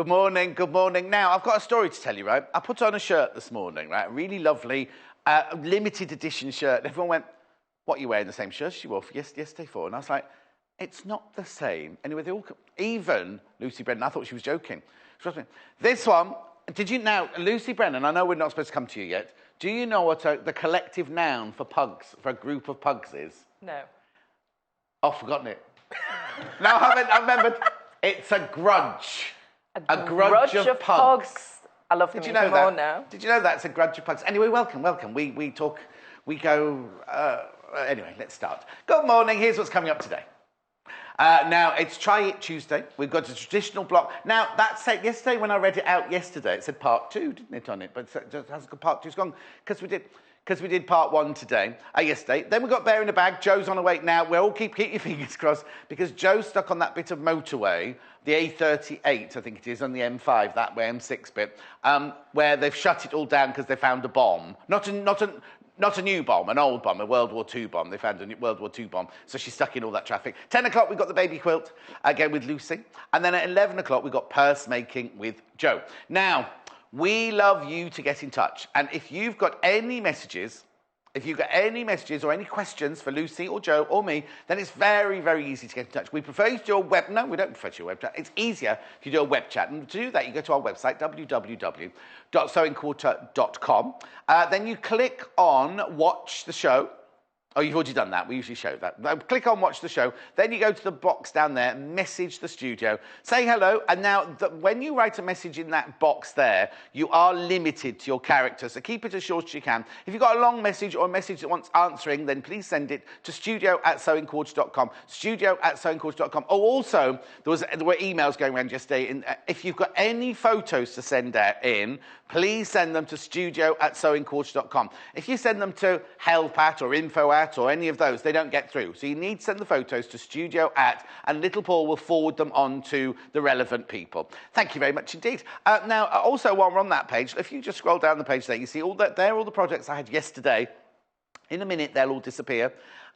Good morning, good morning. Now, I've got a story to tell you, right? I put on a shirt this morning, right? A really lovely, limited edition shirt. Everyone went, what are you wearing the same shirt as you wore for yesterday for? And I was like, it's not the same. Anyway, they all, even Lucy Brennan, I thought she was joking. This one, did you now, Lucy Brennan, I know we're not supposed to come to you yet. Do you know what the collective noun for pugs, for a group of pugs is? No. Oh, I've forgotten it. No, I remembered. It's a grudge. A grudge of pugs. I love to meet them all now. Did you know that's a grudge of pugs? Anyway, welcome. We talk, we go, anyway, let's start. Good morning, here's what's coming up today. Now, it's Try It Tuesday. We've got a traditional block. Now, that said, yesterday when I read it out yesterday, it said part 2, didn't it, on it? But it hasn't got part 2. It's gone because we did part 1 today, yesterday. Then we've got Bear in a Bag. Joe's on her way now. We'll all keep your fingers crossed because Joe's stuck on that bit of motorway, the A38, I think it is, on the M5, that way, M6 bit, where they've shut it all down because they found a bomb. Not a new bomb, an old bomb, a World War II bomb. They found a World War II bomb, so she's stuck in all that traffic. 10 o'clock, we've got the baby quilt, again with Lucy. And then at 11 o'clock, we've got Pursemaking with Joe. Now, we love you to get in touch. And if you've got any messages, or any questions for Lucy or Joe or me, then it's very, very easy to get in touch. We prefer you to do a web... No, we don't prefer to do a web chat. It's easier if you do a web chat. And to do that, you go to our website, www.sewingquarter.com. Then you click on Watch the Show. Oh, you've already done that. We usually show that. Click on Watch the Show. Then you go to the box down there, message the studio, say hello. And now, when you write a message in that box there, you are limited to your character. So keep it as short as you can. If you've got a long message or a message that wants answering, then please send it to studio@sewingquarter.com. Studio@sewingquarter.com. Oh, also, there were emails going around yesterday. If you've got any photos to send in, please send them to studio@sewingquarter.com. If you send them to help@, or info@, or any of those, they don't get through. So you need to send the photos to studio@, and Little Paul will forward them on to the relevant people. Thank you very much indeed. Now, also, while we're on that page, if you just scroll down the page there, you see all the projects I had yesterday. In a minute, they'll all disappear.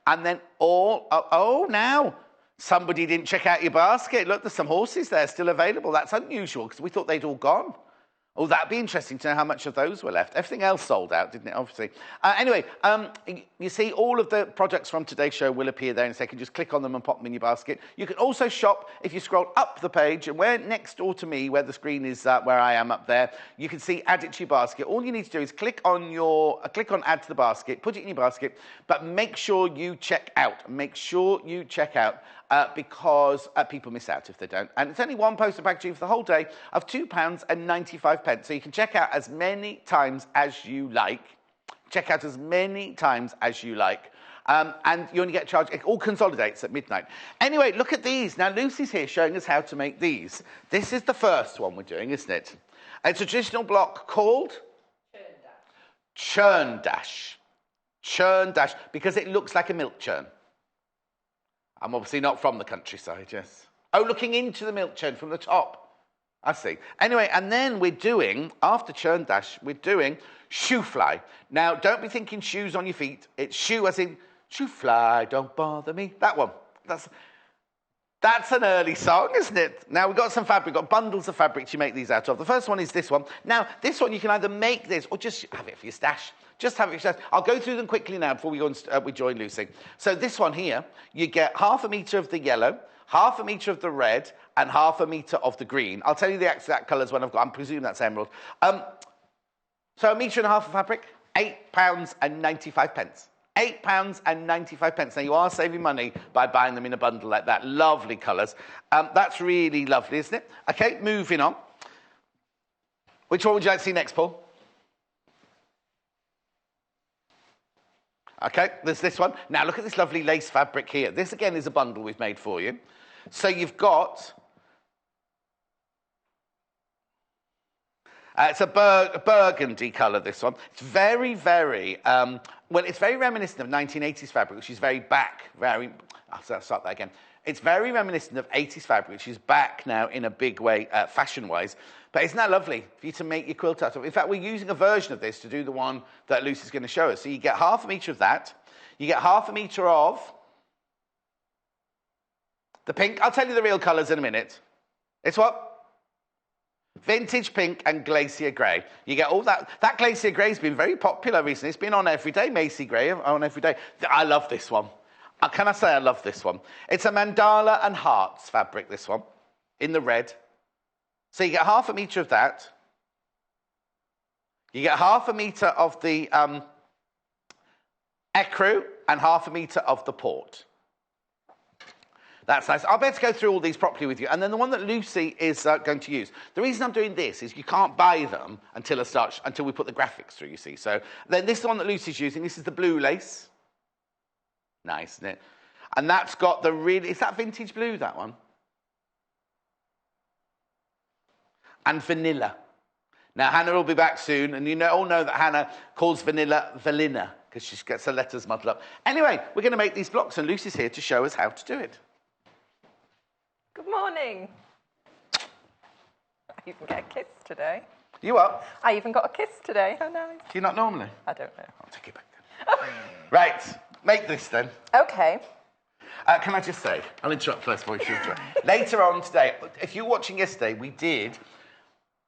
And then now, somebody didn't check out your basket. Look, there's some horses there still available. That's unusual, because we thought they'd all gone. Oh, that'd be interesting to know how much of those were left. Everything else sold out, didn't it, obviously? Anyway, you see all of the projects from today's show will appear there in a second. Just click on them and pop them in your basket. You can also shop if you scroll up the page, and where next door to me, where the screen is where I am up there, you can see Add It to Your Basket. All you need to do is click on Add to the Basket, put it in your basket, but make sure you check out. Make sure you check out. Because people miss out if they don't. And it's only one postal packaging for the whole day of £2.95. So you can check out as many times as you like. Check out as many times as you like. And you only get charged. It all consolidates at midnight. Anyway, look at these. Now, Lucy's here showing us how to make these. This is the first one we're doing, isn't it? It's a traditional block called? Churn dash. Churn dash, because it looks like a milk churn. I'm obviously not from the countryside, yes. Oh, looking into the milk churn from the top. I see. Anyway, and then we're doing, after churn dash, we're doing shoe fly. Now, don't be thinking shoes on your feet. It's shoe as in, shoe fly, don't bother me. That one. That's an early song, isn't it? Now, we've got some fabric, got bundles of fabric to make these out of. The first one is this one. Now, this one, you can either make this or just have it for your stash. Just have it for your stash. I'll go through them quickly now before we go and we join Lucy. So this one here, you get 1/2 metre of the yellow, 1/2 metre of the red, and 1/2 metre of the green. I'll tell you the exact colours when I've got, I presume that's emerald. So 1.5 metre of fabric, £8.95. £8.95. Now, you are saving money by buying them in a bundle like that. Lovely colours. That's really lovely, isn't it? Okay, moving on. Which one would you like to see next, Paul? Okay, there's this one. Now, look at this lovely lace fabric here. This, again, is a bundle we've made for you. So you've got... it's a burgundy colour, this one. It's very, very... well, it's very reminiscent of 1980s fabric, which is very back. I'll start that again. It's very reminiscent of 80s fabric, which is back now in a big way, fashion-wise. But isn't that lovely for you to make your quilt out of? In fact, we're using a version of this to do the one that Lucy's going to show us. So you get 1/2 metre of that. You get 1/2 metre of the pink. I'll tell you the real colours in a minute. It's what? Vintage pink and glacier grey. You get all that. That glacier grey's been very popular recently. It's been on every day. Macy grey on every day. I love this one. Can I say I love this one? It's a mandala and hearts fabric, this one, in the red. So you get half a metre of that. You get half a metre of the ecru and half a metre of the port. That's nice. I'll be able to go through all these properly with you. And then the one that Lucy is going to use. The reason I'm doing this is you can't buy them until we put the graphics through, you see. So then this is the one that Lucy's using. This is the blue lace. Nice, isn't it? And that's got the really... Is that vintage blue, that one? And vanilla. Now, Hannah will be back soon. And you all know that Hannah calls vanilla Valina because she gets her letters muddled up. Anyway, we're going to make these blocks. And Lucy's here to show us how to do it. Good morning. I even get a kiss today. You up? I even got a kiss today. How nice. Do you not normally? I don't know. I'll take it back then. Right, make this then. Okay. Can I just say, I'll interrupt first before you do it. Later on today, if you were watching yesterday, we did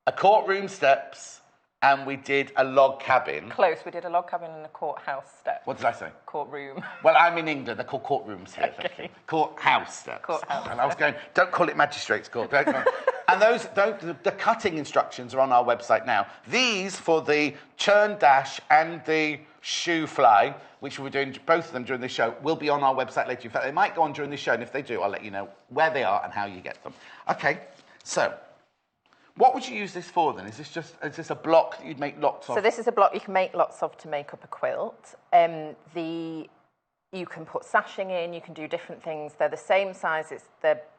a courtroom steps and we did a log cabin. Close. We did a log cabin and a courthouse step. What did I say? Courtroom. Well, I'm in England. They're called courtrooms here. Okay. Courthouse steps. Courthouse. And I was going, don't call it magistrates court. Don't. And the cutting instructions are on our website now. These for the Churn dash and the Shoo fly, which we're doing both of them during the show, will be on our website later. In fact, they might go on during the show, and if they do, I'll let you know where they are and how you get them. Okay, so what would you use this for then? Is this a block that you'd make lots of? So this is a block you can make lots of to make up a quilt. You can put sashing in, you can do different things. They're the same size.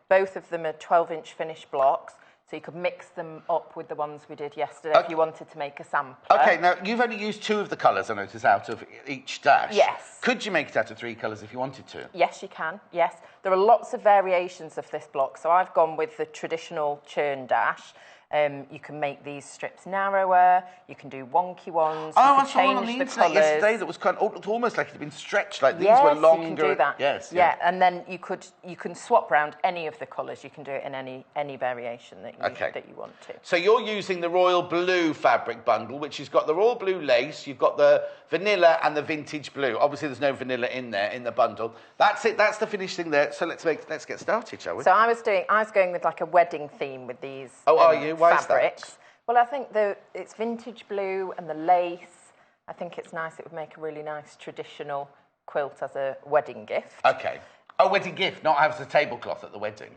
Both of them are 12-inch finished blocks. So you could mix them up with the ones we did yesterday if you wanted to make a sampler. Okay, now you've only used 2 of the colours, I notice, out of each dash. Yes. Could you make it out of 3 colours if you wanted to? Yes, you can, yes. There are lots of variations of this block. So I've gone with the traditional Churn dash. You can make these strips narrower. You can do wonky ones. Oh, you I saw one on the internet yesterday that was almost like it had been stretched. Like these were longer. You can do that. Yes. Yeah, and then you can swap around any of the colours. You can do it in any variation that you want to. So you're using the royal blue fabric bundle, which has got the royal blue lace. You've got the vanilla and the vintage blue. Obviously, there's no vanilla in there in the bundle. That's it. That's the finished thing there. So let's get started, shall we? So I was going with like a wedding theme with these. Oh, are you? Why fabrics. is that? Well, I think it's vintage blue and the lace. I think it's nice. It would make a really nice traditional quilt as a wedding gift. Okay. A wedding gift, not as a tablecloth at the wedding.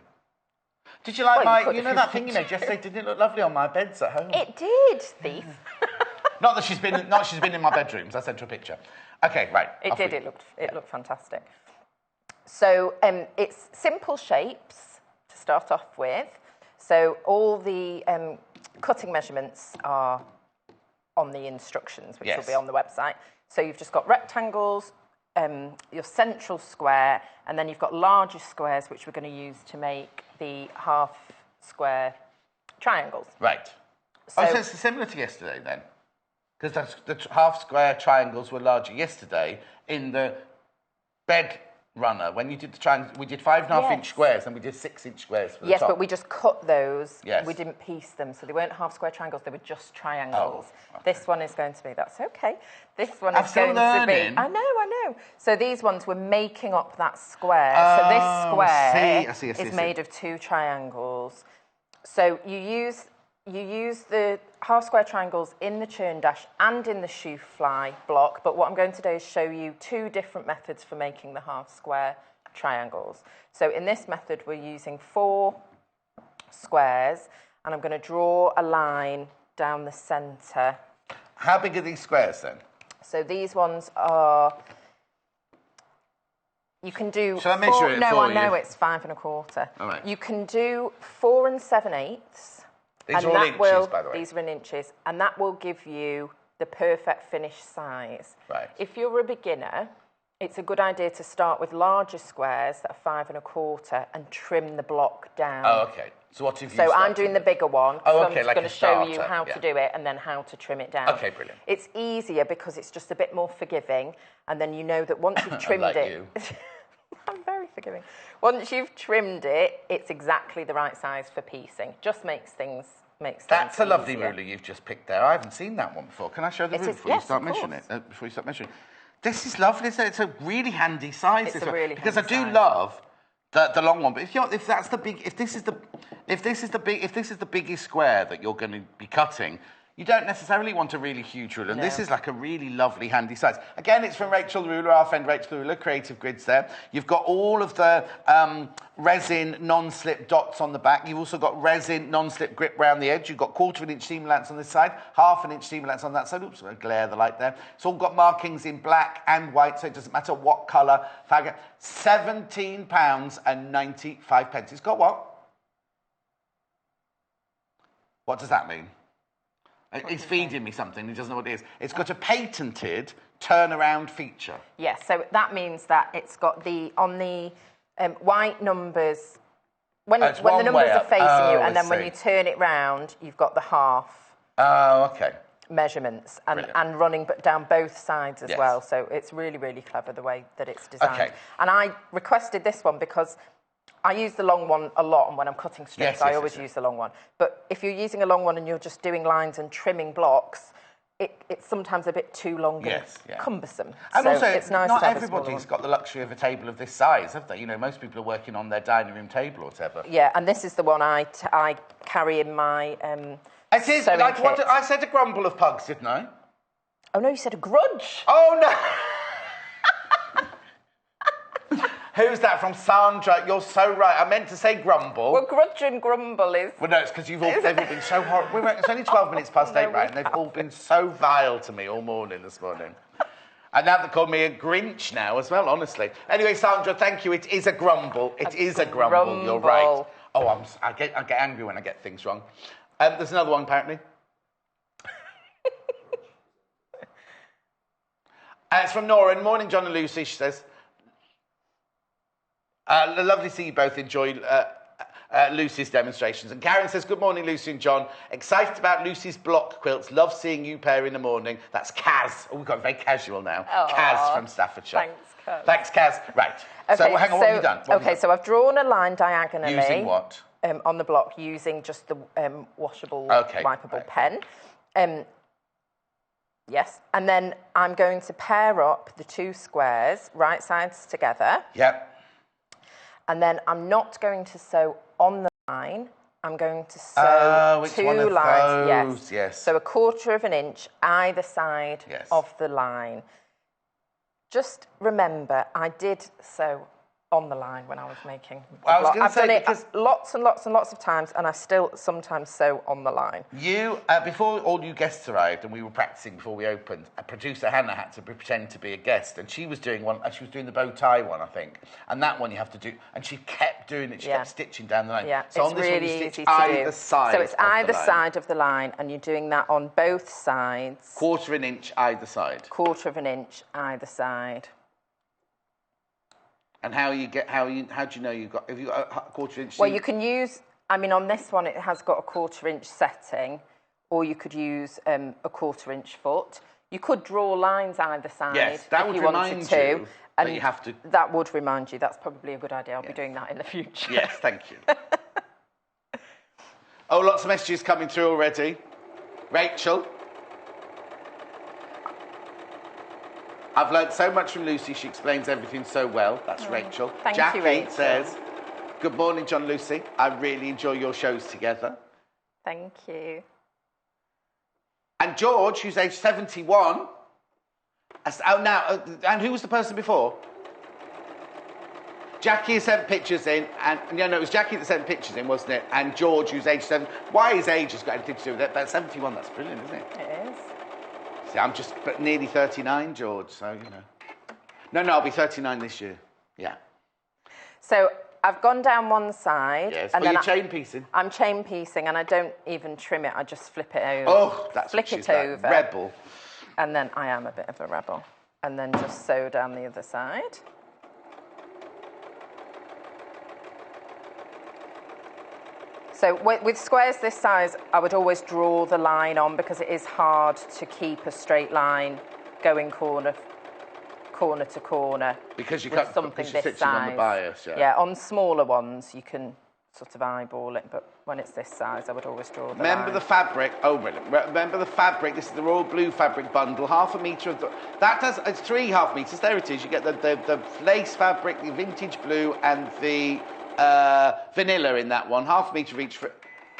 Did you like that thing Jess said, didn't it look lovely on my beds at home? It did, thief. Not that she's been in my bedrooms. I sent her a picture. Okay, right. It did. It looked fantastic. So it's simple shapes to start off with. So all the cutting measurements are on the instructions, which will be on the website. So you've just got rectangles, your central square, and then you've got larger squares, which we're going to use to make the half square triangles. Right. So it's similar to yesterday then? Because the half square triangles were larger yesterday in the bed runner. When you did the triangle, we did 5.5-inch squares and we did 6-inch squares for the top. Yes, but we just cut those. Yes. We didn't piece them, so they weren't half square triangles, they were just triangles. Oh, okay. This one is going to be, that's okay. This one is going to be... I know. So these ones were making up that square. So this square is made of 2 triangles. So you use the half square triangles in the Churn dash and in the Shoo fly block, but what I'm going to do is show you 2 different methods for making the half square triangles. So in this method, we're using 4 squares, and I'm going to draw a line down the centre. How big are these squares then? So these ones are... You can do... Shall I measure it for you? No, I know it's 5 1/4. All right. You can do 4 7/8. These are all inches, by the way. These are in inches, and that will give you the perfect finished size. Right. If you're a beginner, it's a good idea to start with larger squares that are 5 1/4 and trim the block down. Oh, okay. So what have you So I'm doing the bigger one. Oh, so okay, I'm just like going a to show you starter, how to do it and then how to trim it down. Okay, brilliant. It's easier because it's just a bit more forgiving, and then you know that once you've trimmed Unlike it... you. I'm very forgiving. Once you've trimmed it, it's exactly the right size for piecing. Just makes things makes That's a lovely easier. ruler you've just picked there. I haven't seen that one before. Can I show the ruler before you start measuring it? Before you start measuring. This is lovely. It's a really handy size. It's a really because handy I do size. love the long one. But if that's the big, if this is the biggest square that you're going to be cutting, you don't necessarily want a really huge ruler. And this is like a really lovely, handy size. Again, it's from Rachel the Ruler, our friend Rachel the Ruler, Creative Grids there. You've got all of the resin non-slip dots on the back. You've also got resin non-slip grip around the edge. You've got 1/4 inch seam allowance on this side, 1/2 inch seam allowance on that side. Oops, I glare the light there. It's all got markings in black and white, so it doesn't matter what colour. £17.95. It's got what? What does that mean? He's feeding me something. He doesn't know what it is. It's got a patented turnaround feature. Yes, so that means that it's got on the white numbers, when the numbers are facing you, and then when you turn it round, you've got the half measurements and running down both sides as well. So it's really, really clever the way that it's designed. Okay. And I requested this one because I use the long one a lot, and when I'm cutting strips, I always use the long one. But if you're using a long one and you're just doing lines and trimming blocks, it's sometimes a bit too long and cumbersome. And so also, it's nice not to have everybody's got the luxury of a table of this size, have they? You know, most people are working on their dining room table or whatever. Yeah, and this is the one I carry in my It is like kit. What I said a grumble of pugs, didn't I? Oh no, you said a grudge. Oh no. Who's that from? Sandra. You're so right. I meant to say grumble. Well, grudge and grumble is... Well, no, it's because they've all been so horrible. It's only 12 minutes past 8, right? And they've all been so vile to me all morning this morning. And now they call me a Grinch now as well, honestly. Anyway, Sandra, thank you. It is a grumble. It is a grumble. You're right. Oh, I get angry when I get things wrong. There's another one, apparently. It's from Nora. Morning, John and Lucy, she says. Lovely to see you both enjoy Lucy's demonstrations. And Karen says, good morning, Lucy and John. Excited about Lucy's block quilts. Love seeing you pair in the morning. That's Kaz. Oh, we've got very casual now. Aww. Kaz from Staffordshire. Thanks, Kaz. Thanks, Kaz. Right. Okay, so hang on, what have you done? So I've drawn a line diagonally. Using what? On the block, using just the washable, wipeable pen. Yes, and then I'm going to pair up the two squares, right sides together. Yep. And then I'm not going to sew on the line. I'm going to sew two lines. Yes. So 1/4 inch either side of the line. Just remember, I did sew on the line when I was making the block. I've done it lots and lots and lots of times, and I still sometimes sew on the line. You, before all you guests arrived and we were practicing before we opened, producer Hannah had to pretend to be a guest, and she was doing one. She was doing the bow tie one, I think, and that one you have to do. And she kept doing it. She kept stitching down the line. Yeah, so it's on this really one, you easy stitch to either do. side. So it's either side of the line, and you're doing that on both sides. 1/4 inch either side. 1/4 inch either side. And how do you know you've got? Have you got a 1/4 inch? Well, you can use. I mean, on this one, it has got a 1/4 inch setting, or you could use a 1/4 inch foot. You could draw lines either side. Yes, that would remind you that you have to. That would remind you. That's probably a good idea. I'll be doing that in the future. Yes, thank you. Oh, lots of messages coming through already. Rachel. I've learnt so much from Lucy. She explains everything so well. That's Rachel. Thank Jackie you, Rachel. says, good morning, John and Lucy. I really enjoy your shows together. Thank you. And George, who's aged 71. And who was the person before? Jackie sent pictures in, and it was Jackie that sent pictures in, wasn't it? And George, who's aged 7. Why his age has got anything to do with it? But 71, that's brilliant, isn't it? It is. See, I'm just nearly 39, George, so, No, I'll be 39 this year. Yeah. So I've gone down one side. Yes. And you're chain piecing? I'm chain piecing, and I don't even trim it. I just flip it over. Oh, that's flip what she's it over. Like. Rebel. And then I am a bit of a rebel. And then just sew down the other side. So with squares this size, I would always draw the line on because it is hard to keep a straight line going corner to corner. Because you can't something this size. On the bias, yeah, on smaller ones you can sort of eyeball it, but when it's this size, I would always draw the Remember line. the fabric. Oh, brilliant. Remember the fabric. This is the royal blue fabric bundle. Half a metre of it's 3 half metres. There it is. You get the lace fabric, the vintage blue, and the vanilla in that one. Half a metre of each for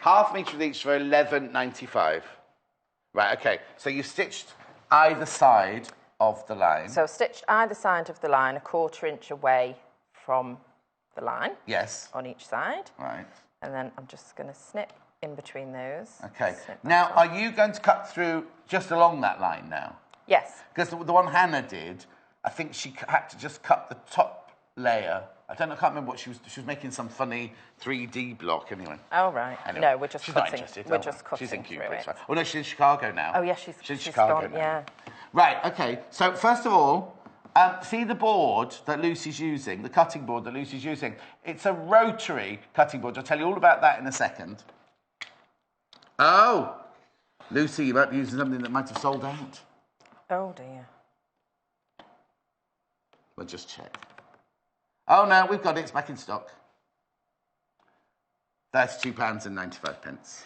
$11.95. Right. Okay. So you stitched either side of the line. So I've stitched either side of the line 1/4 inch away from the line. Yes. On each side. Right. And then I'm just going to snip in between those. Okay. Now, are you going to cut through just along that line now? Yes. Because the one Hannah did, I think she had to just cut the top layer. I can't remember what she was making some funny 3D block anyway. Oh, right. Anyway, no, we're just she's cutting. Not interested, we're just cutting she's in through Cuba, it. right. Oh, no, she's in Chicago now. Oh, yeah, she's in Chicago gone, now. Yeah. Right, okay. So, first of all, see the board that Lucy's using, the cutting board that Lucy's using. It's a rotary cutting board. I'll tell you all about that in a second. Oh, Lucy, you might be using something that might have sold out. Oh, dear. We'll just check. Oh, no, we've got it. It's back in stock. £32.95.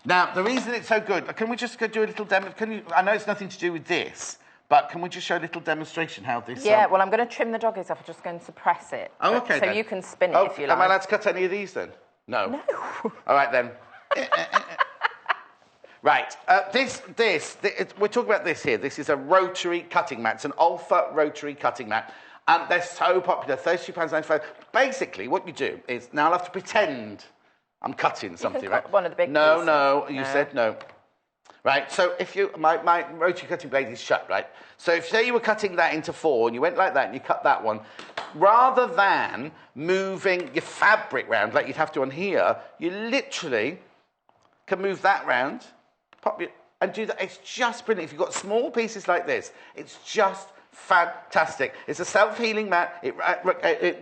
Now, the reason it's so good, can we just go do a little demo? I know it's nothing to do with this, but can we just show a little demonstration how this... Yeah, well, I'm going to trim the doggies off. I'm just going to press it. Oh, okay, So then. you can spin it if you like. Am I allowed to cut any of these, then? No. No. All right, then. Right, we're talking about this here. This is a rotary cutting mat. It's an Alpha rotary cutting mat. And they're so popular, £32.95. Basically, what you do is, now I'll have to pretend I'm cutting something, right? One of the big pieces. No, you said no. Right, so if my rotary cutting blade is shut, right? So if, say you were cutting that into 4, and you went like that, and you cut that one, rather than moving your fabric round like you'd have to on here, you literally can move that round, and do that. It's just brilliant. If you've got small pieces like this, it's just fantastic. It's a self-healing mat. It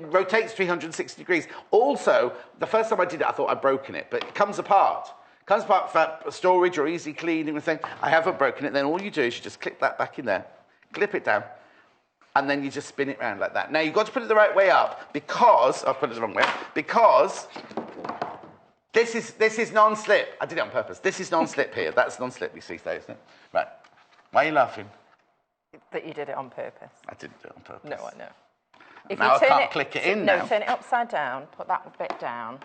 rotates 360 degrees. Also, the first time I did it, I thought I'd broken it, but it comes apart. It comes apart for storage or easy cleaning and thing. I haven't broken it. Then all you do is you just clip that back in there, clip it down, and then you just spin it around like that. Now, you've got to put it the right way up because... I've put it the wrong way up. Because... This is non-slip. I did it on purpose. This is non-slip here. That's non-slip, you see, there, isn't it? Right. Why are you laughing? That you did it on purpose. I didn't do it on purpose. No, I know. If now you turn I can't click it in now. No, turn it upside down, put that bit down,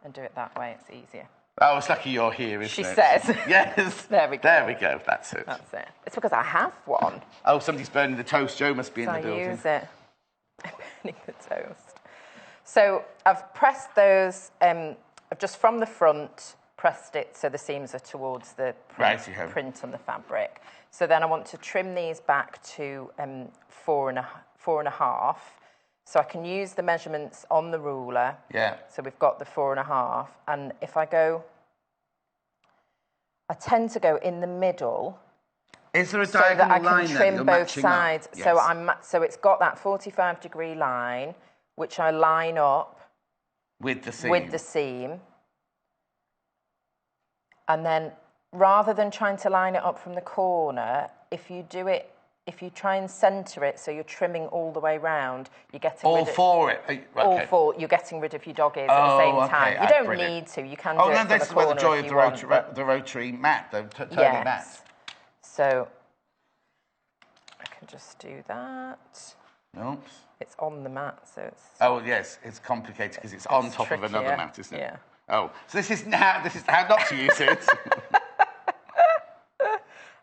and do it that way. It's easier. Oh, it's lucky you're here, isn't it? She says. Yes. There we go. There we go. That's it. That's it. It's because I have one. Oh, somebody's burning the toast. Joe must be in the building. I use it. I'm burning the toast. So I've pressed those... I've just from the front pressed it so the seams are towards the print on the fabric. So then I want to trim these back to 4.5. So I can use the measurements on the ruler. Yeah. So we've got the 4.5. And if I go, I tend to go in the middle. Is there a so that I diagonal can line trim both sides. Yes. So it's got that 45-degree line, which I line up with the seam. And then, rather than trying to line it up from the corner, if you try and centre it so you're trimming all the way round, you're getting you're getting rid of your doggies at the same time. You don't need to. You can do it from the corner. Oh, no, this is where the joy of the rotary mat, the turning mat. So I can just do that. Oops. It's on the mat, so it's... Oh, yes, it's complicated because it's on top of another mat, isn't it? Yeah. Oh, so this is how not to use it.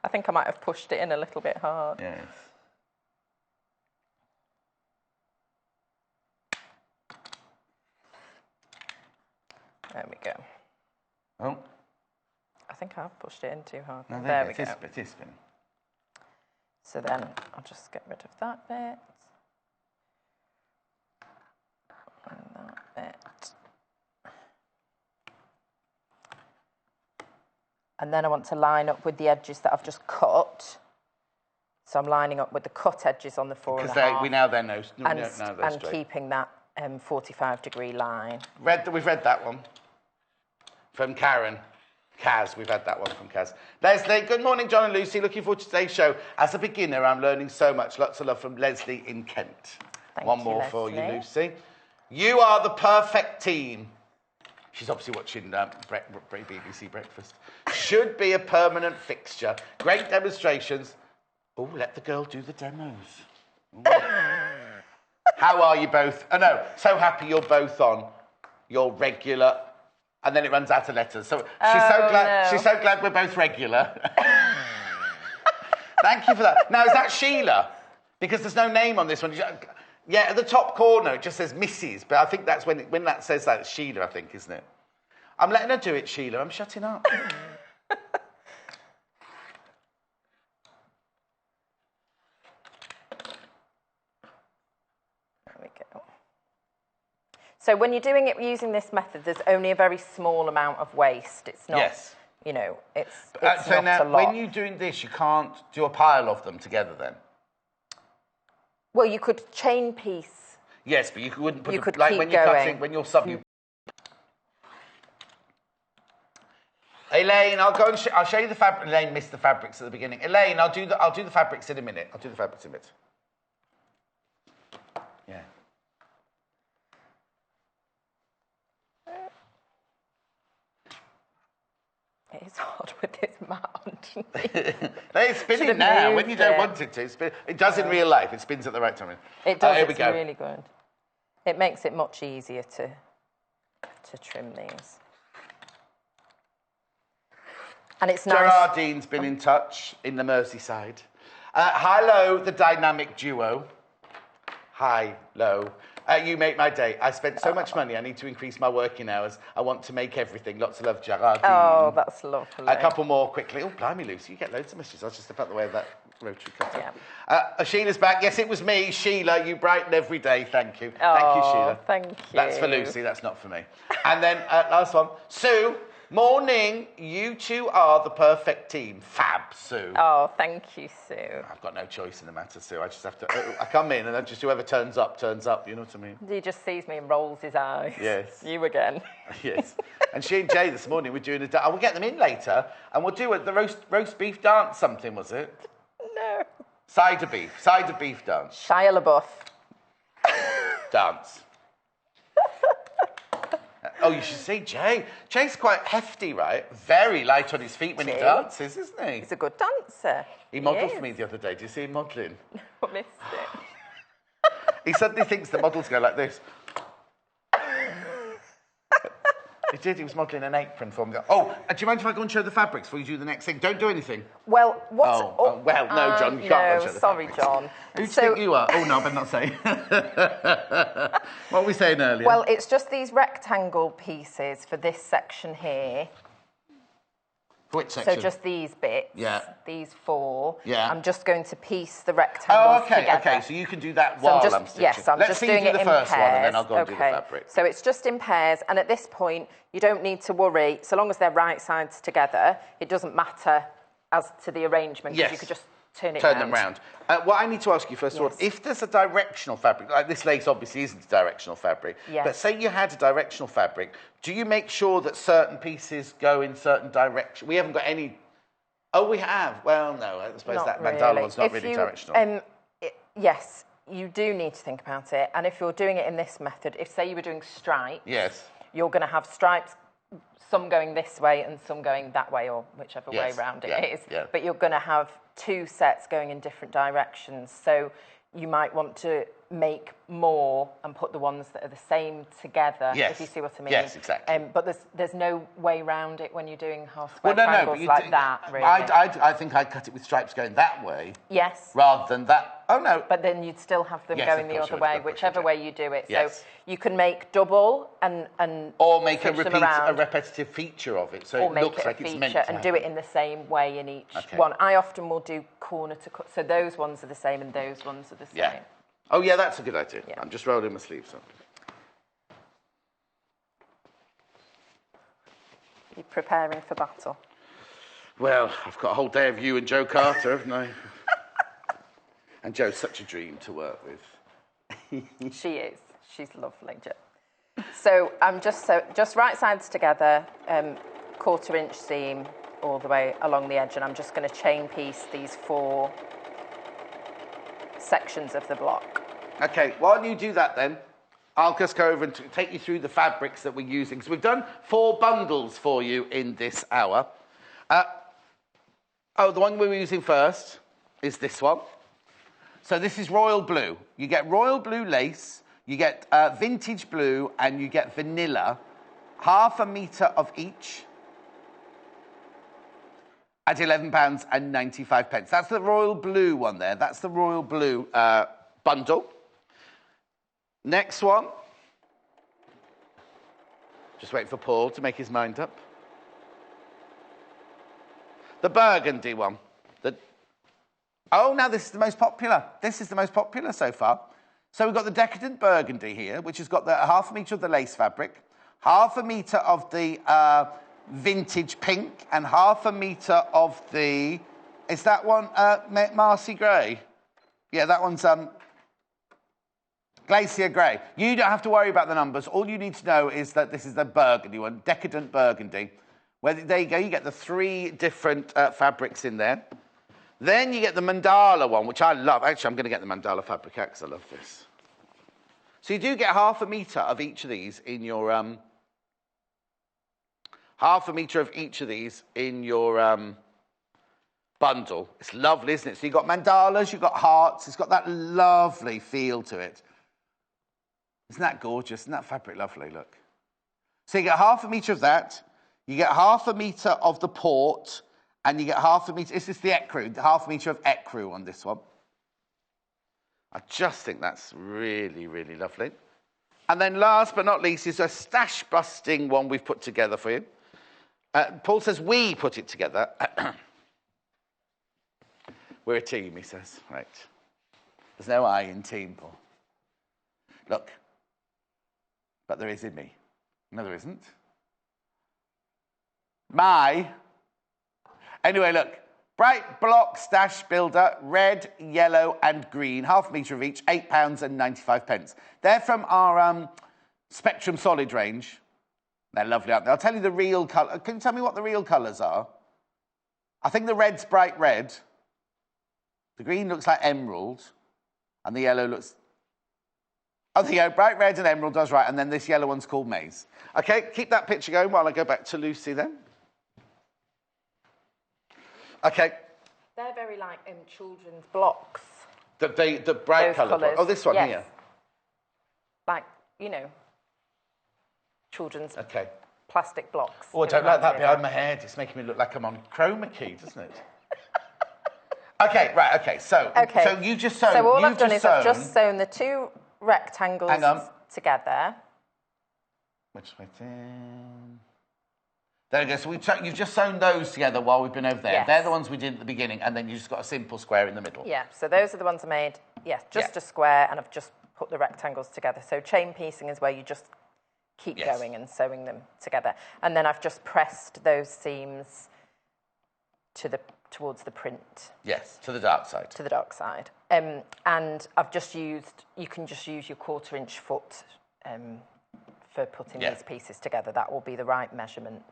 I think I might have pushed it in a little bit hard. Yes. There we go. Oh. I think I've pushed it in too hard. No, there we go. It is spinning. So then I'll just get rid of that bit. And that bit. And then I want to line up with the edges that I've just cut. So I'm lining up with the cut edges on the 4.5. Because we now know. And keeping that 45-degree line. We've read that one from Karen. Kaz, we've had that one from Kaz. Leslie, good morning, John and Lucy. Looking forward to today's show. As a beginner, I'm learning so much. Lots of love from Leslie in Kent. One more for you, Lucy. You are the perfect team. She's obviously watching BBC Breakfast. Should be a permanent fixture. Great demonstrations. Oh, let the girl do the demos. How are you both? Oh, no, so happy you're both on your regular... And then it runs out of letters. So she's so glad we're both regular. Thank you for that. Now, is that Sheila? Because there's no name on this one. Yeah, at the top corner, it just says Mrs. But I think that's when that says that, it's Sheila, I think, isn't it? I'm letting her do it, Sheila. I'm shutting up. There we go. So when you're doing it using this method, there's only a very small amount of waste. It's not... Yes. You know, it's so not now, a lot. when you're doing this, you can't do a pile of them together then? Well, you could chain piece. Yes, but you wouldn't put... You could like keep when you're going. cutting, when you're subbing... Elaine, I'll show you the fabric. Elaine missed the fabrics at the beginning. Elaine, I'll do the fabrics in a minute. I'll do the fabrics in a minute. Yeah. It's hard with this mat underneath. It's spinning now. When you don't want it to, it does in real life. It spins at the right time. It does. It's really good. It makes it much easier to trim these. And it's nice. Gerardine's been in touch in the Merseyside. Hello, the dynamic duo. Hi, Lo. You make my day. I spent so much money. I need to increase my working hours. I want to make everything. Lots of love, Gerardine. Oh, that's lovely. A couple more quickly. Oh, blimey, Lucy, you get loads of messages. I'll just step out the way of that rotary cutter. Yeah. Sheila's back. Yes, it was me, Sheila. You brighten every day. Thank you. Oh, thank you, Sheila. Thank you. That's for Lucy. That's not for me. And then last one. Sue. Morning, you two are the perfect team. Fab, Sue. Oh, thank you, Sue. I've got no choice in the matter, Sue. I just have to... I come in and then just whoever turns up, you know what I mean? He just sees me and rolls his eyes. Yes. You again. Yes. And she and Jay this morning were doing we'll get them in later, and we'll do the roast beef dance something, was it? No. Cider beef dance. Shia LaBeouf. Dance. Oh, you should see Jay. Jay's quite hefty, right? Very light on his feet when he dances, isn't he? He's a good dancer. He modelled for me the other day. Did you see him modelling? I missed it. He suddenly thinks the models go like this. He did. He was modelling an apron for me. Oh, do you mind if I go and show the fabrics before you do the next thing? Don't do anything. Well, what's... well, no, John, you can't go and show the sorry, fabrics. John. Who do you think you are? Oh, no, I better not say. What were we saying earlier? Well, it's just these rectangle pieces for this section here. Which section? So just these bits. Yeah. These four. Yeah. I'm just going to piece the rectangles together. Okay, so you can do that while I'm stitching. Yes, I'm just doing it in pairs. Let's see you do the first one, and then I'll go and do the fabric. So it's just in pairs, and at this point, you don't need to worry. So long as they're right sides together, it doesn't matter as to the arrangement, because you could just turn them round. What I need to ask you, first of all, if there's a directional fabric, like this lace obviously isn't a directional fabric, but say you had a directional fabric, do you make sure that certain pieces go in certain directions? We haven't got any... Oh, we have. Well, no, I suppose that mandala one's not really directional. Yes, you do need to think about it. And if you're doing it in this method, if, say, you were doing stripes, you're going to have stripes, some going this way and some going that way, or whichever way round it is. But you're going to have two sets going in different directions. So you might want to make more and put the ones that are the same together, if you see what I mean. Yes, exactly. But there's no way around it when you're doing half square triangles like that, really. I think I'd cut it with stripes going that way. Yes. Rather than that. Oh, no. But then you'd still have them going the other way, whichever way you do it. So you can make double and or make a repetitive feature of it, so it looks like it's meant to happen. And do it in the same way in each one. I often will do corner to cut, so those ones are the same and those ones are the same. Oh, yeah, that's a good idea. I'm just rolling my sleeves up. You're preparing for battle. Well, I've got a whole day of you and Joe Carter, haven't I? And Joe's such a dream to work with. She is. She's lovely, Jo. So I'm just right sides together, 1/4 inch seam all the way along the edge, and I'm just going to chain piece these 4 sections of the block. Okay, while you do that then, I'll just go over and take you through the fabrics that we're using. So we've done 4 bundles for you in this hour. The one we were using first is this one. So this is royal blue. You get royal blue lace, you get vintage blue, and you get vanilla. Half a metre of each at £11.95. That's the royal blue one there. That's the royal blue bundle. Next one. Just waiting for Paul to make his mind up. The burgundy one. Now this is the most popular. This is the most popular so far. So we've got the decadent burgundy here, which has got the half a metre of the lace fabric, half a metre of the vintage pink, and half a metre of the... Is that one Marcy Grey? Yeah, that one's Glacier Grey. You don't have to worry about the numbers. All you need to know is that this is the burgundy one, decadent burgundy. There you go, you get the 3 different fabrics in there. Then you get the mandala one, which I love. Actually, I'm going to get the mandala fabric out because I love this. So you do get half a metre of each of these in your... half a metre of each of these in your bundle. It's lovely, isn't it? So you've got mandalas, you've got hearts. It's got that lovely feel to it. Isn't that gorgeous? Isn't that fabric lovely? Look. So you get half a metre of that. You get half a metre of the port. And you get half a metre. This is the ecru. Half a metre of ecru on this one. I just think that's really, really lovely. And then last but not least is a stash-busting one we've put together for you. Paul says we put it together. We're a team, he says. Right. There's no I in team, Paul. Look. But there is in me. No, there isn't. Anyway, look. Bright block stash builder, red, yellow, and green. Half a metre of each, £8.95. They're from our Spectrum Solid range. They're lovely, aren't they? I'll tell you the real colour. Can you tell me what the real colours are? I think the red's bright red. The green looks like emerald. And the yellow looks... Oh, there you go. Bright red and emerald does right. And then this yellow one's called maize. OK, keep that picture going while I go back to Lucy then. OK. They're very like children's blocks. The bright coloured one. Oh, this one here. Like, children's plastic blocks. Oh, I don't like that behind my head. It's making me look like I'm on chroma key, doesn't it? OK, right, OK. So you just sewn... So all I've done is I've just sewn the 2 rectangles together. Which way in? There we go. So you've just sewn those together while we've been over there. Yes. They're the ones we did at the beginning, and then you just got a simple square in the middle. Yeah, so those are the ones I made. Just a square, and I've just put the rectangles together. So chain piecing is where you just keep going and sewing them together. And then I've just pressed those seams towards the print. Yes, to the dark side. To the dark side. And I've just used, you can just use your 1/4 inch foot for putting these pieces together. That will be the right measurement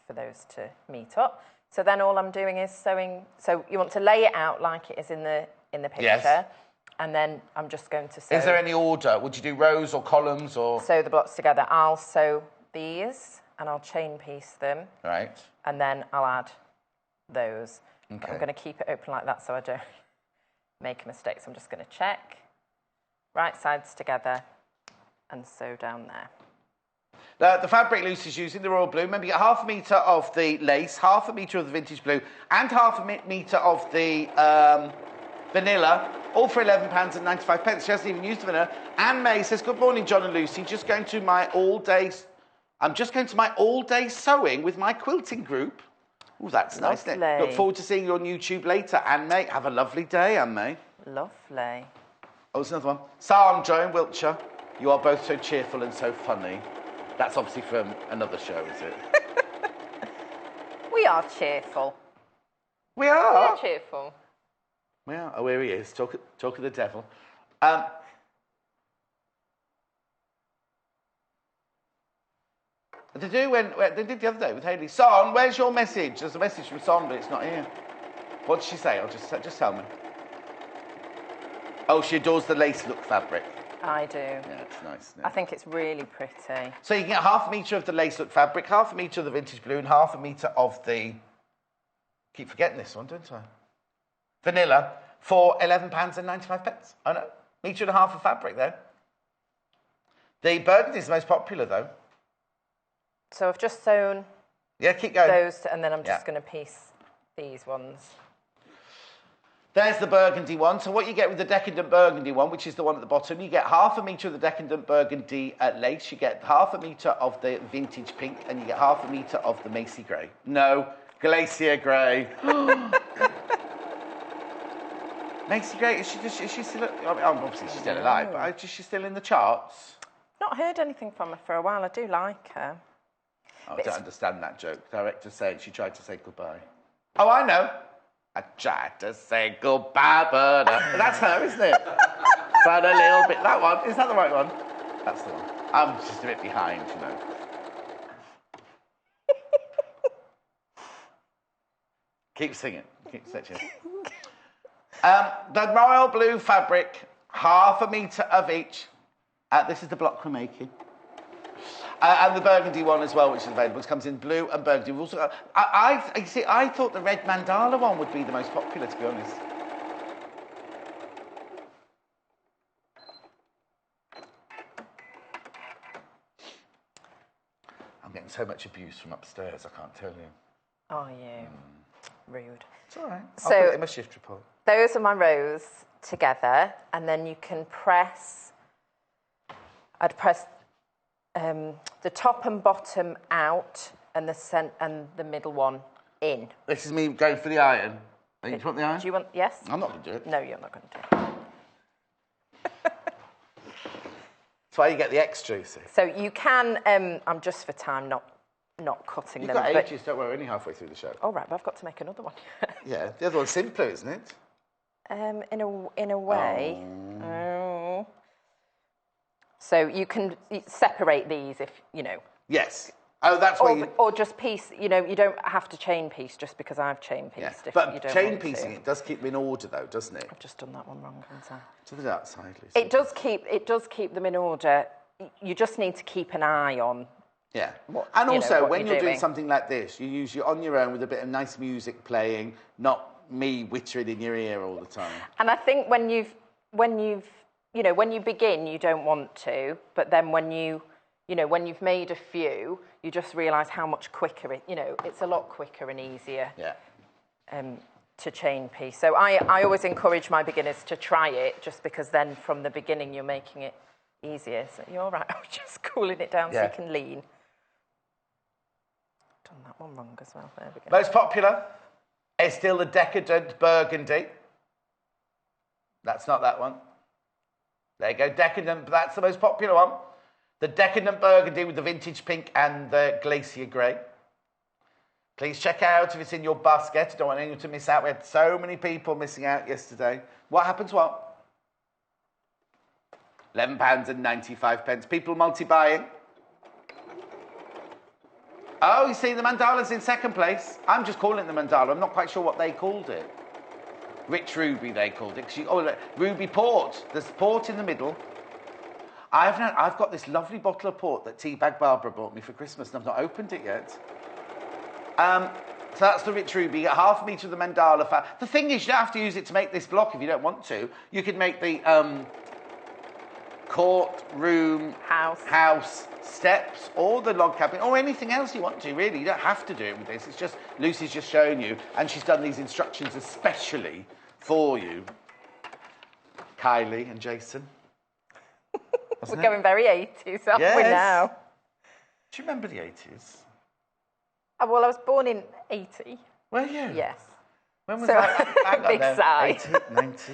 for those to meet up. So then all I'm doing is sewing. So you want to lay it out like it is in the picture. Yes. And then I'm just going to sew. Is there any order? Would you do rows or columns or? Sew the blocks together. I'll sew these and I'll chain piece them. Right. And then I'll add those. Okay. I'm going to keep it open like that so I don't make a mistake. So I'm just going to check. Right sides together and sew down there. The fabric Lucy's using, the royal blue. Remember, you get 1/2 metre of the lace, 1/2 metre of the vintage blue, and 1/2 metre of the vanilla, all for £11.95. She hasn't even used the vanilla. Anne May says, good morning, John and Lucy. I'm just going to my all-day sewing with my quilting group. Oh, that's nice, isn't it? Look forward to seeing you on YouTube later, Anne May. Have a lovely day, Anne May. Lovely. Oh, there's another one. Sandra in Wiltshire. You are both so cheerful and so funny. That's obviously from another show, is it? We are cheerful. We are? We are cheerful. We are. Oh, here he is. Talk of the devil. They did the other day with Hayley. Son, where's your message? There's a message from Son, but it's not here. What did she say? I'll just tell me. Oh, she adores the lace look fabric. I do. Yeah, it's nice, isn't it? I think it's really pretty. So you can get half a metre of the lace look fabric, half a metre of the vintage blue, and half a metre of the... Keep forgetting this one, don't I? Vanilla for £11.95. I know. Metre and a half of fabric there. The burgundy is the most popular, though. So I've just sewn... Yeah, keep going. Those, and then I'm just going to piece these ones. There's the burgundy one. So what you get with the decadent burgundy one, which is the one at the bottom, you get half a metre of the decadent burgundy lace, you get half a metre of the vintage pink, and you get half a metre of the Macy grey. No, Glacier grey. Macy grey, is she still... obviously she's still alive, but is she still in the charts? Not heard anything from her for a while. I do like her. Oh, I don't understand that joke. Director saying she tried to say goodbye. Oh, I know. I tried to say goodbye, but... That's her, isn't it? But a little bit... That one. Is that the right one? That's the one. I'm just a bit behind, you know. Keep singing. Keep stitching. The royal blue fabric, half a metre of each. This is the block we're making. And the burgundy one as well, which is available. It comes in blue and burgundy. We've also got, I thought the red mandala one would be the most popular, to be honest. I'm getting so much abuse from upstairs, I can't tell you. Are you? Rude. It's all right. So, I'll put it in my shift report. Those are my rows together, and then you can press... I'd press the top and bottom out, and the middle one in. This is me going for the iron. Do you want the iron? Do you want? Yes. I'm not going to do it. No, you're not going to do it. That's why you get the extra, you see. So you can. I'm just for time, not cutting You've them. You've got ages. Don't worry. We're only halfway through the show. Oh right, but I've got to make another one. Yeah, the other one's simpler, isn't it? In a way. Oh. So you can separate these if, you know. Yes. Oh, that's why you... Or just piece, you know, you don't have to chain piece just because I've chain pieced. Yeah. If but you don't chain want piecing, to. it does keep them in order, though, doesn't it? I've just done that one wrong, haven't I? To the outside, Lisa. It does keep them in order. You just need to keep an eye on. Yeah. What, and also, what when you're doing something like this, you're on your own with a bit of nice music playing, not me whittering in your ear all the time. And I think when you begin, you don't want to, but then when you've made a few, you just realise how much quicker it's a lot quicker and easier. Yeah. To chain piece. So I always encourage my beginners to try it, just because then from the beginning you're making it easier. So you're all right. I was just cooling it down so you can lean. Done that one wrong as well. There we go. Most popular is still the decadent burgundy. That's not that one. There you go, decadent. That's the most popular one. The decadent burgundy with the vintage pink and the glacier grey. Please check out if it's in your basket. I don't want anyone to miss out. We had so many people missing out yesterday. What happens? What? £11.95. People multi-buying. Oh, you see, the mandala's in second place. I'm just calling it the mandala. I'm not quite sure what they called it. Rich ruby, they called it. Ruby port. There's port in the middle. I've got this lovely bottle of port that Teabag Barbara bought me for Christmas, and I've not opened it yet. So that's the rich ruby. You get half a metre of the mandala. The thing is, you don't have to use it to make this block if you don't want to. You could make the court, room, house, steps, or the log cabin, or anything else you want to, really. You don't have to do it with this. It's just, Lucy's just showing you, and she's done these instructions especially for you. Kylie and Jason. We're going very 80s, aren't we now? Do you remember the 80s? Oh, well, I was born in 80. Were you? Yes. When was that? Big sigh. 80, 90.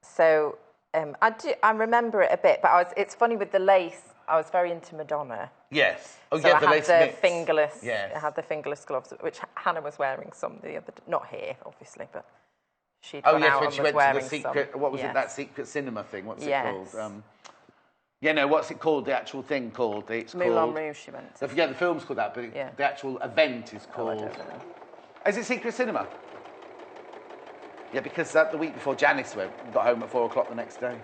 So I remember it a bit, but it's funny with the lace. I was very into Madonna. Yes. Oh, so yeah, I the had lace the fingerless. Yes. I had the fingerless gloves, which Hannah was wearing some the other. Not here, obviously, but she'd gone out when and she was went wearing to the secret. some. What was it? That secret cinema thing. What's it Yes. called? What's it called? The actual thing called? It's Moulin called. Rouge. She went to. The film's called that, but the actual event is called. I don't know. Is it Secret Cinema? Yeah, because the week before Janice got home at 4 o'clock the next day.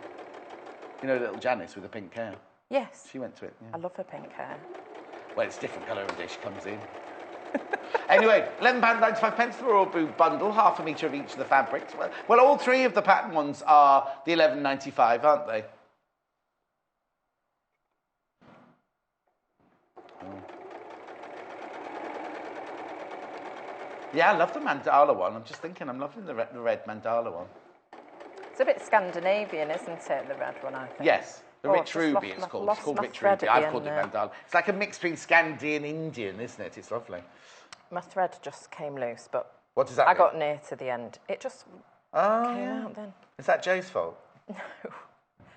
You know little Janice with the pink hair? Yes. She went to it, yeah. I love her pink hair. Well, it's different colour every day she comes in. Anyway, £11.95 for the Royal Blue bundle, half a metre of each of the fabrics. Well, all three of the pattern ones are the £11.95, aren't they? Yeah, I love the mandala one. I'm just thinking, I'm loving the red mandala one. It's a bit Scandinavian, isn't it, the red one, I think? Yes, the Rich Ruby it's called. It's called Rich Ruby. I've called it mandala. It's like a mix between Scandi and Indian, isn't it? It's lovely. My thread just came loose, but what does that mean? I got near to the end. It just came out then. Is that Joe's fault? No.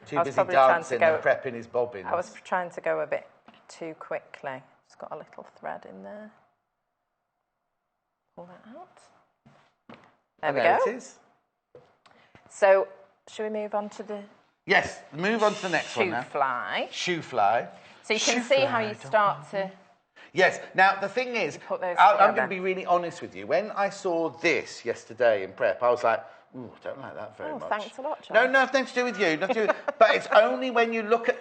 Too busy dancing and prepping his bobbins. I was trying to go a bit too quickly. Just got a little thread in there. Pull that out. There we go. It is. So, should we move on to the... Yes, move on to the next one now. Shoo fly. Shoo fly. So you can see how you start to... Yes. Now, the thing is, I'm going to be really honest with you. When I saw this yesterday in prep, I was like, ooh, I don't like that very much. Thanks a lot, John. No, nothing to do with you. But it's only when you look at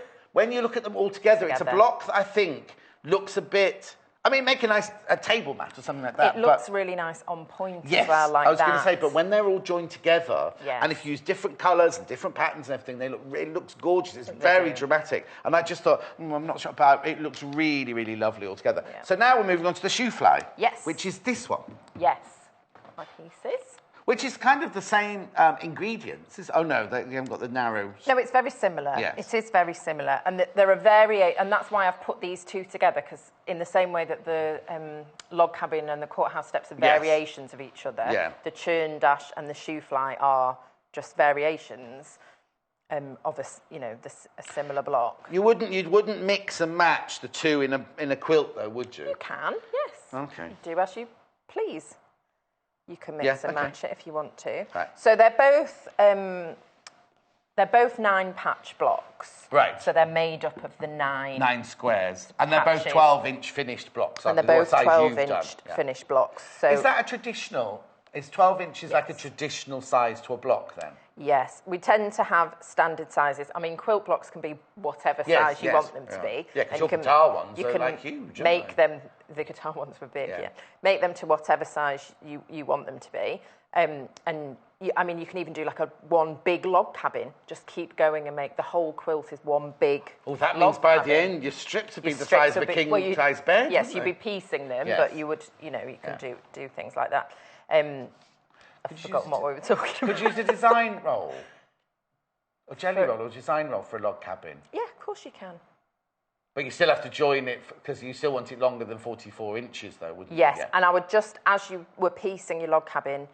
them all together. It's a block that I think looks a bit... I mean, make a table mat or something like that. It looks really nice on point as well, like that. I was going to say, but when they're all joined together, yes. and if you use different colours and different patterns and everything, it looks gorgeous. It's very dramatic. And I just thought, I'm not sure about it. It looks really, really lovely all together. Yeah. So now we're moving on to the Shoo fly. Yes. Which is this one. Yes. My pieces. Which is kind of the same ingredients. Oh, no, they haven't got the narrow... No, it's very similar. Yes. It is very similar. And there are and that's why I've put these two together, because in the same way that the log cabin and the courthouse steps are variations of each other, the churn dash and the Shoo fly are just variations of a similar block. You wouldn't mix and match the two in a quilt, though, would you? You can, yes. Okay. Do as you please. You can mix and match it if you want to. Right. So they're both 9 patch blocks. Right. So they're made up of the 9 squares. And they're both 12-inch finished blocks. And they're both 12-inch finished blocks. So is that a traditional? Is 12 inches like a traditional size to a block then? Yes. We tend to have standard sizes. I mean, quilt blocks can be whatever size you want them to be. Yeah, because your guitar ones are like huge, make them, the guitar ones were big, Make them to whatever size you want them to be. You can even do like one big log cabin. Just keep going and make the whole quilt is one big. Oh, that means by the end your strips would be the size of a king-size bed. Yes, you'd be piecing them, but you would, you can do things like that. I've forgotten what we were talking about. Could you use a design roll, or jelly roll, or design roll for a log cabin? Yeah, of course you can. But you still have to join it because you still want it longer than 44 inches, though, wouldn't you? Yes, and I would just, as you were piecing your log cabin,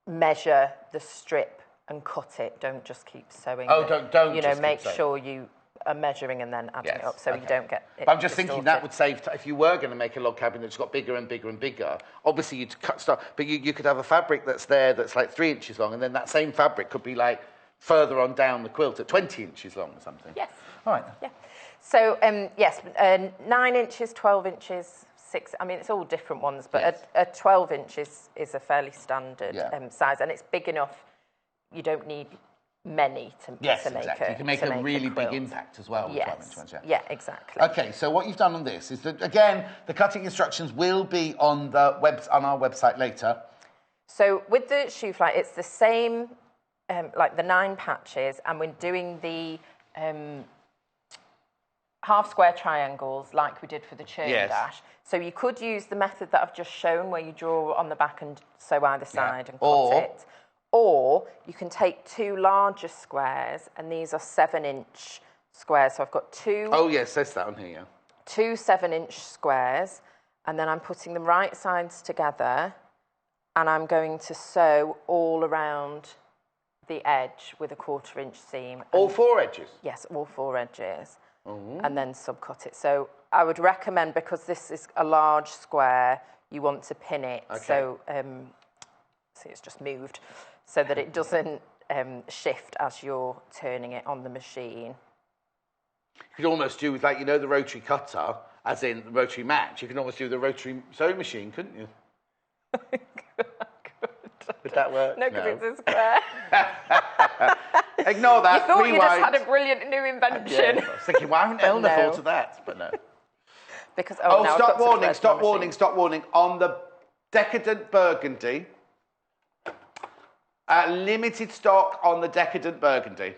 measure the strip and cut it. Don't just keep sewing. Oh, don't. Make sure you are measuring and then adding it up, so you don't get it. But I'm just thinking that would save if you were going to make a log cabin that's got bigger and bigger and bigger. Obviously, you'd cut stuff, but you could have a fabric that's like 3 inches long, and then that same fabric could be like further on down the quilt at 20 inches long or something. Yes. All right. Yeah. So 9 inches, 12 inches. 6. I mean, it's all different ones, but a 12 inches is a fairly standard size, and it's big enough. You don't need many to make exactly. You can make a really big impact as well. Yes. 12 inch, yeah, exactly. Okay, so what you've done on this is that, again, the cutting instructions will be on the on our website later. So with the Shoo fly, it's the same, like the 9 patches, and we're doing the half square triangles like we did for the churn dash. So you could use the method that I've just shown, where you draw on the back and sew either side and cut it. Or you can take 2 larger squares, and these are 7-inch squares. So I've got 2... Oh, yes, it says that on here. 2 7-inch squares, and then I'm putting them right sides together, and I'm going to sew all around the edge with a 1/4-inch seam. All 4 edges? Yes, all 4 edges. And then subcut it. So I would recommend, because this is a large square, you want to pin it. Okay. So, see, it's just moved, so that it doesn't shift as you're turning it on the machine. You could almost do with, like, the rotary cutter, as in the rotary match. You can almost do the rotary sewing machine, couldn't you? I could. Would that work? No, because it's a square. Ignore that. You thought Rewind. you just had a brilliant new invention. Yeah, I was thinking, why haven't Eleanor thought of that? But no. Because stop warning. On the Decadent Burgundy, limited stock on the Decadent Burgundy.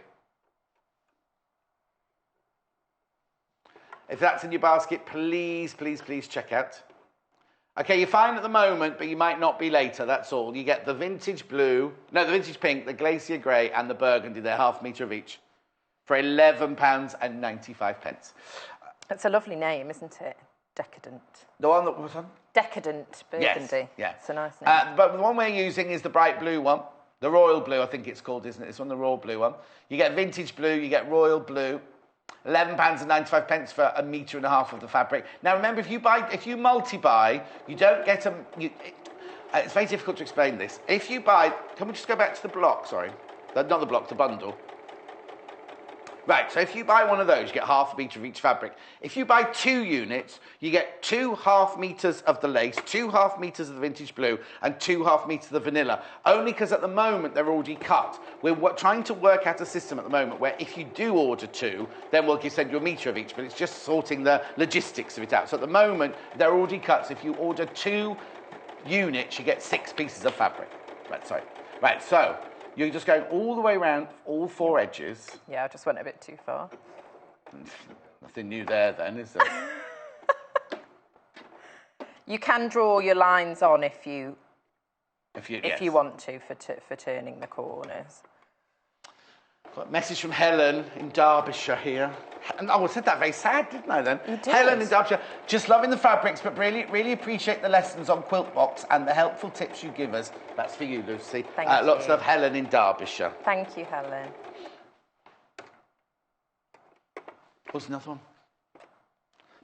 If that's in your basket, please check out. Okay, you're fine at the moment, but you might not be later, that's all. You get the vintage blue, no, the vintage pink, the glacier grey, and the burgundy. They're ½ metre of each for £11.95. It's a lovely name, isn't it? Decadent. The one that was on? Decadent Burgundy. Yes. It's a nice name. But the one we're using is the bright blue one. The royal blue, I think it's called, isn't it? This one, the royal blue one. You get vintage blue, you get royal blue. £11.95 for £1.5 metres of the fabric. Now remember, if you multi-buy, you don't get it's very difficult to explain this. If you buy, can we just go back to the block? Sorry, not the block, the bundle. Right, so if you buy one of those, you get ½ metre of each fabric. If you buy 2 units, you get 2 ½ metres of the lace, 2 ½ metres of the vintage blue, and 2 ½ metres of the vanilla. Only because at the moment they're already cut. We're trying to work out a system at the moment where if you do order 2, then we'll send you 1 metre of each, but it's just sorting the logistics of it out. So at the moment, they're already cut. So if you order 2 units, you get 6 pieces of fabric. Right, so you're just going all the way around all 4 edges. Yeah, I just went a bit too far. Nothing new there then, is there? You can draw your lines on if you want to for turning the corners. Got a message from Helen in Derbyshire here. And I said that very sad, didn't I then? You did. Helen in Derbyshire, just loving the fabrics, but really appreciate the lessons on Quilt Box and the helpful tips you give us. That's for you, Lucy. Thank you. Lots of Helen in Derbyshire. Thank you, Helen. What's another one?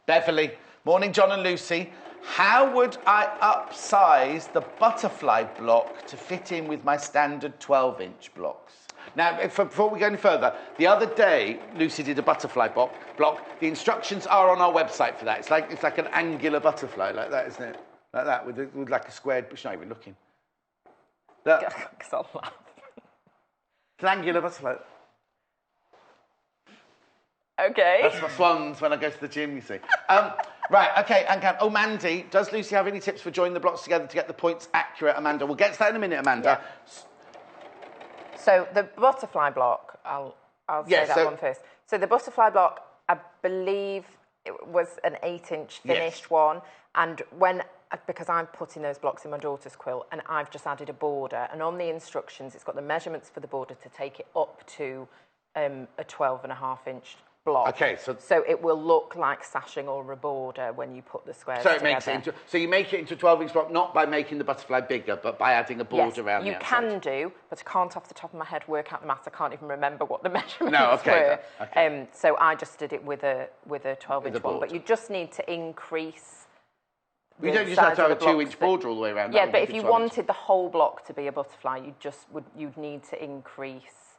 Beverly. Morning, John and Lucy. How would I upsize the butterfly block to fit in with my standard 12-inch blocks? Now, before we go any further, the other day, Lucy did a butterfly block. The instructions are on our website for that. It's like an angular butterfly, like that, isn't it? Like that, with like a squared... She's not even looking. Because I'll laugh. It's an angular butterfly. Okay. That's my swans when I go to the gym, you see. Right, okay, and Mandy, does Lucy have any tips for joining the blocks together to get the points accurate, Amanda? We'll get to that in a minute, Amanda. Yeah. So the butterfly block, I'll say that one first. So the butterfly block, I believe it was an 8-inch finished one, and because I'm putting those blocks in my daughter's quilt, and I've just added a border, and on the instructions it's got the measurements for the border to take it up to a 12.5-inch block. Okay, so it will look like sashing or a border when you put the squares together. Makes it into, so you make it into a 12-inch block not by making the butterfly bigger, but by adding a border around the outside. You can do, but I can't off the top of my head work out the maths. I can't even remember what the measurements were. Okay. So I just did it with a 12-inch one. But you just need to increase. You don't just have to have a 2-inch border all the way around. Yeah, but if you wanted the whole block to be a butterfly, you'd need to increase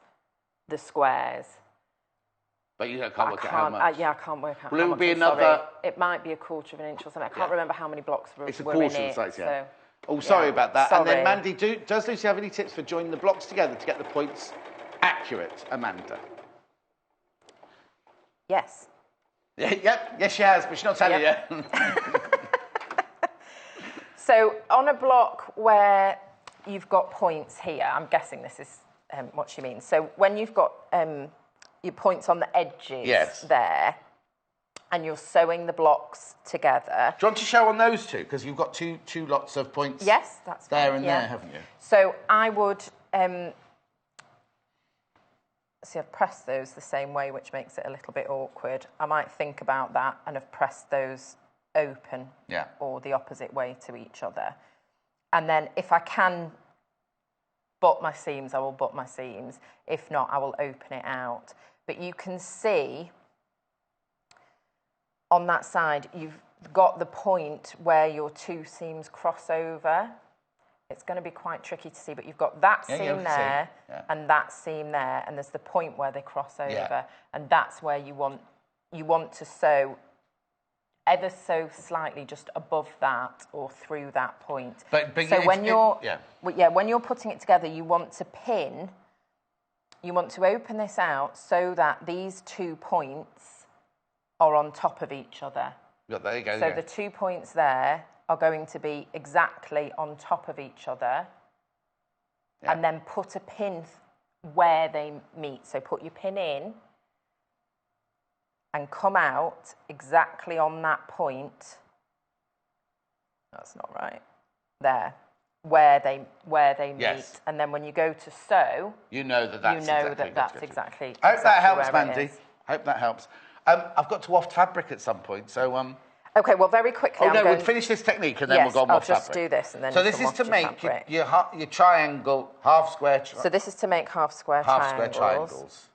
the squares. But you can't work out how much. I can't work out how much. Will it be another... It might be a 1/4 of an inch or something. I can't remember how many blocks were in it. It's a 1/4 of the size, yeah. Sorry about that. Sorry. And then, Mandy, does Lucy have any tips for joining the blocks together to get the points accurate, Amanda? Yes. Yes, she has, but she's not telling you. So, on a block where you've got points here, I'm guessing this is what she means. So, when you've got... your points on the edges there, and you're sewing the blocks together. Do you want to show on those two? Because you've got two lots of points. Yes, that's there and there, haven't you? So I would see. I've pressed those the same way, which makes it a little bit awkward. I might think about that and have pressed those open, or the opposite way to each other. And then if I can butt my seams, I will butt my seams. If not, I will open it out. But you can see on that side, you've got the point where your 2 seams cross over. It's going to be quite tricky to see, but you've got that seam there and that seam there, and there's the point where they cross over, and that's where you want to sew ever so slightly just above that or through that point. But so when you're putting it together, you want to pin you want to open this out so that these 2 points are on top of each other. Yeah, there you go. So the 2 points there are going to be exactly on top of each other. Yeah. And then put a pin where they meet. So put your pin in and come out exactly on that point. That's not right. There. Where they meet, and then when you go to sew, you know that's exactly. I hope that helps, Mandy. Hope that helps. I've got to waft fabric at some point, so Okay, well, very quickly. we'll finish this technique and then we'll go on waft fabric. I'll just do this and then. So this is to make your triangle, half square. So this is to make half square triangles.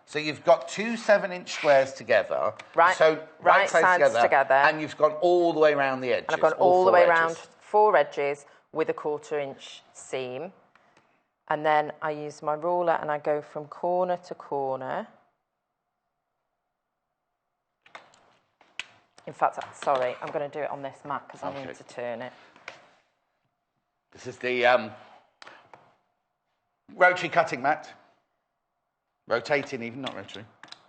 So you've got 2 7-inch squares together. Right. So right sides together, and you've gone all the way around the edges. And I've gone all the way around 4 edges. With a 1/4 inch seam, and then I use my ruler and I go from corner to corner. In fact, sorry, I'm going to do it on this mat because I need to turn it. This is the rotary cutting mat. Rotating even, not rotary.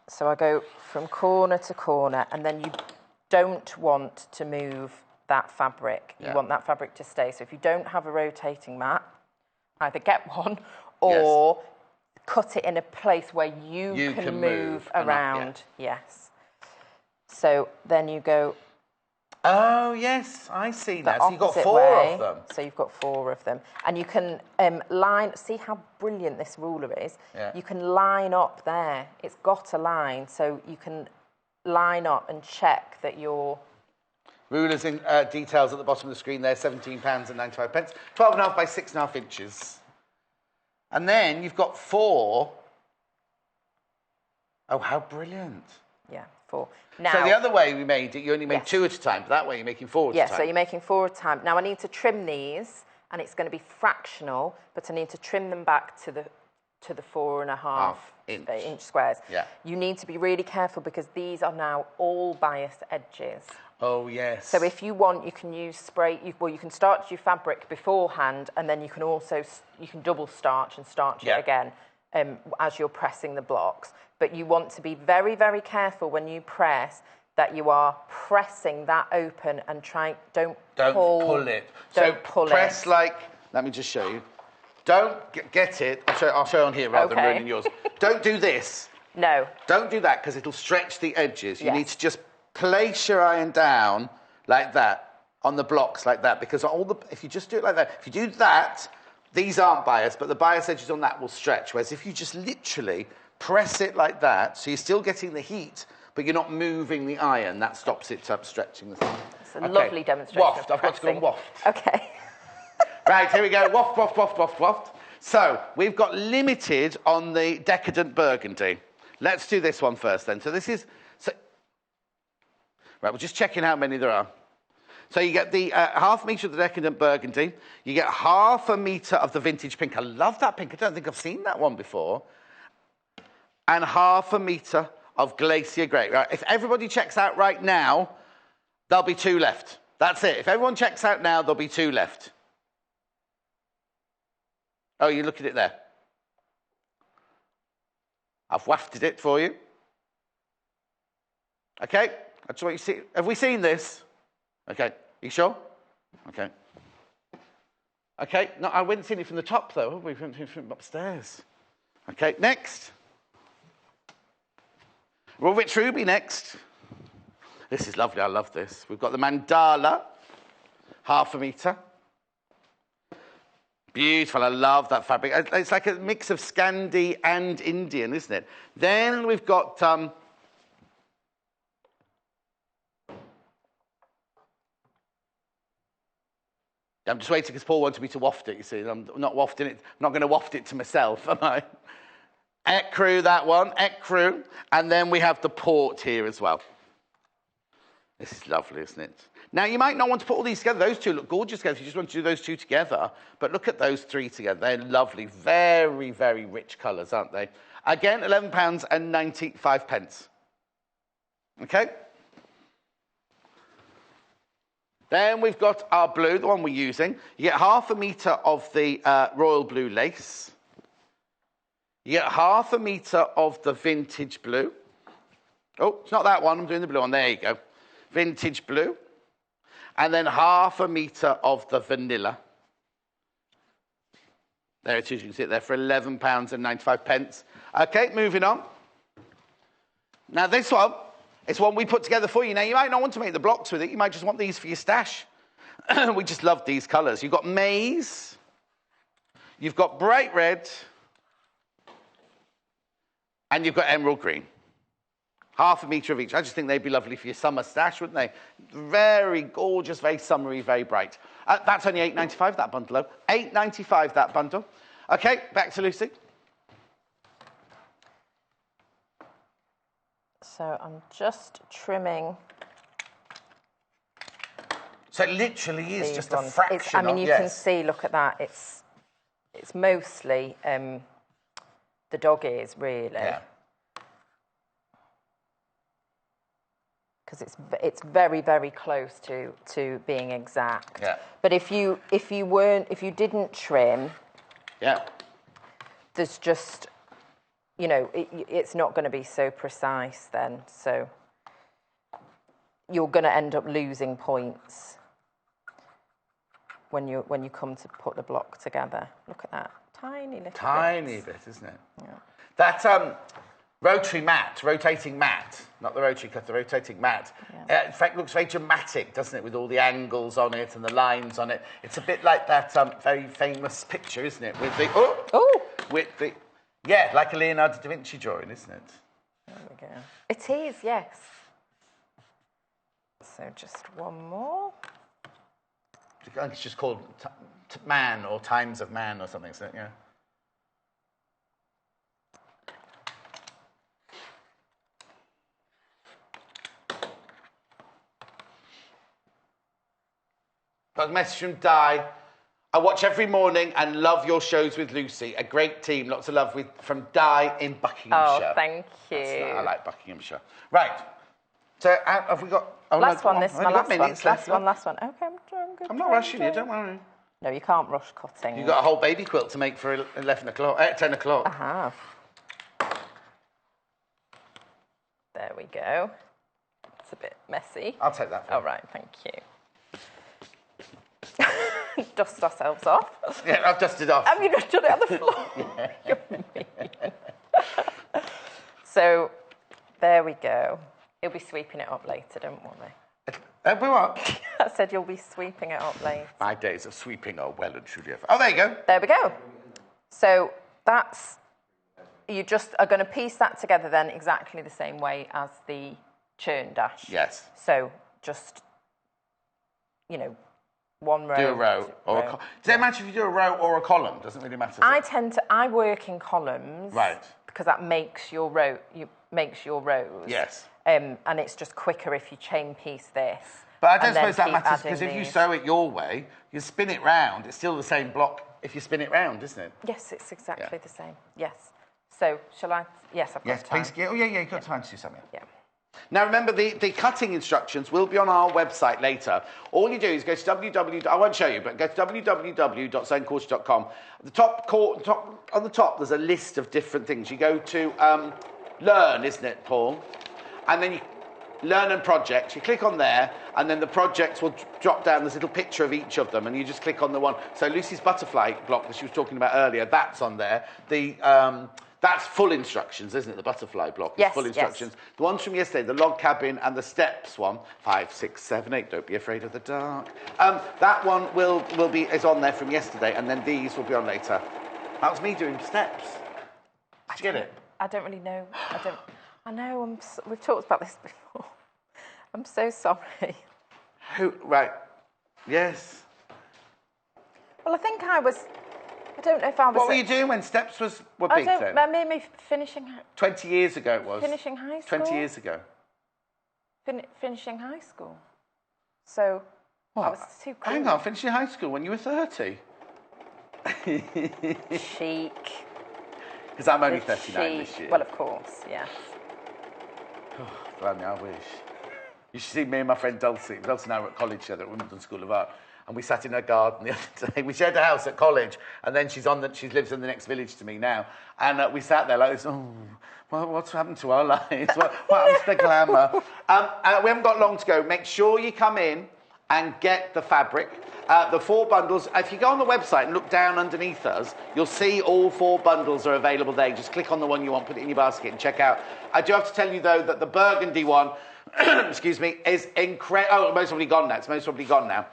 So I go from corner to corner, and then you don't want to move that fabric. You want that fabric to stay. So if you don't have a rotating mat, either get one or cut it in a place where you can move around. Yes. So then you go. Oh yes, I see that. So you've got 4 of them. So you've got 4 of them, and you can line. See how brilliant this ruler is. Yeah. You can line up there. It's got a line, so you can line up and check that you're. Rulers in details at the bottom of the screen there, £17.95. 12.5 by 6.5 inches. And then you've got 4. Oh, how brilliant. Yeah, 4. Now, so the other way we made it, you only made 2 at a time, but that way you're making 4 at a time. Yeah, so you're making 4 at a time. Now I need to trim these, and it's going to be fractional, but I need to trim them back to the 4.5 inch squares. Yeah. You need to be really careful because these are now all bias edges. Oh, yes. So if you want, you can use spray. You can starch your fabric beforehand, and then you can also double starch and starch it again as you're pressing the blocks. But you want to be very, very careful when you press that you are pressing that open and don't pull it. Don't pull it. Press like. Let me just show you. Don't get it. I'll show on here rather than ruining yours. Don't do this. No. Don't do that because it'll stretch the edges. You need to just place your iron down like that on the blocks like that because if you just do it like that, if you do that, these aren't biased, but the bias edges on that will stretch. Whereas if you just literally press it like that, so you're still getting the heat, but you're not moving the iron, that stops it stretching the thing. It's a lovely demonstration. Waft. I've got to go and waft. Okay. Right, here we go. Waft, waft, waft, waft, waft. So we've got limited on the Decadent Burgundy. Let's do this one first then. So this is... Right, we're just checking how many there are. So you get the 1/2 metre of the Decadent Burgundy. You get 1/2 metre of the Vintage Pink. I love that pink. I don't think I've seen that one before. And 1/2 metre of Glacier Grey. Right, if everybody checks out right now, there'll be 2 left. That's it. If everyone checks out now, there'll be 2 left. Oh, you look at it there. I've wafted it for you. Okay, I just want you to see. Have we seen this? Okay, you sure? Okay. Okay, no, I wouldn't seen it from the top though, have we? From upstairs. Okay, next. Rich Ruby next. This is lovely, I love this. We've got the Mandala, 1/2 metre. Beautiful, I love that fabric. It's like a mix of Scandi and Indian, isn't it? Then we've got... I'm just waiting because Paul wanted me to waft it, you see. I'm not wafting it. I'm not going to waft it to myself, am I? Ecru, that one, Ecru. And then we have the port here as well. This is lovely, isn't it? Now, you might not want to put all these together. Those 2 look gorgeous together if you just want to do those 2 together. But look at those 3 together. They're lovely, very, very rich colours, aren't they? Again, £11.95. Okay? Then we've got our blue, the one we're using. You get 1/2 metre of the royal blue lace. You get 1/2 metre of the vintage blue. Oh, it's not that one. I'm doing the blue one. There you go. Vintage blue. And then 1/2 metre of the vanilla. There it is. You can see it there for £11.95. Okay, moving on. Now, this one, it's one we put together for you. Now, you might not want to make the blocks with it. You might just want these for your stash. We just love these colours. You've got maize. You've got bright red. And you've got emerald green. 1/2 metre of each. I just think they'd be lovely for your summer stash, wouldn't they? Very gorgeous, very summery, very bright. That's only £8.95, that bundle, though. £8.95, that bundle. OK, back to Lucy. So I'm just trimming. So it literally is just a fraction. I mean, you can see, look at that. It's mostly the dog ears, really. Yeah. Because it's very, very close to being exact. Yeah. But if you didn't trim, yeah, there's just, you know, it's not going to be so precise then. So you're going to end up losing points when you come to put the block together. Look at that, tiny little bit, isn't it? Yeah. That rotating mat, not the rotary cut, the rotating mat. Yeah. In fact, looks very dramatic, doesn't it, with all the angles on it and the lines on it. It's a bit like that very famous picture, isn't it, with the like a Leonardo da Vinci drawing, isn't it? There we go. It is, yes. So just one more. I think it's just called Man or Times of Man or something, isn't it? Yeah. Got a message from Di. I watch every morning and love your shows with Lucy. A great team. Lots of love from Di in Buckinghamshire. Oh, thank you. I like Buckinghamshire. Right. So have we got... Oh, last one. This is my last one. Last one. Okay, I'm not rushing you. Don't worry. No, you can't rush cutting. You've got a whole baby quilt to make for 11 o'clock, 10 o'clock. I have. There we go. It's a bit messy. I'll take that. All right, thank you. Dust ourselves off. Yeah, I've dusted off. Have you just done it on the floor? Yeah. So, there we go. You'll be sweeping it up later, don't worry. What? I said you'll be sweeping it up later. My days of sweeping are well and truly over. Oh, there you go. There we go. So, you just are going to piece that together then exactly the same way as the churn dash. Yes. So, just, you know, one row. Do a row. Does it matter if you do a row or a column? Doesn't really matter. I work in columns. Right. Because that makes your rows. Yes. And it's just quicker if you chain piece this. But I don't suppose that matters, because if you sew it your way, you spin it round, it's still the same block if you spin it round, isn't it? Yes, it's exactly the same. Yes. So, shall I? Yes, I've got time. Yes, please. Oh, yeah, you've got time to do something. Yeah. Now, remember, the cutting instructions will be on our website later. All you do is go to I won't show you, but go to www.zonecoursey.com. On the top, there's a list of different things. You go to Learn, isn't it, Paul? And then you Learn and Projects. You click on there, and then the projects will drop down. There's a little picture of each of them, and you just click on the one. So Lucy's butterfly block that she was talking about earlier, that's on there. That's full instructions, isn't it? The butterfly block is full instructions. Yes. The ones from yesterday, the log cabin and the steps one, 5, 6, 7, 8. Don't be afraid of the dark. That one is on there from yesterday, and then these will be on later. That was me doing steps. Did you get it? I don't really know. I know. We've talked about this before. I'm so sorry. Right. Yes. Well, I think I was. I don't know if I was. What were you doing when steps were big then? I made me finishing. 20 years ago it was. Finishing high school. 20 years ago. Finishing high school. So. What? I was too cool. Hang on, finishing high school when you were 30. Chic. Because I'm only 39 this year. Well, of course, yes. Oh, blimey, I wish. You should see me and my friend Dulcie. Dulcie and I were at college together at Wimbledon School of Art. and we sat in her garden the other day. We shared a house at college, and then she lives in the next village to me now. And we sat there like this, well, what's happened to our lives? What happened to the glamour? We haven't got long to go. Make sure you come in and get the fabric. The 4 bundles, if you go on the website and look down underneath us, you'll see all 4 bundles are available there. Just click on the one you want, put it in your basket and check out. I do have to tell you, though, that the burgundy one, excuse me, is incredible. Oh, most probably gone now. It's most probably gone now.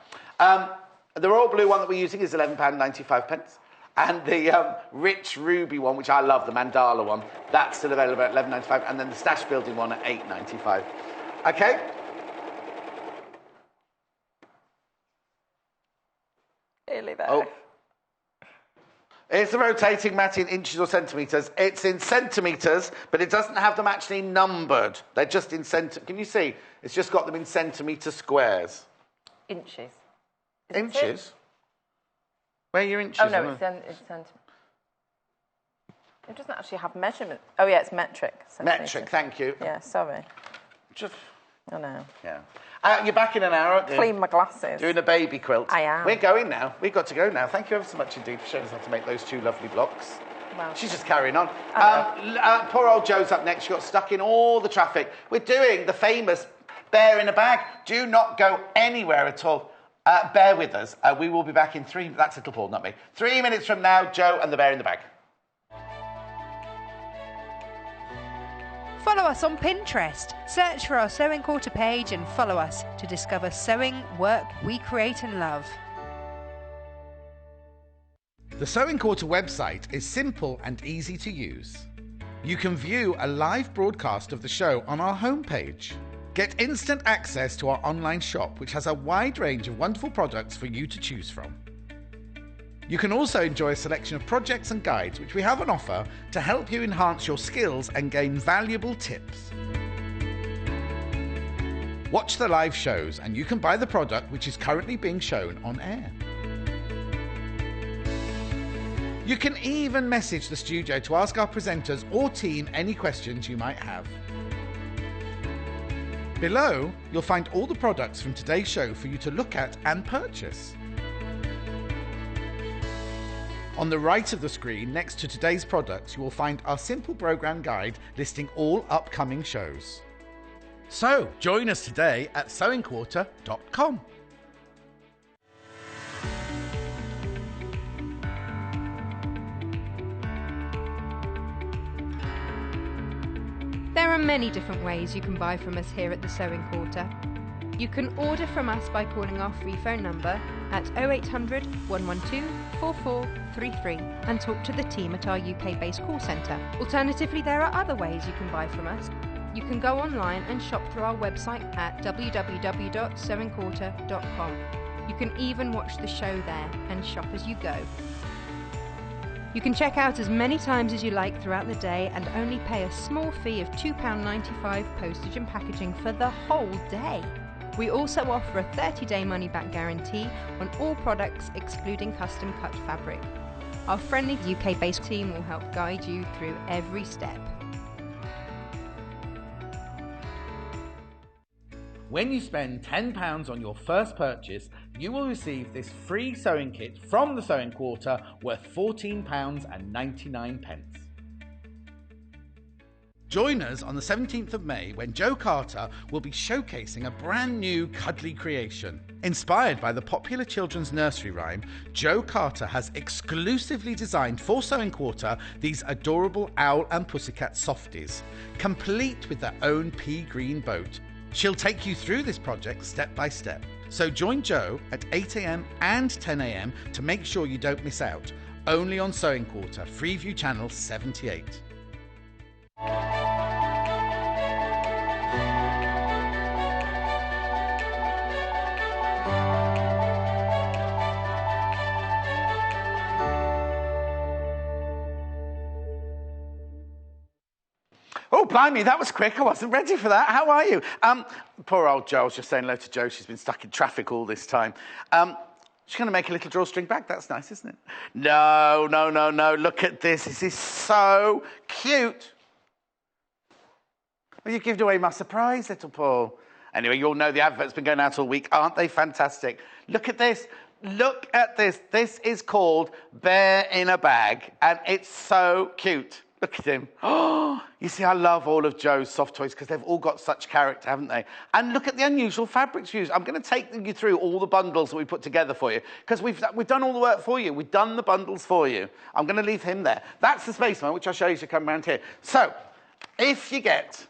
The royal blue one that we're using is £11.95. And the rich ruby one, which I love, the mandala one, that's still available at £11.95. And then the stash building one at £8.95. Okay? Really there. Oh. It's the rotating mat in inches or centimetres. It's in centimetres, but it doesn't have them actually numbered. They're just in centimetres. Can you see? It's just got them in centimetre squares. Inches. Inches? Where are your inches? Oh, no, it's centimetres. It doesn't actually have measurement. Oh, yeah, it's metric. Metric, thank you. Yeah, sorry. Just... I know. Yeah. You're back in an hour, aren't you? Clean my glasses. Doing a baby quilt. I am. We're going now. We've got to go now. Thank you ever so much indeed for showing us how to make those 2 lovely blocks. Wow. She's just carrying on. Poor old Joe's up next. She got stuck in all the traffic. We're doing the famous bear in a bag. Do not go anywhere at all. Bear with us. We will be back in 3... That's Little Paul, not me. 3 minutes from now, Joe and the bear in the bag. Follow us on Pinterest. Search for our Sewing Quarter page and follow us to discover sewing work we create and love. The Sewing Quarter website is simple and easy to use. You can view a live broadcast of the show on our homepage. Get instant access to our online shop, which has a wide range of wonderful products for you to choose from. You can also enjoy a selection of projects and guides which we have on offer to help you enhance your skills and gain valuable tips. Watch the live shows and you can buy the product which is currently being shown on air. You can even message the studio to ask our presenters or team any questions you might have. Below, you'll find all the products from today's show for you to look at and purchase. On the right of the screen, next to today's products, you will find our simple program guide listing all upcoming shows. So, join us today at sewingquarter.com. There are many different ways you can buy from us here at the Sewing Quarter. You can order from us by calling our free phone number at 0800 112 4433 and talk to the team at our UK-based call centre. Alternatively, there are other ways you can buy from us. You can go online and shop through our website at www.sewingquarter.com. You can even watch the show there and shop as you go. You can check out as many times as you like throughout the day and only pay a small fee of £2.95 postage and packaging for the whole day. We also offer a 30-day money-back guarantee on all products excluding custom-cut fabric. Our friendly UK-based team will help guide you through every step. When you spend £10 on your first purchase, you will receive this free sewing kit from the Sewing Quarter worth £14.99. Join us on the 17th of May when Jo Carter will be showcasing a brand new cuddly creation. Inspired by the popular children's nursery rhyme, Jo Carter has exclusively designed for Sewing Quarter these adorable owl and pussycat softies, complete with their own pea green boat. She'll take you through this project step by step. So join Jo at 8 a.m. and 10 a.m. to make sure you don't miss out. Only on Sewing Quarter, Freeview Channel 78. Oh, blimey, that was quick. I wasn't ready for that. How are you? Poor old Jo. I was just saying hello to Jo. She's been stuck in traffic all this time. She's going to make a little drawstring bag. That's nice, isn't it? No. Look at this. This is so cute. Well, you've given away my surprise, little Paul. Anyway, you all know the advert's been going out all week. Aren't they fantastic? Look at this. Look at this. This is called Bear in a Bag, and it's so cute. Look at him. Oh, you see, I love all of Joe's soft toys because they've all got such character, haven't they? And look at the unusual fabrics used. I'm going to take you through all the bundles that we put together for you because we've done all the work for you. We've done the bundles for you. I'm going to leave him there. That's the Spaceman, which I'll show you to come around here. So, if you get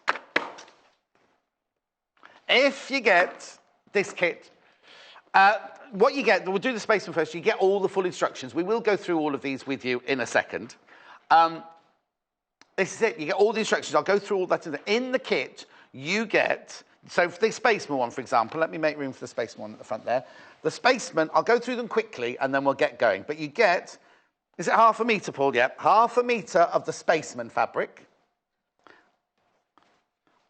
this kit, what you get, we'll do the Spaceman first. You get all the full instructions. We will go through all of these with you in a second. This is it. You get all the instructions. I'll go through all that. In the kit, you get... So for the Spaceman one, for example, let me make room for the Spaceman one at the front there. The Spaceman, I'll go through them quickly, and then we'll get going. But you get... Is it 1/2 metre, Paul? Yeah. 1/2 metre of the Spaceman fabric.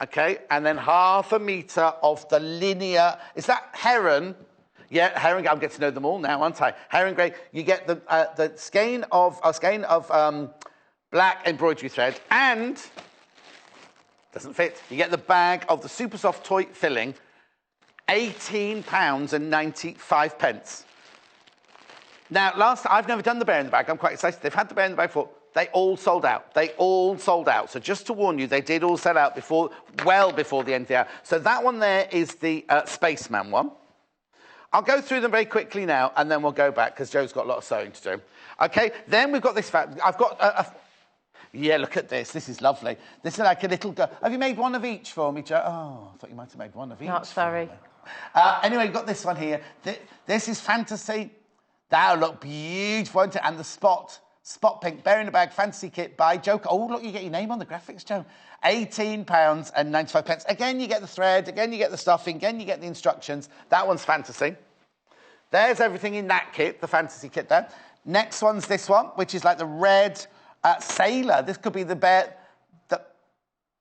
Okay. And then 1/2 metre of the linear... Is that Heron? Yeah, Heron. I'm getting to know them all now, aren't I? Heron grey. You get the skein of black embroidery thread, and doesn't fit. You get the bag of the super soft toy filling, £18.95. Now, I've never done the bear in the bag. I'm quite excited. They've had the bear in the bag before. They all sold out. They all sold out. So just to warn you, they did all sell out well before the end of the hour. So that one there is the Spaceman one. I'll go through them very quickly now, and then we'll go back because Joe's got a lot of sewing to do. Okay, then we've got this fabric. I've got yeah, look at this. This is lovely. This is like a little... Have you made one of each for me, Joe? Oh, I thought you might have made one of each. Not sorry. Anyway, we've got this one here. This is Fantasy. That'll look beautiful, won't it? And the Spot Pink Bear in a Bag Fantasy Kit by Joe. Oh, look, you get your name on the graphics, Joe. £18.95. Again, you get the thread. Again, you get the stuffing. Again, you get the instructions. That one's Fantasy. There's everything in that kit, the Fantasy kit there. Next one's this one, which is like the red... Sailor. This could be the bear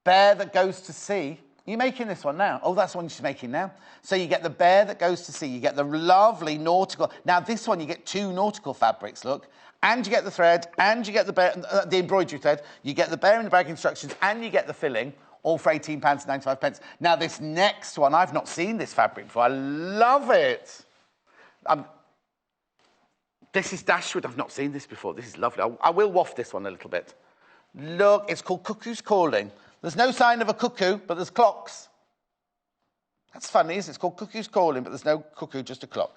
that goes to sea. Are you making this one now? Oh, that's the one she's making now. So you get the bear that goes to sea. You get the lovely nautical. Now, this one, you get 2 nautical fabrics, look. And you get the thread, and you get the embroidery thread. You get the bear in the bag instructions, and you get the filling, all for £18.95. Now, this next one, I've not seen this fabric before. I love it. This is Dashwood. I've not seen this before. This is lovely. I will waft this one a little bit. Look, it's called Cuckoo's Calling. There's no sign of a cuckoo, but there's clocks. That's funny, isn't it? It's called Cuckoo's Calling, but there's no cuckoo, just a clock.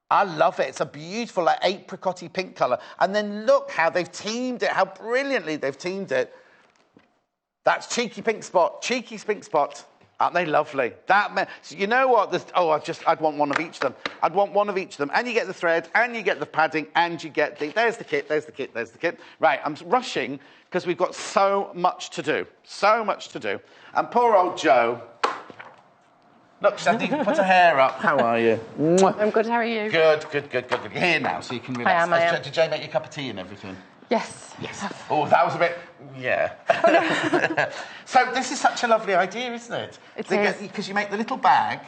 I love it. It's a beautiful, like, apricot-y pink colour. And then look how they've teamed it, how brilliantly they've teamed it. That's Cheeky Pink Spot. Cheeky Pink Spot. Aren't they lovely? So you know what? I'd want one of each of them. I'd want one of each of them. And you get the thread, and you get the padding, and you get there's the kit, there's the kit, there's the kit. Right, I'm rushing because we've got so much to do. So much to do. And poor old Joe. Look, she hasn't even put her hair up. How are you? I'm good, how are you? Good. Here now, so you can relax. I am. Did Jay make you a cup of tea and everything? Yes. Oh, that was a bit... Yeah. Oh, no. So this is such a lovely idea, isn't it? It is. Because you make the little bag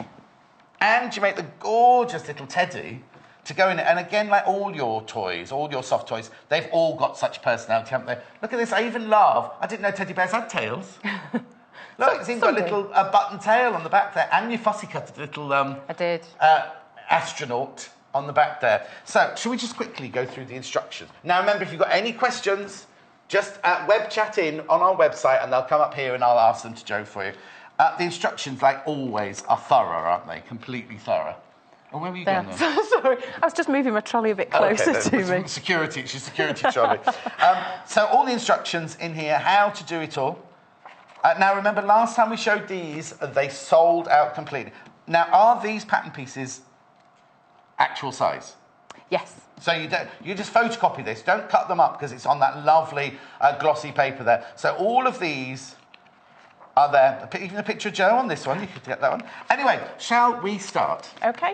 and you make the gorgeous little teddy to go in it. And again, like all your toys, all your soft toys, they've all got such personality, haven't they? Look at this. I even love... I didn't know teddy bears had tails. Look, it's even got a little button tail on the back there. And you fussy cut a little... I did. Astronaut on the back there. So, shall we just quickly go through the instructions? Now, remember, if you've got any questions, just web chat in on our website and they'll come up here and I'll ask them to Joe for you. The instructions, like always, are thorough, aren't they? Completely thorough. Oh, where were you going then? Sorry, I was just moving my trolley a bit closer to me. Security, she's security trolley. So, all the instructions in here, how to do it all. Now, remember, last time we showed these, they sold out completely. Now, are these pattern pieces actual size? Yes. So you just photocopy this. Don't cut them up because it's on that lovely glossy paper there. So all of these are there. Even a picture of Joe on this one. You could get that one. Anyway, shall we start? Okay.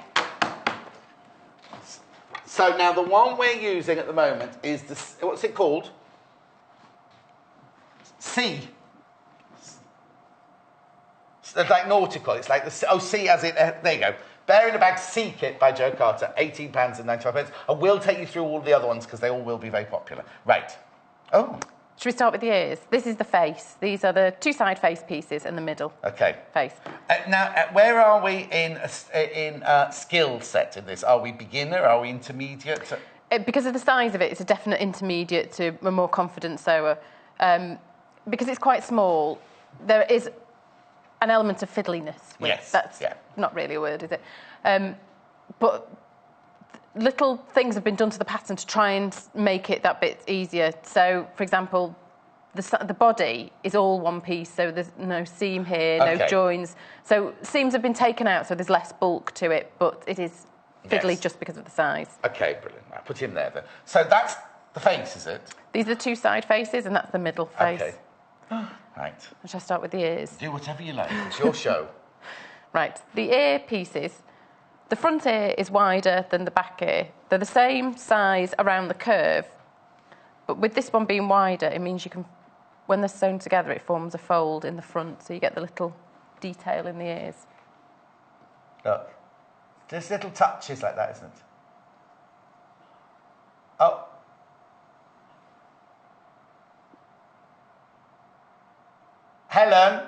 So now the one we're using at the moment is what's it called? C. It's like nautical. It's like C as in there you go. Bear in a Bag Sea Kit by Joe Carter, £18.95. I will take you through all the other ones because they all will be very popular. Right. Oh, Should we start with the ears? This is the face. These are the two side face pieces and the middle face. Now, where are we in skill set in this? Are we beginner? Are we intermediate? Because of the size of it, it's a definite intermediate to a more confident sewer. Because it's quite small, there is an element of fiddliness. That's not really a word, is it? But little things have been done to the pattern to try and make it that bit easier. So, for example, the body is all one piece, so there's no seam here, no joins. So seams have been taken out, so there's less bulk to it, but it is fiddly just because of the size. Okay, brilliant. I'll put him there then. So that's the face, is it? These are the two side faces, and that's the middle face. Okay. Right. Shall I start with the ears? Do whatever you like. It's your show. Right. The ear pieces. The front ear is wider than the back ear. They're the same size around the curve, but with this one being wider, it means you can, when they're sewn together, it forms a fold in the front, so you get the little detail in the ears. Look. There's little touches like that, isn't it? Oh. Helen.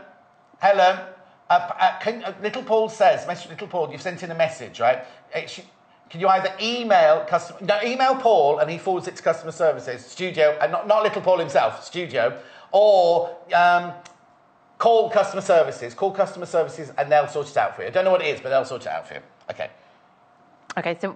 Little Paul says, Little Paul, you've sent in a message, right? Can you either email Paul and he forwards it to customer services, studio, and not Little Paul himself, studio, or call customer services and they'll sort it out for you. I don't know what it is, but they'll sort it out for you. Okay. Okay, so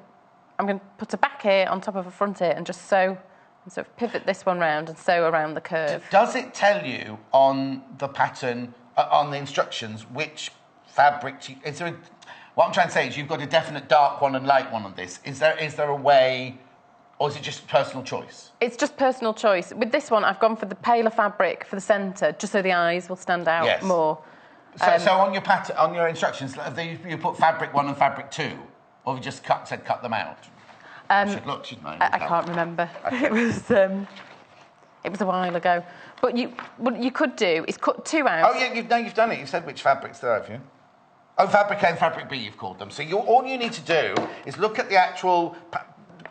I'm going to put a back ear on top of a front ear and just sew, and sort of pivot this one round and sew around the curve. Does it tell you on the pattern, on the instructions, which fabric what I'm trying to say is you've got a definite dark one and light one on this. Is there a way, or is it just personal choice? It's just personal choice. With this one, I've gone for the paler fabric for the centre, just so the eyes will stand out more. So on your pattern, on your instructions, you put fabric 1 and fabric 2, or have you just cut them out? I should look, shouldn't I? I can't remember. Okay. It was a while ago. But what you could do is cut 2 out. Oh yeah, you've done it. You said which fabrics there, have you? Oh, fabric A and fabric B, you've called them. So all you need to do is look at the actual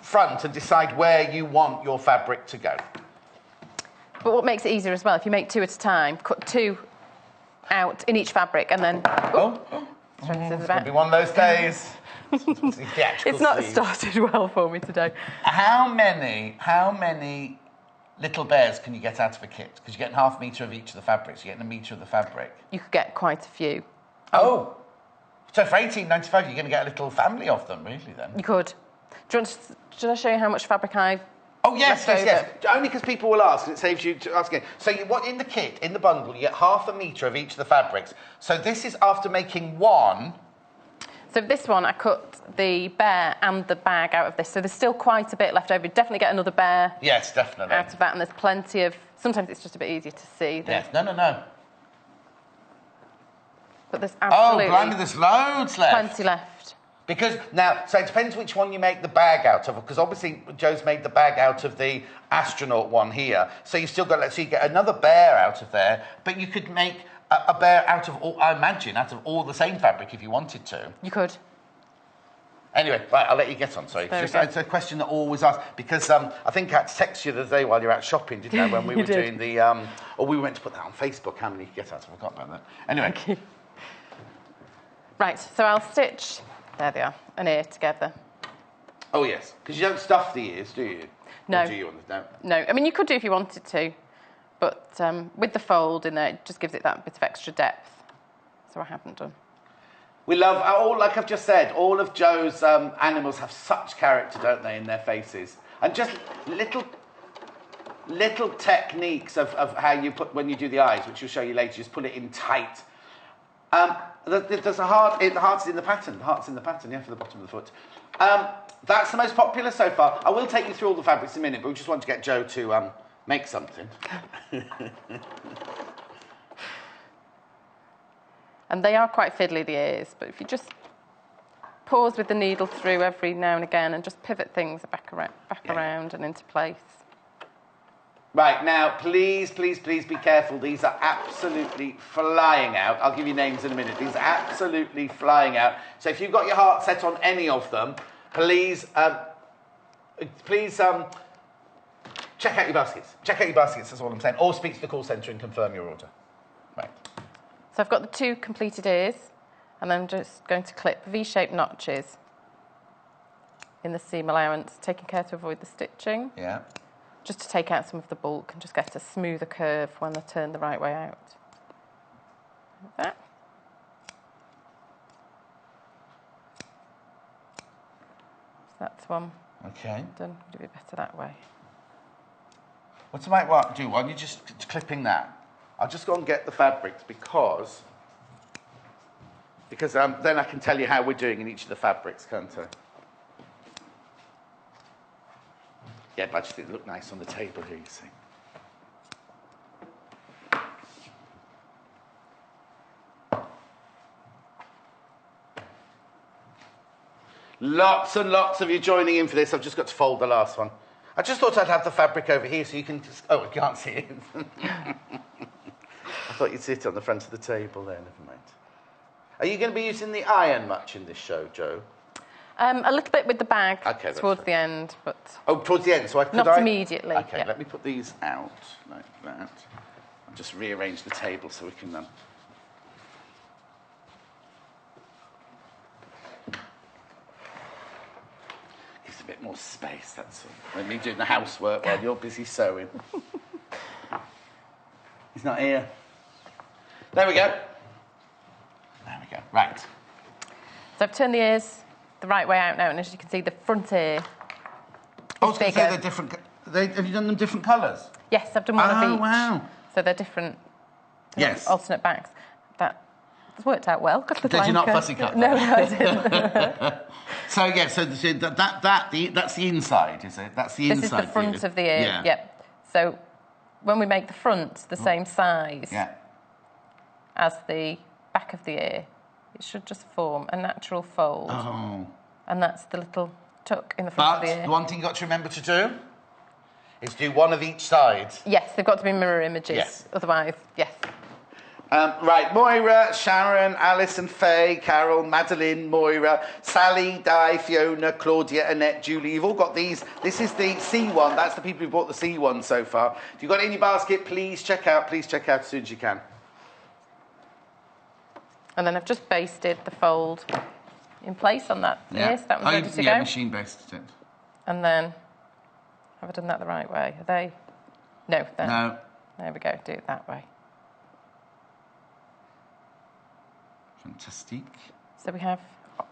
front and decide where you want your fabric to go. But what makes it easier as well, if you make 2 at a time, cut 2 out in each fabric, and then... It's going to be one of those days. It's not started well for me today. How many little bears can you get out of a kit? Because you're getting half a metre of each of the fabrics. You're getting a metre of the fabric. You could get quite a few. Oh! So for $18.95, you're going to get a little family of them, really, then? You could. Should I show you how much fabric I've... Oh, yes. Only because people will ask, and it saves you asking. So what in the kit, in the bundle, you get half a metre of each of the fabrics. So this is after making 1... So this one, I cut the bear and the bag out of this. So there's still quite a bit left over. You'd definitely get another bear. Yes, definitely. Out of that, and there's plenty of... Sometimes it's just a bit easier to see. Yes, no. But there's absolutely... Oh, blimey, there's loads left. Plenty left. Because now, so it depends which one you make the bag out of, because obviously Joe's made the bag out of the astronaut one here. So you've still got, so you get another bear out of there, but you could make a bear out of all, I imagine, out of all the same fabric if you wanted to. You could. Anyway, right, I'll let you get on, sorry. It's a question that I always ask, because I think I had to text you the other day while you were out shopping, didn't I, when we were doing the, or we were meant to put that on Facebook, how many you get out of, I forgot about that. Anyway. Thank you. Right, so I'll stitch, there they are, an ear together. Oh, yes, because you don't stuff the ears, do you? No. Or do you? No, I mean, you could do if you wanted to, but with the fold in there, it just gives it that bit of extra depth, so I haven't done. We love, like I've just said, all of Joe's animals have such character, don't they, in their faces? And just little techniques of how you put, when you do the eyes, which we'll show you later, just put it in tight. There's a heart, the heart's in the pattern. The heart's in the pattern, yeah, for the bottom of the foot. That's the most popular so far. I will take you through all the fabrics in a minute, but we just want to get Joe to make something. And they are quite fiddly, the ears, but if you just pause with the needle through every now and again and just pivot things back around and into place. Right, now, please be careful. These are absolutely flying out. I'll give you names in a minute. These are absolutely flying out. So if you've got your heart set on any of them, please Check out your baskets. Check out your baskets, that's all I'm saying. Or speak to the call centre and confirm your order. Right. So I've got the 2 completed ears, and I'm just going to clip V-shaped notches in the seam allowance, taking care to avoid the stitching. Yeah. Just to take out some of the bulk and just get a smoother curve when they're turned the right way out. Like that. So that's one. Okay. Done. Do it better that way. What I might do, while you're just clipping that, I'll just go and get the fabrics because then I can tell you how we're doing in each of the fabrics, can't I? Yeah, but I just think it look nice on the table here, you see. Lots and lots of you joining in for this. I've just got to fold the last one. I just thought I'd have the fabric over here so you can just... Oh, I can't see it. I thought you'd sit on the front of the table there, never mind. Are you going to be using the iron much in this show, Jo? A little bit with the bag towards the end, but... Oh, towards the end, so not immediately. Okay, let me put these out like that. I'll just rearrange the table so we can... Gives a bit more space, that's all. Let me do the housework while you're busy sewing. He's not here. There we go. There we go. Right. So I've turned the ears the right way out now, and as you can see, the front ear I was going to say they're different. Have you done them different colours? Yes, I've done one of each. Oh, wow. So they're different. Yes. Alternate backs. That has worked out well. Did you not fussy cut that? No, I didn't. So, yeah, so that's the inside, is it? That's the inside. This is the front of the ear. Yeah. Yep. So when we make the front the same size as the back of the ear, it should just form a natural fold. Oh. And that's the little tuck in the front of the ear. But the one thing you've got to remember to do is do one of each side. Yes, they've got to be mirror images. Yes. Otherwise, yes. Right, Moira, Sharon, Alison, Faye, Carol, Madeline, Moira, Sally, Di, Fiona, Claudia, Annette, Julie. You've all got these. This is the C one. That's the people who bought the C one so far. If you've got it in your basket, please check out. Please check out as soon as you can. And then I've just basted the fold in place on that ear, so that one's ready to go. Yeah, machine basted it. And then, have I done that the right way? Are they? No. No. There we go, do it that way. Fantastic. So we have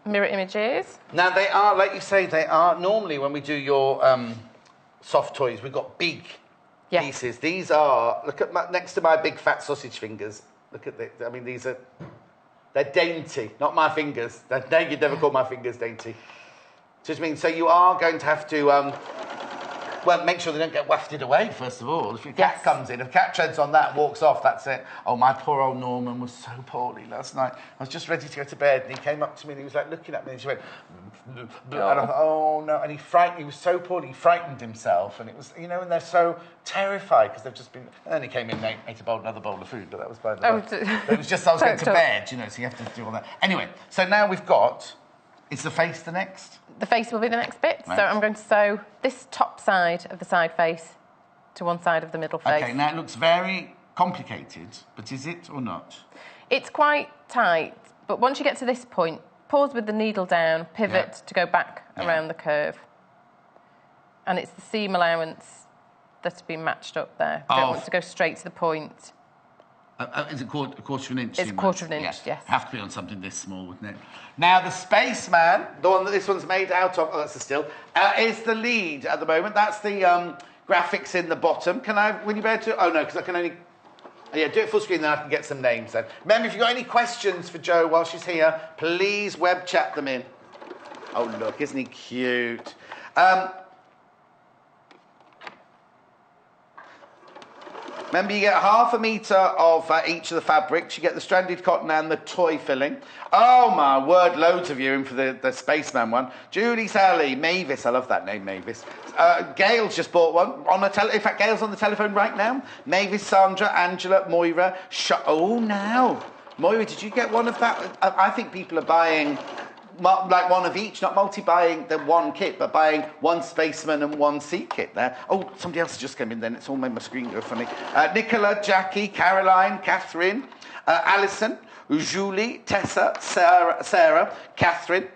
mirror images. Now, they are, like you say, they are, normally when we do your soft toys, we've got big pieces. These are, look at next to my big fat sausage fingers. Look at this. I mean, these are, they're dainty, not my fingers. You'd never call my fingers dainty. Just mean, so you are going to have to, well, make sure they don't get wafted away, first of all. If your cat comes in, if a cat treads on that and walks off, that's it. Oh, my poor old Norman was so poorly last night. I was just ready to go to bed, and he came up to me, and he was, like, looking at me, and she went... And I thought, oh, no. And he was so poorly, he frightened himself, and it was, you know, and they're so terrified, because they've just been... And then he came in and ate another bowl of food, but that was by the way. But it was just, I was going to bed, you know, so you have to do all that. Anyway, so now we've got... Is the face the next? The face will be the next bit. Right. So I'm going to sew this top side of the side face to one side of the middle face. Okay, now it looks very complicated, but is it or not? It's quite tight, but once you get to this point, pause with the needle down, pivot to go back around the curve. And it's the seam allowance that's been matched up there. You don't want to go straight to the point. Is it a quarter of an inch? It's a quarter of an inch, yes. Have to be on something this small, wouldn't it? Now, the Spaceman, the one that this one's made out of, that's a still, is the lead at the moment. That's the graphics in the bottom. Will you be able to? Oh, no, because I can only... Yeah, do it full screen, then I can get some names then. Remember, if you've got any questions for Jo while she's here, please web chat them in. Oh, look, isn't he cute? Remember, you get 1/2 metre of each of the fabrics. You get the stranded cotton and the toy filling. Oh, my word, loads of you in for the Spaceman one. Julie, Sally, Mavis, I love that name, Mavis. Gail's just bought one. In fact, Gail's on the telephone right now. Mavis, Sandra, Angela, Moira. Now. Moira, did you get one of that? I think people are buying like one of each, not multi-buying the one kit, but buying one Spaceman and one Sea kit there. Oh, somebody else has just come in then. It's all made my screen go funny. Nicola, Jackie, Caroline, Catherine, Alison, Julie, Tessa, Sarah, Catherine,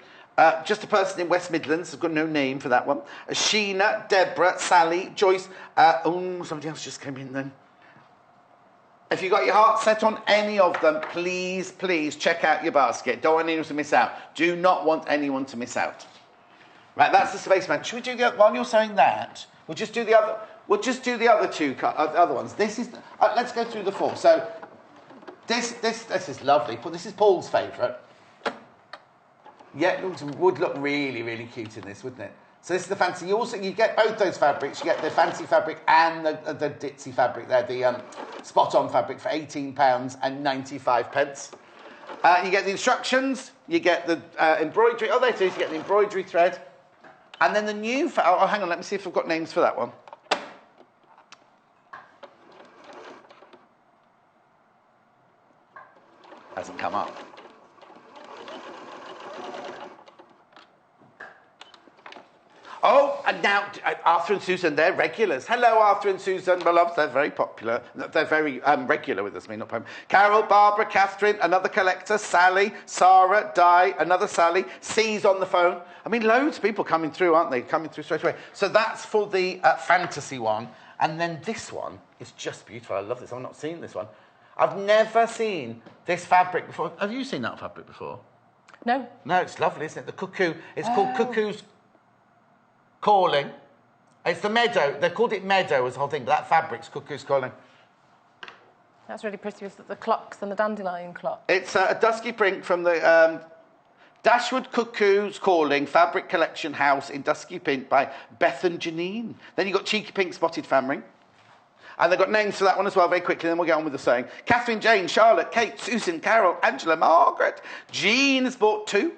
just a person in West Midlands, I've got no name for that one. Sheena, Deborah, Sally, Joyce. Somebody else just came in then. If you've got your heart set on any of them, please, please check out your basket. Don't want anyone to miss out. Do not want anyone to miss out. Right, that's the Spaceman. Should we do the other, while you're saying that, we'll just do the other. We'll just do the other two other ones. This is. Let's go through the four. So this is lovely. This is Paul's favourite. Yeah, it would look really, really cute in this, wouldn't it? So this is the fancy. You get both those fabrics. You get the fancy fabric and the ditzy fabric there, the spot-on fabric for £18.95. You get the instructions. You get the embroidery. Oh, there it is. You get the embroidery thread, and then the new. Oh, hang on. Let me see if I've got names for that one. Hasn't come up. Oh, and now Arthur and Susan, they're regulars. Hello, Arthur and Susan, my loves. They're very popular. They're very regular with us, not problem. Carol, Barbara, Catherine, another collector, Sally, Sarah, Di, another Sally, C's on the phone. I mean, loads of people coming through, aren't they? Coming through straight away. So that's for the fantasy one. And then this one is just beautiful. I love this. I've not seen this one. I've never seen this fabric before. Have you seen that fabric before? No. No, it's lovely, isn't it? The cuckoo. It's called Cuckoo's Calling. It's the meadow. They called it meadow as the whole thing, but that fabric's Cuckoo's Calling. That's really pretty with the clocks and the dandelion clock. It's a dusky print from the Dashwood Cuckoo's Calling Fabric Collection House in dusky pink by Beth and Janine. Then you've got cheeky pink spotted fabric. And they've got names for that one as well, very quickly, then we'll get on with the sewing. Catherine, Jane, Charlotte, Kate, Susan, Carol, Angela, Margaret. Jean has bought 2.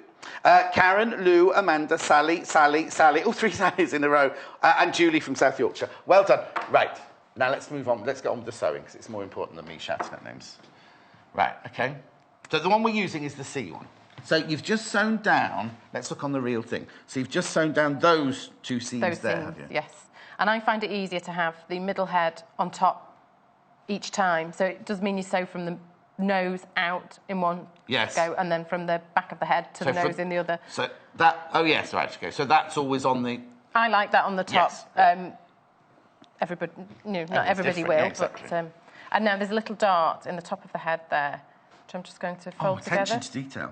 Karen, Lou, Amanda, Sally. All 3 Sallys in a row. And Julie from South Yorkshire. Well done. Right. Now let's move on. Let's get on with the sewing, because it's more important than me shouting at names. Right, OK. So the one we're using is the C one. So you've just sewn down, let's look on the real thing. So you've just sewn down those 2 seams there, have you? Yes. And I find it easier to have the middle head on top each time. So it does mean you sew from the nose out in one go, and then from the back of the head to the nose in the other. So that, oh yes, right, okay. So that's always on the... I like that on the top. Yes. Everybody, not everybody will, exactly. But... and now there's a little dart in the top of the head there, which I'm just going to fold together. Attention to detail.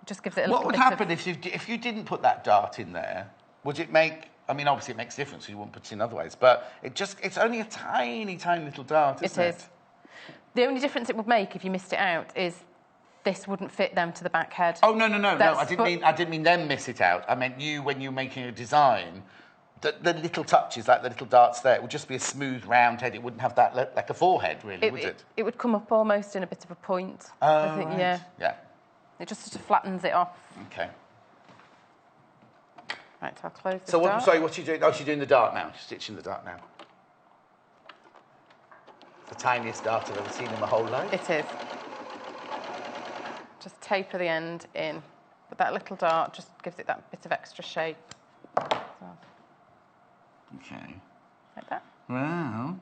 Just gives it a little bit. What would happen if you didn't put that dart in there? Would it make... I mean, obviously it makes a difference, so you wouldn't put it in otherwise, but it's only a tiny, tiny little dart, isn't it? It is. The only difference it would make if you missed it out is this wouldn't fit them to the back head. Oh, no. I didn't mean them miss it out. I meant you, when you're making a design, the little touches, like the little darts there, it would just be a smooth, round head. It wouldn't have that, like a forehead, really, would it? It would come up almost in a bit of a point. Oh, I think, right. Yeah. It just sort of flattens it off. OK. Right, so I'll close the dart. Sorry, what's she doing? Oh, she's doing the dart now. She's stitching the dart now. It's the tiniest dart I've ever seen in my whole life. It is. Just taper the end in. But that little dart just gives it that bit of extra shape. So. OK. Like that. Wow.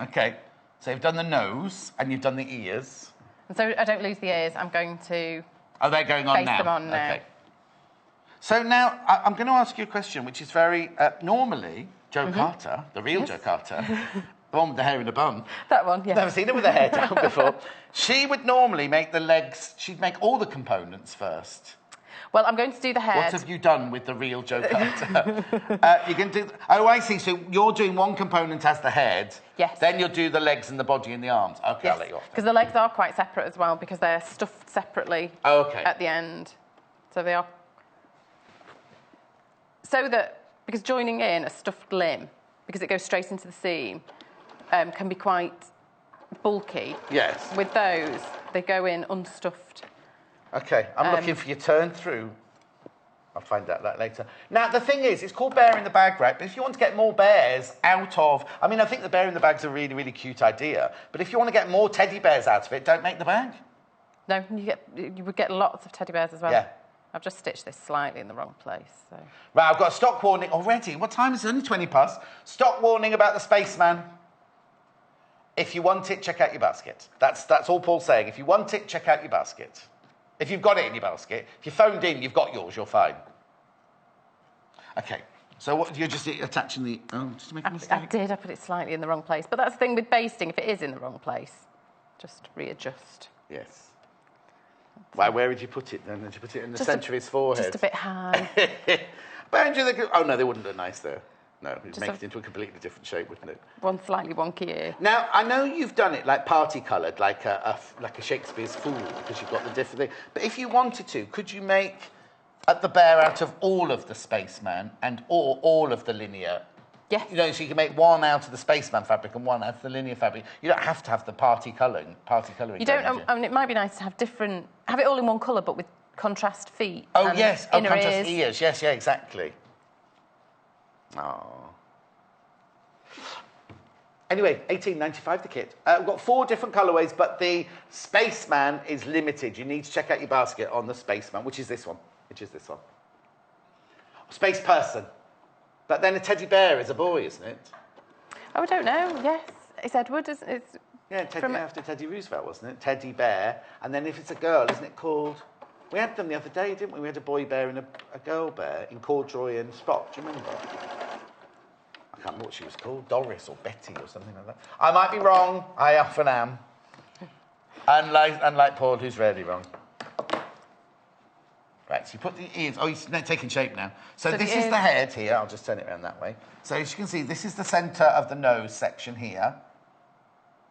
OK. So you've done the nose and you've done the ears. And so I don't lose the ears. I'm going to... Oh, they're going on now? Face them on now. OK. So now, I'm going to ask you a question, which is very... normally, Joe Carter, the real Joe Carter, the one with the hair in a bun... That one, yeah. Never seen her with her hair down before. She would normally make the legs... She'd make all the components first. Well, I'm going to do the head. What have you done with the real Joe Carter? You can do... Oh, I see. So you're doing one component as the head. Yes. Then you'll do the legs and the body and the arms. OK, yes. I'll let you off. Because the legs are quite separate as well, because they're stuffed separately at the end. So they are... So that, because joining in a stuffed limb, because it goes straight into the seam, can be quite bulky. Yes. With those, they go in unstuffed. OK, I'm looking for your turn through. I'll find out that later. Now, the thing is, it's called bear in the bag, right? But if you want to get more bears out of... I mean, I think the bear in the bag's a really, really cute idea. But if you want to get more teddy bears out of it, don't make the bag. No, you would get lots of teddy bears as well. Yeah. I've just stitched this slightly in the wrong place. So. Right, I've got a stock warning already. What time is it? Only 20 past. Stock warning about the spaceman. If you want it, check out your basket. That's all Paul's saying. If you want it, check out your basket. If you've got it in your basket, if you phoned in, you've got yours, you're fine. Okay, so what, you're just attaching the... Oh, did you make a mistake? I did, I put it slightly in the wrong place. But that's the thing with basting, if it is in the wrong place, just readjust. Yes. Why, where did you put it then? Did you put it in the centre of his forehead? Just a bit high. Oh, no, they wouldn't look nice there. No, it'd make it into a completely different shape, wouldn't it? One slightly wonky ear. Now, I know you've done it like party-coloured, like a Shakespeare's Fool, because you've got the different thing. But if you wanted to, could you make the bear out of all of the spaceman or all of the linear? Yes. You know, so you can make one out of the spaceman fabric and one out of the linear fabric. You don't have to have the party colouring. You don't. I mean, it might be nice to have have it all in one colour, but with contrast feet. Oh yes, contrast ears. Yes, yeah, exactly. Oh. Anyway, $18.95 the kit. We've got 4 different colourways, but the spaceman is limited. You need to check out your basket on the spaceman, which is this one. Space person. But then a teddy bear is a boy, isn't it? Oh, I don't know. Yes, it's Edward. It's yeah, after Teddy Roosevelt, wasn't it? Teddy bear. And then if it's a girl, isn't it called... We had them the other day, didn't we? We had a boy bear and a girl bear in corduroy and Spot. Do you remember? I can't remember what she was called. Doris or Betty or something like that. I might be wrong. I often am. Unlike Paul, who's rarely wrong. Right, so you put the ears... Oh, he's taking shape now. So this is the head here. I'll just turn it around that way. So as you can see, this is the centre of the nose section here.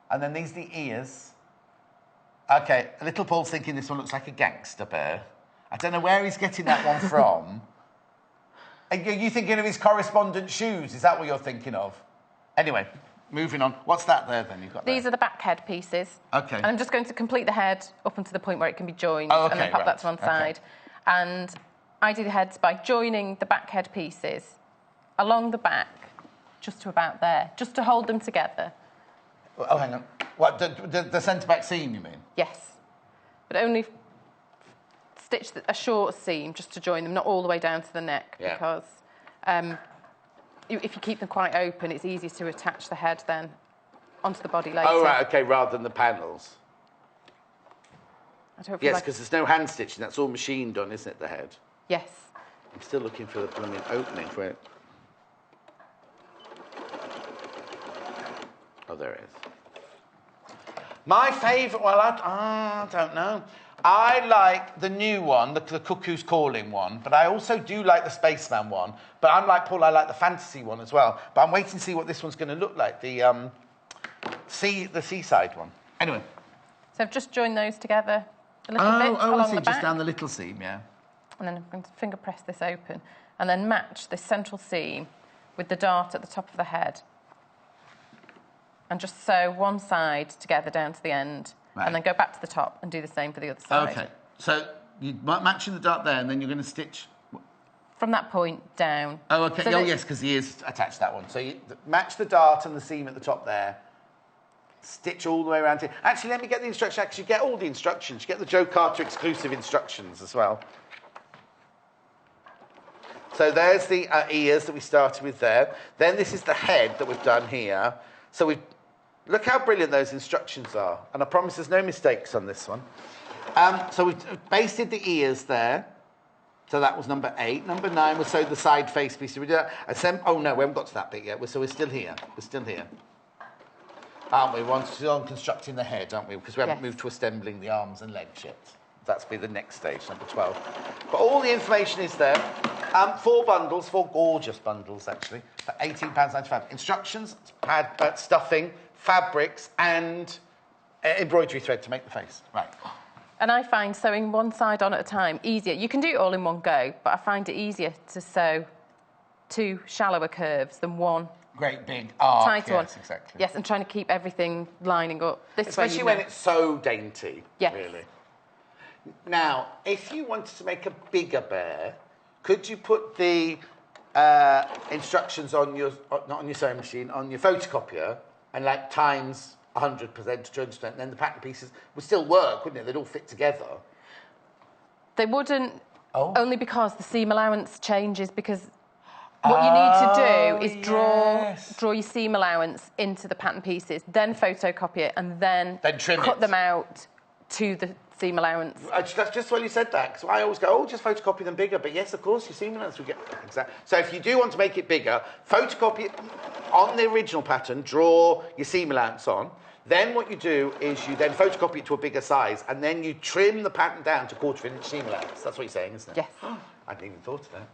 And then these are the ears. OK, little Paul's thinking this one looks like a gangster bear. I don't know where he's getting that one from. Are you thinking of his correspondent shoes? Is that what you're thinking of? Anyway, moving on. What's that there, then? You've got These are the back head pieces. OK. And I'm just going to complete the head up until the point where it can be joined. Oh, OK, and then pop that to one side. And I do the heads by joining the back head pieces along the back, just to about there, just to hold them together. Oh, hang on. What, the centre-back seam, you mean? Yes. But only stitch a short seam just to join them, not all the way down to the neck, because if you keep them quite open, it's easier to attach the head then onto the body later. Oh, right, OK, rather than the panels. Yes, because there's no hand stitching. That's all machine done, isn't it, the head? Yes. I'm still looking for the blooming opening for it. Oh, there it is. My favourite, well, I don't know. I like the new one, the Cuckoo's Calling one, but I also do like the Spaceman one. But I'm like Paul, I like the fantasy one as well. But I'm waiting to see what this one's going to look like, the seaside one. Anyway. So I've just joined those together a little bit along I see, the back. just down the little seam, yeah. And then I'm going to finger press this open and then match this central seam with the dart at the top of the head. And just sew one side together down to the end, right. And then go back to the top and do the same for the other side. OK. So you're matching the dart there, and then you're going to stitch... From that point down. Oh, OK. So yes, because the ears attached that one. So you match the dart and the seam at the top there. Stitch all the way around here. Actually, let me get the instructions. Actually, you get all the instructions. You get the Joe Carter exclusive instructions as well. So there's the ears that we started with there. Then this is the head that we've done here. So we've... Look how brilliant those instructions are. And I promise there's no mistakes on this one. So we've basted the ears there. So that was number 8. Number 9 was sew the side face piece. We did that. Oh, no, we haven't got to that bit yet. So we're still here. Aren't we? We're still on constructing the head, aren't we? Because we haven't moved to assembling the arms and legs yet. That's be the next stage, number 12. But all the information is there. 4 bundles, 4 gorgeous bundles, actually, for £18.95. Instructions, stuffing, fabrics, and embroidery thread to make the face. Right. And I find sewing one side on at a time easier. You can do it all in one go, but I find it easier to sew 2 shallower curves than one great big arc. Tighter one. Exactly. Yes, and trying to keep everything lining up. Especially when it's so dainty, yes. Really. Now, if you wanted to make a bigger bear, could you put the instructions on your, not on your sewing machine, on your photocopier, and like times 100% to 200%, and then the pattern pieces would still work, wouldn't it? They'd all fit together. They wouldn't Oh. Only because the seam allowance changes, because what you need to do is draw your seam allowance into the pattern pieces, then photocopy it, and then cut them out to the seam allowance. That's just why you said that, because I always go, just photocopy them bigger. But yes, of course, your seam allowance will get... Exactly. So if you do want to make it bigger, photocopy it on the original pattern, draw your seam allowance on. Then what you do is you then photocopy it to a bigger size, and then you trim the pattern down to 1/4 inch seam allowance. That's what you're saying, isn't it? Yes. I hadn't even thought of that.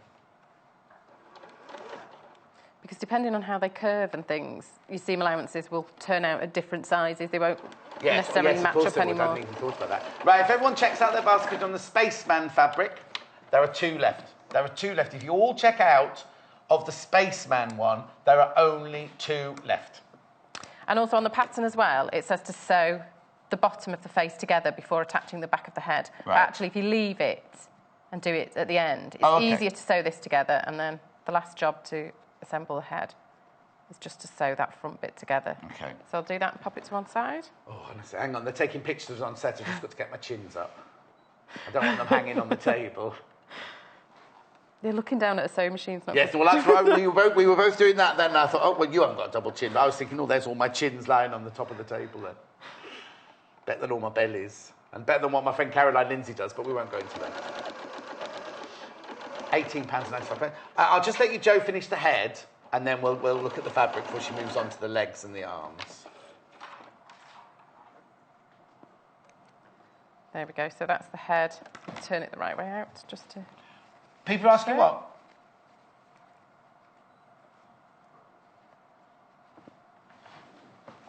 Because depending on how they curve and things, your seam allowances will turn out at different sizes. They won't necessarily match up anymore. I hadn't even thought about that. Right, if everyone checks out their basket on the Spaceman fabric, there are 2 left. There are 2 left. If you all check out of the Spaceman one, there are only 2 left. And also on the pattern as well, it says to sew the bottom of the face together before attaching the back of the head. Right. But actually, if you leave it and do it at the end, it's easier to sew this together, and then the last job to assemble the head is just to sew that front bit together. Okay. So I'll do that and pop it to one side. Oh, honestly, hang on. They're taking pictures on set. I've just got to get my chins up. I don't want them hanging on the table. They're looking down at a sewing machine. Yes, well, that's right. We were both doing that then. And I thought, oh, well, you haven't got a double chin. I was thinking, oh, there's all my chins lying on the top of the table then. Better than all my bellies. And better than what my friend Caroline Lindsay does, but we won't go into that. £18.95. I'll just let you, Jo, finish the head, and then we'll look at the fabric before she moves on to the legs and the arms. There we go. So that's the head. Turn it the right way out, just to... People are asking what?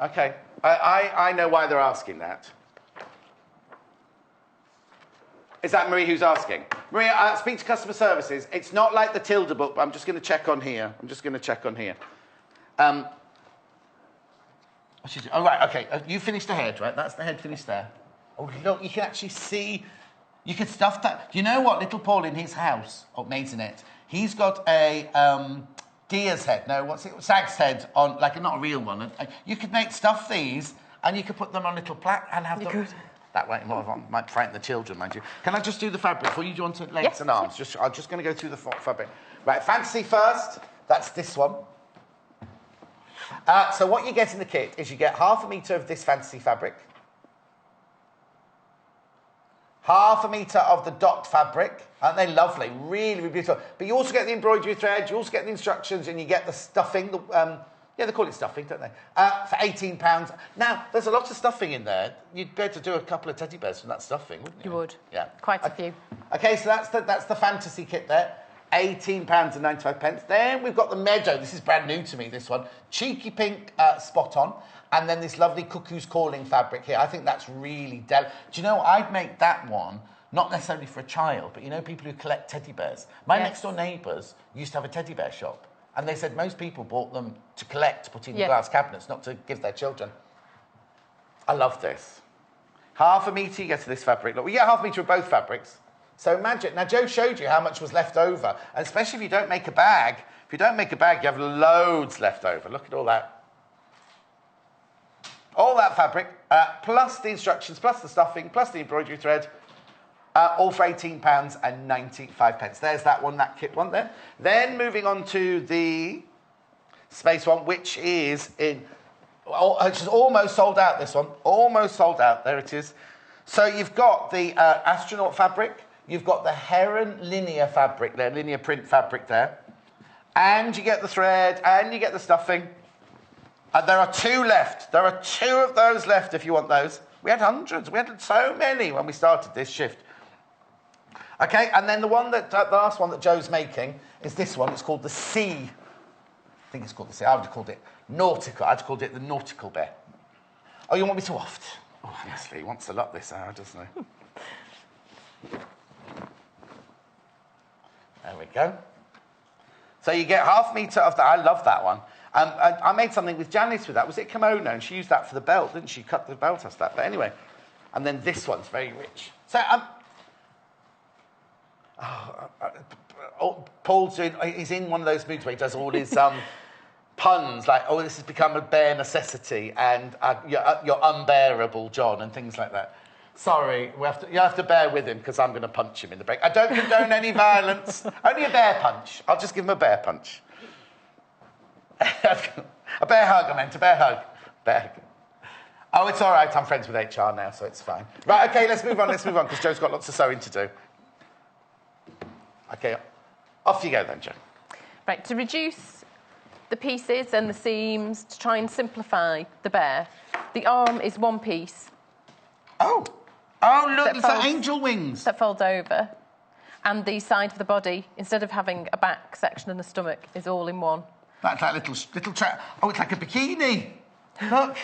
Okay. I know why they're asking that. Is that Marie who's asking? Maria, speak to customer services. It's not like the Tilda book, but I'm just going to check on here. Oh, right, okay. You finished the head, right? That's the head finished there. Oh, look, you can actually see... You could stuff that... You know what? Little Paul in his house, or Maidenette, he's got a deer's head. No, what's it? Stag's head on, like, not a real one. You could stuff these, and you could put them on little plaque and have them... That way, might frighten the children, mind you. Can I just do the fabric for you? Do you want to legs and arms? I'm just going to go through the fabric. Right, fantasy first. That's this one. So what you get in the kit is you get 1/2 metre of this fantasy fabric, 1/2 metre of the dot fabric. Aren't they lovely? Really, really beautiful. But you also get the embroidery thread, you also get the instructions, and you get the stuffing, they call it stuffing, don't they? For £18. Now, there's a lot of stuffing in there. You'd be able to do a couple of teddy bears from that stuffing, wouldn't you? You would. Yeah. Quite a few. Okay, so that's the fantasy kit there. £18.95. Then we've got the Meadow. This is brand new to me, this one. Cheeky pink spot on. And then this lovely Cuckoo's Calling fabric here. I think that's really Do you know, I'd make that one, not necessarily for a child, but you know people who collect teddy bears. My next door neighbours used to have a teddy bear shop. And they said most people bought them to collect, to put in glass cabinets, not to give their children. I love this. 1/2 metre you get to this fabric. Look, we get 1/2 metre of both fabrics. So imagine. Now, Jo showed you how much was left over. And especially if you don't make a bag. If you don't make a bag, you have loads left over. Look at all that. All that fabric, plus the instructions, plus the stuffing, plus the embroidery thread. All for £18.95. There's that one, that kit one there. Then moving on to the space one, which is almost sold out, this one. Almost sold out. There it is. So you've got the astronaut fabric. You've got the heron linear fabric there, linear print fabric there. And you get the thread, and you get the stuffing. There are 2 left. There are 2 of those left if you want those. We had hundreds. We had so many when we started this shift. Okay, and then the last one that Jo's making is this one. It's called the Sea. I think it's called the Sea. I would have called it nautical. I'd called it the nautical bear. Oh, you want me to waft? Oh, honestly, he wants a lot this hour, doesn't he? There we go. So you get 1/2 metre of that. I love that one. I made something with Janice with that. Was it kimono? And she used that for the belt, didn't she? Cut the belt as that. But anyway. And then this one's very rich. So, Paul's he's in one of those moods where he does all his puns, like, oh, this has become a bare necessity, and you're unbearable, John, and things like that. Sorry, you have to bear with him because I'm going to punch him in the break. I don't condone any violence. Only a bear punch. I'll just give him a bear punch. A bear hug, I meant. A bear hug. Bear hug. Oh, it's all right. I'm friends with HR now, so it's fine. Right, OK, let's move on, because Joe's got lots of sewing to do. OK, off you go then, Joe. Right, to reduce the pieces and the seams, to try and simplify the bear, the arm is one piece. Oh, look, it's like angel wings. That folds over. And the side of the body, instead of having a back section and a stomach, is all in one. That's like little trap. Oh, it's like a bikini. Look.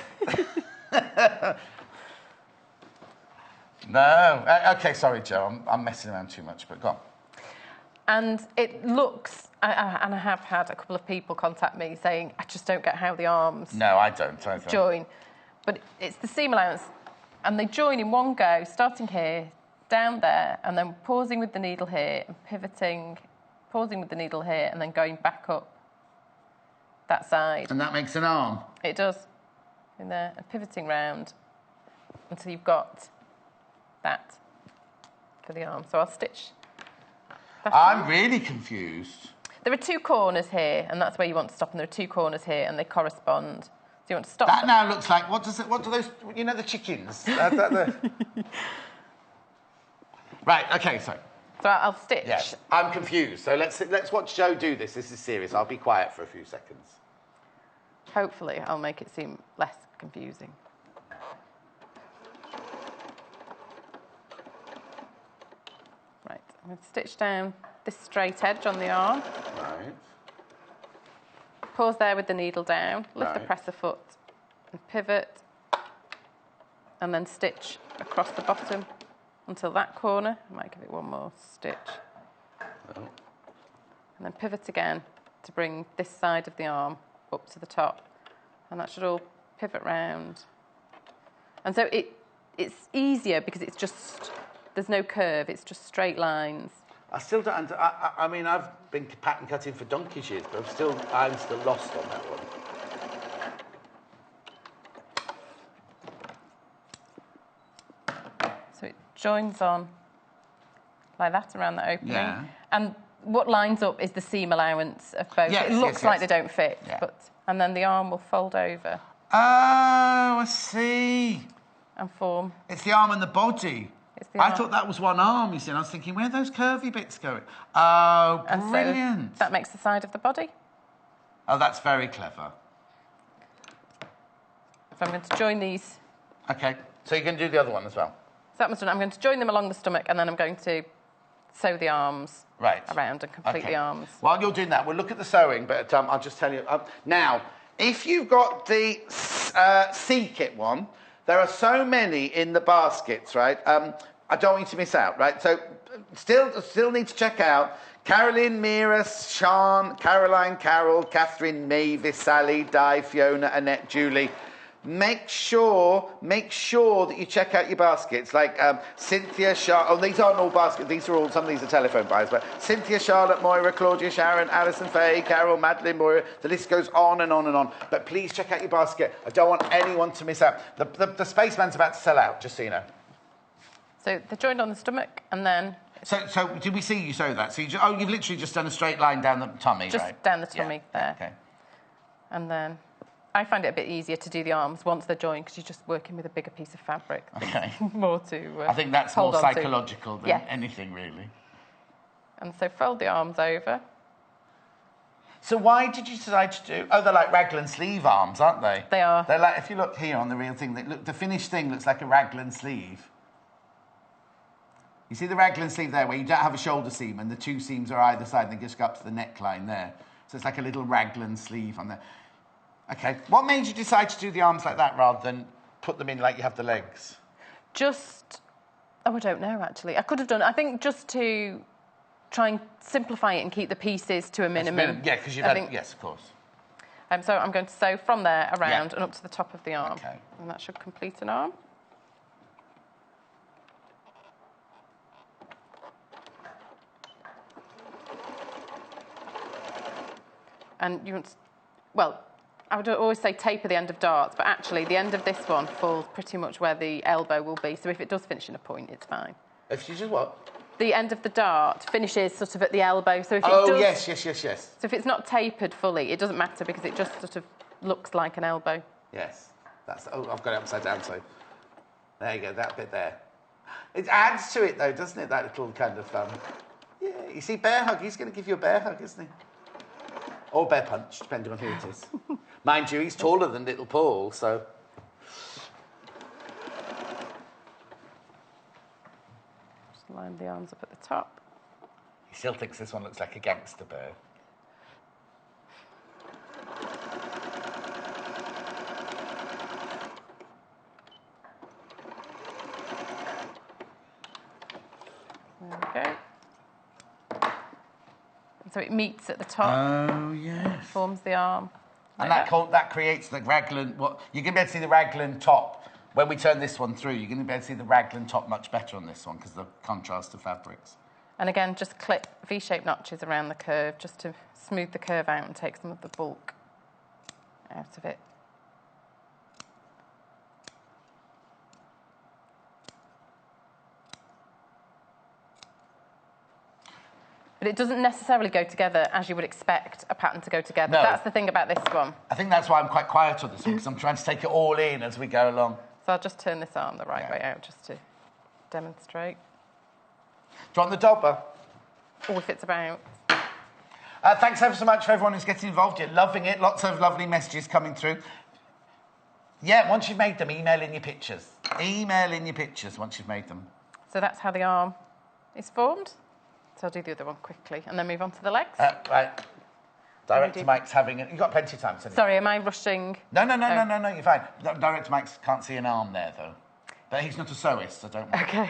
No. OK, sorry, Joe. I'm messing around too much, but go on. And it looks... and I have had a couple of people contact me saying, I just don't get how the arms... No, I don't. ...join. But it's the seam allowance. And they join in one go, starting here, down there, and then pausing with the needle here, and pivoting, pausing with the needle here, and then going back up that side. And that makes an arm? It does. In there, and pivoting round until you've got that for the arm. So I'll stitch that I'm really confused. There are two corners here, and that's where you want to stop, and there are two corners here, and they correspond. So you want to stop. That now looks like, what do those, you know, the chickens? Right, OK, sorry. So I'll stitch. Yes, I'm confused. So let's watch Joe do this. This is serious. I'll be quiet for a few seconds. Hopefully, I'll make it seem less confusing. Right, I'm going to stitch down this straight edge on the arm. Right. Pause there with the needle down, lift the presser foot and pivot, and then stitch across the bottom until that corner. I might give it one more stitch. Oh. And then pivot again to bring this side of the arm up to the top. And that should all pivot round. And so it's easier because it's just, there's no curve, it's just straight lines. I still don't, I mean, I've been pattern cutting for donkey's years, but I'm still lost on that one. So it joins on like that around the opening. Yeah. And what lines up is the seam allowance of both. Yes, it looks like they don't fit, yeah. And then the arm will fold over. Oh, I see. And form. It's the arm and the body. I thought that was one arm, you see, and I was thinking, where are those curvy bits going? Oh, brilliant. So that makes the side of the body. Oh, that's very clever. So I'm going to join these. OK, so you can do the other one as well. So that one's done. I'm going to join them along the stomach, and then I'm going to sew the arms around and complete the arms. While you're doing that, we'll look at the sewing, but I'll just tell you. Now, if you've got the C-kit one, there are so many in the baskets, right? I don't want you to miss out, right? So still need to check out Carolyn, Mira, Sean, Caroline, Carol, Catherine, Mavis, Sally, Di, Fiona, Annette, Julie. Make sure that you check out your baskets, like Cynthia, Charlotte. Oh, these aren't all baskets. These are all, some of these are telephone buys, but Cynthia, Charlotte, Moira, Claudia, Sharon, Alison, Faye, Carol, Madeline, Moira. The list goes on and on and on. But please check out your basket. I don't want anyone to miss out. The spaceman's about to sell out, just so you know. So they're joined on the stomach, and then... So did we see you sew that? So you've literally just done a straight line down the tummy, just right? Just down the tummy there. Okay. And then... I find it a bit easier to do the arms once they're joined because you're just working with a bigger piece of fabric. Okay. More to I think that's more psychological than anything, really. And so fold the arms over. So why did you decide to do... Oh, they're like raglan sleeve arms, aren't they? They are. They're like, if you look here on the real thing, the finished thing looks like a raglan sleeve. You see the raglan sleeve there where you don't have a shoulder seam and the two seams are either side and they just go up to the neckline there. So it's like a little raglan sleeve on there. OK. What made you decide to do the arms like that rather than put them in like you have the legs? Just... Oh, I don't know, actually. I could have done... I think just to try and simplify it and keep the pieces to a minimum. Yeah, because you've had... Yes, of course. So I'm going to sew from there around and up to the top of the arm. OK. And that should complete an arm. And you want to... Well... I would always say taper the end of darts, but actually the end of this one falls pretty much where the elbow will be. So if it does finish in a point, it's fine. If you just what? The end of the dart finishes sort of at the elbow. So if it does, yes. So if it's not tapered fully, it doesn't matter because it just sort of looks like an elbow. Yes. That's. Oh, I've got it upside down. So there you go. That bit there. It adds to it though, doesn't it? That little kind of. Yeah. You see, bear hug. He's going to give you a bear hug, isn't he? Or bear punch, depending on who it is. Mind you, he's taller than little Paul, so. Just line the arms up at the top. He still thinks this one looks like a gangster bear. There we go. So it meets at the top. Oh, yes. Forms the arm. And that creates the raglan. What you're going to be able to see the raglan top when we turn this one through. You're going to be able to see the raglan top much better on this one because of the contrast of fabrics. And again, just clip V-shaped notches around the curve just to smooth the curve out and take some of the bulk out of it. But it doesn't necessarily go together as you would expect a pattern to go together. No. That's the thing about this one. I think that's why I'm quite quiet on this one, because I'm trying to take it all in as we go along. So I'll just turn this arm the right way out just to demonstrate. Do you want the dobber? Oh, if it's about. Thanks ever so much for everyone who's getting involved. You're loving it. Lots of lovely messages coming through. Yeah, once you've made them, email in your pictures. Email in your pictures once you've made them. So that's how the arm is formed. So I'll do the other one quickly and then move on to the legs. Right. Director Mike's having it. You've got plenty of time, haven't you? Sorry, am I rushing? No, you're fine. Director Mike can't see an arm there, though. But he's not a sewist, so don't worry. Okay.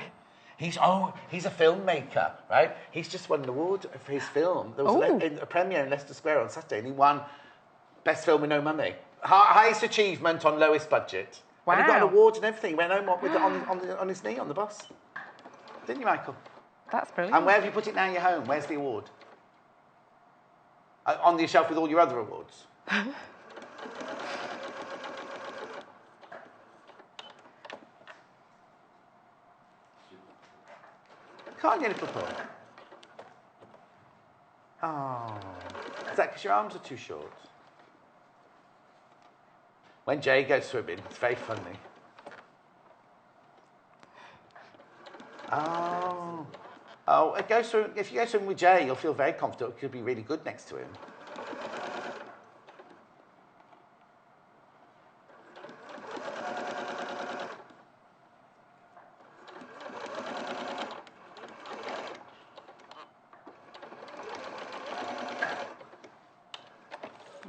He's a filmmaker, right? He's just won an award for his film. There was a premiere in Leicester Square on Saturday, and he won Best Film with No Money. Highest achievement on lowest budget. Wow. And he got an award and everything. He went home with it on his knee on the bus. Didn't you, Michael? That's brilliant. And where have you put it now in your home? Where's the award? On your shelf with all your other awards. Can't you, little Paul? Oh. Is that because your arms are too short? When Jay goes swimming, it's very funny. Oh, if you go swimming with Jay, you'll feel very confident. It could be really good next to him.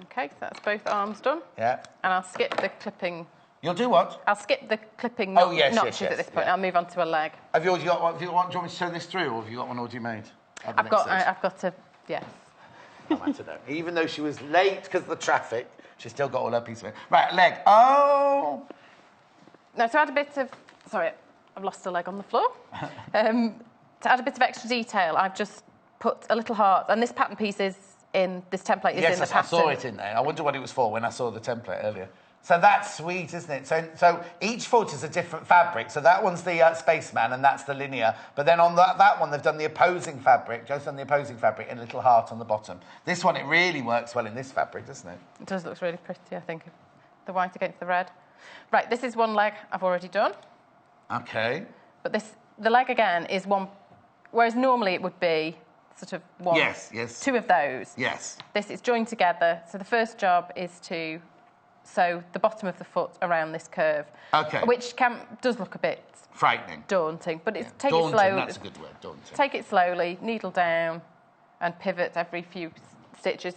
Okay, so that's both arms done. Yeah. And I'll skip the clipping. You'll do what? I'll skip the clipping notches at this point. Yeah. I'll move on to a leg. Have you got one? Do you want me to sew this through, or have you got one already made? I've got a, yes. No matter though. Even though she was late because of the traffic, she's still got all her piece of it. Right, leg. Oh! No, to add a bit of... Sorry, I've lost a leg on the floor. To add a bit of extra detail, I've just put a little heart, and this pattern piece is in... This template is in the pattern. Yes, I saw it in there. I wonder what it was for when I saw the template earlier. So that's sweet, isn't it? So each foot is a different fabric. So that one's the spaceman, and that's the linear. But then on that one, they've done the opposing fabric. Joe's done the opposing fabric and a little heart on the bottom. This one, it really works well in this fabric, doesn't it? It does look really pretty, I think. The white against the red. Right, this is one leg I've already done. Okay. But the leg, again, is one... Whereas normally it would be sort of one... Yes. Two of those. Yes. This is joined together. So the first job is to... sew the bottom of the foot around this curve. Okay. Which does look a bit... frightening. Daunting. But it's take daunting, it slowly. That's a good word, daunting. Take it slowly, needle down, and pivot every few stitches.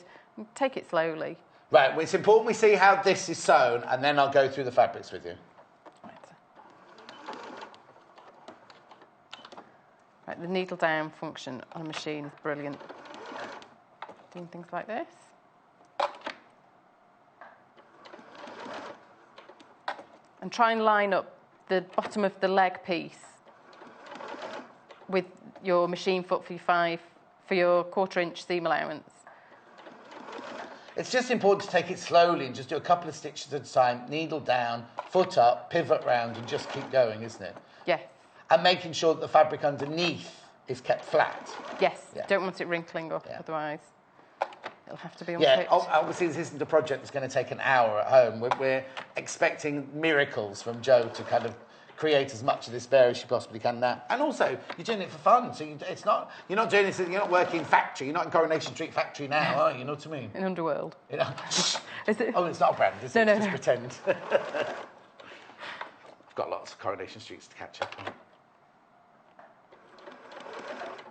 Take it slowly. Right, well, it's important we see how this is sewn, and then I'll go through the fabrics with you. Right, the needle down function on a machine is brilliant. Doing things like this. And try and line up the bottom of the leg piece with your machine foot for your 1/4 inch seam allowance. It's just important to take it slowly and just do a couple of stitches at a time, needle down, foot up, pivot round, and just keep going, isn't it? Yes. And making sure that the fabric underneath is kept flat. Yes, don't want it wrinkling up, otherwise it'll have to be unpicked. Yeah, obviously this isn't a project that's going to take an hour at home. We're expecting miracles from Jo to kind of create as much of this bear as she possibly can now. And also, you're doing it for fun, so you're not doing this, you're not working factory, you're not in Coronation Street factory now, are you? You know what I mean? In Underworld. You know? Oh, it's not a brand, is it? No. Just pretend. I've got lots of Coronation Streets to catch up on.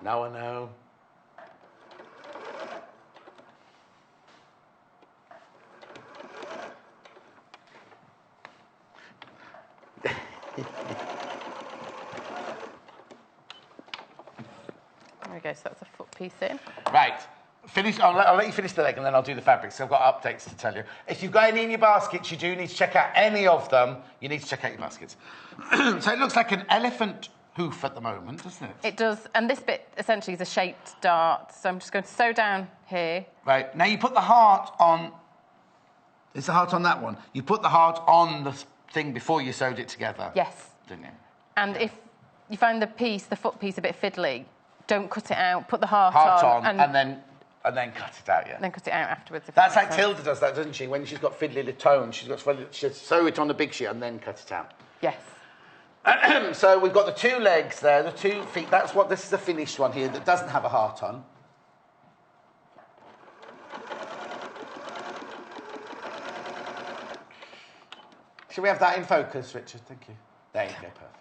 Now I know. There we go, so that's a foot piece in. Right. I'll let you finish the leg and then I'll do the fabric. So I've got updates to tell you. If you've got any in your baskets, you do need to check out any of them. You need to check out your baskets. So it looks like an elephant hoof at the moment, doesn't it? It does, and this bit essentially is a shaped dart. So I'm just going to sew down here. Right. Now you put the heart on. Is the heart on that one? You put the heart on the thing before you sewed it together. Yes. Didn't you? And if you find the foot piece a bit fiddly, don't cut it out. Put the heart on and then cut it out, yeah. Then cut it out afterwards. That's how Tilda does that, doesn't she? When she's got fiddly little tones, she'll sew it on the big sheet and then cut it out. Yes. So we've got the 2 legs there, the 2 feet. This is the finished one here that doesn't have a heart on. Should we have that in focus, Richard? Thank you. There you go, perfect.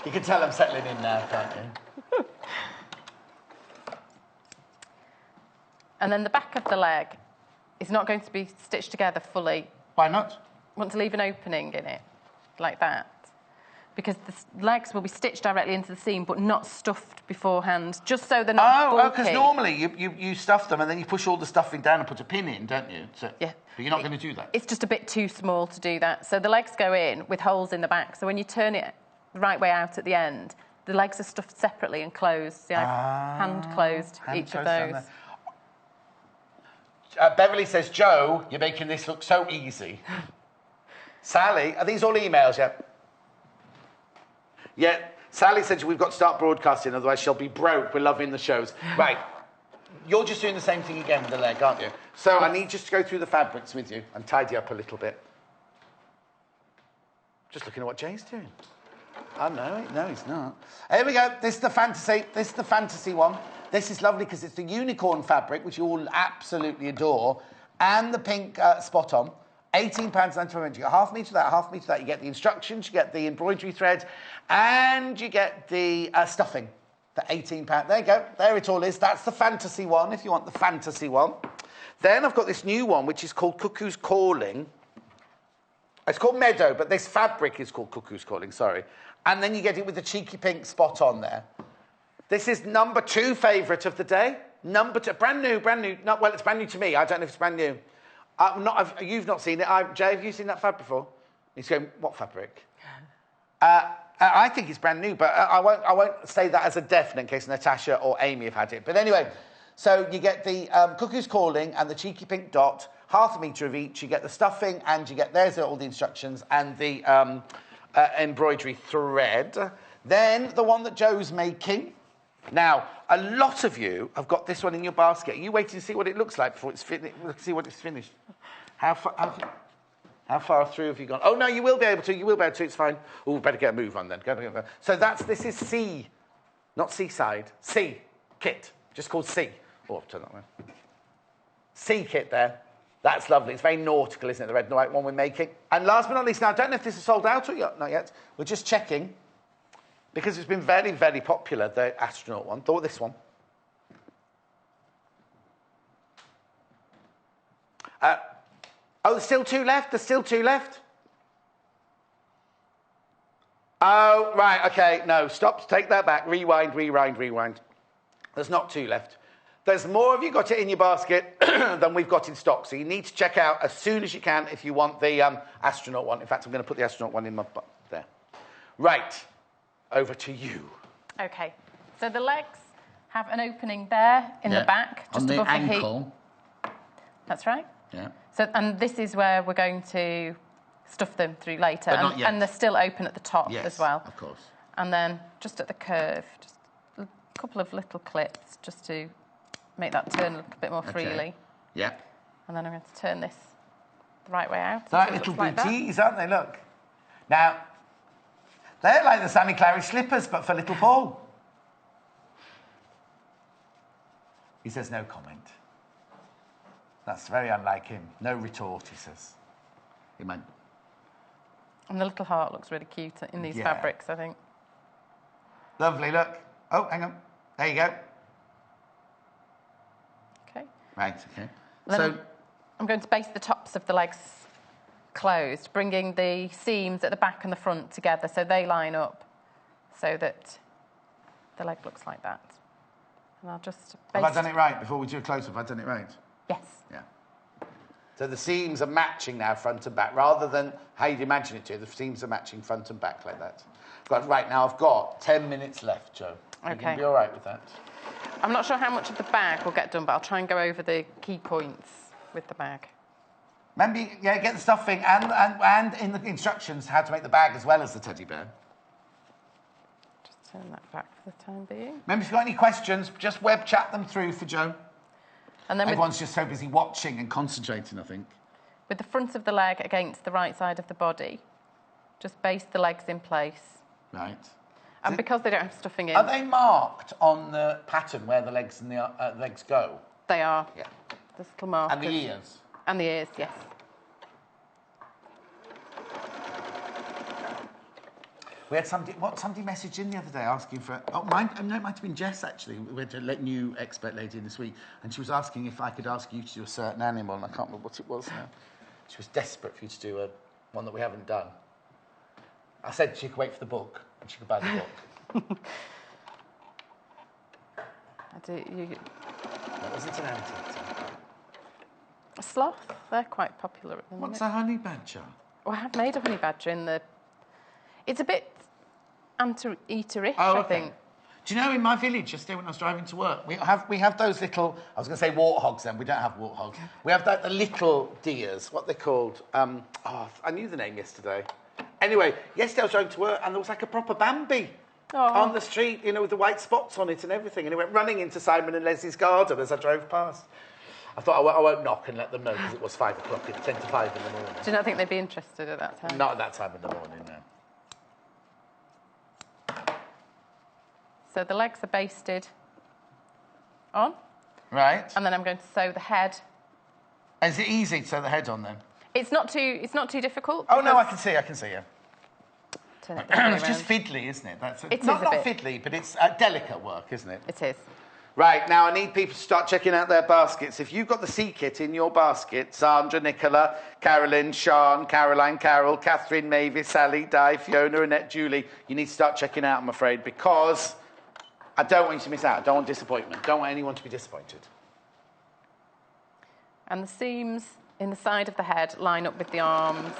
You can tell I'm settling in now, can't you? And then the back of the leg is not going to be stitched together fully. Why not? Want to leave an opening in it, like that. Because the legs will be stitched directly into the seam, but not stuffed beforehand, just so they're not bulky. Because normally you stuff them and then you push all the stuffing down and put a pin in, don't you? So, yeah. But you're not going to do that. It's just a bit too small to do that. So the legs go in with holes in the back. So when you turn it the right way out at the end, the legs are stuffed separately and closed. So hand closed, each of those. Beverly says, Jo, you're making this look so easy. Sally, are these all emails yet? Yeah, Sally said we've got to start broadcasting, otherwise she'll be broke. We're loving the shows. Right, you're just doing the same thing again with the leg, aren't you? So I need just to go through the fabrics with you and tidy up a little bit. Just looking at what Jay's doing. Oh, no, he's not. Here we go. This is the fantasy. This is the fantasy one. This is lovely because it's the unicorn fabric, which you all absolutely adore, and the pink spot on. £18.95. You get half metre of that, half metre of that. You get the instructions, you get the embroidery thread, and you get the stuffing for £18. There you go. There it all is. That's the fantasy one, if you want the fantasy one. Then I've got this new one, which is called Cuckoo's Calling. It's called Meadow, but this fabric is called Cuckoo's Calling, sorry. And then you get it with the cheeky pink spot on there. This is number 2 favourite of the day. Number 2, brand new. Well, it's brand new to me. I don't know if it's brand new. You've not seen it. Jay, have you seen that fab before? He's going, what fabric? I think it's brand new, but I won't say that as a definite in case Natasha or Amy have had it. But anyway, so you get the Cuckoo's Calling and the cheeky pink dot, half a metre of each. You get the stuffing and you get, there's all the instructions and the embroidery thread. Then the one that Jo's making. Now, a lot of you have got this one in your basket. Are you waiting to see what it looks like before it's finished? See what it's finished. How far through have you gone? Oh, no, you will be able to. It's fine. Oh, better get a move on then. Go. So this is C, not Seaside. C, kit. Just called C. Oh, I'll turn that way. C kit there. That's lovely. It's very nautical, isn't it? The red and white one we're making. And last but not least, now, I don't know if this is sold out or not yet. We're just checking. Because it's been very, very popular, the astronaut one. Thought this one. There's still 2 left. Oh, right, okay. No, stop. Take that back. Rewind. There's not 2 left. There's more of you got it in your basket than we've got in stock. So you need to check out as soon as you can if you want the astronaut one. In fact, I'm going to put the astronaut one in my there. Right. Over to you. Okay, so the legs have an opening there in the back, just above the ankle. That's right. Yeah. So, and this is where we're going to stuff them through later. But not yet. And they're still open at the top as well. Of course. And then just at the curve, just a couple of little clips just to make that turn a little bit more freely. Yeah. And then I'm going to turn this the right way out. They're like little booties, aren't they? Look. Now, they're like the Sammy Clary slippers, but for little Paul. He says no comment. That's very unlike him. No retort, he says. He meant. And the little heart looks really cute in these fabrics, I think. Lovely, look. Oh, hang on. There you go. Okay. Right, okay. Then So I'm going to base the tops of the legs closed, bringing the seams at the back and the front together so they line up so that the leg looks like that. And I'll just base... Have I done it right? Before we do a close-up, have I done it right? Yes. Yeah. So the seams are matching now, front and back, rather than how you'd imagine it to. The seams are matching front and back like that. Right, now I've got 10 minutes left, Jo. Okay. You can be all right with that? I'm not sure how much of the bag will get done, but I'll try and go over the key points with the bag. Remember, get the stuffing and in the instructions how to make the bag as well as the teddy bear. Just turn that back for the time being. Remember, if you've got any questions, just web chat them through for Jo. And then everyone's just so busy watching and concentrating, I think. With the front of the leg against the right side of the body, just base the legs in place. Right. And because they don't have stuffing in... Are they marked on the pattern where the legs and the legs go? They are. Yeah. There's little markers. And the ears? And the ears, yes. We had somebody messaged in the other day asking for... Oh, no, it might have been Jess, actually. We had a new expert lady in this week, and she was asking if I could ask you to do a certain animal, and I can't remember what it was now. She was desperate for you to do one that we haven't done. I said she could wait for the book, and she could buy the book. That wasn't an anteater. A sloth, they're quite popular at the minute. What's a honey badger? Well, I have made a honey badger in the... It's a bit anteater-ish, I think. Do you know, in my village, yesterday when I was driving to work, we have those little... I was going to say warthogs then. We don't have warthogs. We have the little deers, what they're called. I knew the name yesterday. Anyway, yesterday I was driving to work and there was like a proper Bambi on the street, with the white spots on it and everything. And it went running into Simon and Leslie's garden as I drove past. I thought I won't knock and let them know because it was 5 o'clock. It's 10 to 5 in the morning. Do you not think they'd be interested at that time? Not at that time in the morning, no. So the legs are basted on. Right. And then I'm going to sew the head. Is it easy to sew the head on then? It's not too difficult. Oh no, I can see, yeah. Turn it it's just fiddly, isn't it? It's not fiddly, but it's delicate work, isn't it? It is. Right, now I need people to start checking out their baskets. If you've got the sea kit in your basket, Sandra, Nicola, Carolyn, Sean, Caroline, Carol, Catherine, Mavis, Sally, Di, Fiona, Annette, Julie, you need to start checking out, I'm afraid, because I don't want you to miss out. I don't want disappointment. Don't want anyone to be disappointed. And the seams in the side of the head line up with the arms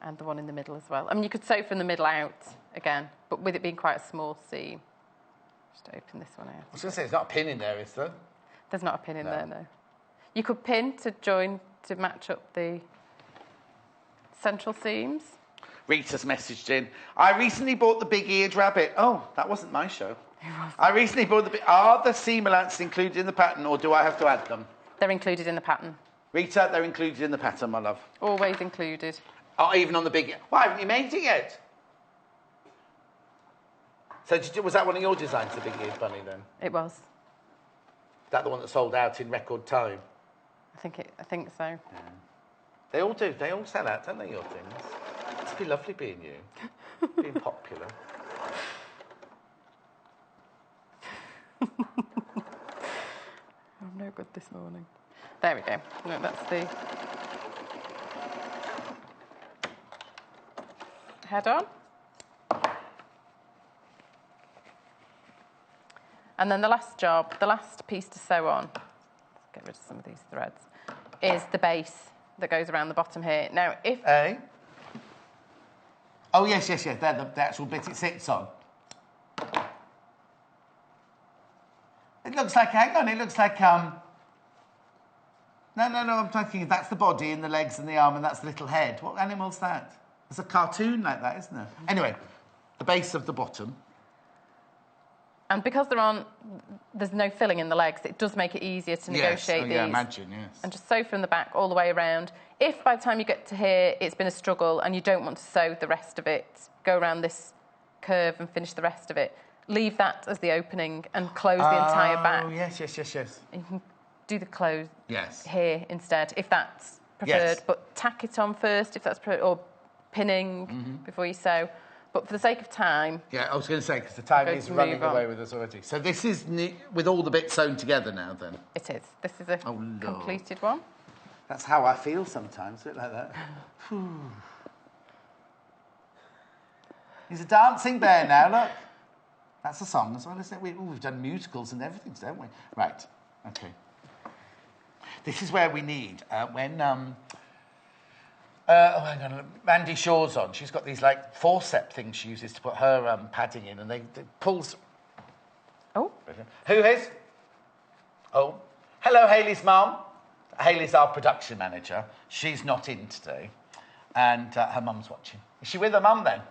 and the one in the middle as well. I mean, you could sew from the middle out again, but with it being quite a small seam. Just open this one out. I was going to say, there's not a pin in there, is there? There's not a pin in there, no. You could pin to join, to match up the central seams. Rita's messaged in. I recently bought the big-eared rabbit. Oh, that wasn't my show. I recently bought Are the seam allowances included in the pattern, or do I have to add them? They're included in the pattern. Rita, they're included in the pattern, my love. Always included. Oh, even on the big... Why, haven't you made it yet? So was that one of your designs, the big-eared bunny, then? It was. Is that the one that sold out in record time? I think so. Yeah. They all do. They all sell out, don't they, your things? It must be lovely being you. Being popular. I'm no good this morning. There we go. No, that's the head on. And then the last job, the last piece to sew on, let's get rid of some of these threads, is the base that goes around the bottom here. Now, if... Oh, yes. They're the actual bit it sits on. looks like, hang on, it looks like, no, I'm thinking that's the body and the legs and the arm and that's the little head. What animal's that? It's a cartoon like that, isn't there? Anyway, the base of the bottom. And because there's no filling in the legs, it does make it easier to negotiate these. Yeah, imagine, yes. And just sew from the back all the way around. If by the time you get to here, it's been a struggle and you don't want to sew the rest of it, go around this curve and finish the rest of it, leave that as the opening and close the entire back. Oh, yes. You can do the close here instead, if that's preferred. Yes. But tack it on first, if that's preferred, or pinning before you sew. But for the sake of time... Yeah, I was going to say, because the time is running away with us already. So this is with all the bits sewn together now, then? It is. This is a completed one. That's how I feel sometimes, a bit like that. He's a dancing bear now, look. That's a song as well, isn't it? We've done musicals and everything, don't we? Right, OK. This is where we need, when... hang on, Mandy Shaw's on. She's got these, like, forceps things she uses to put her padding in, and they pulls... Oh. Who is? Oh. Hello, Hayley's mum. Hayley's our production manager. She's not in today, and her mum's watching. Is she with her mum, then?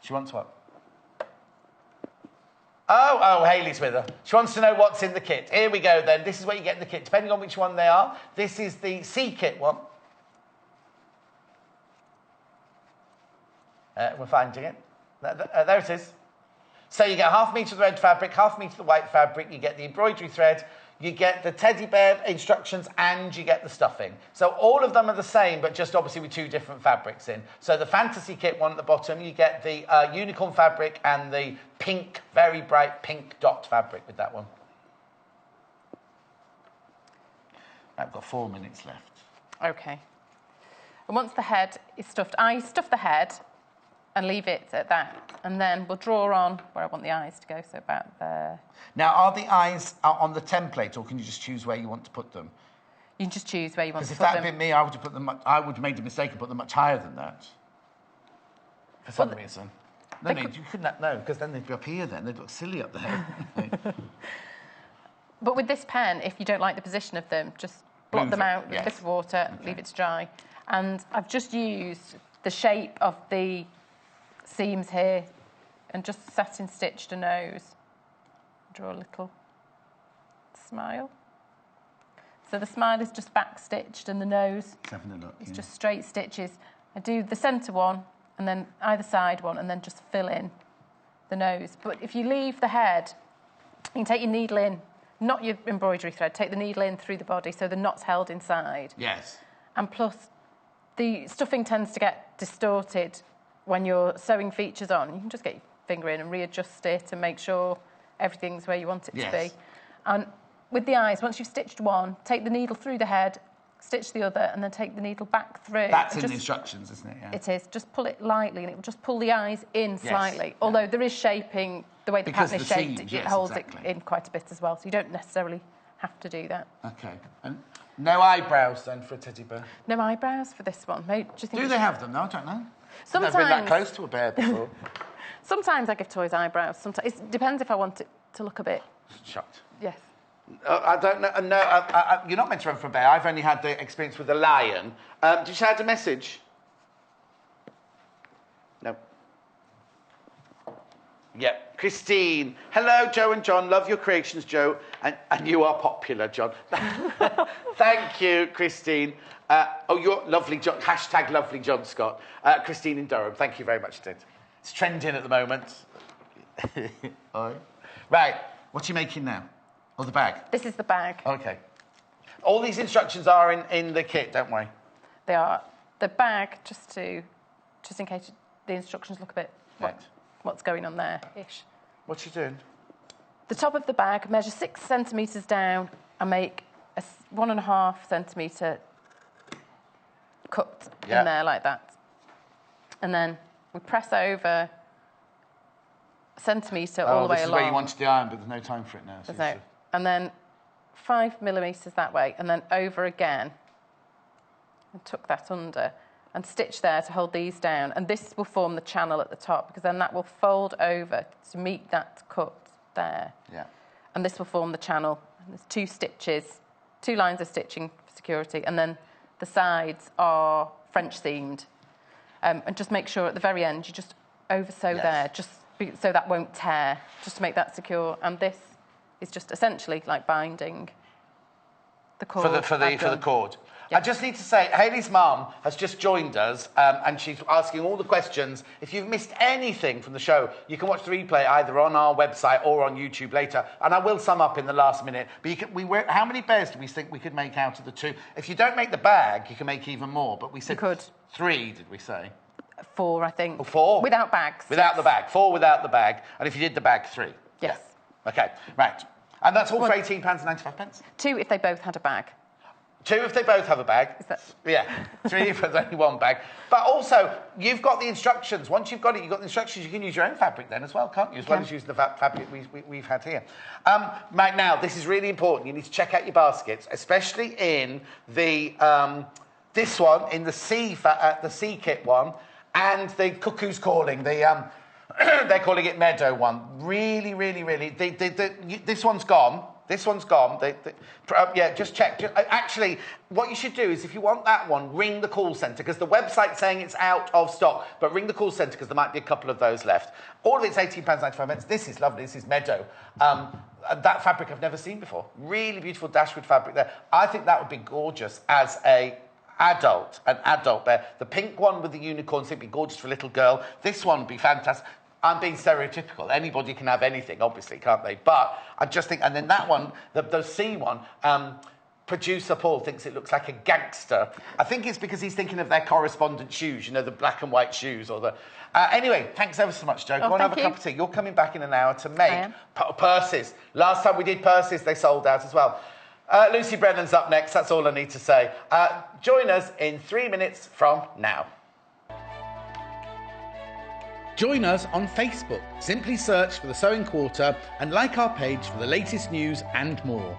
She wants what? Oh, Hayley's with her. She wants to know what's in the kit. Here we go, then. This is what you get in the kit, depending on which one they are. This is the C kit one. We're finding it. There it is. So you get 1/2 metre of the red fabric, 1/2 metre of the white fabric. You get the embroidery thread. You get the teddy bear instructions, and you get the stuffing. So all of them are the same, but just obviously with 2 different fabrics in. So the fantasy kit one at the bottom, you get the unicorn fabric and the pink, very bright pink dot fabric with that one. I've got 4 minutes left. OK. And once the head is stuffed, I stuff the head and leave it at that. And then we'll draw on where I want the eyes to go, so about there. Now, are the eyes on the template, or can you just choose where you want to put them? You can just choose where you want to put them. Because if that had been me, I would have put them. I would have made a mistake and put them much higher than that. For some reason. No, you couldn't. No, because then they'd be up here. Then they'd look silly up there. But with this pen, if you don't like the position of them, just blot them out with a bit of water, leave it to dry. And I've just used the shape of the seams here and just satin stitched a nose. Draw a little smile. So the smile is just back stitched and the nose is just straight stitches. I do the centre one and then either side one and then just fill in the nose. But if you leave the head, you can take your needle in, not your embroidery thread, take the needle in through the body so the knot's held inside. Yes. And plus, the stuffing tends to get distorted when you're sewing features on. You can just get your finger in and readjust it and make sure everything's where you want it to be. And with the eyes, once you've stitched one, take the needle through the head, stitch the other, and then take the needle back through. That's in the instructions, isn't it? Yeah. It is. Just pull it lightly, and it will just pull the eyes in slightly. Although there is shaping, the way the pattern is shaped, it holds it in quite a bit as well. So you don't necessarily have to do that. Okay. And no eyebrows, then, for a teddy bear? No eyebrows for this one. Do they have them? No, I don't know. Sometimes. I've never been that close to a bear before. Sometimes I give toys eyebrows. Sometimes it depends if I want it to look a bit... Shocked. Yes. I don't know. No, you're not meant to run for a bear. I've only had the experience with a lion. Did you add a message? No. Yep. Christine. Hello, Joe and John. Love your creations, Joe. And you are popular, John. Thank you, Christine. You're lovely, John. # lovely John Scott. Christine in Durham. Thank you very much, Did. It's trending at the moment. Right. What are you making now? Oh, the bag? This is the bag. OK. All these instructions are in the kit, don't we? They are. The bag, just in case the instructions look a bit... What's going on there-ish. What's you doing? The top of the bag, measure 6 centimetres down and make a 1.5 centimetre cut in there like that. And then we press over a centimetre all the way along. This is where you wanted the iron, but there's no time for it now. And then 5 millimetres that way, and then over again, and tuck that under, and stitch there to hold these down. And this will form the channel at the top, because then that will fold over to meet that cut there. Yeah. And this will form the channel. There's 2 stitches, 2 lines of stitching for security, and then the sides are French seamed. And just make sure at the very end you just over sew there, just so that won't tear, just to make that secure. And this is just essentially like binding the cord. For the cord. I just need to say, Hayley's mum has just joined us, and she's asking all the questions. If you've missed anything from the show, you can watch the replay either on our website or on YouTube later. And I will sum up in the last minute. But how many bears do we think we could make out of the 2? If you don't make the bag, you can make even more. But we said 3, did we say? 4, I think. Oh, 4? Without bags. Without the bag. 4 without the bag. And if you did the bag, 3. Yes. Yeah. OK, right. And that's all for £18.95. 2 if they both had a bag. 2 if they both have a bag. Yeah. 3 if there's only one bag. But also, you've got the instructions. Once you've got it, you've got the instructions. You can use your own fabric then as well, can't you? As well as using the fabric we've had here. Right now, this is really important. You need to check out your baskets, especially in the this one, in the sea kit one, and the Cuckoo's Calling, the they're calling it Meadow one. Really, really, really. This one's gone. This one's gone. Just check. Actually, what you should do is, if you want that one, ring the call centre, because the website's saying it's out of stock, but ring the call centre because there might be a couple of those left. All of it's £18.95. This is lovely. This is Meadow. That fabric I've never seen before. Really beautiful dashwood fabric there. I think that would be gorgeous as an adult bear. The pink one with the unicorns would be gorgeous for a little girl. This one would be fantastic. I'm being stereotypical. Anybody can have anything, obviously, can't they? But I just think, and then that one, the C one, producer Paul thinks it looks like a gangster. I think it's because he's thinking of their correspondent shoes, you know, the black and white shoes or the... anyway, thanks ever so much, Jo. Go and have a cup of tea. You're coming back in an hour to make purses. Last time we did purses, they sold out as well. Lucy Brennan's up next. That's all I need to say. Join us in 3 minutes from now. Join us on Facebook. Simply search for The Sewing Quarter and like our page for the latest news and more.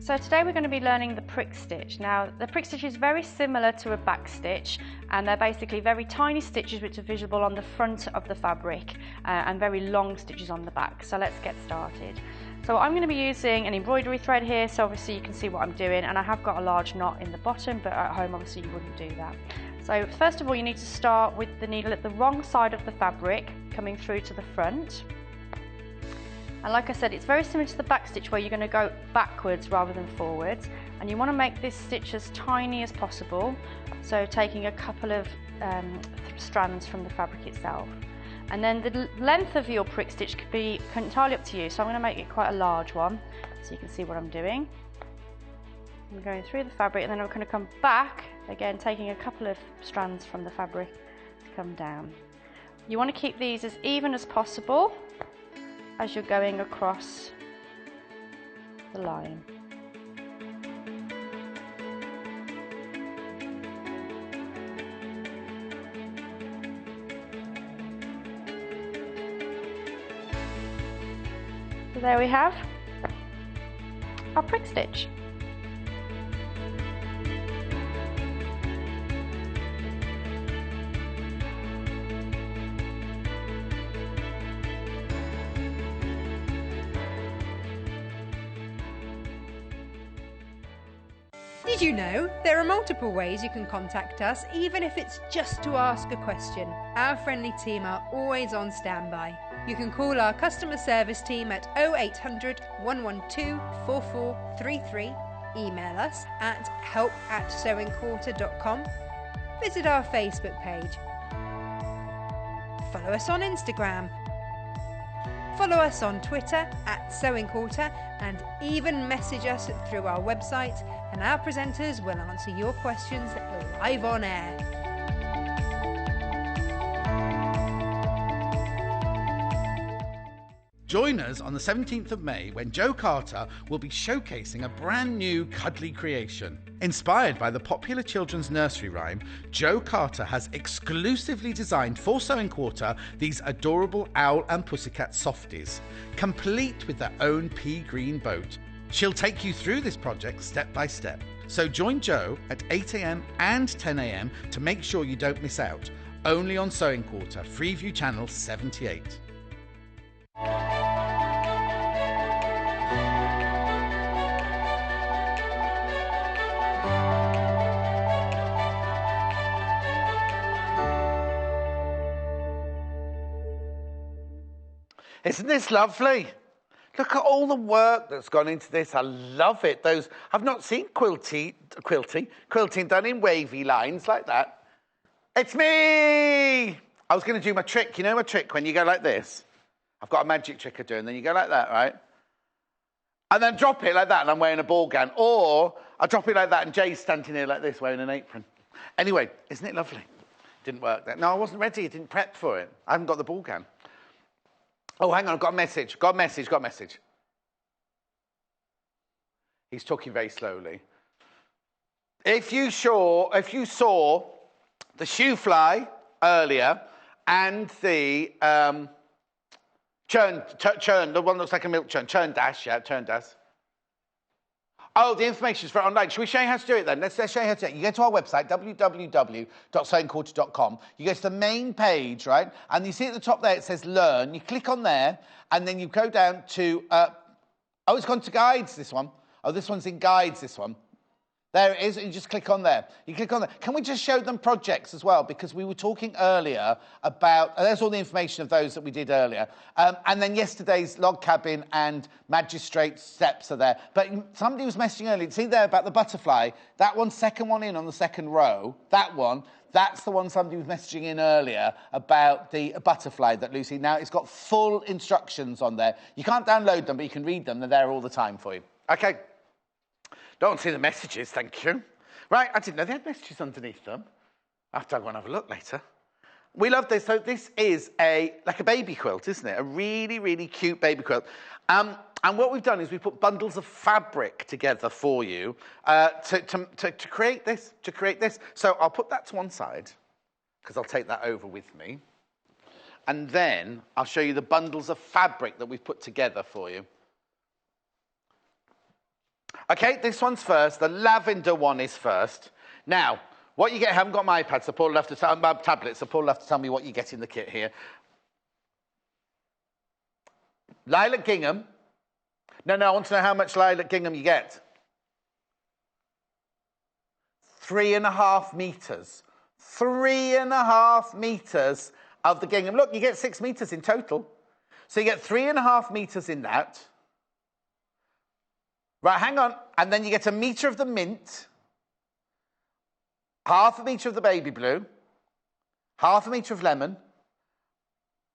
So today we're going to be learning the prick stitch. Now the prick stitch is very similar to a back stitch, and they're basically very tiny stitches which are visible on the front of the fabric and very long stitches on the back. So let's get started. So I'm going to be using an embroidery thread here, so obviously you can see what I'm doing, and I have got a large knot in the bottom, but at home obviously you wouldn't do that. So first of all you need to start with the needle at the wrong side of the fabric coming through to the front. And like I said, it's very similar to the back stitch where you're going to go backwards rather than forwards, and you want to make this stitch as tiny as possible, so taking a couple of strands from the fabric itself. And then the length of your prick stitch could be entirely up to you, so I'm going to make it quite a large one so you can see what I'm doing. I'm going through the fabric, and then I'm going to come back again, taking a couple of strands from the fabric to come down. You want to keep these as even as possible as you're going across the line. So there we have our prick stitch. Did you know there are multiple ways you can contact us, even if it's just to ask a question? Our friendly team are always on standby. You can call our customer service team at 0800 112 4433, email us at help@sewingquarter.com, visit our Facebook page, follow us on Instagram, follow us on Twitter @sewingquarter, and even message us through our website, and our presenters will answer your questions live on air. Join us on the 17th of May when Jo Carter will be showcasing a brand new cuddly creation. Inspired by the popular children's nursery rhyme, Jo Carter has exclusively designed for Sewing Quarter these adorable owl and pussycat softies, complete with their own pea green boat. She'll take you through this project step by step. So join Joe at 8 a.m. and 10 a.m. to make sure you don't miss out. Only on Sewing Quarter, Freeview Channel 78. Isn't this lovely? Look at all the work that's gone into this. I love it. I've not seen quilting done in wavy lines like that. It's me! I was going to do my trick. You know my trick when you go like this? I've got a magic trick I do, and then you go like that, right? And then drop it like that, and I'm wearing a ball gown. Or I drop it like that, and Jay's standing here like this, wearing an apron. Anyway, isn't it lovely? Didn't work. No, I wasn't ready. I didn't prep for it. I haven't got the ball gown. Oh, hang on, I've got a message. Got a message. He's talking very slowly. If you saw the Shoo fly earlier and the churn, the one that looks like a milk churn, churn dash. Oh, the information's for online. Shall we show you how to do it then? Let's show you how to do it. You go to our website, www.sewingquarter.com. You go to the main page, right? And you see at the top there, it says Learn. You click on there, and then you go down to... it's gone to Guides, this one. Oh, this one's in Guides, this one. There it is, and you just click on there. You click on there. Can we just show them projects as well? Because we were talking earlier about... there's all the information of those that we did earlier. And then yesterday's log cabin and magistrate steps are there. But somebody was messaging earlier. See there about the butterfly? That one, second one in on the second row. That one, that's the one somebody was messaging in earlier about the butterfly that Lucy... Now, it's got full instructions on there. You can't download them, but you can read them. They're there all the time for you. OK. Don't see the messages, thank you. Right, I didn't know they had messages underneath them. I have to go and have a look later. We love this. So this is like a baby quilt, isn't it? A really, really cute baby quilt. And what we've done is we've put bundles of fabric together for you to create this. So I'll put that to one side, because I'll take that over with me. And then I'll show you the bundles of fabric that we've put together for you. OK, this one's first. The lavender one is first. Now, what you get... I haven't got my iPad, so Paul will have to tell... my tablet, so Paul will have to tell me what you get in the kit here. Lilac gingham. No, I want to know how much lilac gingham you get. 3.5 metres. 3.5 metres of the gingham. Look, you get 6 metres in total. So you get 3.5 metres in that. Right, hang on. And then you get 1 metre of the mint, 1/2 metre of the baby blue, 1/2 metre of lemon,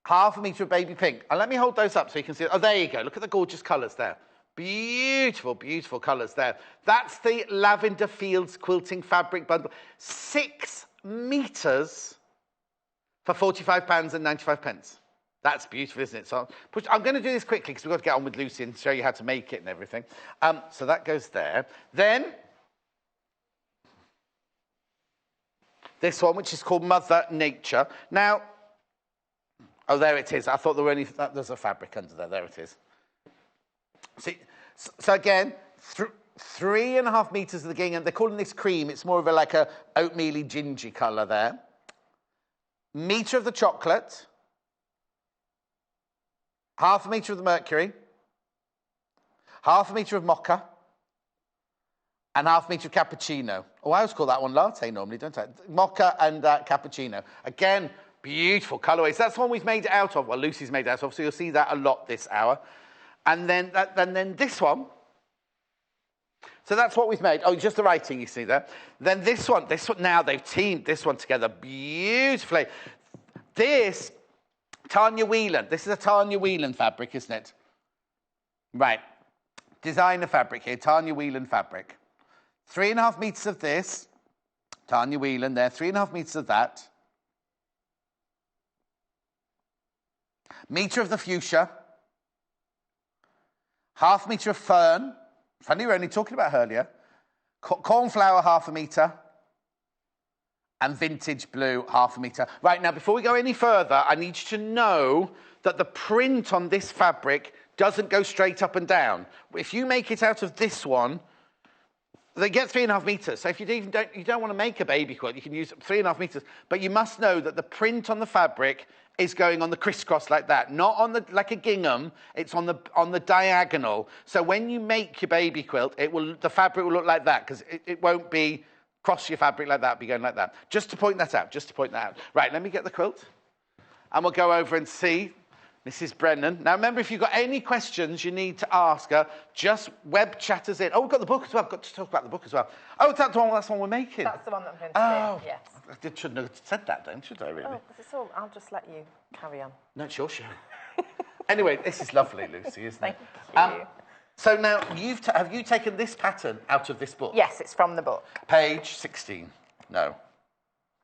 1/2 metre of baby pink. And let me hold those up so you can see. Oh, there you go. Look at the gorgeous colours there. Beautiful, beautiful colours there. That's the Lavender Fields quilting fabric bundle. 6 metres for £45.95. That's beautiful, isn't it? So I'm going to do this quickly because we've got to get on with Lucy and show you how to make it and everything. So that goes there. Then this one, which is called Mother Nature. Now, oh, there it is. I thought there were there's a fabric under there. There it is. See, so again, 3.5 metres of the gingham. They're calling this cream. It's more of like a oatmeal-y, gingy colour there. Metre of the chocolate. 1/2 metre of the mercury, 1/2 metre of mocha, and 1/2 metre of cappuccino. Oh, I always call that one latte normally, don't I? Mocha and cappuccino. Again, beautiful colourways. That's the one we've made it out of. Well, Lucy's made it out of, so you'll see that a lot this hour. And then this one. So that's what we've made. Oh, just the writing you see there. Then this one. Now they've teamed this one together beautifully. This... Tanya Whelan. This is a Tanya Whelan fabric, isn't it? Right. Designer fabric here. Tanya Whelan fabric. 3.5 metres of this. Tanya Whelan there. 3.5 metres of that. Metre of the fuchsia. 1/2 metre of fern. Funny, we were only talking about earlier. Cornflower, 1/2 metre. And vintage blue, 1/2 metre. Right, now, before we go any further, I need you to know that the print on this fabric doesn't go straight up and down. If you make it out of this one, they get 3.5 metres. So if you don't want to make a baby quilt, you can use 3.5 metres. But you must know that the print on the fabric is going on the crisscross like that, not on the like a gingham. It's on the diagonal. So when you make your baby quilt, the fabric will look like that because it won't be cross your fabric like that. It'll be going like that. Just to point that out. Right, let me get the quilt, and we'll go over and see Mrs. Brennan. Now, remember, if you've got any questions you need to ask her, just web chat us in. Oh, we've got the book as well. I've got to talk about the book as well. Oh, that's the one we're making. That's the one that I'm going to do, yes. I shouldn't have said that then, should I, really? Oh, it's all, I'll just let you carry on. No, it's your show. Anyway, this is lovely, Lucy, isn't it? Thank you. So now, have you taken this pattern out of this book? Yes, it's from the book. Page 16. No.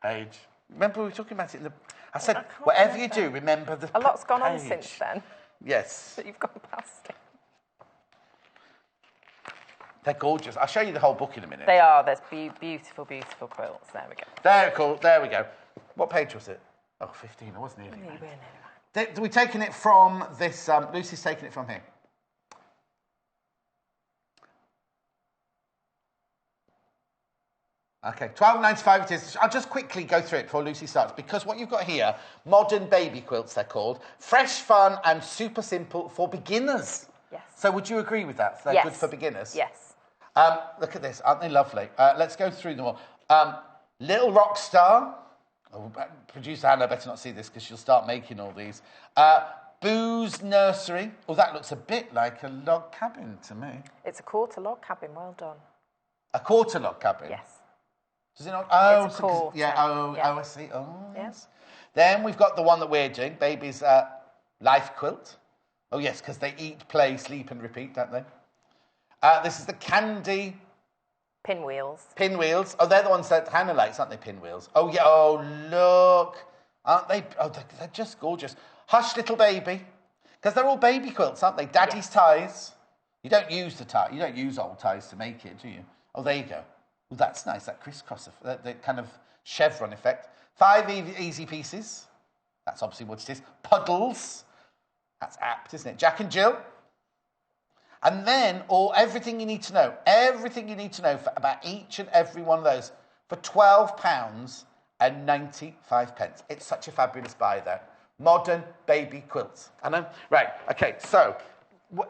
Page... Remember we were talking about it in the... I said, whatever you do, remember the A lot's gone on page. since then. Yes. That you've gone past it. They're gorgeous. I'll show you the whole book in a minute. They are. There's beautiful, beautiful quilts. There we go. There we go. What page was it? Oh, 15. I wasn't nearly We're right. nearly right. We're taking it from this... Lucy's taking it from here. Okay, $12.95 it is. I'll just quickly go through it before Lucy starts, because what you've got here, modern baby quilts, they're called, fresh, fun, and super simple for beginners. Yes. So would you agree with that? They're good for beginners? Yes. Look at this. Aren't they lovely? Let's go through them all. Little Rock Star. Oh, producer Hannah better not see this because she'll start making all these. Boo's Nursery. Oh, that looks a bit like a log cabin to me. It's a quarter log cabin. Well done. A quarter log cabin? Yes. Does it not? Oh, it's a quarter. I see. Oh, yes. Then we've got the one that we're doing, Baby's Life Quilt. Oh, yes, because they eat, play, sleep, and repeat, don't they? This is the Candy... Pinwheels. Pinwheels. Oh, they're the ones that Hannah likes, aren't they, pinwheels? Oh, yeah. Oh, look. Aren't they? Oh, they're just gorgeous. Hush, Little Baby. Because they're all baby quilts, aren't they? Daddy's ties. You don't use the tie. You don't use old ties to make it, do you? Oh, there you go. Well, that's nice, that crisscross, the kind of chevron effect. 5 easy pieces. That's obviously what it is. Puddles. That's apt, isn't it? Jack and Jill. And then everything you need to know. Everything you need to know about each and every one of those for £12.95. It's such a fabulous buy there. Modern baby quilts. I know. Right, okay, so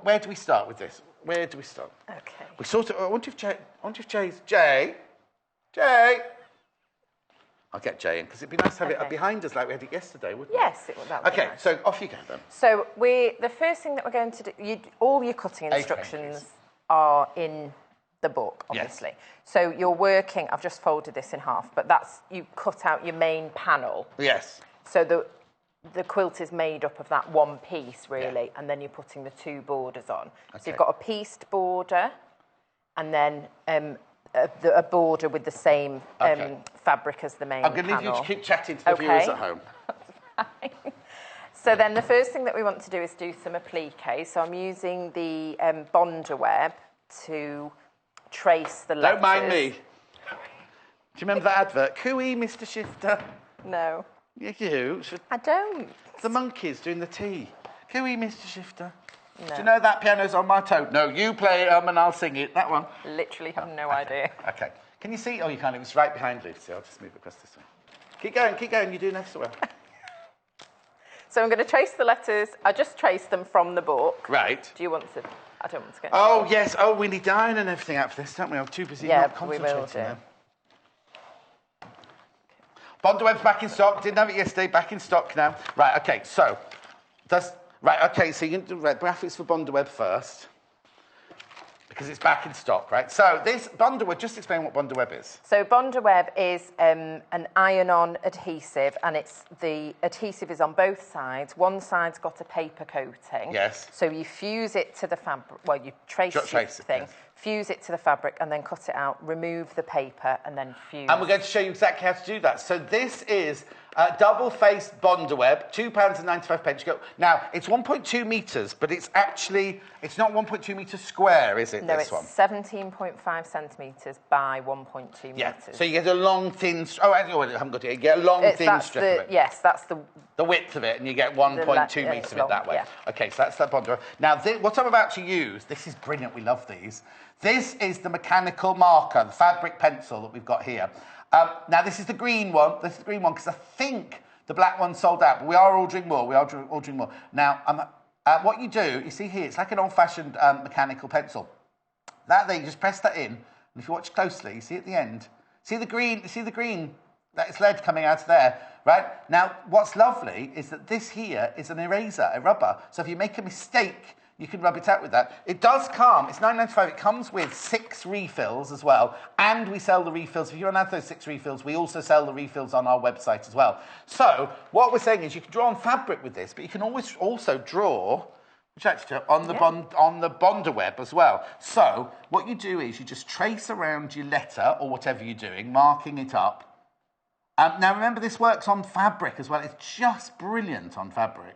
where do we start with this? Where do we start? Okay. We sort of... I wonder if Jay's... Jay? Jay? I'll get Jay in, because it'd be nice to have it behind us like we had it yesterday, wouldn't it? Yes, it would. That would be nice. So off you go then. So the first thing that we're going to do... all your cutting instructions are in the book, obviously. Yes. So you're working... I've just folded this in half, but that's... You cut out your main panel. Yes. So the quilt is made up of that one piece, really, and then you're putting the 2 borders on. Okay. So you've got a pieced border, and then a border with the same fabric as the main panel. I'm going to need you to keep chatting to the viewers at home. That's fine. So then the first thing that we want to do is do some applique. So I'm using the Bonder web to trace the letters. Don't mind me. Do you remember that advert? Cooey, Mr. Shifter. No. You do. I don't. The monkeys doing the tea. Cooey, Mr. Shifter. No. Do you know that piano's on my toe? No, you play it and I'll sing it. That one. Literally have no idea. Okay. Can you see? Oh, you can't. It was right behind Lucy. I'll just move across this way. Keep going, keep going. You're doing this so well. So I'm going to trace the letters. I just traced them from the book. Right. Do you want to? I don't want to go. Oh, yes. Oh, we need iron and everything out for this, don't we? I'm too busy not concentrating. Yeah, we will do. Bonder web's back in stock. Didn't have it yesterday. Back in stock now. Right, okay, so... so you can do graphics for Bonder web first. Because it's back in stock, right? So this Bonder web, just explain what Bonder web is. So Bonder web is an iron-on adhesive, and the adhesive is on both sides. One side's got a paper coating. Yes. So you fuse it to the fabric. Well, you trace the thing. Yes. Fuse it to the fabric and then cut it out, remove the paper and then fuse. And we're going to show you exactly how to do that. So this is Double-faced Bonder web, £2.95. You go, now, it's 1.2 metres, but it's not 1.2 metres square, is it, this one? No, it's 17.5 centimetres by 1.2 metres. Yeah, so you get a long, thin... Oh, I haven't got it. You get a long, thin strip of it. Yes, that's the width of it, and you get 1.2 metres of it that way. Yeah. OK, so that's that Bonder web. Now, what I'm about to use, this is brilliant, we love these. This is the mechanical marker, the fabric pencil that we've got here. Now, this is the green one. This is the green one because I think the black one sold out, but we are ordering more. Now, what you do, you see here, it's like an old-fashioned mechanical pencil. That there, you just press that in, and if you watch closely, you see at the end, see the green, that it's lead coming out of there, right? Now, what's lovely is that this here is an eraser, a rubber. So if you make a mistake, you can rub it out with that. It does come, it's £9.95, it comes with 6 refills as well, and we sell the refills. If you want to have those 6 refills, we also sell the refills on our website as well. So, what we're saying is you can draw on fabric with this, but you can always also draw on the Bonder web as well. So, what you do is you just trace around your letter, or whatever you're doing, marking it up. Now, remember, this works on fabric as well. It's just brilliant on fabric.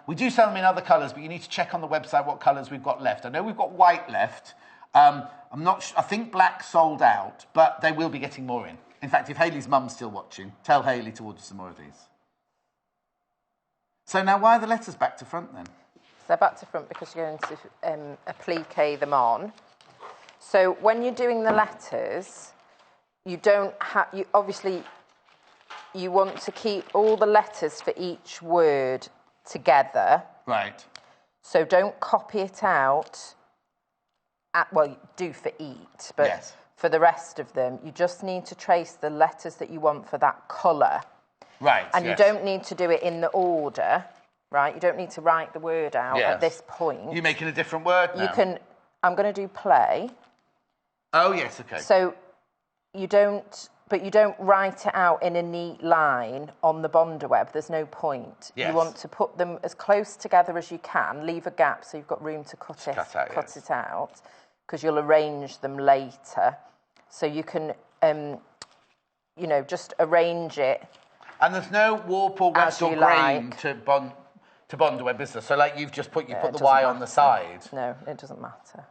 We do sell them in other colours, but you need to check on the website what colours we've got left. I know we've got white left. I'm not sure, I think black sold out, but they will be getting more in. In fact, if Hayley's mum's still watching, tell Hayley to order some more of these. So now, why are the letters back to front then? They're back to front because you're going to applique them on. So when you're doing the letters, you don't have... Obviously, you want to keep all the letters for each word together. Right. So don't copy it out. You do for eat, but yes. For the rest of them, you just need to trace the letters that you want for that colour. Right. And you don't need to do it in the order, right? You don't need to write the word out at this point. You're making a different word now. I'm going to do play. Oh, yes, okay. So you don't write it out in a neat line on the Bonder web. There's no point. Yes. You want to put them as close together as you can, leave a gap so you've got room to cut it out, because you'll arrange them later. So you can, just arrange it. And there's no warp or weft or grain to Bonder web, is there? So, like, you put the Y on the side. No, it doesn't matter.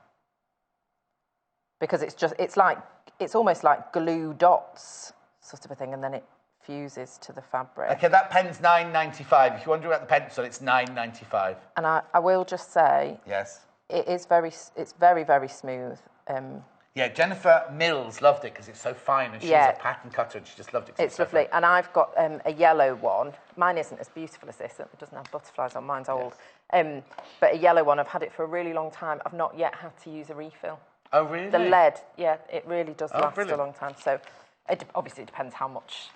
Because it's almost like glue dots sort of a thing, and then it fuses to the fabric. Okay, that pen's £9.95. If you wonder about the pencil, it's £9.95. And I will just say, yes, it's very, very smooth. Yeah, Jennifer Mills loved it because it's so fine, and she's a pattern cutter, and she just loved it. It's lovely. And I've got a yellow one. Mine isn't as beautiful as this. It doesn't have butterflies on. Mine's old. But a yellow one. I've had it for a really long time. I've not yet had to use a refill. Oh, really? The lead, it really does last brilliant. a long time. So it obviously depends how much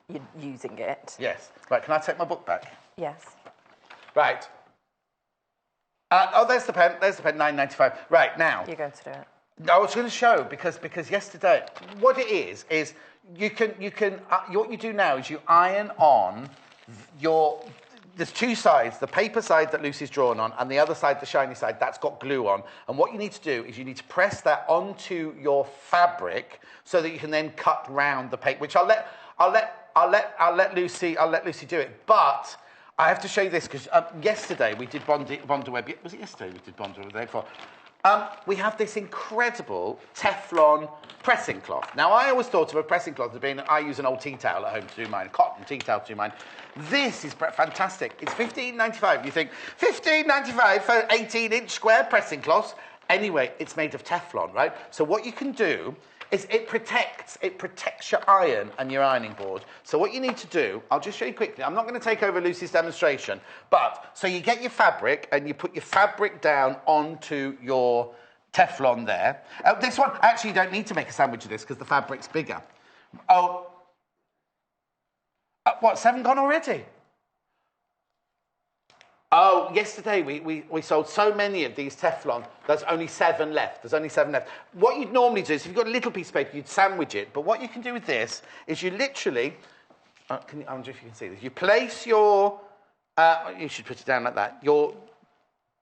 you're using it. Yes. Right, can I take my book back? Yes. Right. There's the pen, £9.95. Right, now. You're going to do it. I was going to show, because yesterday, what it is you can what you do now is you iron on there's 2 sides, the paper side that Lucy's drawn on, and the other side, the shiny side, that's got glue on. And what you need to do is you need to press that onto your fabric so that you can then cut round the paper, which I'll let Lucy do it. But I have to show you this because yesterday we did Bonder web. Was it yesterday we did Bonder web? The day before. We have this incredible Teflon pressing cloth. Now, I always thought of a pressing cloth as being, I use an old tea towel at home to do mine, cotton tea towel to do mine. This is fantastic. It's $15.95. You think, $15.95 for 18-inch square pressing cloths? Anyway, it's made of Teflon, right? So what you can do is it protects your iron and your ironing board. So what you need to do, I'll just show you quickly. I'm not going to take over Lucy's demonstration, but so you get your fabric and you put your fabric down onto your Teflon there. This one, actually, you don't need to make a sandwich of this because the fabric's bigger. What, 7 gone already? Oh, yesterday we sold so many of these Teflon, there's only 7 left. What you'd normally do is if you've got a little piece of paper, you'd sandwich it. But what you can do with this is you literally, I wonder if you can see this, you place your, you should put it down like that, your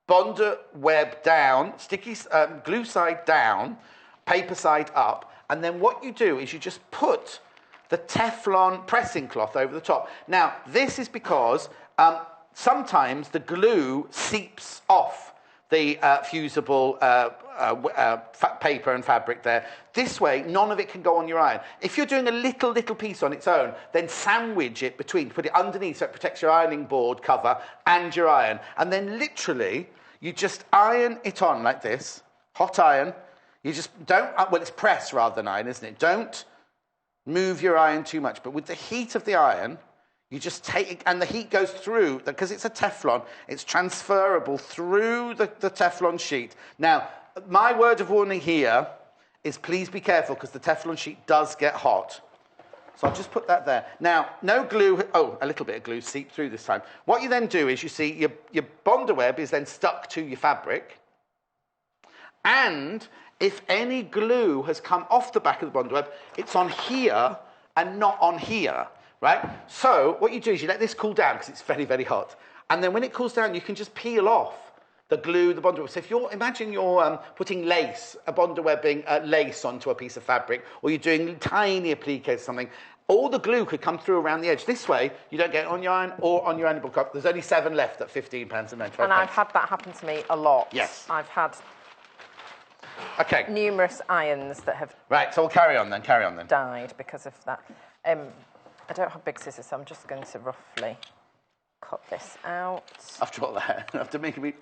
Bonder web down, sticky glue side down, paper side up, and then what you do is you just put the Teflon pressing cloth over the top. Now, this is because sometimes the glue seeps off the fusible paper and fabric there. This way, none of it can go on your iron. If you're doing a little piece on its own, then sandwich it between, put it underneath so it protects your ironing board cover and your iron. And then literally, you just iron it on like this, hot iron. You just don't, well, it's press rather than iron, isn't it? Don't move your iron too much. But with the heat of the iron, you just take it, and the heat goes through, because it's a Teflon, it's transferable through the Teflon sheet. Now, my word of warning here is please be careful, because the Teflon sheet does get hot. So I'll just put that there. Now, no glue, a little bit of glue seeped through this time. What you then do is, you see, your bonder web is then stuck to your fabric, and if any glue has come off the back of the bonder web, it's on here and not on here. Right? So what you do is you let this cool down because it's very hot. And then when it cools down, you can just peel off the glue, the bonder web. So if imagine you're putting lace, a bonder webbing lace onto a piece of fabric, or you're doing tiny appliques or something, all the glue could come through around the edge. This way, you don't get it on your iron or on your ironing board cup. There's only 7 left at £15.95. And I've had that happen to me a lot. Yes. I've had numerous irons that have... Right, so we'll carry on then. ...died because of that. I don't have big scissors, so I'm just going to roughly cut this out. After all that, after making me...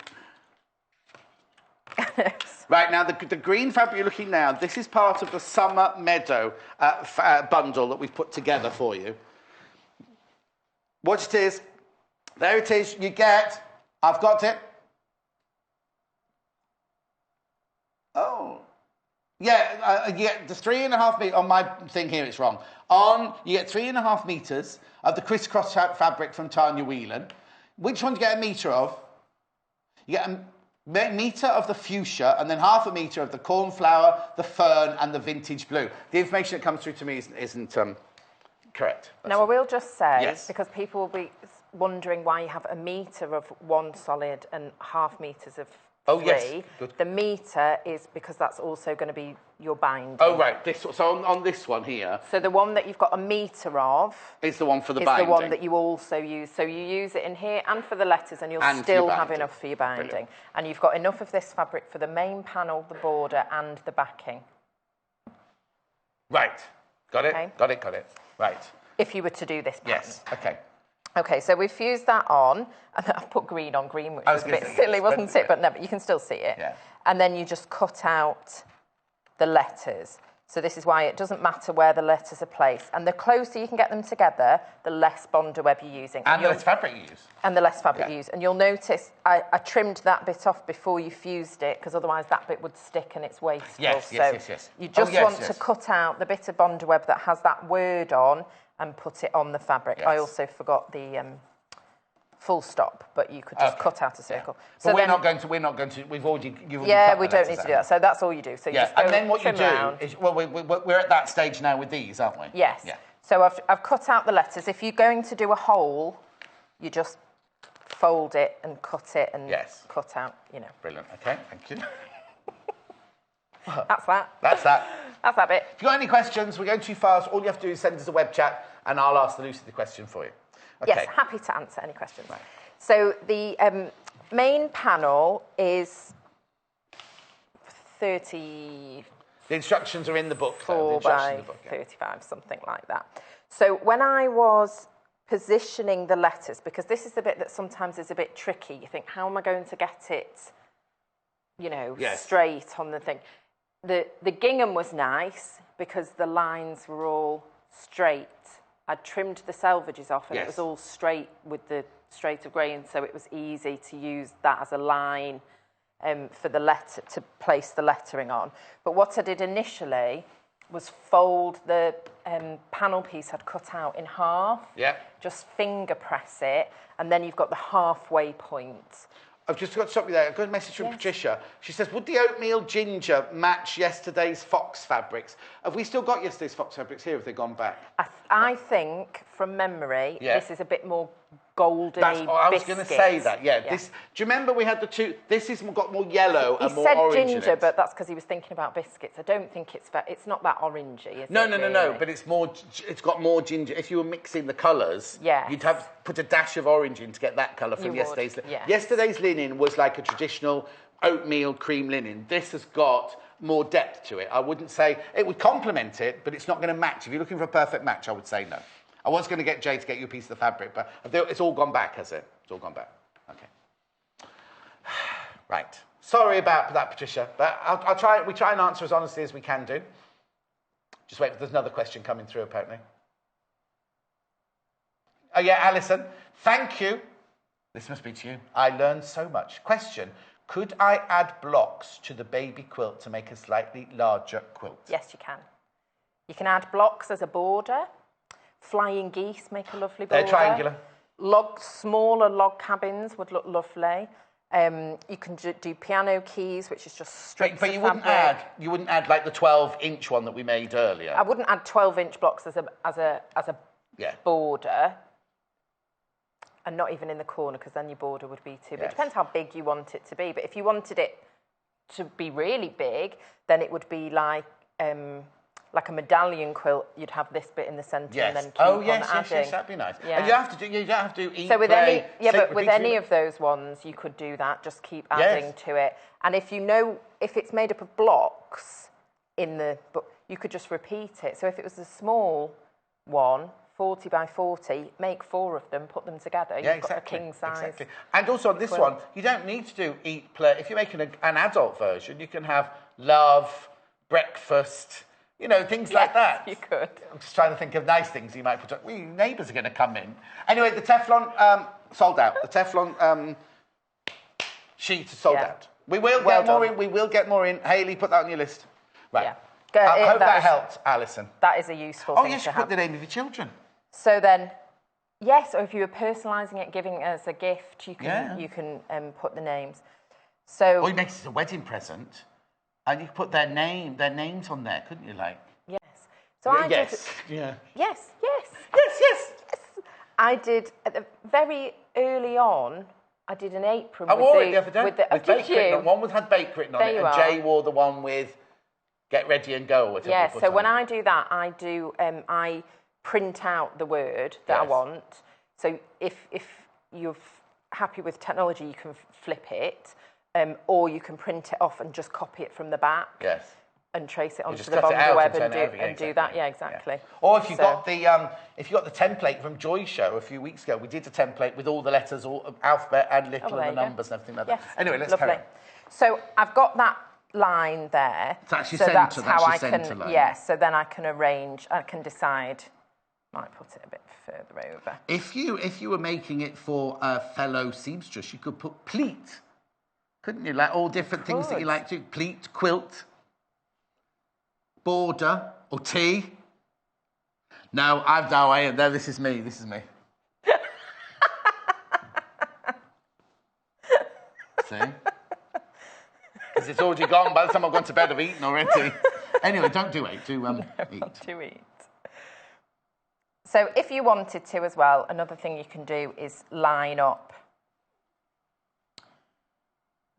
Right, now, the green fabric you're looking now, this is part of the Summer Meadow bundle that we've put together for you. Watch it is. There it is. You get... I've got it. Oh... Yeah, you get the 3.5 meters, on my thing here it's wrong. You get 3.5 meters of the crisscross fabric from Tanya Whelan. Which one do you get a meter of? You get a meter of the fuchsia and then 0.5 meter of the cornflower, the fern and the vintage blue. The information that comes through to me isn't correct. Now, I will just say, because people will be wondering why you have a meter of one solid and 0.5 meters of Oh, yes. Good. The meter is because that's also going to be your binding. Oh, right. So on this one here... So the one that you've got a meter of... is the one for the binding. Is the one that you also use. So you use it in here and for the letters, and you'll still have enough for your binding. Brilliant. And you've got enough of this fabric for the main panel, the border, and the backing. Right. Got it? Okay. Got it. Right. If you were to do this pattern. Yes. Okay. Okay, so we've fused that on, and I've put green on green, which was a bit silly, wasn't it? But no, but you can still see it. Yeah. And then you just cut out the letters. So this is why it doesn't matter where the letters are placed. And the closer you can get them together, the less bonder web you're using. And the less fabric you use. And the less fabric you use. And you'll notice I trimmed that bit off before you fused it, because otherwise that bit would stick and it's wasteful. Yes. You just want to cut out the bit of bonder web that has that word on and put it on the fabric. Yes. I also forgot the full stop, but you could just cut out a circle. Yeah. So we're not going to. We've already. We don't need to do that. So that's all you do. So you just and then what you do is, we're at that stage now with these, aren't we? Yes. Yeah. So I've cut out the letters. If you're going to do a hole, you just fold it and cut it and cut out. Brilliant. Okay. Thank you. That's that. That's that. That's that bit. If you've got any questions, we're going too fast. All you have to do is send us a web chat, and I'll ask Lucy the question for you. Okay. Yes, happy to answer any questions. Right. So the main panel is 30... The instructions are in the book. 4 by 35, something like that. So when I was positioning the letters, because this is the bit that sometimes is a bit tricky, you think, how am I going to get it, straight on the thing? The gingham was nice because the lines were all straight. I'd trimmed the selvages off and it was all straight with the straight of grey, and so it was easy to use that as a line for the letter, to place the lettering on. But what I did initially was fold the panel piece I'd cut out in half. Yeah. Just finger press it, and then you've got the halfway point. I've just got to stop you there. I've got a message from Patricia. She says, would the oatmeal ginger match yesterday's fox fabrics? Have we still got yesterday's fox fabrics here? Have they gone back? I think, from memory, this is a bit more golden. That's, I was going to say that, yeah. This, do you remember we had the two? This has got more yellow and more orange. He said ginger, but that's because he was thinking about biscuits. I don't think it's not that orangey, is it? No. But it's more. It's got more ginger. If you were mixing the colours, you'd have put a dash of orange in to get that colour from yesterday's. Yesterday's linen was like a traditional oatmeal cream linen. This has got more depth to it. I wouldn't say it would complement it, but it's not going to match. If you're looking for a perfect match, I would say no. I was going to get Jay to get you a piece of the fabric, but it's all gone back, has it? It's all gone back. Okay. Right. Sorry about that, Patricia, but I'll try. We try and answer as honestly as we can do. Just wait. There's another question coming through, apparently. Oh yeah, Alison. Thank you. This must be to you. I learned so much. Question. Could I add blocks to the baby quilt to make a slightly larger quilt? Yes, you can. You can add blocks as a border. Flying geese make a lovely border. They're triangular. Smaller log cabins would look lovely. You can do piano keys, which is just strips but you wouldn't add like the 12-inch one that we made earlier. I wouldn't add 12-inch blocks as a border. And not even in the corner, because then your border would be too big. It depends how big you want it to be. But if you wanted it to be really big, then it would be like a medallion quilt. You'd have this bit in the centre and then keep on adding. Yes, that'd be nice. Yeah. And you don't have to eat. So with any of those ones, you could do that. Just keep adding to it. And if it's made up of blocks in the book, you could just repeat it. So if it was a small one, 40 by 40, make 4 of them, put them together. You've got a king size. Exactly. And also on this one, you don't need to do eat, play. If you're making an adult version, you can have love, breakfast, things like that. You could. I'm just trying to think of nice things you might put up. Well, your neighbours are going to come in. Anyway, the Teflon sold out. The Teflon sheet is sold out. We will get more in. We will get more in. Hayley, put that on your list. Right. Yeah. I hope that helped, Alison. That is a useful thing to have. Oh, yes, you put the name of your children. So then, yes, or if you were personalising it, giving it as a gift, you can put the names. So, or you make it as a wedding present, and you could put their names on there, couldn't you? Like yes. So I did. Yes. I did very early on. I did an apron. I wore it the other day with bake written on. One had bake written on it, and Jay wore the one with "Get ready and go." Or whatever. Yeah. So when I do that, I print out the word that I want. So if you're happy with technology, you can flip it, or you can print it off and just copy it from the back. Yes. And trace it onto the bottom of the web and do that. Yeah, exactly. Yeah. Or if you got the template from Joy's show a few weeks ago, we did a template with all the letters, all alphabet and little and the numbers and everything like that. Anyway, let's carry on. So I've got that line there. That's your centre. Line. Yes. So then I can arrange. I can decide. Might put it a bit further over. If you were making it for a fellow seamstress, you could put pleat, couldn't you? Like all different things that you like to pleat, quilt, border, or tea. No, I am. No, this is me. This is me. See? Because it's already gone. By the time I've gone to bed, I've eaten already. Anyway, don't do it. Eat. Not to eat. So if you wanted to as well, another thing you can do is line up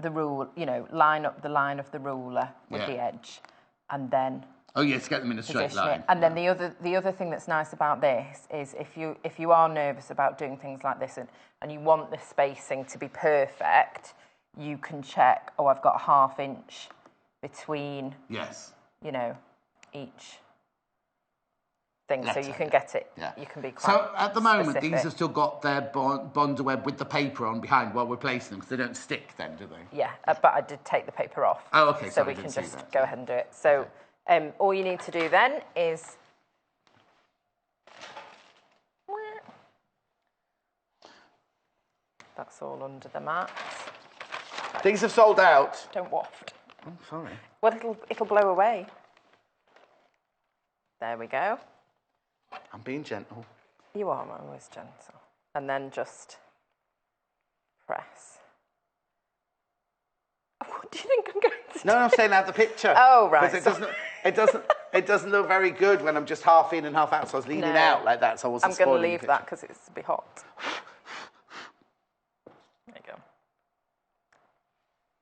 the rule, line up the line of the ruler with the edge, and then to get them in a straight line. And then the other thing that's nice about this is if you are nervous about doing things like this and you want the spacing to be perfect, you can check. I've got a ½ inch between. Yes. Each thing, so you can get it. Yeah. You can be quite. So at the moment, specific. these have still got their bonder web with the paper on behind while we're placing them, because they don't stick then, do they? Yeah, but I did take the paper off. Oh, okay. So we can just go ahead and do it. So all you need to do then is. That's all under the mat. These have sold out. Don't waft. Oh, sorry. Well, it'll blow away. There we go. I'm being gentle. You are always gentle. And then just press. What do you think I'm going to do? No, I'm saying out the picture. Oh, right. Because it doesn't look very good when I'm just half in and half out. So I was leaning out like that. So I wasn't. I'm going to leave that because it's a bit hot.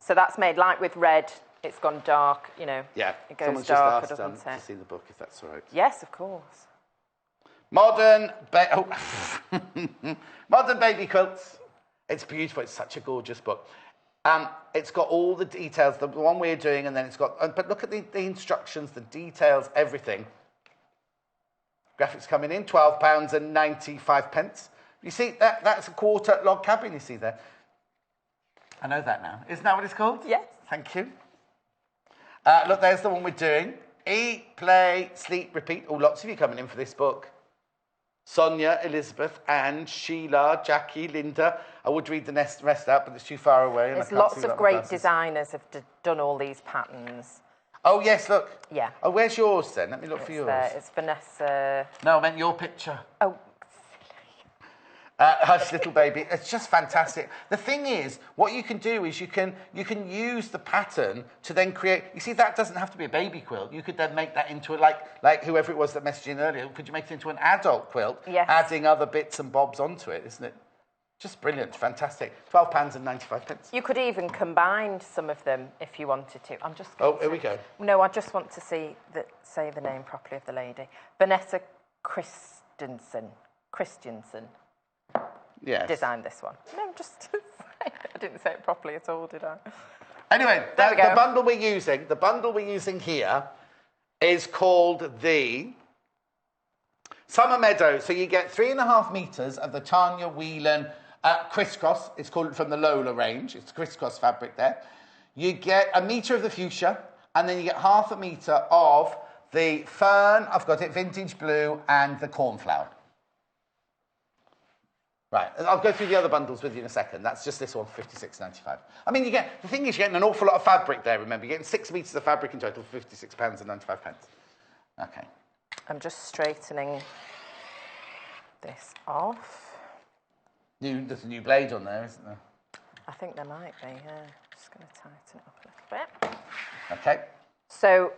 So that's made like with red. It's gone dark, you know. Yeah. It goes Someone's darker, just asked doesn't it? to see the book, if that's all right. Yes, of course. Modern baby quilts. It's beautiful. It's such a gorgeous book. It's got all the details, the one we're doing, and then it's got... but look at the instructions, the details, everything. Graphics coming in, £12.95. You see, that's a quarter log cabin, you see there. I know that now. Isn't that what it's called? Yes. Thank you. Look, there's the one we're doing. Eat, play, sleep, repeat. Oh, lots of you coming in for this book. Sonia, Elizabeth, Anne, Sheila, Jackie, Linda. I would read the rest out, but it's too far away. There's lots of great designers have done all these patterns. Oh, yes, look. Yeah. Oh, where's yours then? Let me look for yours. It's Vanessa. No, I meant your picture. Oh, Hush, little baby. It's just fantastic. The thing is, what you can do is you can use the pattern to then create... You see, that doesn't have to be a baby quilt. You could then make that into a, like whoever it was that messaged in earlier. Could you make it into an adult quilt? Yes. Adding other bits and bobs onto it, isn't it? Just brilliant, fantastic. £12.95. you could even combine some of them if you wanted to. I'm just. Oh, here we go. No, I just want to say the name properly of the lady. Vanessa Christensen. Yes. Designed this one. No, just I didn't say it properly at all, did I? Anyway, the bundle we're using here is called the Summer Meadow. So you get 3.5 metres of the Tanya Whelan crisscross. It's called from the Lola range. It's crisscross fabric there. You get 1 metre of the fuchsia, and then you get 0.5 metre of the fern. I've got it vintage blue and the cornflower. Right, I'll go through the other bundles with you in a second. That's just this one, £56.95. I mean, the thing is, you're getting an awful lot of fabric there, remember. You're getting 6 metres of fabric in total for £56.95. Okay. I'm just straightening this off. There's a new blade on there, isn't there? I think there might be, yeah. Just going to tighten it up a little bit. Okay. So,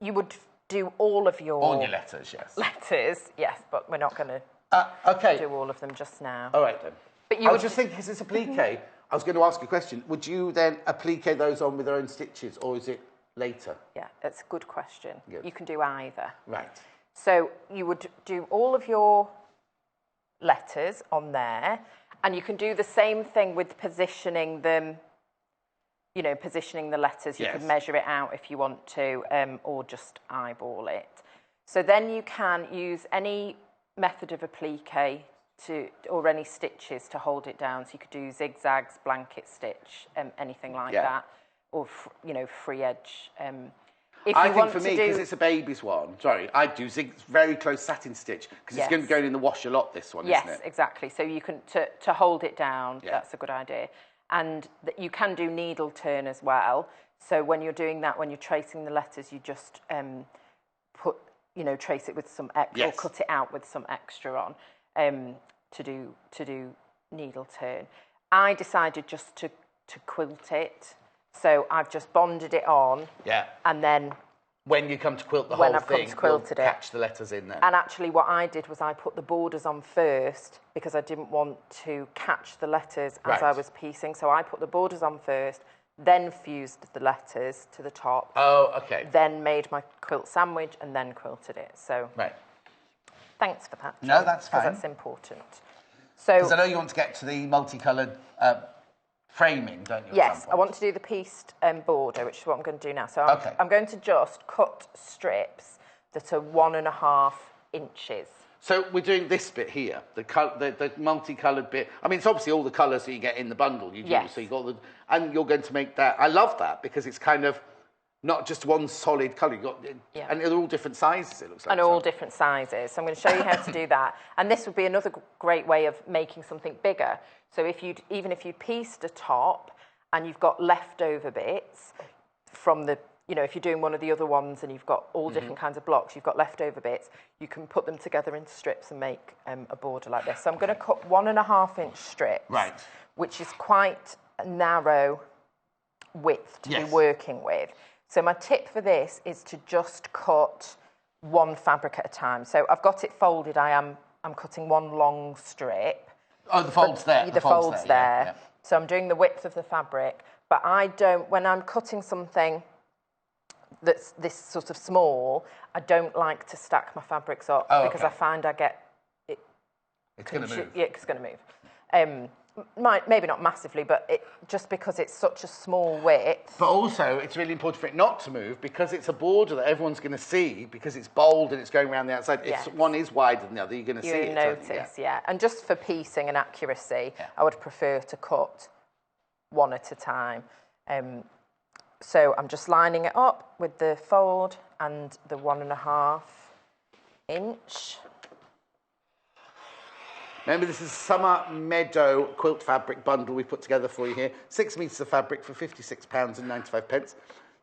you would do all of your... All your letters, yes. Letters, yes, but we're not going to... okay. Do all of them just now. All right, then. But you I was just thinking, because it's applique, I was going to ask you a question. Would you then applique those on with their own stitches, or is it later? Yeah, it's a good question. Good. You can do either. Right. So you would do all of your letters on there, and you can do the same thing with positioning them, you know, positioning the letters. You can measure it out if you want to, or just eyeball it. So then you can use any method of applique or any stitches to hold it down. So you could do zigzags, blanket stitch, anything like that, or free edge. I think for me, because it's a baby's one, I'd do very close satin stitch, because it's going to be going in the wash a lot, this one, isn't it? Yes, exactly. So you can, to hold it down, that's a good idea. And you can do needle turn as well. So when you're doing that, when you're tracing the letters, you just trace it with some extra, or cut it out with some extra on, to do needle turn. I decided just to quilt it, so I've just bonded it on. Yeah. And then when you come to quilt the whole thing, you'll catch the letters in there. And actually, what I did was I put the borders on first because I didn't want to catch the letters as I was piecing. So I put the borders on first, then fused the letters to the top. Oh, okay. Then made my quilt sandwich and then quilted it. So, thanks for that. No, that's fine. Because that's important. So, because I know you want to get to the multicoloured framing, don't you? Yes, I want to do the pieced border, which is what I'm going to do now. So I'm going to just cut strips that are 1.5 inches. So we're doing this bit here, the multicoloured bit. I mean, it's obviously all the colours that you get in the bundle. You do. Yes. So you got and you're going to make that. I love that because it's kind of not just one solid colour. And they're all different sizes. It looks like. And all different sizes. So I'm going to show you how to do that. And this would be another great way of making something bigger. So even if you pieced a top and you've got leftover bits from the. If you're doing one of the other ones and you've got all different kinds of blocks, you've got leftover bits, you can put them together into strips and make a border like this. So I'm going to cut 1.5 inch strips, which is quite a narrow width to be working with. So my tip for this is to just cut one fabric at a time. So I've got it folded. I'm cutting one long strip. Oh, the fold's there. The fold's there. So I'm doing the width of the fabric, but I don't, when I'm cutting something that's this sort of small, I don't like to stack my fabrics up because I find I get it. It's going to move. Yeah, it's going to move. Maybe not massively, but just because it's such a small width. But also, it's really important for it not to move because it's a border that everyone's going to see because it's bold and it's going around the outside. Yes. If one is wider than the other, you're going to see it. You notice, yeah. And just for piecing and accuracy, I would prefer to cut one at a time. So I'm just lining it up with the fold and the 1.5 inch. Remember, this is a Summer Meadow quilt fabric bundle we put together for you here. 6 metres of fabric for £56.95.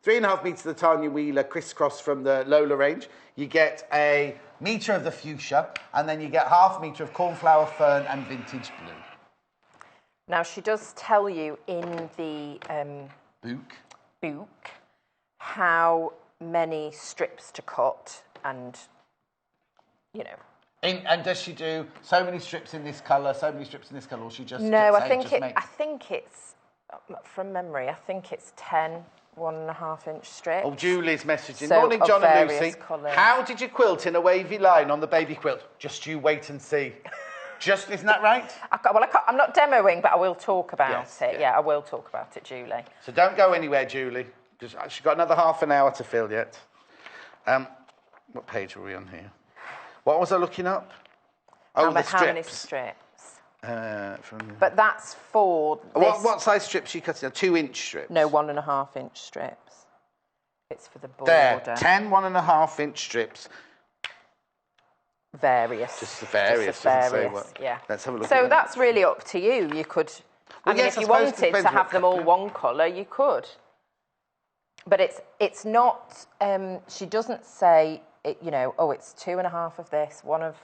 3.5 metres of the Tanya Whelan crisscross from the Lola range. You get a metre of the fuchsia, and then you get half a metre of cornflower fern and vintage blue. Now, she does tell you in the book how many strips to cut and, you know. And does she do so many strips in this colour, so many strips in this colour, or she just... No, I think it's, from memory, I think it's 10 1.5 inch strips. Oh, Julie's messaging. So Morning, John and Lucy. Colours. How did you quilt in a wavy line on the baby quilt? Just you wait and see. Isn't that right? I'm not demoing, but I will talk about it. Yeah, I will talk about it, Julie. So don't go anywhere, Julie, because she's got another half an hour to fill yet. What page are we on here? What was I looking up? Oh, the strips. How many strips? But that's for this. What size strips are you cutting? 2-inch strips? No, 1.5 inch strips. It's for the border. There, 10 1.5 inch strips. Various. Just various. Yeah. Let's have a look. So that's really up to you. You could. I mean, if you wanted to have them all one colour, you could. But it's not. She doesn't say. You know, it's 2.5 of this, 1 of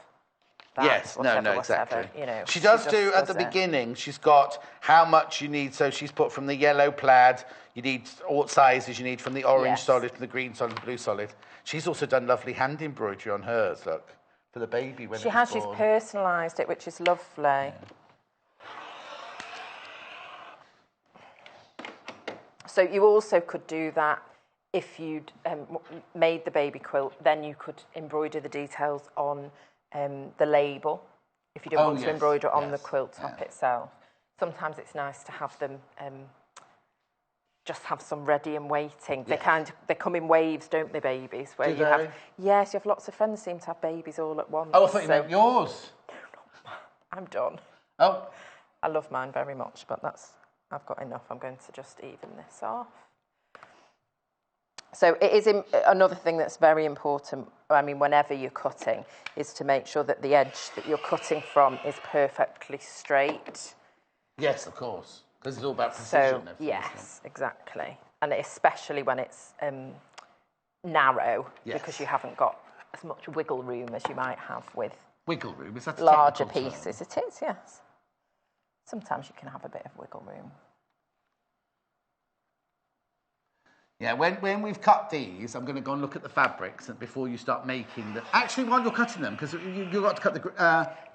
that. Yes, whatever, exactly. You know, she does do at the beginning. She's got how much you need. So she's put from the yellow plaid. You need what sizes you need from the orange solid, from the green solid, the blue solid. She's also done lovely hand embroidery on hers. Look, for the baby when she has. She's personalised it, which is lovely. Yeah. So you also could do that. If you'd made the baby quilt, then you could embroider the details on the label. If you don't want to embroider on the quilt top itself. Sometimes it's nice to have them just have some ready and waiting. Yes. They come in waves, don't they, babies? Where you have yes, you have lots of friends seem to have babies all at once. Oh, I thought you meant yours. I'm done. Oh, I love mine very much, but I've got enough. I'm going to just even this off. So it is another thing that's very important, I mean, whenever you're cutting, is to make sure that the edge that you're cutting from is perfectly straight. Yes, of course, because it's all about precision. So, yes, exactly. And especially when it's narrow, because you haven't got as much wiggle room as you might have with wiggle room? Is that a larger pieces? Term? It is, yes. Sometimes you can have a bit of wiggle room. Yeah, when we've cut these, I'm going to go and look at the fabrics before you start making them. Actually, while you're cutting them, because you've got to cut the...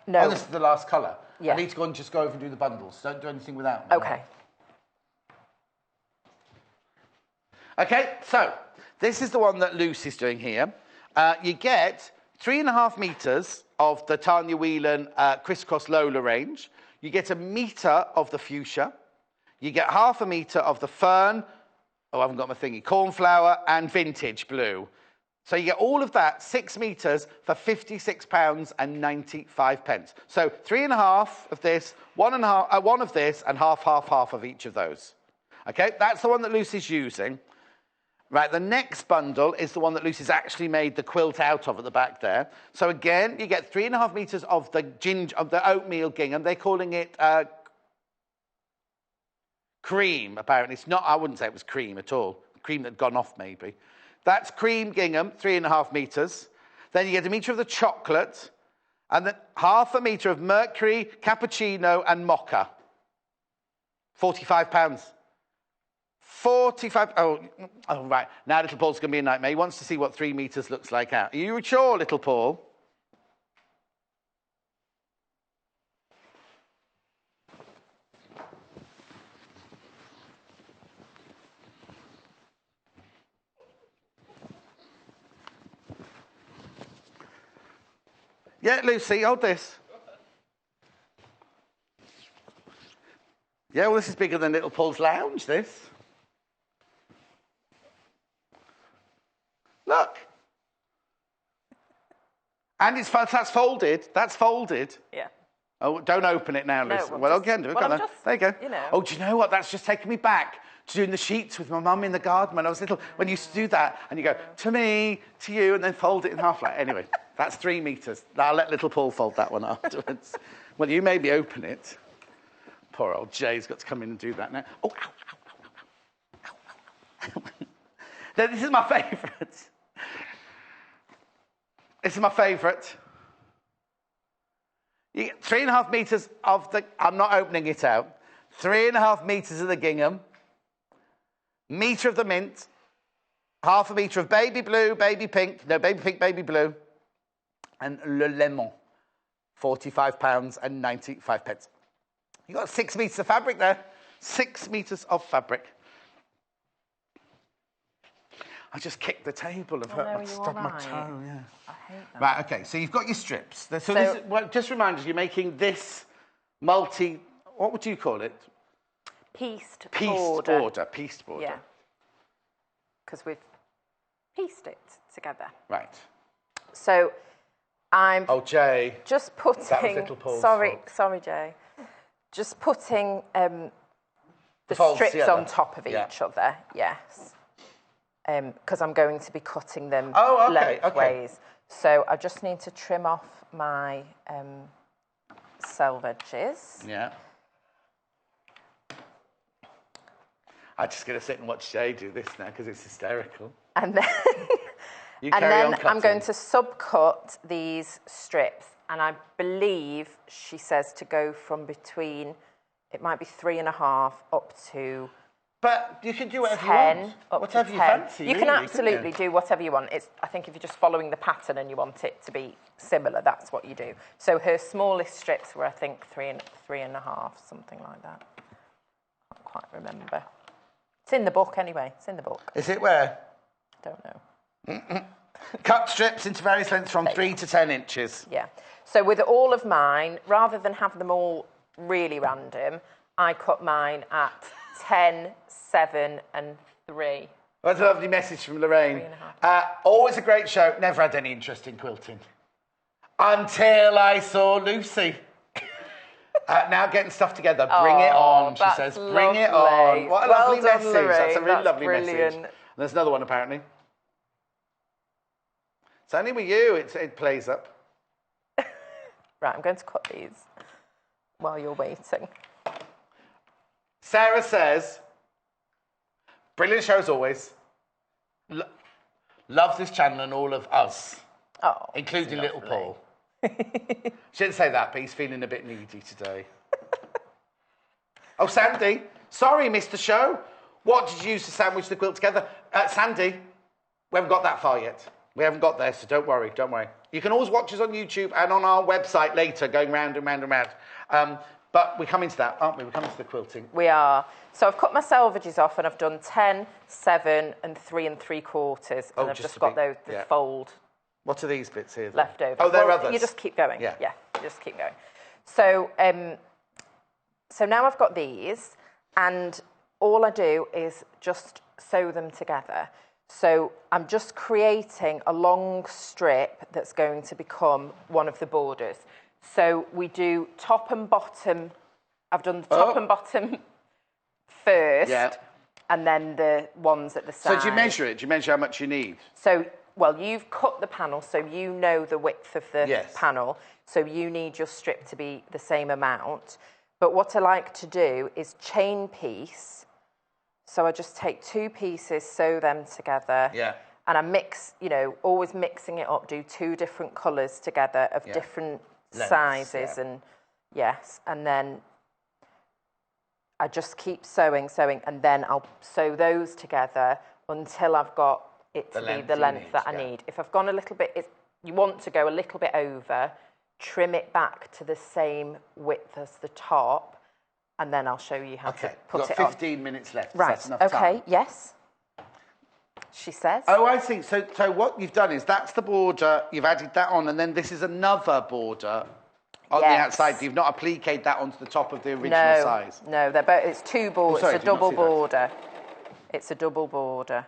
no. Oh, this is the last colour. Yeah. I need to go and just go over and do the bundles. Don't do anything without me. Okay. Okay, so this is the one that Lucy's doing here. You get 3.5 metres of the Tanya Whelan crisscross Lola range. You get 1 metre of the fuchsia. You get half a metre of the fern... Oh, I haven't got my thingy. Cornflower and vintage blue. So you get all of that, 6 metres, for £56.95. So 3.5 of this, 1.5, 1 of this, and half of each of those. Okay, that's the one that Lucy's using. Right, the next bundle is the one that Lucy's actually made the quilt out of at the back there. So again, you get 3.5 metres of the oatmeal gingham. They're calling it... cream, apparently. It's not, I wouldn't say it was cream at all. Cream that had gone off, maybe. That's cream gingham, 3.5 metres. Then you get 1 metre of the chocolate, and then half a metre of mercury, cappuccino, and mocha. £45. 45. Oh, right. Now little Paul's going to be a nightmare. He wants to see what 3 metres looks like out. Are you sure, little Paul? Yeah, Lucy, hold this. Yeah, well, this is bigger than Little Paul's lounge, this. Look. And that's folded. That's folded. Yeah. Oh, don't open it now, Lucy. No, well, again, do it. There you go. You know. Oh, do you know what? That's just taken me back to doing the sheets with my mum in the garden when I was little. When you used to do that, and you go, to me, to you, and then fold it in half. Like, anyway, that's 3 meters. I'll let Little Paul fold that one afterwards. Well, you maybe open it. Poor old Jay's got to come in and do that now. Oh, ow, ow, ow, ow, ow, ow. Now, this is my favourite. This is my favourite. You get 3.5 meters of the... I'm not opening it out. 3.5 meters of the gingham. Metre of the mint. 1/2 metre of baby blue, baby pink. No, baby pink, baby blue. And le lemon. £45.95. You got 6 meters of fabric there. 6 meters of fabric. I just kicked the table. I've stubbed my toe. Yeah. I hate that. Right, okay, so you've got your strips. Just remind us, you're making this what would you call it? Pieced border. Pieced border. Yeah. Because we've pieced it together. Right. So I'm Jay. Just putting... That was Little Paul's Sorry, fault. Jay. Just putting the folds strips together. on top of each other, yes. Because I'm going to be cutting them lengthways. Okay. So I just need to trim off my selvage edges. Yeah. I'm just going to sit and watch Jay do this now because it's hysterical. And then, I'm going to subcut these strips. And I believe she says to go from between, it might be 3.5 up to... But you can do whatever 10, you want. Up Whatever to you 10. fancy. You can absolutely do whatever you want. I think if you're just following the pattern and you want it to be similar, that's what you do. So her smallest strips were, I think, 3.5, something like that. I can't quite remember. It's in the book anyway. It's in the book. Is it where? Don't know. Cut strips into various lengths from 3 to 10 inches. Yeah. So with all of mine, rather than have them all really random, I cut mine at 10, 7 and 3. That's a lovely message from Lorraine. 3.5. Always a great show. Never had any interest in quilting. Until I saw Lucy. Now getting stuff together. Bring it on, she says. Bring it on. What a lovely message. Lorraine. That's a really lovely brilliant. message. And there's another one, apparently. It's only with you it plays up. Right, I'm going to cut these while you're waiting. Sarah says, brilliant show as always. Love this channel and all of us. Oh, including Little Paul. She didn't say that, but he's feeling a bit needy today. Oh, Sandy. Sorry, missed the show. What did you use to sandwich the quilt together? Sandy, we haven't got that far yet. We haven't got there, so don't worry, don't worry. You can always watch us on YouTube and on our website later, going round and round and round. But we're coming to that, aren't we? We're coming to the quilting. We are. So I've cut my selvages off and I've done 10, 7 and 3 3/4. And I've just got those fold. What are these bits here? Left over. Oh, they're others. You just keep going. Yeah, you just keep going. So, so now I've got these and all I do is just sew them together. So I'm just creating a long strip that's going to become one of the borders. So we do top and bottom. I've done the top and bottom first, and then the ones at the side. So do you measure it? Do you measure how much you need? So, well, you've cut the panel, so you know the width of the panel. So you need your strip to be the same amount. But what I like to do is chain piece. So I just take 2 pieces, sew them together. Yeah. And I mix, always mixing it up, do 2 different colours together of different sizes and and then I just keep sewing, and then I'll sew those together until I've got it to be the length that I need. If I've gone a little bit, you want to go a little bit over, trim it back to the same width as the top, and then I'll show you how to put it on. You've got 15 minutes left. Right, so that's enough time. Yes. she says. Oh, I see. So what you've done is that's the border, you've added that on, and then this is another border on the outside. You've not appliqued that onto the top of the original size. No, they're both, it's two borders. It's a double border. It's a double border.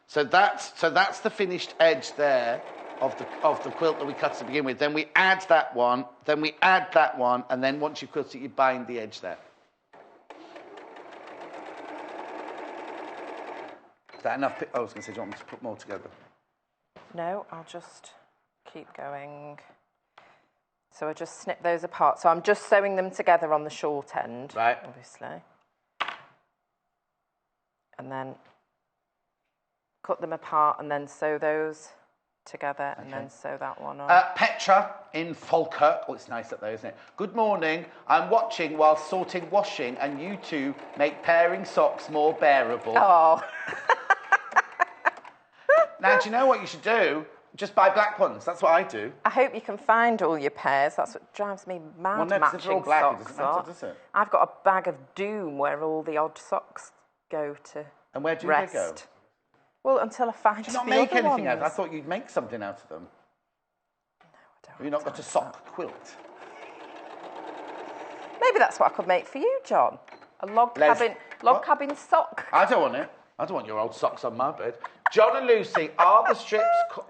So that's the finished edge there of the quilt that we cut to begin with. Then we add that one, and then once you've quilted it, you bind the edge there. Is that enough? I was going to say, do you want me to put more together? No, I'll just keep going. So I just snip those apart. So I'm just sewing them together on the short end, right? Obviously. And then cut them apart and then sew those together and then sew that one on. Petra in Falkirk. Oh, it's nice up there, isn't it? Good morning. I'm watching while sorting washing and you two make pairing socks more bearable. Oh. Now, do you know what you should do? Just buy black ones. That's what I do. I hope you can find all your pairs. That's what drives me mad. Well, no, matching if they're all black, socks. it doesn't matter, does it? I've got a bag of doom where all the odd socks go to. And where do rest. they go? Well, until I find. Do you not make anything out of them? I thought you'd make something out of them. No, I don't. Have you not got a sock quilt? Maybe that's what I could make for you, John. A log cabin sock. I don't want it. I don't want your old socks on my bed. John and Lucy, are the strips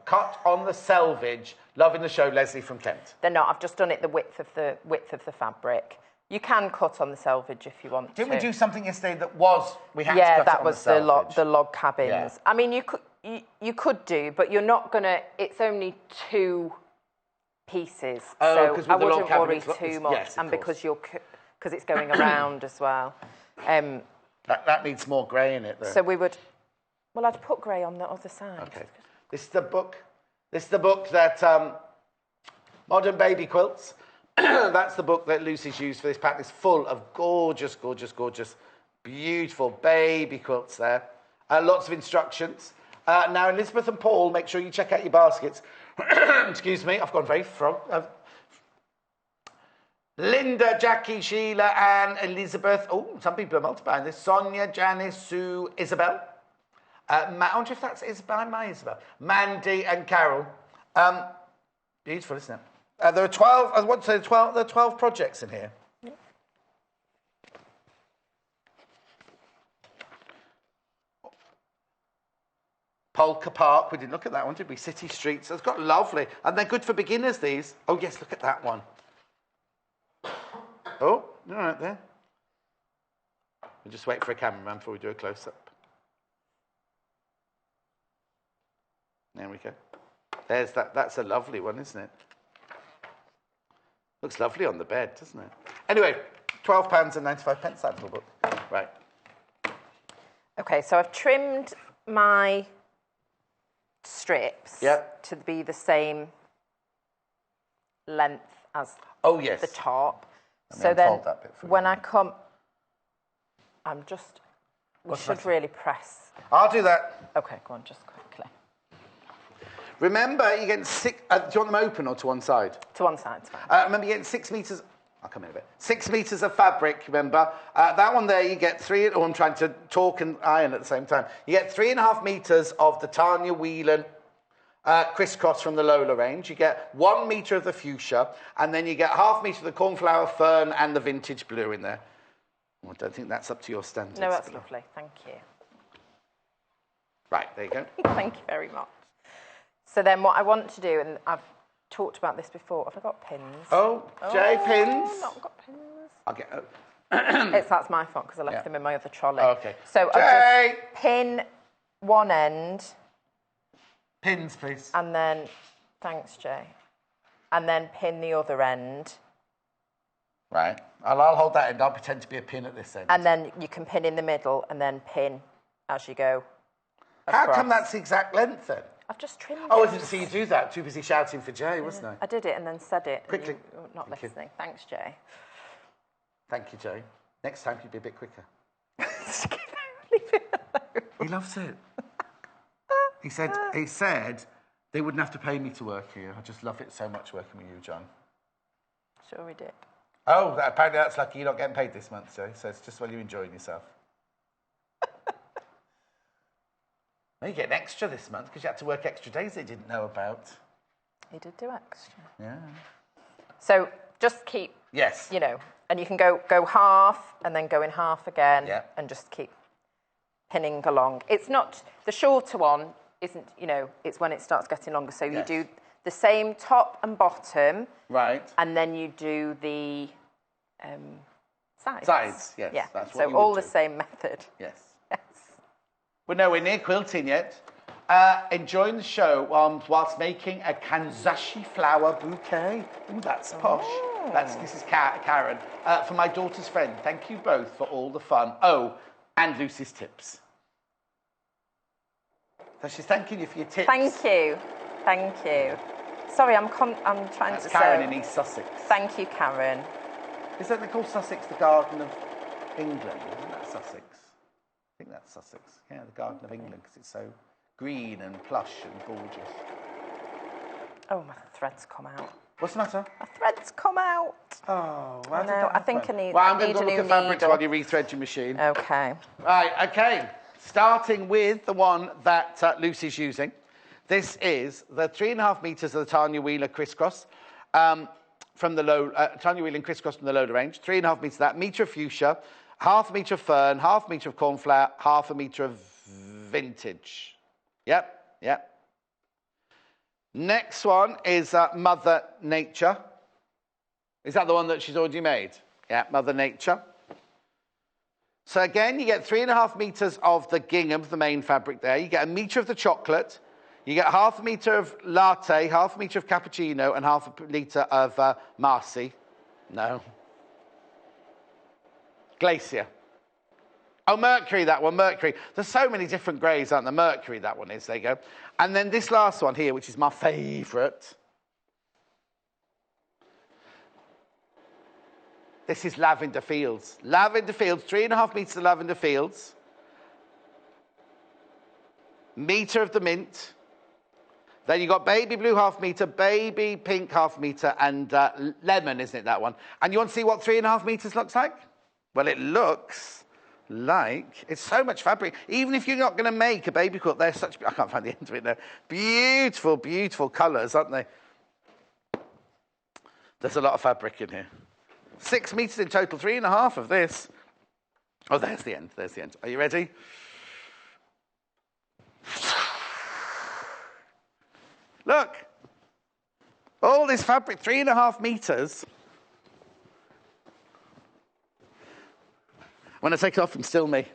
cut on the selvage? Loving the show, Leslie from Kent. They're not. I've just done it the width of the fabric. You can cut on the selvage if you want to. Didn't we do something yesterday that was we had to cut that it on was the log cabins. Yeah. I mean, you could do, but you're not gonna. It's only 2 pieces, so I wouldn't worry too much. Yes, and because it's going around as well. That needs more grey in it, though. So we would. Well, I'd put grey on the other side. Okay. This is the book. This is the book that Modern Baby Quilts. That's the book that Lucy's used for this pattern. It's full of gorgeous, gorgeous, gorgeous, beautiful baby quilts there. Lots of instructions. Now, Elizabeth and Paul, make sure you check out your baskets. Excuse me, I've gone very frog. Linda, Jackie, Sheila, Anne, Elizabeth. Oh, some people are multiplying this. Sonia, Janice, Sue, Isabel. I wonder if that's Isabel, my Isabel. Mandy and Carol. Beautiful, isn't it? There are 12. I want to say 12. There are 12 projects in here. Yeah. Polka Park. We didn't look at that one, did we? City Streets. It's got lovely, and they're good for beginners. These. Oh yes, look at that one. Oh, all right there. We'll just wait for a cameraman before we do a close-up. There we go. There's that. That's a lovely one, isn't it? Looks lovely on the bed, doesn't it? Anyway, £12.95 that little book. Right. Okay, so I've trimmed my strips to be the same length as the top. So then when I come, we should really press. I'll do that. Okay, go on, just quickly. Remember, you're getting 6... do you want them open or to one side? To one side, it's fine. Remember, you're getting 6 metres... I'll come in a bit. 6 metres of fabric, remember. That one there, you get 3... Oh, I'm trying to talk and iron at the same time. You get 3.5 metres of the Tanya Whelan crisscross from the Lola range. You get 1 metre of the fuchsia, and then you get ½ metre of the cornflower fern and the vintage blue in there. Oh, I don't think that's up to your standards. No, that's lovely. Thank you. Right, there you go. Thank you very much. So then what I want to do, and I've talked about this before, have I got pins? Oh, Jay, pins? I've not got pins. I'll get... That's my fault, because I left them in my other trolley. Oh, okay. So I'll just pin one end. Pins, please. And then, thanks, Jay. And then pin the other end. Right. I'll hold that end. I'll pretend to be a pin at this end. And then you can pin in the middle and then pin as you go across. How come that's the exact length, then? I've just trimmed it. Oh, I didn't see you do that. Too busy shouting for Jay, wasn't I? I did it and then said it. Quickly. You were not listening. Thanks, Jay. Thank you, Jay. Next time, you'd be a bit quicker. Leave it alone. He loves it. He said they wouldn't have to pay me to work here. I just love it so much working with you, John. Sure we did. Oh, apparently that's lucky you're not getting paid this month, Jay. So it's just while you're enjoying yourself. Well, you get an extra this month because you had to work extra days they didn't know about. You did do extra. Yeah. So just keep, yes, you know, and you can go half and then go in half again and just keep pinning along. It's not, the shorter one isn't, you know, it's when it starts getting longer. So you do the same top and bottom. Right. And then you do the sides. Sides, yes. Yeah. That's what so all the same method. Yes. Yes. We're nowhere near quilting yet. Enjoying the show whilst making a kanzashi flower bouquet. Ooh, that's posh. This is Karen. For my daughter's friend. Thank you both for all the fun. Oh, and Lucy's tips. So she's thanking you for your tips. Thank you. Thank you. Sorry, I'm trying That's to Karen in East Sussex. Thank you, Karen. Is that they call Sussex the Garden of England? Isn't that Sussex? I think that's Sussex. Yeah, the Garden of England, because it's so green and plush and gorgeous. Oh, my thread's come out. What's the matter? My thread's come out. Oh, I know. I think I need. Well, I'm going to to look at fabrics while you rethread your machine. Okay. Right. Okay. Starting with the one that Lucy's using. This is the 3.5 meters of the Tanya Whelan crisscross from the Tanya Whelan crisscross from the Loader range. 3.5 meters of that. Metre of fuchsia, 1/2 metre of fern, 1/2 metre of cornflower, 1/2 metre of vintage. Yep. Next one is Mother Nature. Is that the one that she's already made? Yeah, Mother Nature. So again, you get 3.5 meters of the gingham, the main fabric there. You get 1 metre of the chocolate. You get 1/2 metre of latte, 1/2 metre of cappuccino, and 1/2 litre of Marcy. No. Glacier. Oh, Mercury, that one, Mercury. There's so many different greys, aren't there? Mercury, that one is. There you go. And then this last one here, which is my favourite. This is Lavender Fields. Lavender Fields, 3.5 metres of Lavender Fields. Metre of the mint. Then you've got baby blue 1/2 metre, baby pink 1/2 metre, and lemon, isn't it, that one? And you want to see what 3.5 metres looks like? Well, it looks like it's so much fabric. Even if you're not going to make a baby quilt, they're such... I can't find the end of it now. Beautiful, beautiful colours, aren't they? There's a lot of fabric in here. 6 metres in total, 3.5 of this. Oh, there's the end, there's the end. Are you ready? Look, all this fabric, 3.5 metres. When I take it off, I'm still me.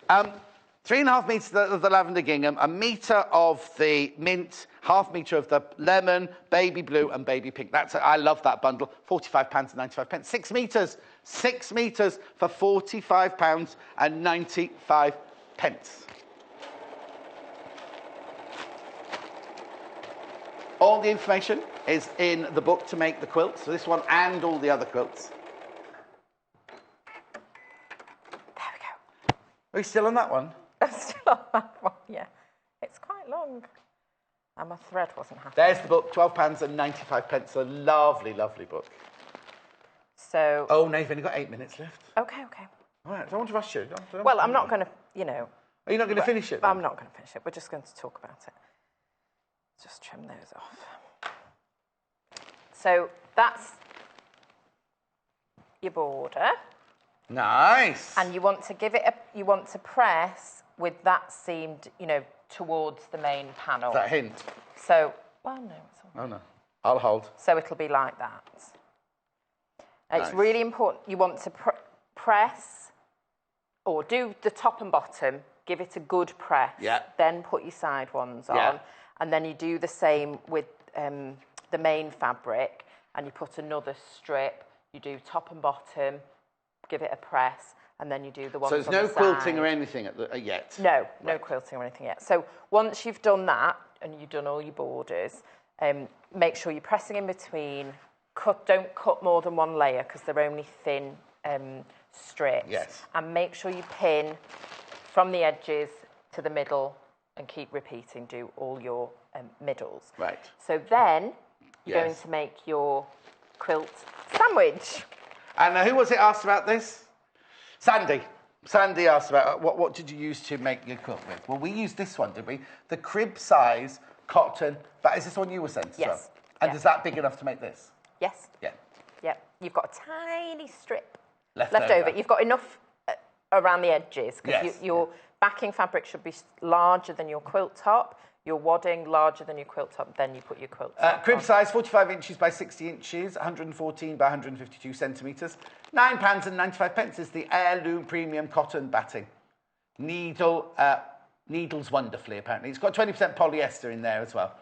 3.5 metres of the lavender gingham, 1 metre of the mint, 1/2 metre of the lemon, baby blue, and baby pink. I love that bundle. £45.95. 6 metres. 6 metres for £45.95. All the information is in the book to make the quilt, so this one and all the other quilts. There we go. Are you still on that one? I'm still on that one, yeah. It's quite long. And my thread wasn't happy. There's the book, £12.95. A lovely, lovely book. So... Oh, no, you've only got 8 minutes left. Okay. All right, I don't want to rush you. Well, I'm not going to, you know... Are you not going to finish it, then? I'm not going to finish it. We're just going to talk about it. Just trim those off. So that's your border. Nice. And you want to give it you want to press with that seam, you know, towards the main panel. That hint. So, well, no, it's all right. Oh no, I'll hold. So it'll be like that. Nice. It's really important. You want to press, or do the top and bottom. Give it a good press. Yeah. Then put your side ones on. Yeah. And then you do the same with the main fabric, and you put another strip. You do top and bottom, give it a press, and then you do the ones on the side. So there's no quilting or anything yet? No, no quilting or anything yet. So once you've done that, and you've done all your borders, make sure you're pressing in between. Don't cut more than one layer, because they're only thin strips. Yes. And make sure you pin from the edges to the middle, and keep repeating, do all your middles. Right. So then you're going to make your quilt sandwich. And who was it asked about this? Sandy. Sandy asked about what did you use to make your quilt with? Well, we used this one, did we? The crib size cotton. But is this one you were sent as well? And is that big enough to make this? Yes. Yeah. Yeah. You've got a tiny strip left over. You've got enough around the edges because your backing fabric should be larger than your quilt top. Your wadding larger than your quilt top, then you put your quilt top crib on. size 45 inches by 60 inches, 114 by 152 centimetres. £9.95 is the heirloom premium cotton batting. Needles wonderfully, apparently. It's got 20% polyester in there as well.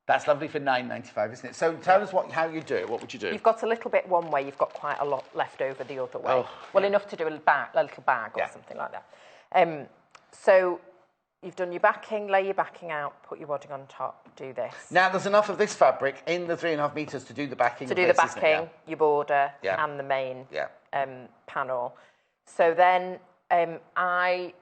That's lovely for £9.95, isn't it? So tell us how you do it. What would you do? You've got a little bit one way. You've got quite a lot left over the other way. Enough to do a little bag or something like that. So you've done your backing, lay your backing out, put your wadding on top, do this. Now, there's enough of this fabric in the 3.5 metres to do the backing. To do the backing, your border, and the main panel. So then I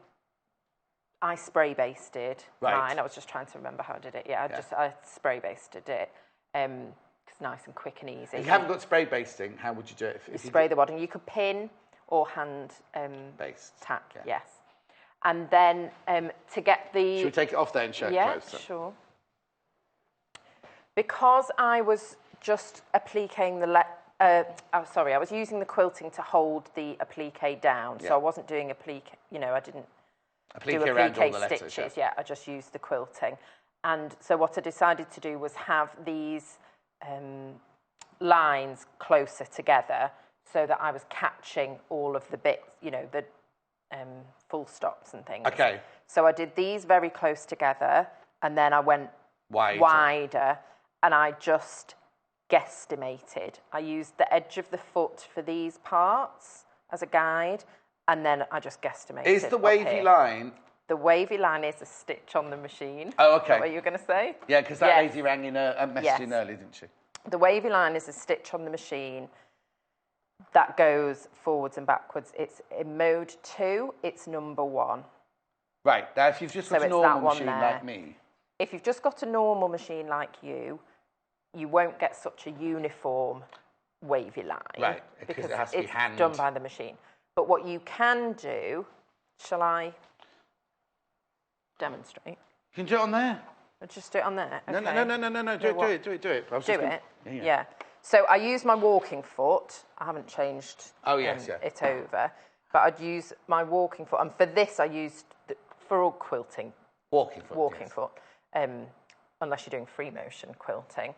spray basted mine. I was just trying to remember how I did it. I spray basted it. It's nice and quick and easy. If you haven't got spray basting, how would you do it? If you spray the wadding. You could pin or hand tack, yes. And then to get the... Should we take it off there and show it closer? Yeah, sure. Because I was just appliquing the... I was using the quilting to hold the applique down. So I wasn't doing applique, I didn't do applique stitches. I just used the quilting. And so what I decided to do was have these lines closer together so that I was catching all of the bits, the full stops and things. Okay. So I did these very close together, and then I went wider, and I just guesstimated. I used the edge of the foot for these parts as a guide, and then I just guesstimated. Is the wavy line... The wavy line is a stitch on the machine. Oh, okay. Is that what you were going to say? Yeah, because that lady rang in a message in early, didn't she? The wavy line is a stitch on the machine that goes forwards and backwards. It's in mode 2, it's number 1. Right, now if you've just got a normal machine like me... If you've just got a normal machine like you won't get such a uniform wavy line. Right, because it has to be it's done by the machine. But what you can do... Shall I demonstrate? You can do it on there. I'll just do it on there? Okay. No. Do it. Do it? Yeah. So I use my walking foot. I haven't changed it over. But I'd use my walking foot. And for this, I used, for all quilting, walking foot. Unless you're doing free motion quilting.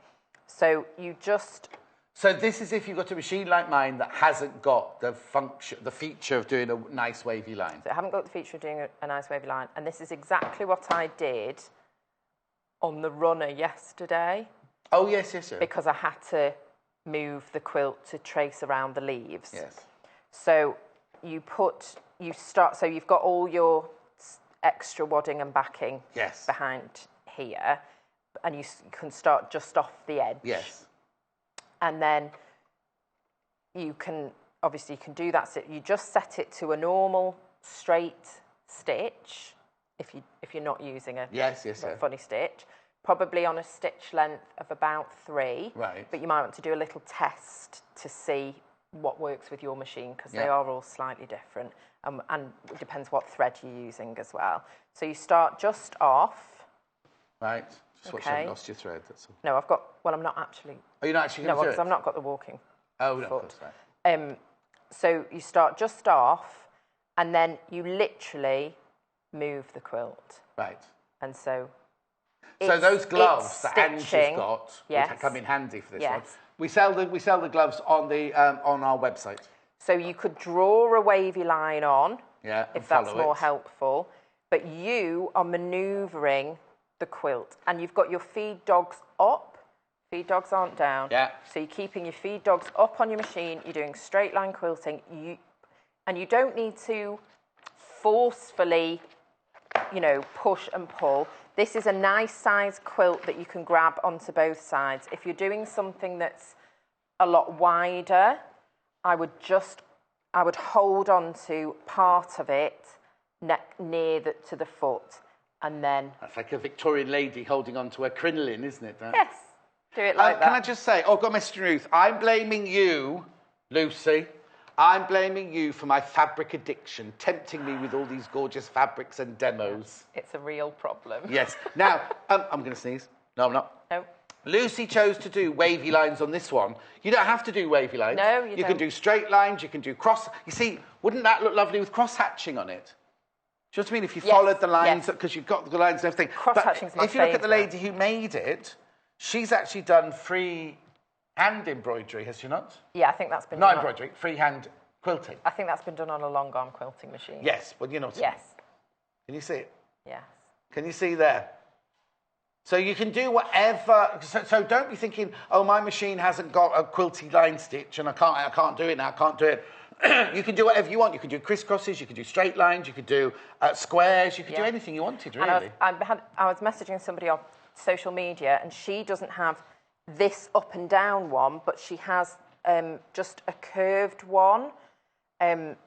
So you just... So this is if you've got a machine like mine that hasn't got the feature of doing a nice wavy line. So I haven't got the feature of doing a nice wavy line. And this is exactly what I did on the runner yesterday. Oh, yes. Because I had to move the quilt to trace around the leaves. Yes. So you've got all your extra wadding and backing behind here, and you can start just off the edge. Yes. And then you can do that. So you just set it to a normal straight stitch if you're not using a funny stitch. Probably on a stitch length of about 3. Right. But you might want to do a little test to see what works with your machine because they are all slightly different. And it depends what thread you're using as well. So you start just off. Right. Just watch you haven't lost your thread, that's all. No, I'm not actually... Are you not actually going to do it? No, because I've not got the walking foot. Of course, right. So you start just off, and then you literally move the quilt. Right. And so... So those gloves that Angie's got would come in handy for this one. We sell the gloves on our website. So you could draw a wavy line on, if that's more helpful, but you are manoeuvring the quilt, and you've got your feed dogs up. Feed dogs aren't down. Yeah. So you're keeping your feed dogs up on your machine. You're doing straight line quilting. And you don't need to forcefully, push and pull. This is a nice size quilt that you can grab onto both sides. If you're doing something that's a lot wider, I would hold on to part of it near to the foot, and then... That's like a Victorian lady holding on to her crinoline, isn't it? Yes, do it like that. Can I just say, I've got a message from Ruth. I'm blaming you, Lucy. I'm blaming you for my fabric addiction, tempting me with all these gorgeous fabrics and demos. It's a real problem. Yes. Now, I'm going to sneeze. No, I'm not. No. Lucy chose to do wavy lines on this one. You don't have to do wavy lines. No, you don't. You can do straight lines, you can do cross. You see, wouldn't that look lovely with cross-hatching on it? Do you know what I mean? If you followed the lines, because you've got the lines and everything. Cross-hatching's my If you look at the lady who made it, she's actually done free hand embroidery, has she not? Yeah, I think that's been Not done. embroidery, freehand quilting. I think that's been done on a long arm quilting machine. Yes, well, you know what I mean. Yes. Can you see it? Yes. Can you see there? So you can do whatever. So don't be thinking, oh, my machine hasn't got a quilty line stitch and I can't do it now, I can't do it. You can do whatever you want. You can do crisscrosses, you can do straight lines, you could do squares, you could do anything you wanted, really. And I was messaging somebody on social media and she doesn't have this up and down one, but she has just a curved one.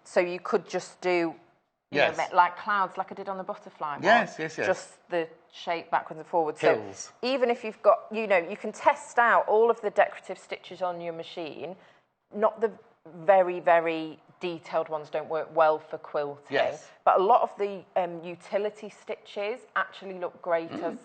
So you could just do, you know, like clouds, like I did on the butterfly one. Yes. Just the shape backwards and forwards. Hills. So even if you've got, you know, you can test out all of the decorative stitches on your machine. Not the very, very detailed ones don't work well for quilting. Yes. But a lot of the utility stitches actually look great as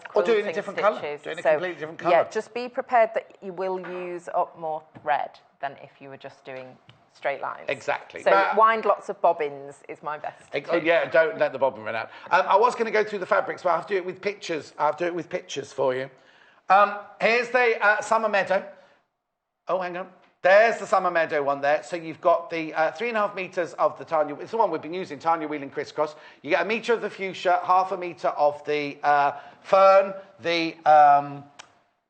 quilting or do it in a different colour. Do it in a completely different colour. Yeah, just be prepared that you will use up more thread than if you were just doing straight lines. Exactly. So wind lots of bobbins is my best tip. Oh, yeah, don't let the bobbin run out. I was going to go through the fabrics, but I'll have to do it with pictures. I'll have to do it with pictures for you. Here's the summer meadow. Oh, hang on. There's the summer meadow one there. So you've got the 3.5 metres of the Tanya. It's the one we've been using, Tanya Whelan crisscross. You get 1 metre of the fuchsia, 0.5 metre of the fern, the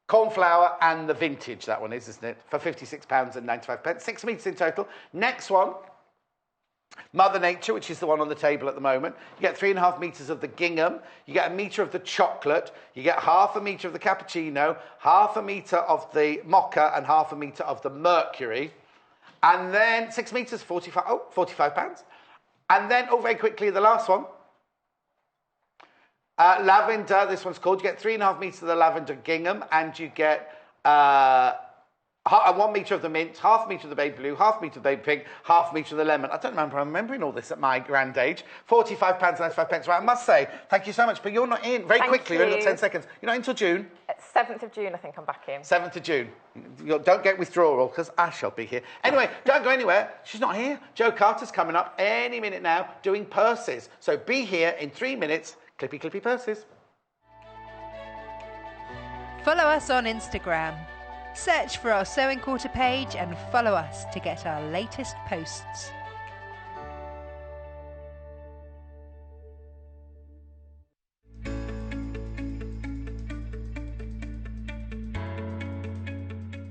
cornflower and the vintage, that one is, isn't it? For £56.95. 6 metres in total. Next one, Mother Nature, which is the one on the table at the moment. You get 3.5 metres of the gingham. You get 1 metre of the chocolate. You get 0.5 metre of the cappuccino, 0.5 metre of the mocha and 0.5 metre of the mercury. And then 6 metres, £45. And then, very quickly, the last one. Lavender, this one's called. You get 3.5 metres of the lavender gingham, and you get 1 metre of the mint, 0.5 metre of the baby blue, 0.5 metre of the baby pink, 0.5 metre of the lemon. I don't remember remembering all this at my grand age. £45.95. Right, I must say, thank you so much, but you're not in. Very quickly, you're in 10 seconds. You're not until June? 7th of June, I think I'm back in. 7th of June. Don't get withdrawal, because I shall be here. Anyway, don't go anywhere. She's not here. Joe Carter's coming up any minute now doing purses. So be here in 3 minutes. Clippy, clippy purses. Follow us on Instagram. Search for our Sewing Quarter page and follow us to get our latest posts.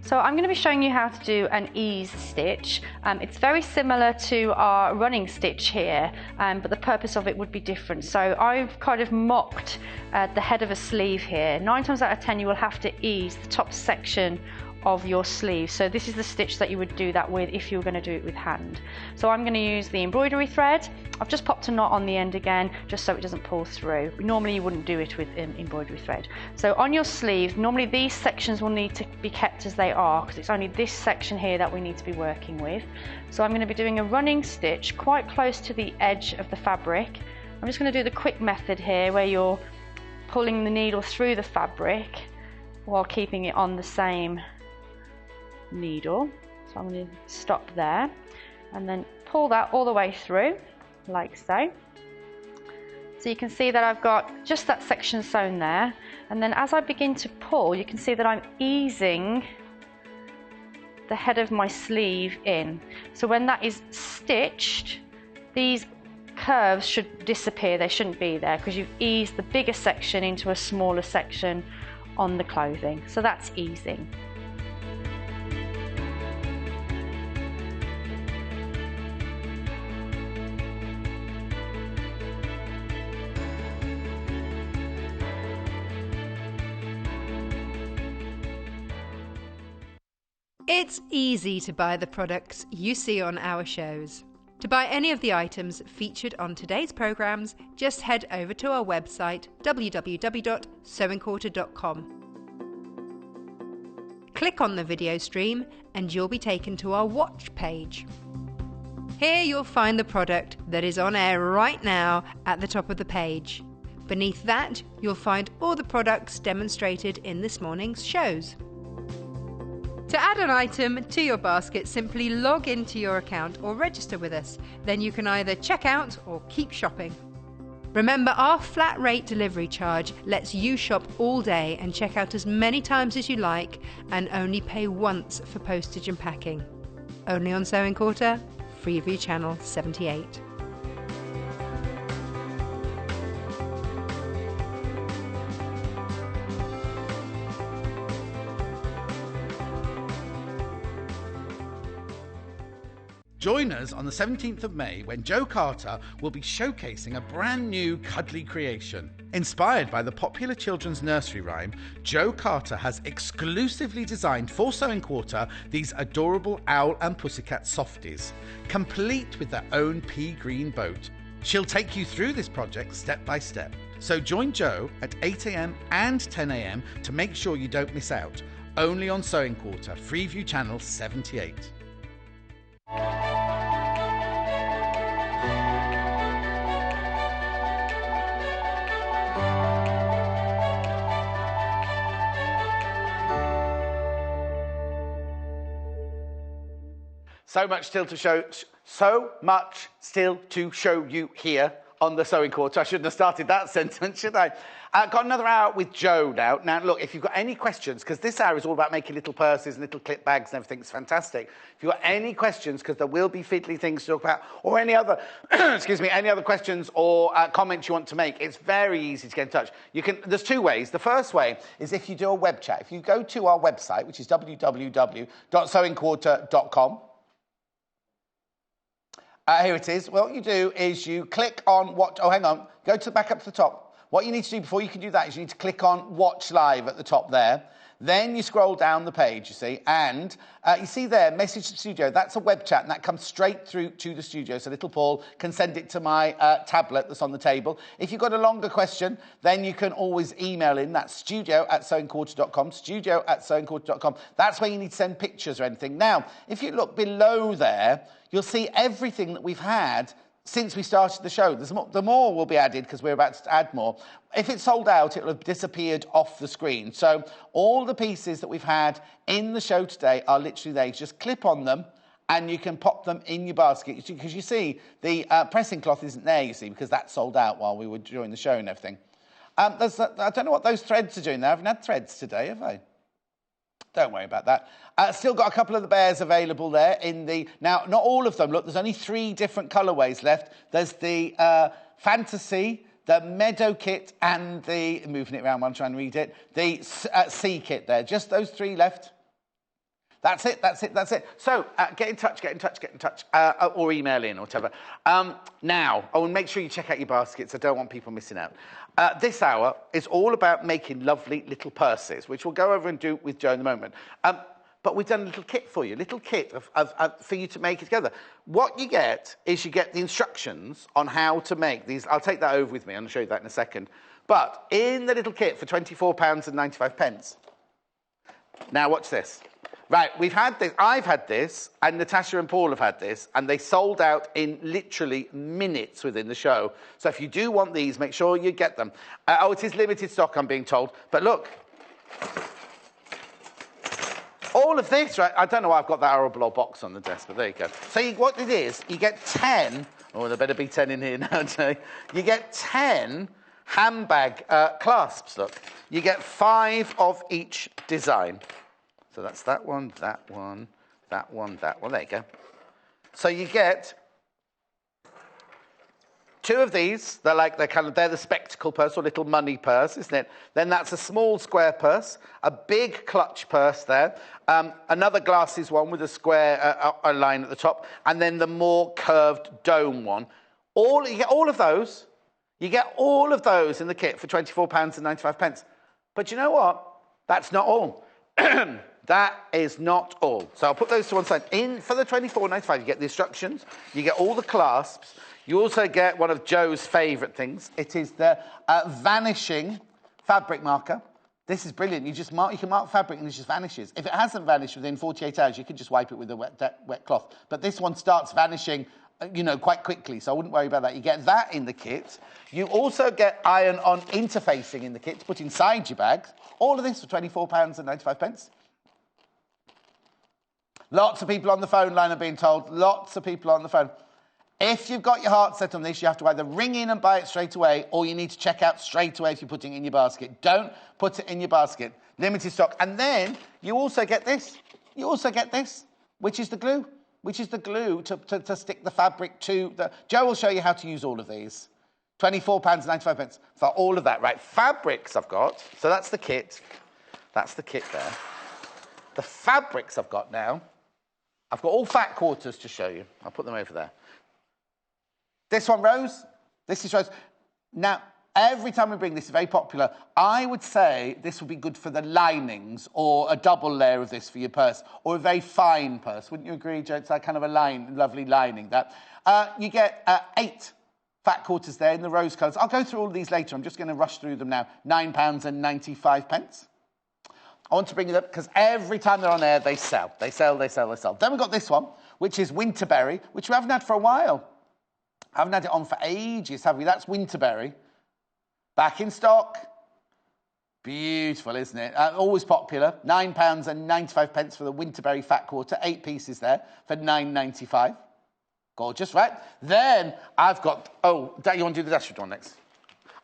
So I'm going to be showing you how to do an ease stitch. It's very similar to our running stitch here, but the purpose of it would be different. So I've kind of mocked the head of a sleeve here. 9 times out of 10 you will have to ease the top section of your sleeve. So this is the stitch that you would do that with if you were going to do it with hand. So I'm going to use the embroidery thread. I've just popped a knot on the end again just so it doesn't pull through. Normally you wouldn't do it with embroidery thread. So on your sleeve, normally these sections will need to be kept as they are because it's only this section here that we need to be working with. So I'm going to be doing a running stitch quite close to the edge of the fabric. I'm just going to do the quick method here where you're pulling the needle through the fabric while keeping it on the same needle. So I'm going to stop there and then pull that all the way through like so. So you can see that I've got just that section sewn there, and then as I begin to pull you can see that I'm easing the head of my sleeve in. So when that is stitched, these curves should disappear. They shouldn't be there because you've eased the bigger section into a smaller section on the clothing. So that's easing. It's easy to buy the products you see on our shows. To buy any of the items featured on today's programmes, just head over to our website www.sewingquarter.com. Click on the video stream and you'll be taken to our watch page. Here you'll find the product that is on air right now at the top of the page. Beneath that, you'll find all the products demonstrated in this morning's shows. To add an item to your basket, simply log into your account or register with us. Then you can either check out or keep shopping. Remember, our flat rate delivery charge lets you shop all day and check out as many times as you like and only pay once for postage and packing. Only on Sewing Quarter, Freeview Channel 78. Join us on the 17th of May when Jo Carter will be showcasing a brand new cuddly creation. Inspired by the popular children's nursery rhyme, Jo Carter has exclusively designed for Sewing Quarter these adorable owl and pussycat softies, complete with their own pea green boat. She'll take you through this project step by step. So join Jo at 8 a.m. and 10 a.m. to make sure you don't miss out. Only on Sewing Quarter, Freeview Channel 78. So much still to show you here on the Sewing Quarter. I shouldn't have started that sentence, should I? Got another hour with Jo now. Now, look, if you've got any questions, because this hour is all about making little purses and little clip bags and everything, it's fantastic. If you've got any questions, because there will be fiddly things to talk about, or any other, any other questions or comments you want to make, it's very easy to get in touch. There's two ways. The first way is if you do a web chat. If you go to our website, which is www.sewingquarter.com, here it is. What you do is you click on watch. Oh, hang on. Go back up to the top. What you need to do before you can do that is you need to click on Watch Live at the top there. Then you scroll down the page, you see, and you see there, Message to the Studio. That's a web chat, and that comes straight through to the studio. So little Paul can send it to my tablet that's on the table. If you've got a longer question, then you can always email in. That's studio@sewingquarter.com, studio@sewingquarter.com. That's where you need to send pictures or anything. Now, if you look below there, you'll see everything that we've had since we started the show. The more will be added because we're about to add more. If it's sold out, it'll have disappeared off the screen. So all the pieces that we've had in the show today are literally there. You just clip on them and you can pop them in your basket. Because you see, the pressing cloth isn't there, you see, because that sold out while we were doing the show and everything. I don't know what those threads are doing there. I haven't had threads today, have I? Don't worry about that. Still got a couple of the bears available there in the... Now, not all of them. Look, there's only 3 different colourways left. There's the Fantasy, the Meadow Kit, and the... Moving it around while I'm trying to read it. The Sea Kit there. Just those 3 left. That's it. So, get in touch, or email in, or whatever. Now, make sure you check out your baskets. I don't want people missing out. This hour is all about making lovely little purses, which we'll go over and do with Jo in a moment. But we've done a little kit for you, for you to make it together. What you get is you get the instructions on how to make these. I'll take that over with me. I'll show you that in a second. But in the little kit for £24.95. Now, watch this. Right, we've had this, I've had this, and Natasha and Paul have had this, and they sold out in literally minutes within the show. So if you do want these, make sure you get them. It is limited stock, I'm being told. But look, all of this, right, I don't know why I've got that horrible old box on the desk, but there you go. So what it is, you get 10, there better be 10 in here now, Jay. You get 10 handbag clasps, look. You get 5 of each design. So that's that one. There you go. So you get 2 of these. They're the spectacle purse or little money purse, isn't it? Then that's a small square purse, a big clutch purse there, another glasses one with a square a line at the top, and then the more curved dome one. You get all of those. You get all of those in the kit for £24.95. But you know what? That's not all. That is not all. So I'll put those to one side. In for the £24.95, you get the instructions, you get all the clasps, you also get one of Jo's favourite things. It is the vanishing fabric marker. This is brilliant. You can mark fabric and it just vanishes. If it hasn't vanished within 48 hours, you can just wipe it with a wet cloth. But this one starts vanishing you know, quite quickly, so I wouldn't worry about that. You get that in the kit. You also get iron-on interfacing in the kit to put inside your bag. All of this for £24.95. Lots of people on the phone line are being told. Lots of people on the phone. If you've got your heart set on this, you have to either ring in and buy it straight away, or you need to check out straight away if you're putting it in your basket. Don't put it in your basket. Limited stock. And then you also get this. You also get this, which is the glue. Which is the glue to stick the fabric to the... Joe will show you how to use all of these. £24.95 for all of that. Right, fabrics I've got. So that's the kit. That's the kit there. The fabrics I've got now. I've got all fat quarters to show you. I'll put them over there. This one, Rose. This is Rose. Now, every time we bring this, it's very popular. I would say this would be good for the linings, or a double layer of this for your purse, or a very fine purse. Wouldn't you agree, Joe? It's like kind of a lovely lining. That you get 8 fat quarters there in the rose colours. I'll go through all of these later. I'm just going to rush through them now. £9.95. I want to bring it up because every time they're on air, they sell. They sell. Then we've got this one, which is Winterberry, which we haven't had for a while. Haven't had it on for ages, have we? That's Winterberry. Back in stock. Beautiful, isn't it? Always popular. £9.95 for the Winterberry fat quarter. 8 pieces there for £9.95. Gorgeous, right? Then I've got... Oh, you want to do the Dashwood one next?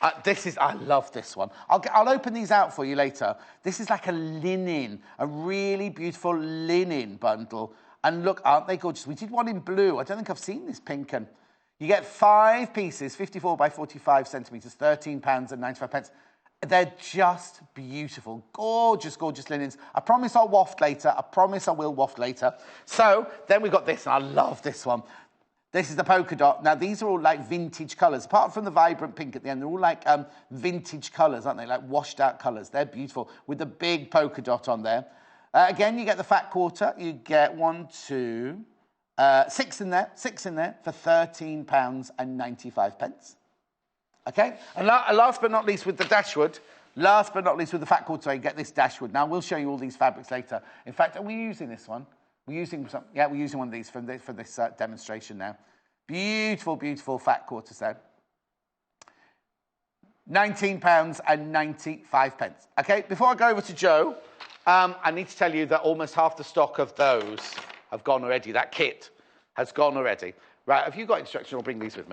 I love this one. I'll open these out for you later. This is like a really beautiful linen bundle. And look, aren't they gorgeous? We did one in blue. I don't think I've seen this pink. And you get 5 pieces, 54 by 45 centimetres, £13.95. They're just beautiful. Gorgeous, gorgeous linens. I promise I'll waft later. I promise I will waft later. So then we've got this, and I love this one. This is the polka dot. Now, these are all like vintage colours. Apart from the vibrant pink at the end, they're all like vintage colours, aren't they? Like washed-out colours. They're beautiful, with the big polka dot on there. Again, you get the fat quarter. You get 6 in there. 6 in there for £13.95. Okay? And last but not least with the Dashwood, last but not least with the fat quarter, you get this Dashwood. Now, we'll show you all these fabrics later. In fact, are we using this one? We're using one of these for this demonstration now. Beautiful, beautiful fat quarters there. £19.95. Okay, before I go over to Joe, I need to tell you that almost half the stock of those have gone already. That kit has gone already. Right, have you got instruction? I'll bring these with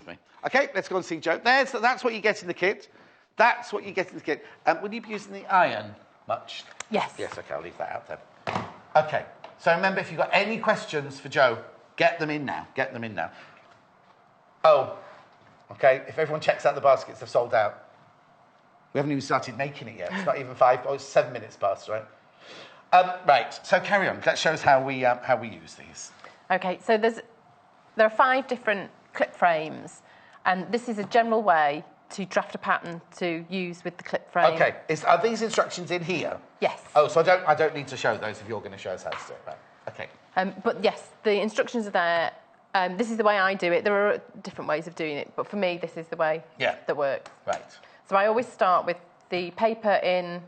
me. Okay, let's go and see Joe. That's what you get in the kit. That's what you get in the kit. Will you be using the iron much? Yes. Yes, okay, I'll leave that out then. Okay. So remember, if you've got any questions for Joe, get them in now. Oh, okay, if everyone checks out the baskets, they've sold out. We haven't even started making it yet. It's not even 7 minutes past, right? Right, so carry on. That shows how we use these. Okay, so there are 5 different clip frames, and this is a general way to draft a pattern to use with the clip frame. Okay, are these instructions in here? Yes. Oh, so I don't need to show those if you're going to show us how to do it, right? Okay. But yes, the instructions are there. This is the way I do it. There are different ways of doing it, but for me, this is the way that works. Right. So I always start with the paper in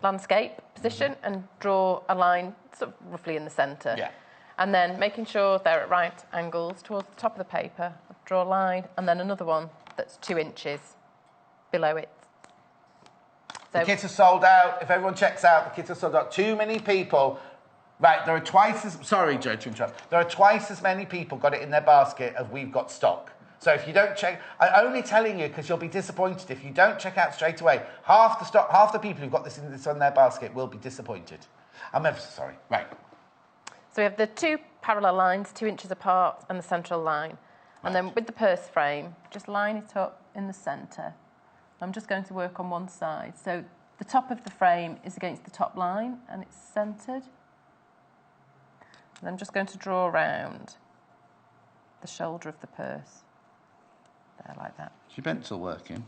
landscape position and draw a line sort of roughly in the centre. Yeah. And then making sure they're at right angles towards the top of the paper, draw a line, and then another one that's 2 inches below it. So the kit is sold out. If everyone checks out, the kit is sold out. Too many people. Right, there are twice as... Sorry, Joe, to interrupt. There are twice as many people got it in their basket as we've got stock. So if you don't check... I'm only telling you because you'll be disappointed. If you don't check out straight away, half the people who've got this in their basket will be disappointed. I'm ever so sorry. Right. So we have the 2 parallel lines, 2 inches apart, and the central line. Right. And then with the purse frame, just line it up in the centre. I'm just going to work on one side. So the top of the frame is against the top line, and it's centred. And I'm just going to draw around the shoulder of the purse. There, like that. Is your pencil working?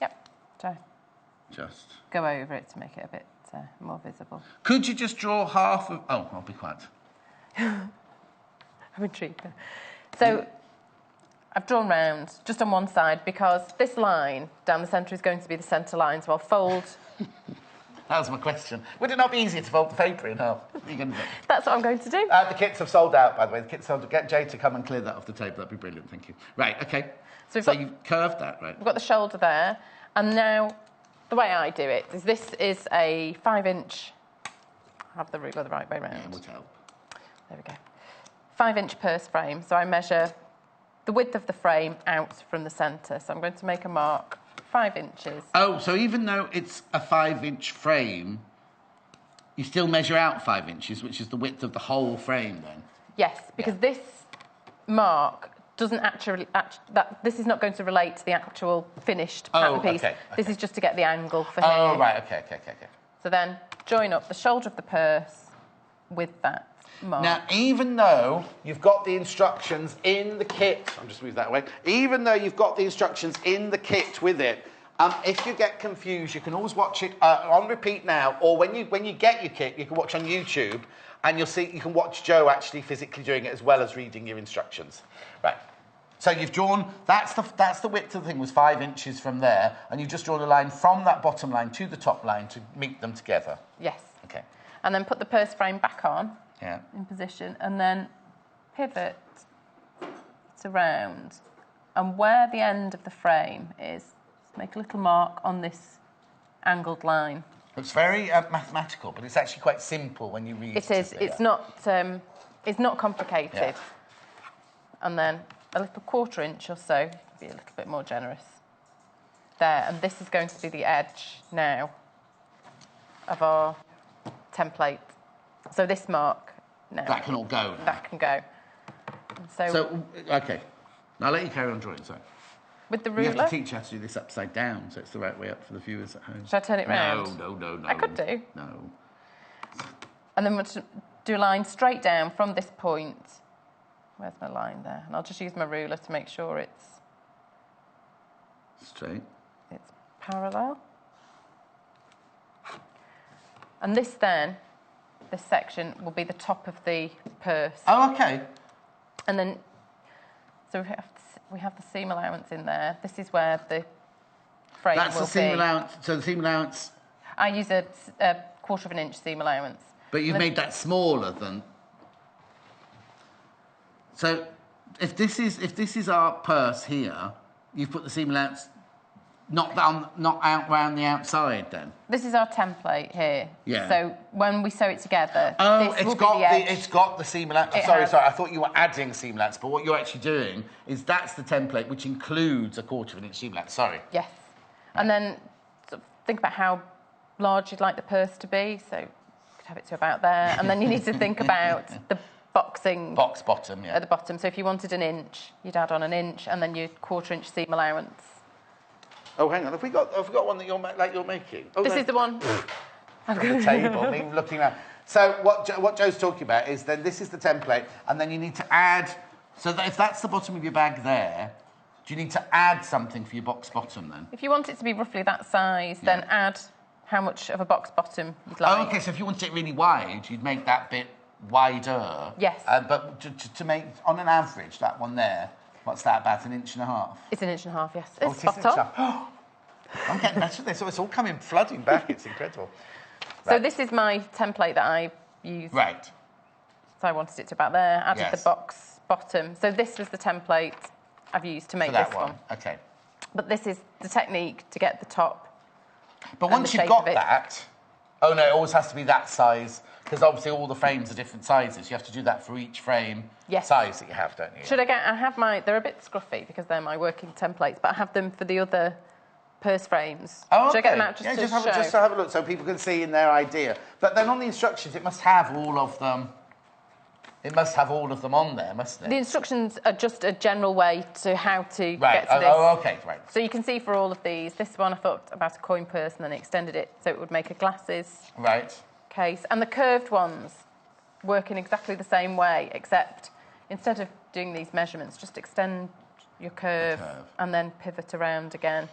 Yep. Just go over it to make it a bit more visible. Could you just draw half of... Oh, I'll be quiet. I'm intrigued. So I've drawn round just on one side because this line down the centre is going to be the centre line, so I'll fold That was my question. Would it not be easier to fold the paper in half? What are you going to do? That's what I'm going to do. The kits have sold out, by the way. The kits sold out. Get Jay to come and clear that off the table. That'd be brilliant, thank you. Right, OK. So you've curved that, right? We've got the shoulder there. And now, the way I do it is this is a 5-inch... have the ruler the right way round. Yeah, would help. There we go. 5-inch purse frame. So I measure the width of the frame out from the centre. So I'm going to make a mark 5 inches. Oh, so even though it's a 5-inch frame, you still measure out 5 inches, which is the width of the whole frame then? Yes, because this mark doesn't actually... this is not going to relate to the actual finished pattern piece. Okay. This is just to get the angle for here. Oh, right, OK. So then join up the shoulder of the purse with that mark. Now, even though you've got the instructions in the kit, I'll just move that away, even though you've got the instructions in the kit with it, if you get confused, you can always watch it on repeat now, or when you get your kit, you can watch on YouTube, and you'll see you can watch Joe actually physically doing it as well as reading your instructions. Right. So you've drawn, that's the width of the thing, was 5 inches from there, and you've just drawn a line from that bottom line to the top line to meet them together. Yes. Okay. And then put the purse frame back on. Yeah. In position, and then pivot it around. And where the end of the frame is, just make a little mark on this angled line. It's very mathematical, but it's actually quite simple when you read it. It is. It's not complicated. Yeah. And then a little 1/4 inch or so, be a little bit more generous. There, and this is going to be the edge now of our template. So this mark, no. That can all go now. That can go. So OK. Now I'll let you carry on drawing, so. With the ruler? You have to teach how to do this upside down, so it's the right way up for the viewers at home. Should I turn it round? No. I could do. No. And then we'll do a line straight down from this point. Where's my line there? And I'll just use my ruler to make sure it's... straight. It's parallel. And this then, this section, will be the top of the purse. Oh, OK. And then, so we have the seam allowance in there. This is where the frame will be. That's the seam allowance. So the seam allowance... I use a 1/4 of an inch seam allowance. But you've made that smaller than... So if this is our purse here, you've put the seam allowance not out round the outside then? This is our template here. Yeah. So when we sew it together, it's got the seam allowance. Sorry, I thought you were adding seam allowance, but what you're actually doing is that's the template which includes a 1/4 of an inch seam allowance. Sorry. Yes. And then sort of think about how large you'd like the purse to be. So you could have it to about there, and then you need to think about the box bottom, yeah. At the bottom. So if you wanted an inch, you'd add on an inch, and then your 1/4 inch seam allowance. Oh, hang on. Have we got one that you're making? Oh, this is the one. On the table, even looking at. So what Joe's talking about is then this is the template, and then you need to add. So that if that's the bottom of your bag there, do you need to add something for your box bottom then? If you want it to be roughly that size, then add how much of a box bottom you'd like. Oh, OK. So if you wanted it really wide, you'd make that bit wider. Yes. But to make, on an average, that one there, what's that, about 1.5 inches? It's 1.5 inches, yes. It's spot on. I'm getting better at this. So it's all coming flooding back. It's incredible. So this is my template that I used. Right. So I wanted it to about there, added the box bottom. So this was the template I've used to make this one. OK. But this is the technique to get the top. But once you've got that, oh no, it always has to be that size, because obviously all the frames are different sizes. You have to do that for each frame size that you have, don't you? I have they're a bit scruffy because they're my working templates, but I have them for the other purse frames. Oh, okay. Should I get them out just to have a look so people can see in their idea. But then on the instructions, it must have all of them. It must have all of them on there, mustn't it? The instructions are just a general way to how to get to this. Oh, OK, right. So you can see for all of these, this one I thought about a coin purse and then extended it so it would make a glasses case. And the curved ones work in exactly the same way, except instead of doing these measurements, just extend your curve. And then pivot around again.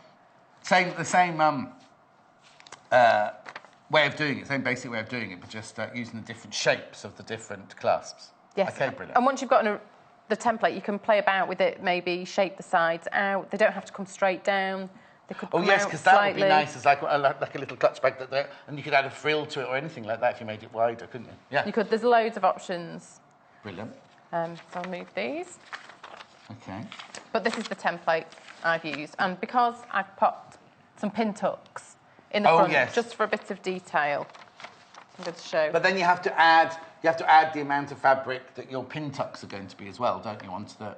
The same way of doing it, same basic way of doing it, but just using the different shapes of the different clasps. Yes. OK, brilliant. And once you've got the template, you can play about with it, maybe shape the sides out. They don't have to come straight down. They could yes, because that would be nice as like a little clutch bag, and you could add a frill to it or anything like that if you made it wider, couldn't you? Yeah. You could. There's loads of options. Brilliant. So I'll move these. Okay. But this is the template I've used, and because I've put some pin tucks in the front, just for a bit of detail, I'm going to show. But then you have to add the amount of fabric that your pin tucks are going to be as well, don't you? Onto the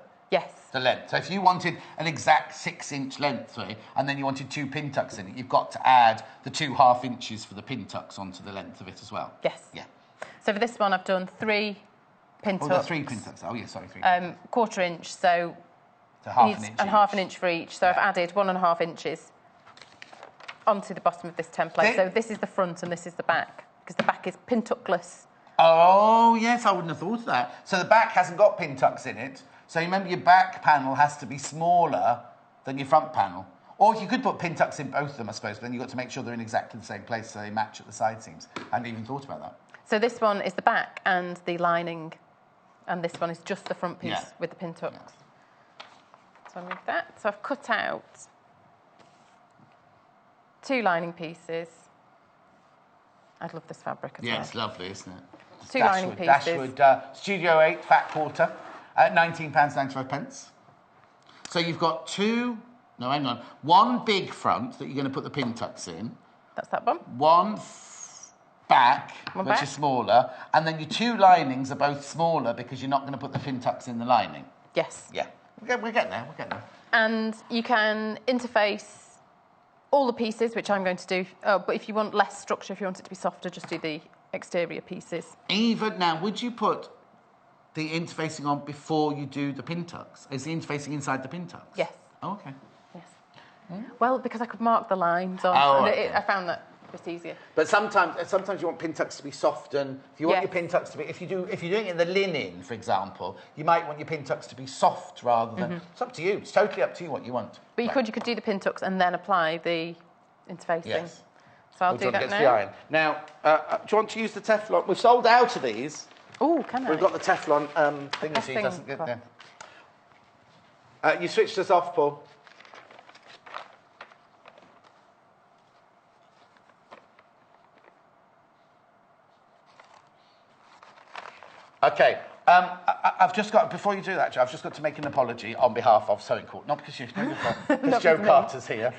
length. So if you wanted an exact 6-inch length, and then you wanted 2 pin tucks in it, you've got to add the 2 half inches for the pin tucks onto the length of it as well. Yes. Yeah. So for this one, I've done 3 pin tucks. Oh, 3 pin tucks. Oh, yeah, sorry, 3. 1/4 inch, so half an inch. And half an inch for each. So I've added 1.5 inches onto the bottom of this template. So this is the front and this is the back, because the back is pin tuckless. Oh, yes, I wouldn't have thought of that. So the back hasn't got pin tucks in it. So you remember your back panel has to be smaller than your front panel. Or you could put pin tucks in both of them, I suppose, but then you've got to make sure they're in exactly the same place so they match at the side seams. I hadn't even thought about that. So this one is the back and the lining, and this one is just the front piece with the pin tucks. So I move that. So I've cut out 2 lining pieces. I love this fabric as well. Yeah, it's lovely, isn't it? It's 2 lining pieces. Dashwood Studio 8 fat quarter at £19.95. So you've got 1 big front that you're going to put the pin tucks in. That's that one. 1 back, which is smaller, and then your 2 linings are both smaller because you're not going to put the pin tucks in the lining. Yes. Yeah, we're getting there. And you can interface all the pieces, which I'm going to do. But if you want less structure, if you want it to be softer, just do the exterior pieces. Even now, would you put the interfacing on before you do the pin tucks? Is the interfacing inside the pin tucks? Yes. Oh, okay. Yes. Well, because I could mark the lines on. I found that it's easier. But sometimes you want pin tucks to be softened. If you want your pin tucks to be, if you're doing it in the linen, for example, you might want your pin tucks to be soft rather than. It's up to you. It's totally up to you what you want. But you could do the pin tucks and then apply the interfacing. Yes. So I'll do that now. Now, do you want to use the Teflon? We've sold out of these. Oh, can I? We've got the Teflon thingy, so it doesn't get there. You switched us off, Paul. Okay. I've just got, before you do that, Joe, I've just got to make an apology on behalf of Sewing Court. Not because because Joe Carter's here.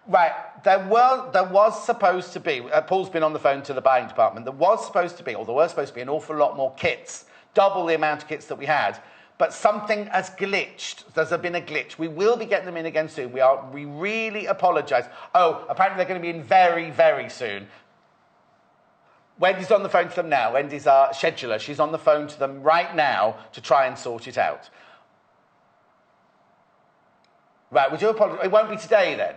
Right, there was supposed to be, Paul's been on the phone to the buying department, there were supposed to be an awful lot more kits, double the amount of kits that we had, but something has glitched. There's been a glitch. We will be getting them in again soon. We really apologise. Oh, apparently they're going to be in very, very soon. Wendy's on the phone to them now. Wendy's our scheduler. She's on the phone to them right now to try and sort it out. Right, we do apologise. It won't be today then.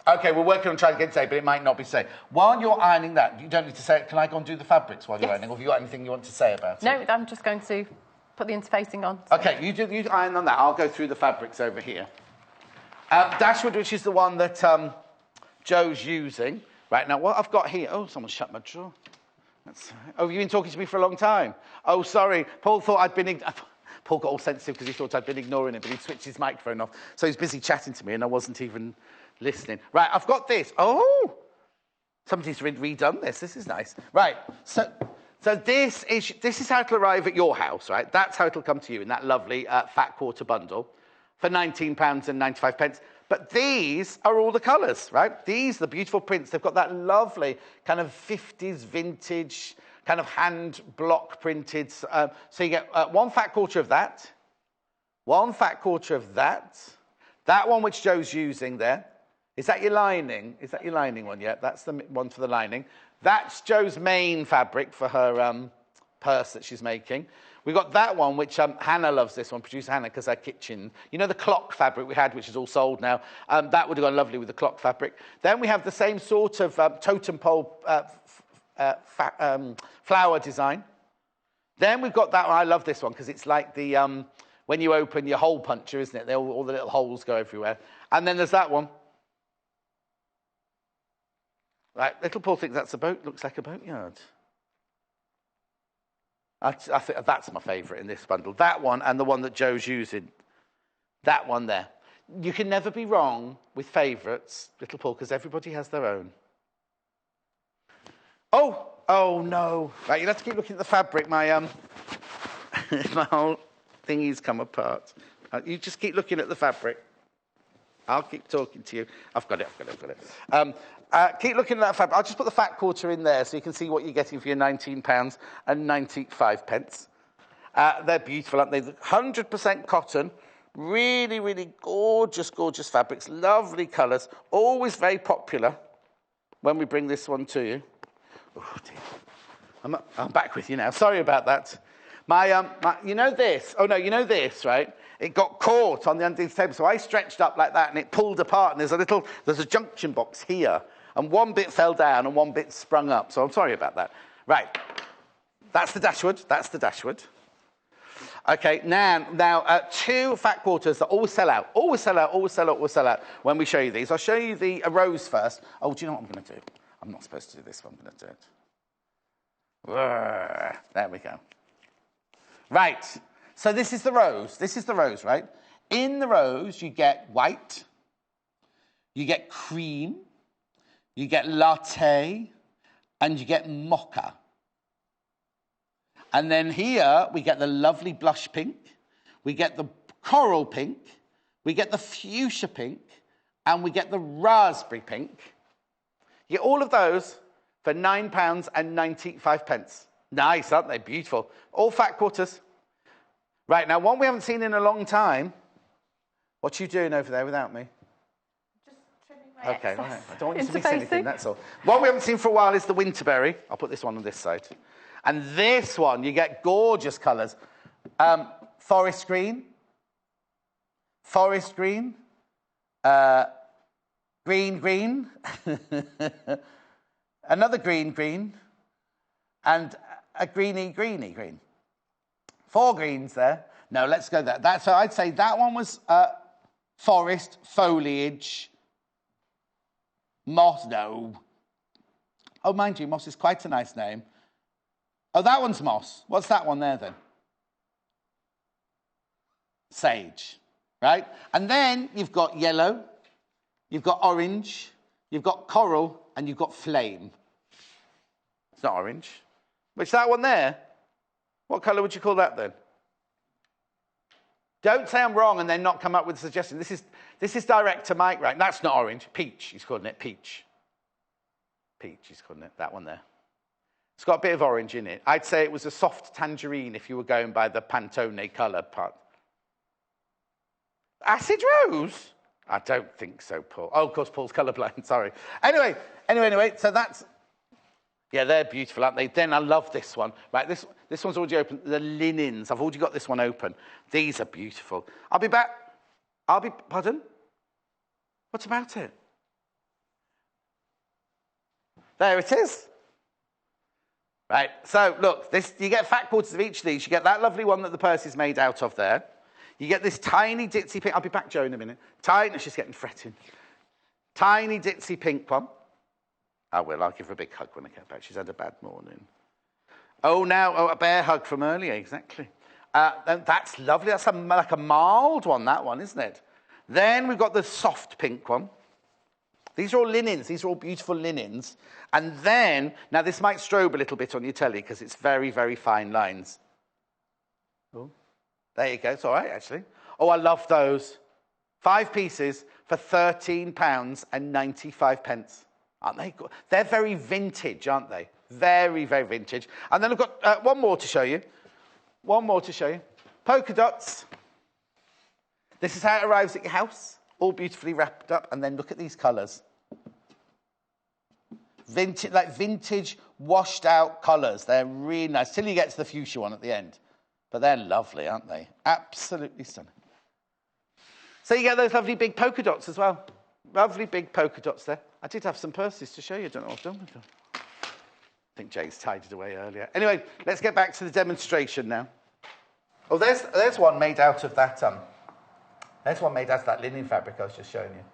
Okay, we're working on trying to get it today, but it might not be today. While you're ironing that, you don't need to say it. Can I go and do the fabrics while you're ironing? Or have you got anything you want to say about it? No, I'm just going to put the interfacing on. So. Okay, you iron on that. I'll go through the fabrics over here. Dashwood, which is the one that Joe's using. Right, now what I've got here... Oh, someone shut my drawer. Oh, you've been talking to me for a long time. Oh, sorry. Paul thought I'd been... Paul got all sensitive because he thought I'd been ignoring him, but he switched his microphone off. So he's busy chatting to me and I wasn't even listening. Right, I've got this. Oh! Somebody's redone this. This is nice. Right, so this is how it'll arrive at your house, right? That's how it'll come to you in that lovely fat quarter bundle for £19.95. But these are all the colours, right? These are the beautiful prints. They've got that lovely kind of 50s vintage... kind of hand block printed. So you get 1 fat quarter of that, 1 fat quarter of that, that one which Joe's using there. Is that your lining? Is that your lining one? Yeah, that's the one for the lining. That's Joe's main fabric for her purse that she's making. We've got that one, which Hannah loves this one, producer Hannah, because her kitchen. You know the clock fabric we had, which is all sold now? That would have gone lovely with the clock fabric. Then we have the same sort of totem pole flower design. Then we've got that one. I love this one because it's like the when you open your hole puncher, isn't it? All the little holes go everywhere. And then there's that one. Right, little Paul thinks that's a boat. Looks like a boatyard. I think that's my favourite in this bundle. That one and the one that Joe's using. That one there. You can never be wrong with favourites, little Paul, because everybody has their own. Oh no. Right, you'll have to keep looking at the fabric. My my whole thingy's come apart. You just keep looking at the fabric. I'll keep talking to you. I've got it. Keep looking at that fabric. I'll just put the fat quarter in there so you can see what you're getting for your £19.95. They're beautiful, aren't they? 100% cotton. Really, really gorgeous, gorgeous fabrics. Lovely colours. Always very popular when we bring this one to you. Oh, dear. I'm back with you now. Sorry about that. You know this? Oh, no, you know this, right? It got caught on the underneath table, so I stretched up like that, and it pulled apart, and there's a junction box here, and one bit fell down, and one bit sprung up, so I'm sorry about that. Right. That's the dashwood. Okay, now, 2 fat quarters that always sell out when we show you these. I'll show you the rose first. Oh, do you know what I'm going to do? I'm not supposed to do this, but I'm going to do it. There we go. Right, so this is the rose, right? In the rose, you get white, you get cream, you get latte, and you get mocha. And then here, we get the lovely blush pink, we get the coral pink, we get the fuchsia pink, and we get the raspberry pink. You get all of those for £9.95. Nice, aren't they? Beautiful. All fat quarters. Right, now one we haven't seen in a long time. What are you doing over there without me? Just trimming my excess. Right. I don't want you to miss anything, that's all. One we haven't seen for a while is the winterberry. I'll put this one on this side. And this one, you get gorgeous colours. Forest green, green, another green, and a green. 4 greens there. No, let's go there. So I'd say that one was forest, foliage, moss. No. Oh, mind you, moss is quite a nice name. Oh, that one's moss. What's that one there then? Sage, right? And then you've got yellow, you've got orange, you've got coral, and you've got flame. It's not orange. Which that one there? What colour would you call that then? Don't say I'm wrong and then not come up with a suggestion. This is direct to Mike, right? That's not orange. Peach, he's calling it peach. Peach, he's calling it. That one there. It's got a bit of orange in it. I'd say it was a soft tangerine if you were going by the Pantone colour part. Acid rose? I don't think so, Paul. Oh, of course, Paul's colourblind, sorry. Anyway, so that's... Yeah, they're beautiful, aren't they? Then I love this one. Right, this one's already open. The linens. I've already got this one open. These are beautiful. I'll be back. Pardon? What about it? There it is. Right, so look, you get fat quarters of each of these. You get that lovely one that the purse is made out of there. You get this tiny ditzy pink. I'll be back, Joe, in a minute. She's getting fretting. Tiny ditzy pink one. I will. I'll give her a big hug when I get back. She's had a bad morning. A bear hug from earlier, exactly. That's lovely. That's like a mild one, that one, isn't it? Then we've got the soft pink one. These are all linens. These are all beautiful linens. And then, now this might strobe a little bit on your telly because it's very, very fine lines. Oh, there you go. It's all right, actually. Oh, I love those. 5 pieces for £13.95. Aren't they good? They're very vintage, aren't they? Very, very vintage. And then I've got one more to show you. Polka dots. This is how it arrives at your house. All beautifully wrapped up. And then look at these colours. Vintage, washed out colours. They're really nice. Till you get to the fuchsia one at the end. But they're lovely, aren't they? Absolutely stunning. So you get those lovely big polka dots as well. Lovely big polka dots there. I did have some purses to show you. I don't know what I've done with them. I think Jay's tidied away earlier. Anyway, let's get back to the demonstration now. Oh, there's one made out of that. There's one made out of that linen fabric I was just showing you.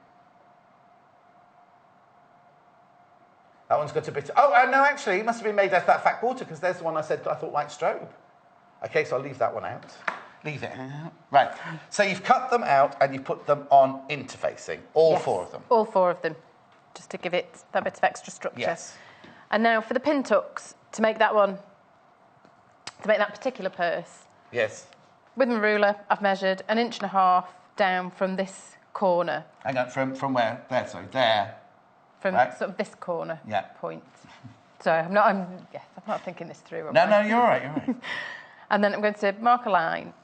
That one's got a bit... Oh, no, actually, it must have been made out of that fat quarter because there's the one I thought might strobe. Okay, so I'll leave that one out. Leave it. Right. So you've cut them out and you put them on interfacing. All 4 of them. All 4 of them, just to give it that bit of extra structure. Yes. And now for the pin tucks, to make that particular purse. Yes. With my ruler, I've measured 1.5 inches down from this corner. Hang on, from where? There, sorry, there. From sort of this corner point. So I'm not thinking this through. No, you're all right. And then I'm going to mark a line.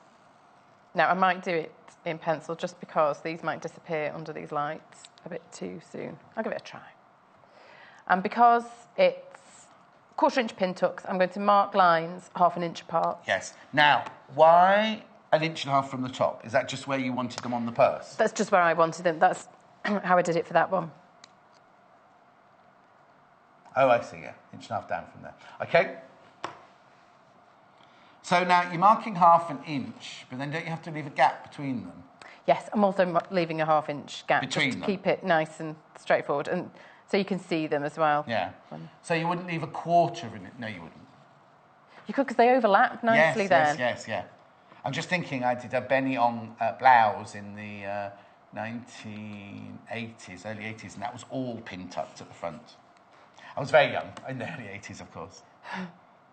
Now, I might do it in pencil just because these might disappear under these lights a bit too soon. I'll give it a try. And because it's 1/4 inch pin tucks, I'm going to mark lines 1/2 inch apart. Yes. Now, why 1.5 inches from the top? Is that just where you wanted them on the purse? That's just where I wanted them. That's how I did it for that one. Oh, I see, 1.5 inches down from there. Okay. So now you're marking 1/2 inch, but then don't you have to leave a gap between them? Yes, I'm also leaving a 1/2 inch gap between just to them. keep it nice and straightforward, and so you can see them as well. Yeah. So you wouldn't leave a 1/4 in it? No, you wouldn't. You could, because they overlap nicely then. Yes. I'm just thinking I did a Benny on blouse in the 1980s, early 80s, and that was all pin tucked at the front. I was very young, in the early 80s, of course.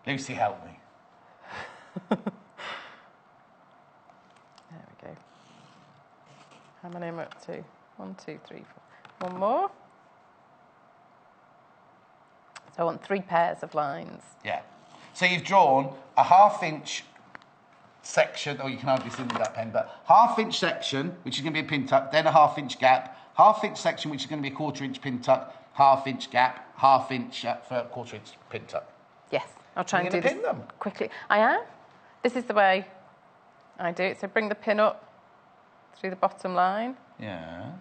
Lucy helped me. There we go. How many am I up to? 1, 2, 3, 4. One more. So I want 3 pairs of lines. Yeah. So you've drawn a 1/2 inch section, or you can hardly see with that pen, but 1/2 inch section, which is going to be a pin tuck, then a 1/2 inch gap, 1/2 inch section, which is going to be a 1/4 inch pin tuck, 1/2 inch gap, 1/2 inch for a 1/4 inch pin tuck. Yes, I'll try and do this this them? quickly. I am. This is the way I do it. So bring the pin up through the bottom line. Yeah.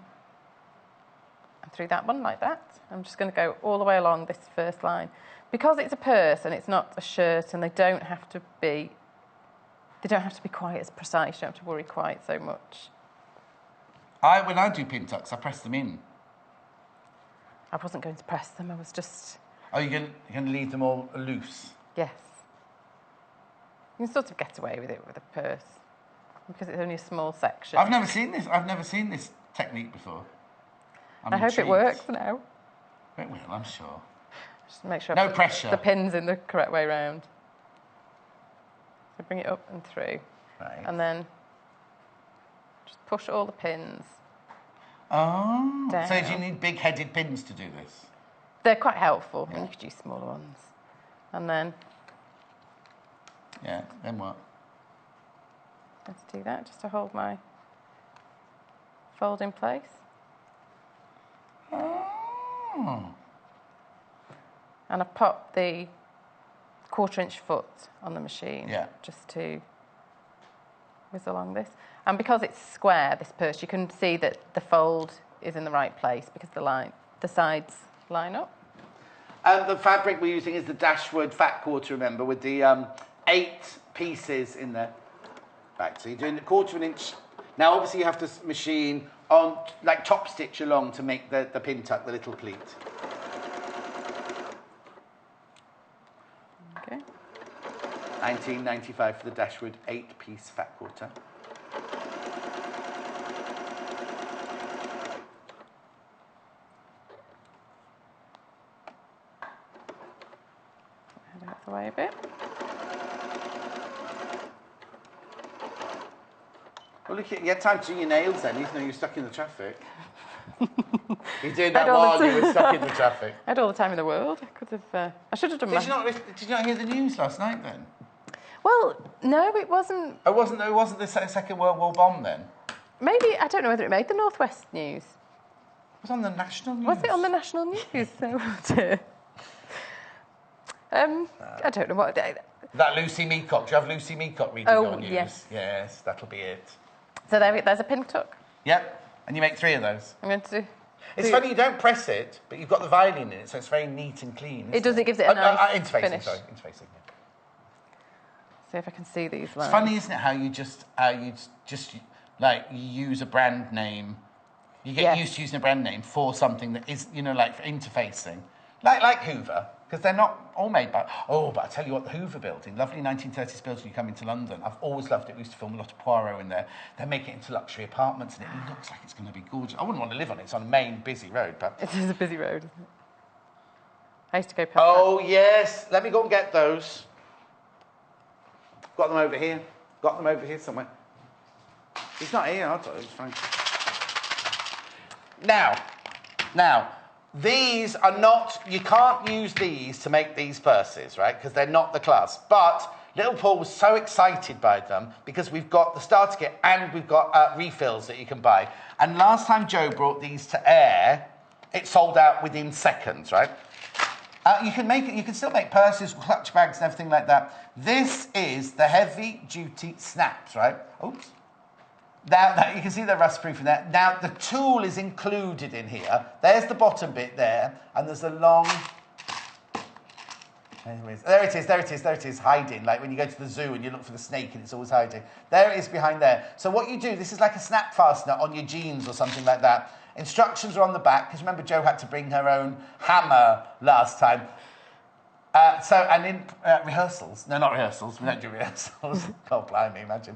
And through that one, like that. I'm just going to go all the way along this first line. Because it's a purse and it's not a shirt, and they don't have to be quite as precise. You don't have to worry quite so much. When I do pin tucks, I press them in. I wasn't going to press them. I was just... Oh, you're going to leave them all loose? Yes. You can sort of get away with it with a purse because it's only a small section. I've never seen this technique before. I hope it works now. It will, I'm sure. Just make sure no pressure. The pin's in the correct way round. So bring it up and through. Right. And then just push all the pins. Oh. Down. So do you need big-headed pins to do this? They're quite helpful. Yeah. You could use smaller ones. And then... Yeah, then what? Let's do that, just to hold my fold in place. Oh. And I've popped the 1/4 inch foot on the machine. Yeah. Just to whiz along this. And because it's square, this purse, you can see that the fold is in the right place because the sides line up. The fabric we're using is the Dashwood fat quarter, remember, with the 8 pieces in the back. So you're doing 1/4 inch. Now, obviously, you have to machine on, like, top stitch along to make the pin tuck, the little pleat. Okay. $19.95 for the Dashwood 8-piece fat quarter. Head out the way a bit. Well, look, you had time to do your nails then, even though you were stuck in the traffic. You're doing that while you were stuck in the traffic. I had all the time in the world. I could have. I should have done. Did you not hear the news last night then? Well, no, it wasn't. It wasn't the Second World War bomb then? Maybe, I don't know whether it made the Northwest news. It was on the national news. Was it on the national news? So, I don't know what. That Lucy Meacock. Do you have Lucy Meacock reading your news? Yes. Yes, that'll be it. So there's a pin tuck. Yep, and you make 3 of those. I'm going to. It's funny, you don't press it, but you've got the violin in it, so it's very neat and clean. It gives it a nice interfacing, finish. Sorry, interfacing. Yeah. See if I can see these lines. It's funny, isn't it, how you just like you use a brand name. You get used to using a brand name for something that is, like for interfacing. Like Hoover, because they're not all made by... Oh, but I tell you what, the Hoover building, lovely 1930s building, you come into London. I've always loved it. We used to film a lot of Poirot in there. They make it into luxury apartments, and it looks like it's going to be gorgeous. I wouldn't want to live on it. It's on a main, busy road, but... It is a busy road, isn't it? I used to go past Oh, yes. Let me go and get those. Got them over here. Got them over here somewhere. He's not here, I thought it was fine. Now, these are not... You can't use these to make these purses, right? Because they're not the class. But little Paul was so excited by them because we've got the starter kit and we've got refills that you can buy. And last time Joe brought these to air, it sold out within seconds, right? You can still make purses, clutch bags and everything like that. This is the heavy-duty snaps, right? Oops. Now, you can see the rust proof in there. Now, the tool is included in here. There's the bottom bit there, and there's a long... There it is, hiding. Like when you go to the zoo and you look for the snake and it's always hiding. There it is behind there. So what you do, this is like a snap fastener on your jeans or something like that. Instructions are on the back, because remember Jo had to bring her own hammer last time. And in rehearsals, no, not rehearsals, we don't do rehearsals. God blimey, imagine.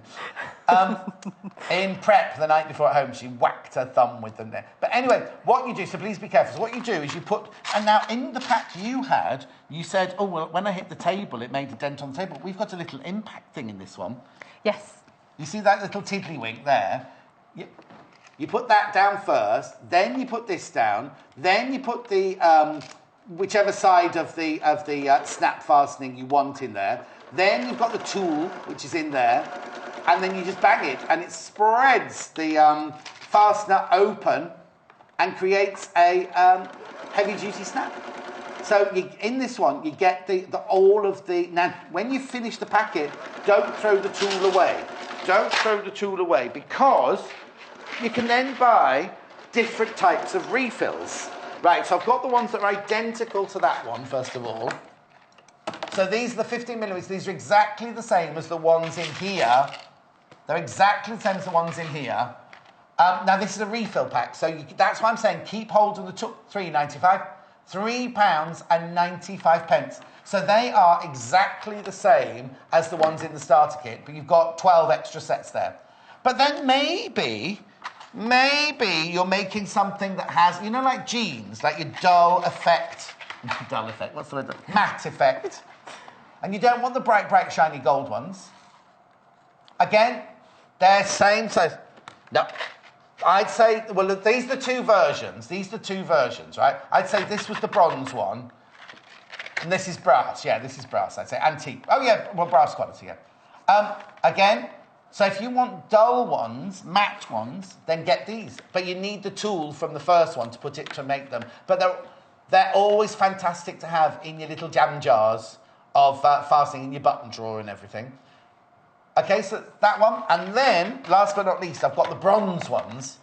In prep the night before at home, she whacked her thumb with them there. But anyway, what you do, so please be careful. So what you do is you put, and now in the pack you had, you said, oh, well, when I hit the table, it made a dent on the table. We've got a little impact thing in this one. Yes. You see that little tiddlywink there? You put that down first, then you put this down, then you put the whichever side of the snap fastening you want in there. Then you've got the tool, which is in there, and then you just bang it, and it spreads the fastener open and creates a heavy-duty snap. So in this one, you get all of the... Now, when you finish the packet, don't throw the tool away. Don't throw the tool away, because... You can then buy different types of refills. Right, so I've got the ones that are identical to that one, first of all. So these are the 15mm. These are exactly the same as the ones in here. They're exactly the same as the ones in here. Now, this is a refill pack. So that's why I'm saying keep hold of the £3.95. £3.95. So they are exactly the same as the ones in the starter kit, but you've got 12 extra sets there. But then maybe you're making something that has, you know, like jeans, like your dull effect, what's the word? Matte effect. And you don't want the bright, shiny gold ones. Again, they're same size. No. I'd say, well, these are the two versions, right? I'd say this was the bronze one, and this is brass. Yeah, this is brass, I'd say. Antique. Oh, yeah, well, brass quality, yeah. Again... So if you want dull ones, matte ones, then get these. But you need the tool from the first one to make them. But they're always fantastic to have in your little jam jars of fastening in your button drawer and everything. Okay, so that one. And then, last but not least, I've got the bronze ones.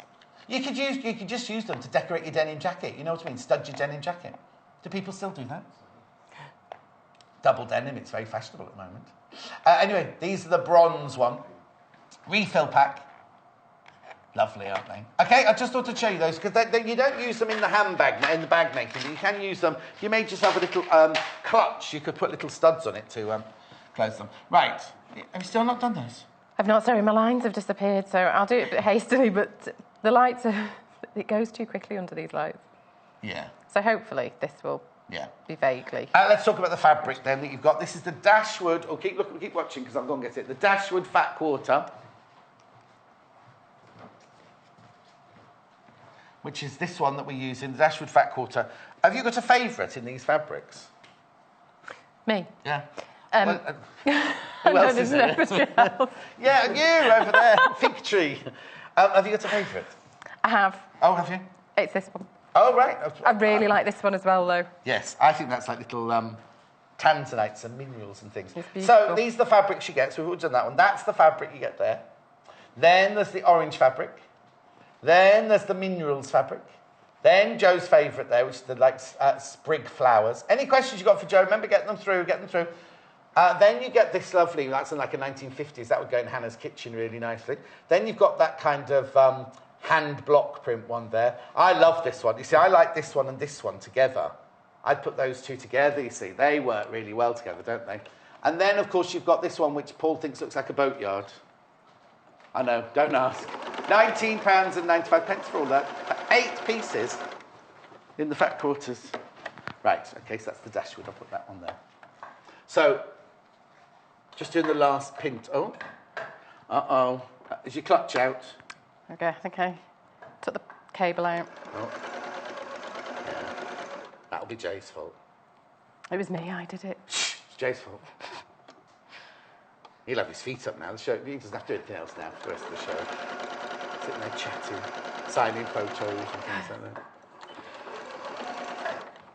You could just use them to decorate your denim jacket. You know what I mean? Stud your denim jacket. Do people still do that? Double denim, it's very fashionable at the moment. Anyway, these are the bronze one. Refill pack. Lovely, aren't they? Okay, I just thought to show you those, because you don't use them in the bag making, but you can use them. If you made yourself a little clutch, you could put little studs on it to close them. Right, have you still not done those? I've not, sorry, my lines have disappeared, so I'll do it a bit hastily, but the lights are... It goes too quickly under these lights. Yeah. So hopefully this will be vaguely... let's talk about the fabric then that you've got. This is the Dashwood... Oh, keep watching, because I'll go and get it. The Dashwood Fat Quarter. Which is this one that we use in the Dashwood Fat Quarter. Have you got a favourite in these fabrics? Me? Yeah. Who else is there? Yeah, and you over there, Fig Tree. Have you got a favourite? I have. Oh, have you? It's this one. Oh, right. I really like this one as well, though. Yes, I think that's like little tantanites and minerals and things. So these are the fabrics you get. So we've already done that one. That's the fabric you get there. Then there's the orange fabric. Then there's the minerals fabric. Then Joe's favourite there, which is the sprig flowers. Any questions you got for Joe? Remember, get them through. Then you get this lovely, that's in like a 1950s. That would go in Hannah's kitchen really nicely. Then you've got that kind of hand block print one there. I love this one. You see, I like this one and this one together. I'd put those two together, you see. They work really well together, don't they? And then, of course, you've got this one, which Paul thinks looks like a boatyard. I know, don't ask. £19.95 for all that. For 8 pieces in the fat quarters. Right, okay, so that's the dashwood. I'll put that on there. So, just doing the last pint. Oh, uh-oh. Is your clutch out? Okay, I think I took the cable out. Oh. Yeah. That'll be Jay's fault. It was me, I did it. Shh, it's Jay's fault. He'll have his feet up now. The show, he doesn't have to do anything else now for the rest of the show. Sitting there chatting, signing photos and things like that.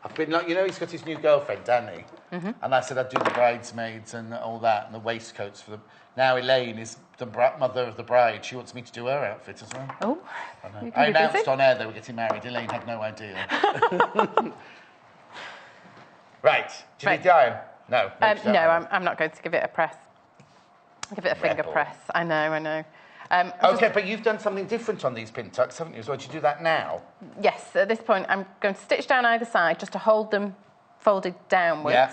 I've been like, you know, he's got his new girlfriend, Danny. Mm-hmm. And I said I'd do the bridesmaids and all that, and the waistcoats for them. Now Elaine is the mother of the bride. She wants me to do her outfit as well. Oh, I announced on air they were getting married. Elaine had no idea. Right. Do you need the iron? No. No, I'm not going to give it a press. I'll give it a finger press. I know. Okay, but you've done something different on these pin tucks, haven't you? So would you do that now? Yes, at this point I'm going to stitch down either side just to hold them folded downwards. Yeah.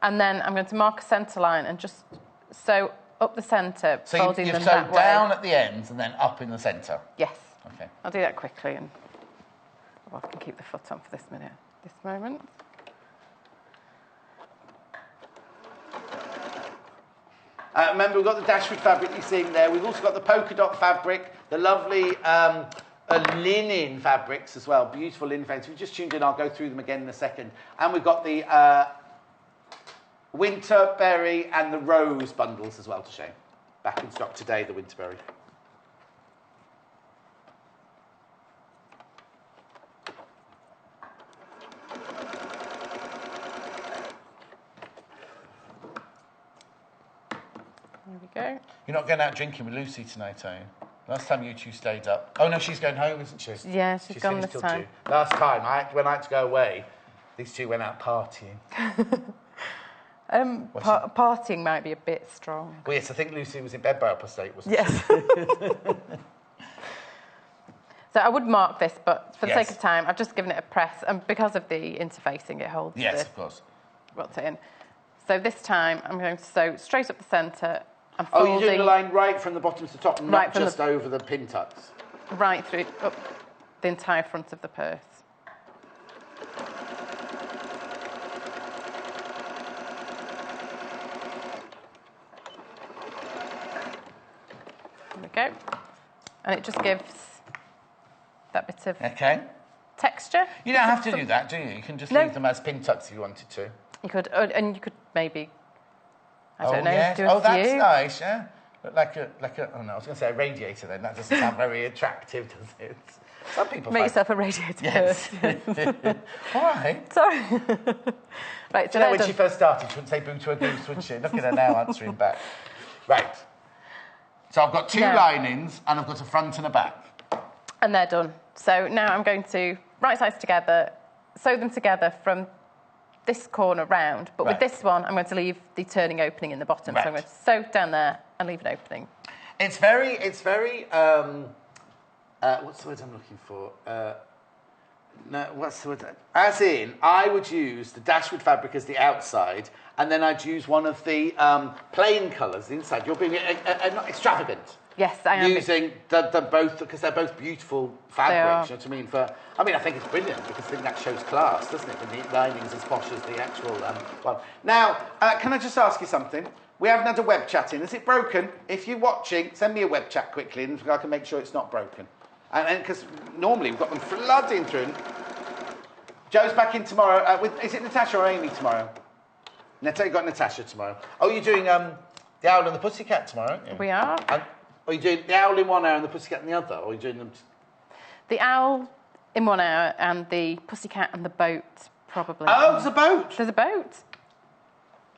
And then I'm going to mark a centre line and just sew up the centre, so folding you've them that way. sewed down at the ends and then up in the centre? Yes. Okay. I'll do that quickly and I can keep the foot on for this moment. Remember, we've got the dashwood fabric you're seeing there. We've also got the polka dot fabric, the lovely linen fabrics as well. Beautiful linen fabrics. If you just tuned in, I'll go through them again in a second. And we've got the winterberry and the rose bundles as well to show. Back in stock today, the winterberry. There we go. You're not going out drinking with Lucy tonight, are you? Last time you two stayed up. Oh, no, she's going home, isn't she? Yeah, she's gone this time. 2. Last time, when I had to go away, these two went out partying. Partying might be a bit strong. Well, yes, I think Lucy was in bed by 8:30, wasn't she? So I would mark this, but for the sake of time, I've just given it a press, and because of the interfacing, it holds of course. What's it in. So this time, I'm going to sew straight up the centre. Oh, you're doing the line right from the bottom to the top, not just over the pin tucks? Right through, up the entire front of the purse. There we go. And it just gives that bit of texture. You don't have to do that, do you? You can just leave them as pin tucks if you wanted to. You could, and you could maybe, I don't know, do a few. That's nice, yeah. Like a, oh no, I was going to say a radiator then. That doesn't sound very attractive, does it? Some people make yourself a radiator. Yes. All right. Sorry. Right. So when she first started, she wouldn't say boo to a goose, would she? Look at her now answering back. Right. So I've got 2 linings and I've got a front and a back. And they're done. So now I'm going to right sides together, sew them together from this corner round, but with this one, I'm going to leave the turning opening in the bottom. So I'm going to sew down there and leave an opening. It's very, what's the word I'm looking for? No, what's the word? As in, I would use the dashwood fabric as the outside, and then I'd use one of the plain colours, the inside. You're being not extravagant. Yes, I am. Using the both, because they're both beautiful fabrics, you know what I mean? I think it's brilliant, because I think that shows class, doesn't it? The neat lining's as posh as the actual one. Now, can I just ask you something? We haven't had a web chat in. Is it broken? If you're watching, send me a web chat quickly, and I can make sure it's not broken. And because normally we've got them flooding through. Joe's back in tomorrow. Is it Natasha or Amy tomorrow? You've got Natasha tomorrow. Oh, you're doing the Owl and the Pussycat tomorrow, aren't you? We are. Are you doing the Owl in 1 hour and the Pussycat in the other? Or are you doing them... The Owl in 1 hour and the Pussycat and the boat, probably. Oh, there's a boat? There's a boat.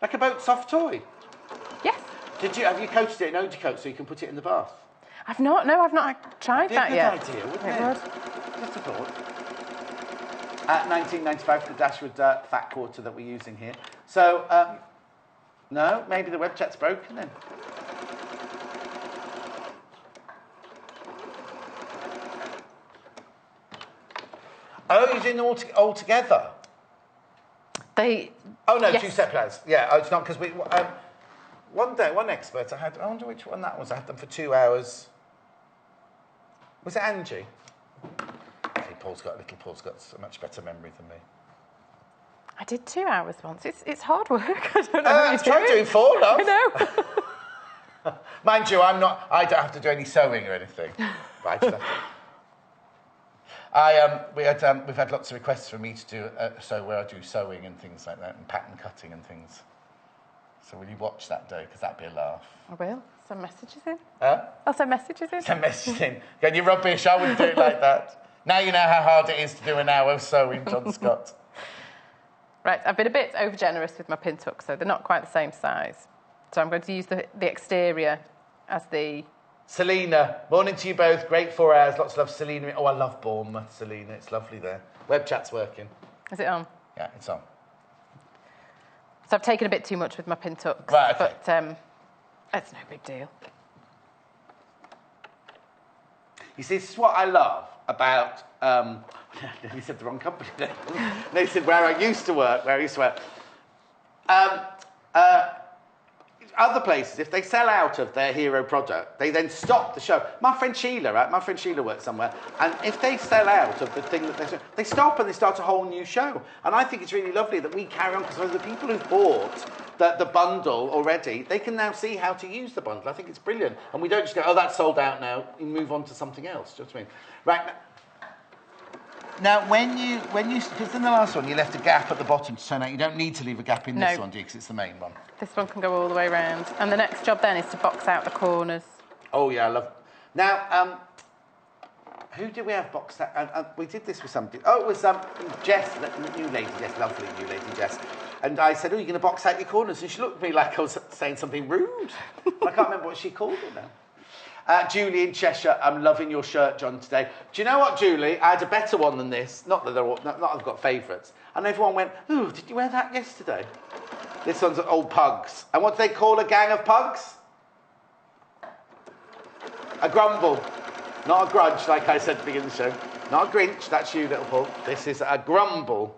Like a boat soft toy? Yes. Have you coated it in Oji coat so you can put it in the bath? I've not tried that yet. Good idea, wouldn't it? Just a thought. At £19.95 for the dashwood fat quarter that we're using here. So, no, maybe the web chat's broken then. Oh, you're doing them all together? Oh, no, yes. 2 separate ads. Yeah, it's not because we... one expert I had... I wonder which one that was. I had them for 2 hours. Was it Angie? See, Paul's got a much better memory than me. I did 2 hours once. It's hard work. I don't know how you try doing 4, love. I know. Mind you, I don't have to do any sewing or anything. But I just have to... we've had lots of requests for me to do where I do sewing and things like that, and pattern cutting and things. So will you watch that day? Because that'd be a laugh. I will. Send messages in. Huh? I'll send messages in. Send messages in. Going, you're rubbish. I wouldn't do it like that. Now you know how hard it is to do an hour of sewing, John Scott. Right, I've been a bit over-generous with my pin tuck, so they're not quite the same size. So I'm going to use the exterior as the... Selena, morning to you both. Great 4 hours. Lots of love, Selena. Oh, I love Bournemouth, Selena. It's lovely there. Web chat's working. Is it on? Yeah, it's on. So I've taken a bit too much with my pin tucks, right, okay. but it's no big deal. You see, this is what I love about... you said the wrong company then. No, you said where I used to work, Other places, if they sell out of their hero product, they then stop the show. My friend Sheila, right? My friend Sheila works somewhere, and if they sell out of the thing that they stop and they start a whole new show. And I think it's really lovely that we carry on, because the people who've bought the bundle already, they can now see how to use the bundle. I think it's brilliant. And we don't just go, oh, that's sold out now, and move on to something else. Do you know what I mean? Right. Now, when you, because in the last one you left a gap at the bottom to turn out, you don't need to leave a gap in this one, do you? Because it's the main one. This one can go all the way around. And the next job then is to box out the corners. Oh, yeah, I love... Now, who did we have boxed out? We did this with somebody. Oh, it was Jess, new lady Jess, lovely new lady Jess. And I said, oh, you're going to box out your corners? And she looked at me like I was saying something rude. I can't remember what she called it now. Julie in Cheshire, I'm loving your shirt, John, today. Do you know what, Julie? I had a better one than this. Not that I've got favourites. And everyone went, ooh, did you wear that yesterday? This one's old pugs. And what do they call a gang of pugs? A grumble. Not a grudge, like I said at the beginning of the show. Not a Grinch, that's you, little Paul. This is a grumble.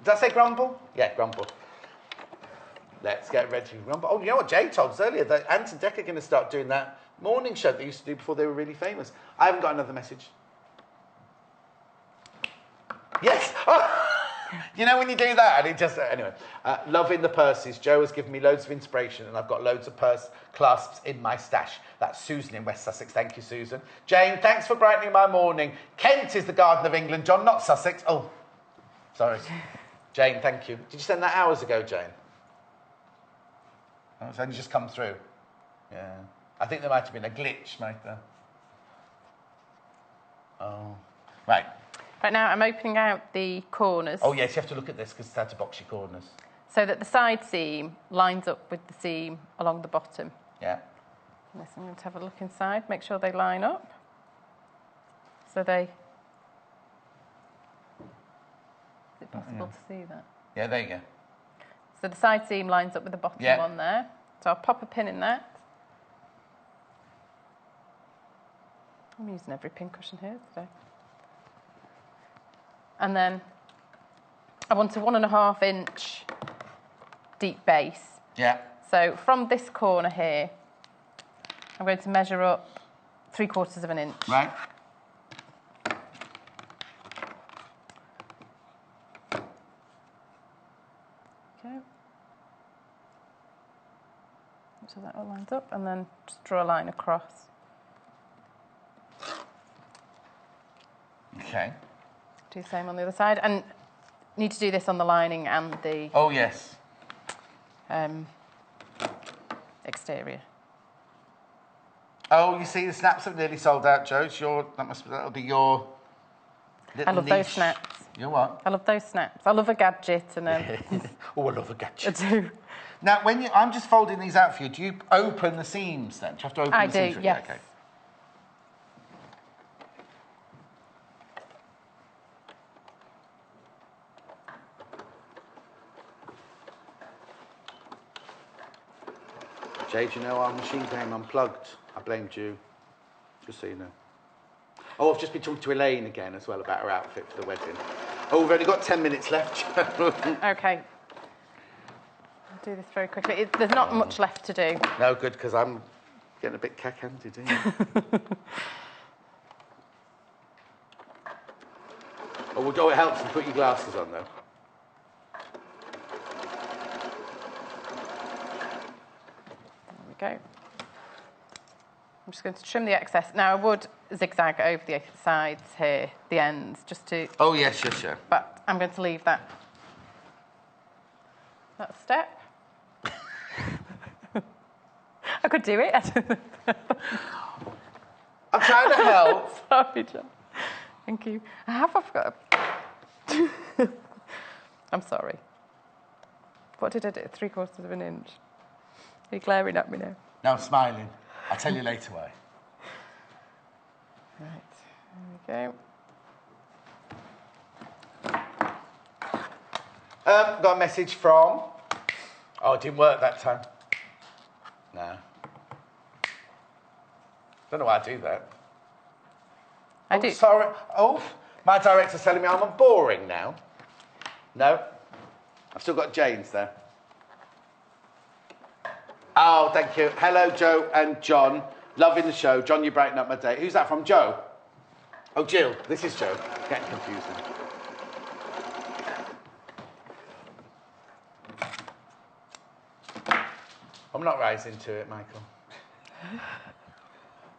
Did I say grumble? Yeah, grumble. Let's get ready to grumble. Oh, you know what Jay told us earlier? That Ant and Dec are going to start doing that morning show they used to do before they were really famous. I haven't got another message. Yes! Oh! You know when you do that and it just... Anyway, loving the purses. Joe has given me loads of inspiration and I've got loads of purse clasps in my stash. That's Susan in West Sussex. Thank you, Susan. Jane, thanks for brightening my morning. Kent is the Garden of England. John, not Sussex. Oh, sorry. Jane, thank you. Did you send that hours ago, Jane? Oh, it's only just come through. Yeah. I think there might have been a glitch, might there? Oh. Right. Right now, I'm opening out the corners. Oh, yes, you have to look at this because it's how to box your corners. So that the side seam lines up with the seam along the bottom. Yeah. And this, I'm going to have a look inside, make sure they line up. So they... Is it possible to see that? Yeah, there you go. So the side seam lines up with the bottom one there. So I'll pop a pin in that. I'm using every pin cushion here today. And then I want a 1.5 inch deep base. Yeah. So from this corner here, I'm going to measure up 3/4 inch. Right. Okay. So that all lines up, and then just draw a line across. Okay. Do the same on the other side, and need to do this on the lining and the exterior. Oh, you see, the snaps have nearly sold out, Joe. That'll be your little I love niche. those snaps. You what? I love those snaps. I love a gadget and Oh, I love a gadget. I do. Now, I'm just folding these out for you. Do you open the seams then? Do you have to open the seams? I do, yes. Okay. Jay, do you know our machine came unplugged? I blamed you, just so you know. Oh, I've just been talking to Elaine again as well about her outfit for the wedding. Oh, we've only got 10 minutes left. Okay. do this very quickly. There's not much left to do. No, good, because I'm getting a bit cack-handed, Oh, it helps to put your glasses on, though. There we go. I'm just going to trim the excess. Now, I would zigzag over the sides here, the ends, just to... Oh, yes, sure. But I'm going to leave that step. I could do it. I'm trying to help. Sorry, John. Thank you. I forgot. I'm sorry. What did I do? 3/4 of an inch. Are you glaring at me now? No, I'm smiling. I'll tell you later why. Right, there we go. Got a message from... Oh, it didn't work that time. No. Don't know why I do that. I do. Sorry. Oh, my director's telling me I'm boring now. No. I've still got Jane's there. Oh, thank you. Hello, Joe and John. Loving the show. John, you brighten up my day. Who's that from? Joe? Oh, Jill. This is Joe. Getting confusing. I'm not rising to it, Michael.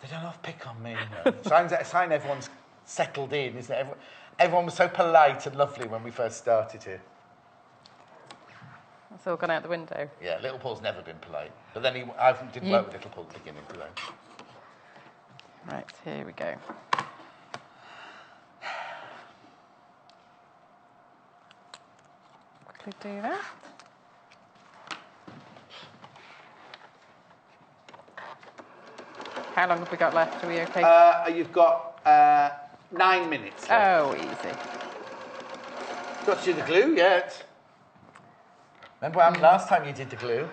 They don't have to pick on me, you know. Sign everyone's settled in, isn't it? Everyone was so polite and lovely when we first started here. That's all gone out the window. Yeah, Little Paul's never been polite. But then I didn't work with Little Paul at the beginning, did I? Right, here we go. Quickly do that. How long have we got left? Are we okay? You've got 9 minutes left. Oh, easy. Got to do the glue yet? Remember what happened last time you did the glue?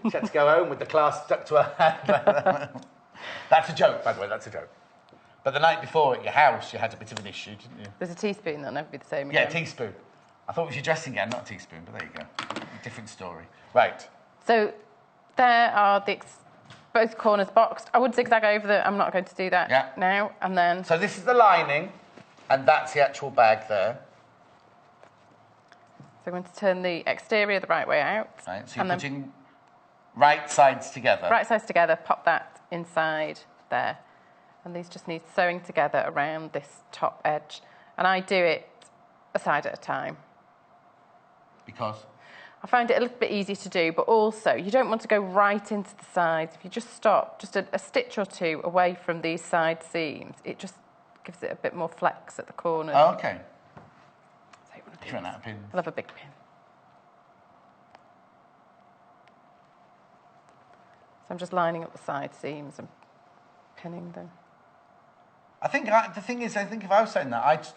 She had to go home with the class stuck to her hand. That's a joke, by the way, that's a joke. But the night before at your house, you had a bit of an issue, didn't you? There's a teaspoon, that'll never be the same Yeah, again. a teaspoon. I thought it was your dressing gown, not a teaspoon, but there you go. Different story. Right. So there are both corners boxed. I would zigzag over I'm not going to do that now. And then... So this is the lining, and that's the actual bag there. So I'm going to turn the exterior the right way out. Right, so you're putting right sides together. Right sides together, pop that inside there. And these just need sewing together around this top edge. And I do it a side at a time. Because? I find it a little bit easier to do, but also you don't want to go right into the sides. If you just stop, just a stitch or two away from these side seams, it just gives it a bit more flex at the corners. Oh, okay. So you run out of pins. I love a big pin. So I'm just lining up the side seams and pinning them. I think the thing is, I think if I was sewing that, I'd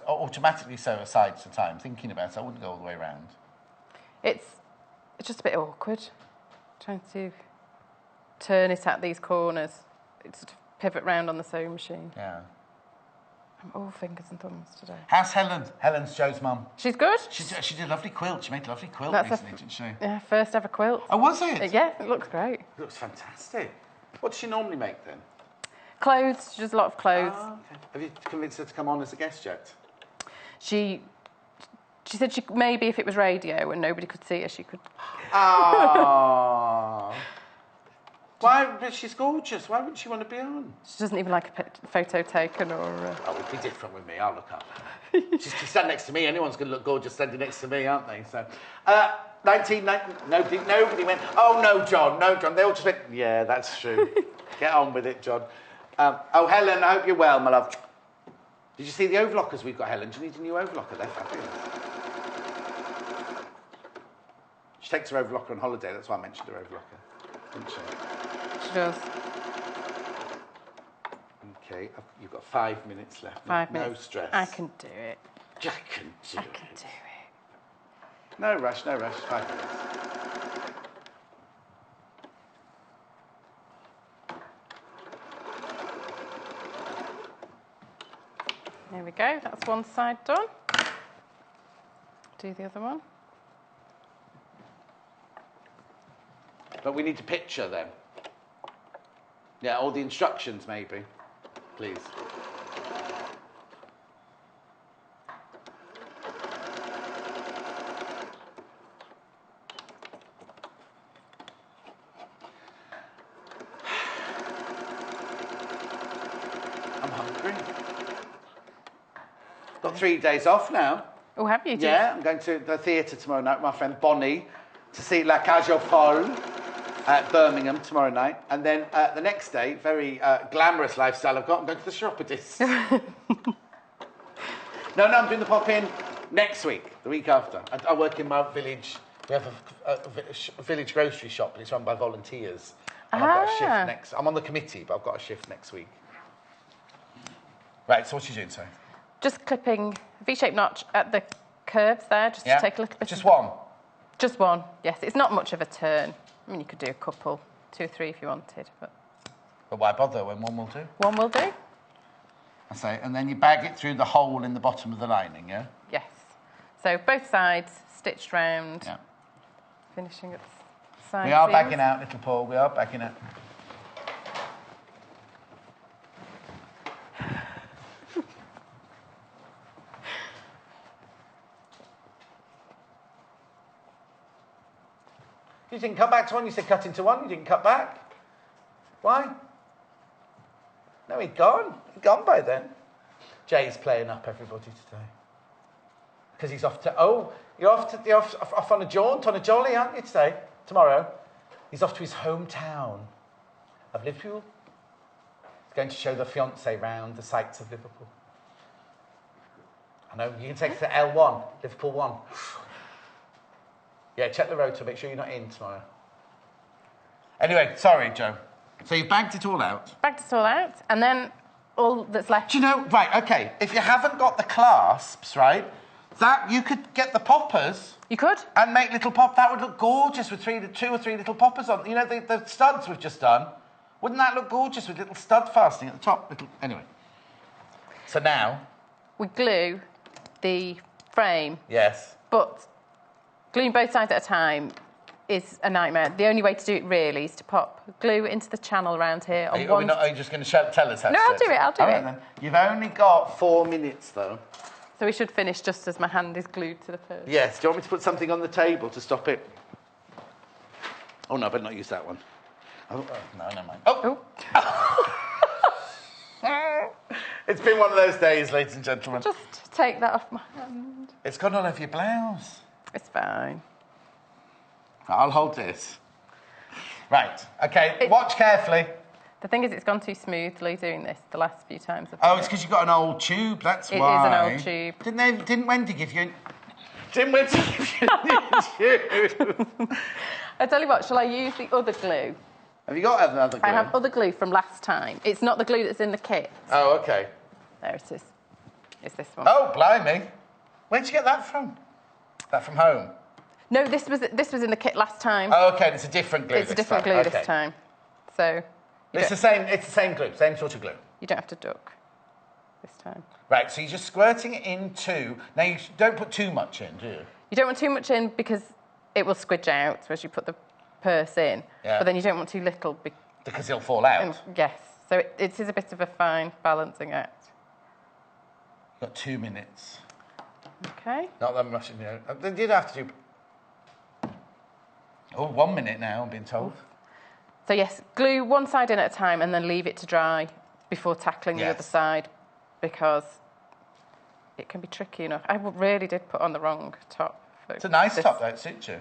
automatically sew a side at a time, thinking about it. I wouldn't go all the way around. It's just a bit awkward, trying to turn it at these corners. It's sort of pivot round on the sewing machine. Yeah. I'm all fingers and thumbs today. How's Helen? Helen's Joe's mum. She's good. She did a lovely quilt. She made a lovely quilt recently, didn't she? Yeah, first ever quilt. Oh, was it? Yeah, it looks great. It looks fantastic. What does she normally make then? Clothes. She does a lot of clothes. Oh, okay. Have you convinced her to come on as a guest yet? She said maybe if it was radio and nobody could see her, she could. Oh. Why? But she's gorgeous. Why wouldn't she want to be on? She doesn't even like a photo taken or... Oh, it'd be different with me. I'll look up. She's standing next to me. Anyone's going to look gorgeous standing next to me, aren't they? So, 1990, nobody went, oh, no, John. They all just went, yeah, that's true. Get on with it, John. Oh, Helen, I hope you're well, my love. Did you see the overlockers we've got, Helen? Do you need a new overlocker? They're fabulous. She takes her overlocker on holiday. That's why I mentioned her overlocker, didn't she? She does. Okay, you've got 5 minutes left. 5 minutes. No stress. I can do it. I can do it. No rush, 5 minutes. There we go, that's one side done. Do the other one. But we need to picture them. Yeah, all the instructions maybe, please. I'm hungry. Got 3 days off now. Oh, have you? Yeah, I'm going to the theatre tomorrow night with my friend Bonnie to see La Cage aux Folles at Birmingham tomorrow night. And then the next day, very glamorous lifestyle I've got, I'm going to the Shopadist. No, I'm doing the pop-in next week, the week after. I work in my village. We have a village grocery shop, and it's run by volunteers. And I've got a shift next... I'm on the committee, but I've got a shift next week. Right, so what are you doing, sorry? Just clipping a V-shaped notch at the curves there, just to take a little bit. Just one? Just one, yes. It's not much of a turn. I mean, you could do a couple, 2 or 3 if you wanted. But why bother when one will do? One will do. I say, and then you bag it through the hole in the bottom of the lining, yeah? Yes. So both sides stitched round. Yeah. Finishing at the side. We are bagging out, little Paul. We are bagging out. You didn't cut back to one, you said cut into one, you didn't cut back. Why? No, he'd gone. He'd gone by then. Jay's playing up everybody today. Because he's off to... Oh, you're off on a jaunt, on a jolly, aren't you, today? Tomorrow. He's off to his hometown of Liverpool. He's going to show the fiancée round the sights of Liverpool. I know, you can take it to L1, Liverpool 1. Yeah, check the rotor, make sure you're not in tomorrow. Anyway, sorry, Joe. So you bagged it all out? Bagged it all out, and then all that's left... Do you know, right, OK, if you haven't got the clasps, right, that you could get the poppers... You could. And make little pop... That would look gorgeous with 2 or 3 little poppers on. You know, the studs we've just done. Wouldn't that look gorgeous with little stud fastening at the top? Anyway. So now... We glue the frame. Yes. But... Gluing both sides at a time is a nightmare. The only way to do it, really, is to pop glue into the channel around here. Are you just going to tell us how to do it? No, I'll do it. I'll do it. Then. You've only got 4 minutes, though. So we should finish just as my hand is glued to the purse. Yes. Do you want me to put something on the table to stop it? Oh, no, I better not use that one. Oh, no, never mind. Oh! It's been one of those days, ladies and gentlemen. Just take that off my hand. It's gone all over your blouse. It's fine. I'll hold this. Right, OK, watch carefully. The thing is, it's gone too smoothly doing this the last few times. It's because you've got an old tube, that's why. It is an old tube. Didn't Wendy give you... Didn't Wendy give you a new tube? I tell you what, shall I use the other glue? Have you got another glue? I have other glue from last time. It's not the glue that's in the kit. Oh, OK. There it is. It's this one. Oh, blimey. Where'd you get that from? That from home? No, this was in the kit last time. Oh, OK, it's a different glue It's a different glue this time. So... It's the same glue, same sort of glue. You don't have to duck this time. Right, so you're just squirting it into... Now, you don't put too much in, do you? You don't want too much in because it will squidge out as you put the purse in. Yeah. But then you don't want too little... Because it'll fall out. Yes. So it is a bit of a fine balancing act. You've got 2 minutes. OK. Not that much, you know. Then you'd have to do... Oh, 1 minute now, I'm being told. So, yes, glue one side in at a time and then leave it to dry before tackling the other side because it can be tricky enough. I really did put on the wrong top. It's a nice top, though. It suits you.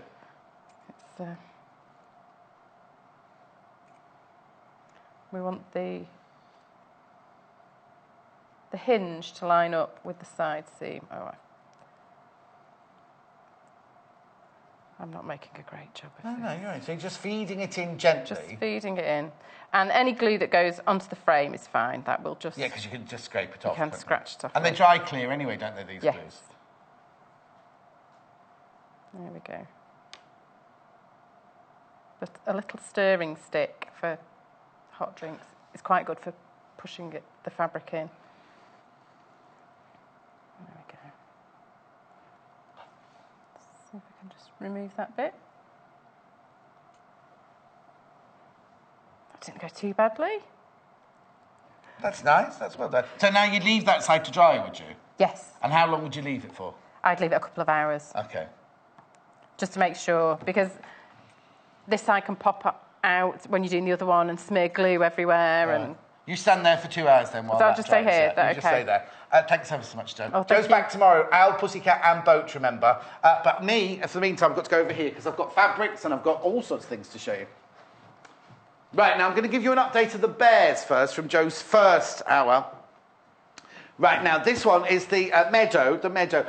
We want the hinge to line up with the side seam. All right. I'm not making a great job of this. No, you're right. So you're just feeding it in gently. Just feeding it in. And any glue that goes onto the frame is fine. That will just... Yeah, because you can just scrape it off. You can scratch it off. And they dry clear anyway, don't they, these glues? There we go. But a little stirring stick for hot drinks is quite good for pushing the fabric in. There we go. See if I can just remove that bit. didn't go too badly. That's nice. That's well done. So now you'd leave that side to dry, would you? Yes. And how long would you leave it for? I'd leave it a couple of hours. Okay. Just to make sure, because this side can pop out when you're doing the other one and smear glue everywhere. And you stand there for 2 hours then while I'll just stay here. You just stay there. Thanks ever so much, Jo. Oh, Jo's back tomorrow. Owl, Pussycat and Boat, remember. But me, for the meantime, I've got to go over here because I've got fabrics and I've got all sorts of things to show you. Right, now I'm going to give you an update of the bears first from Jo's first hour. Right, now this one is the meadow.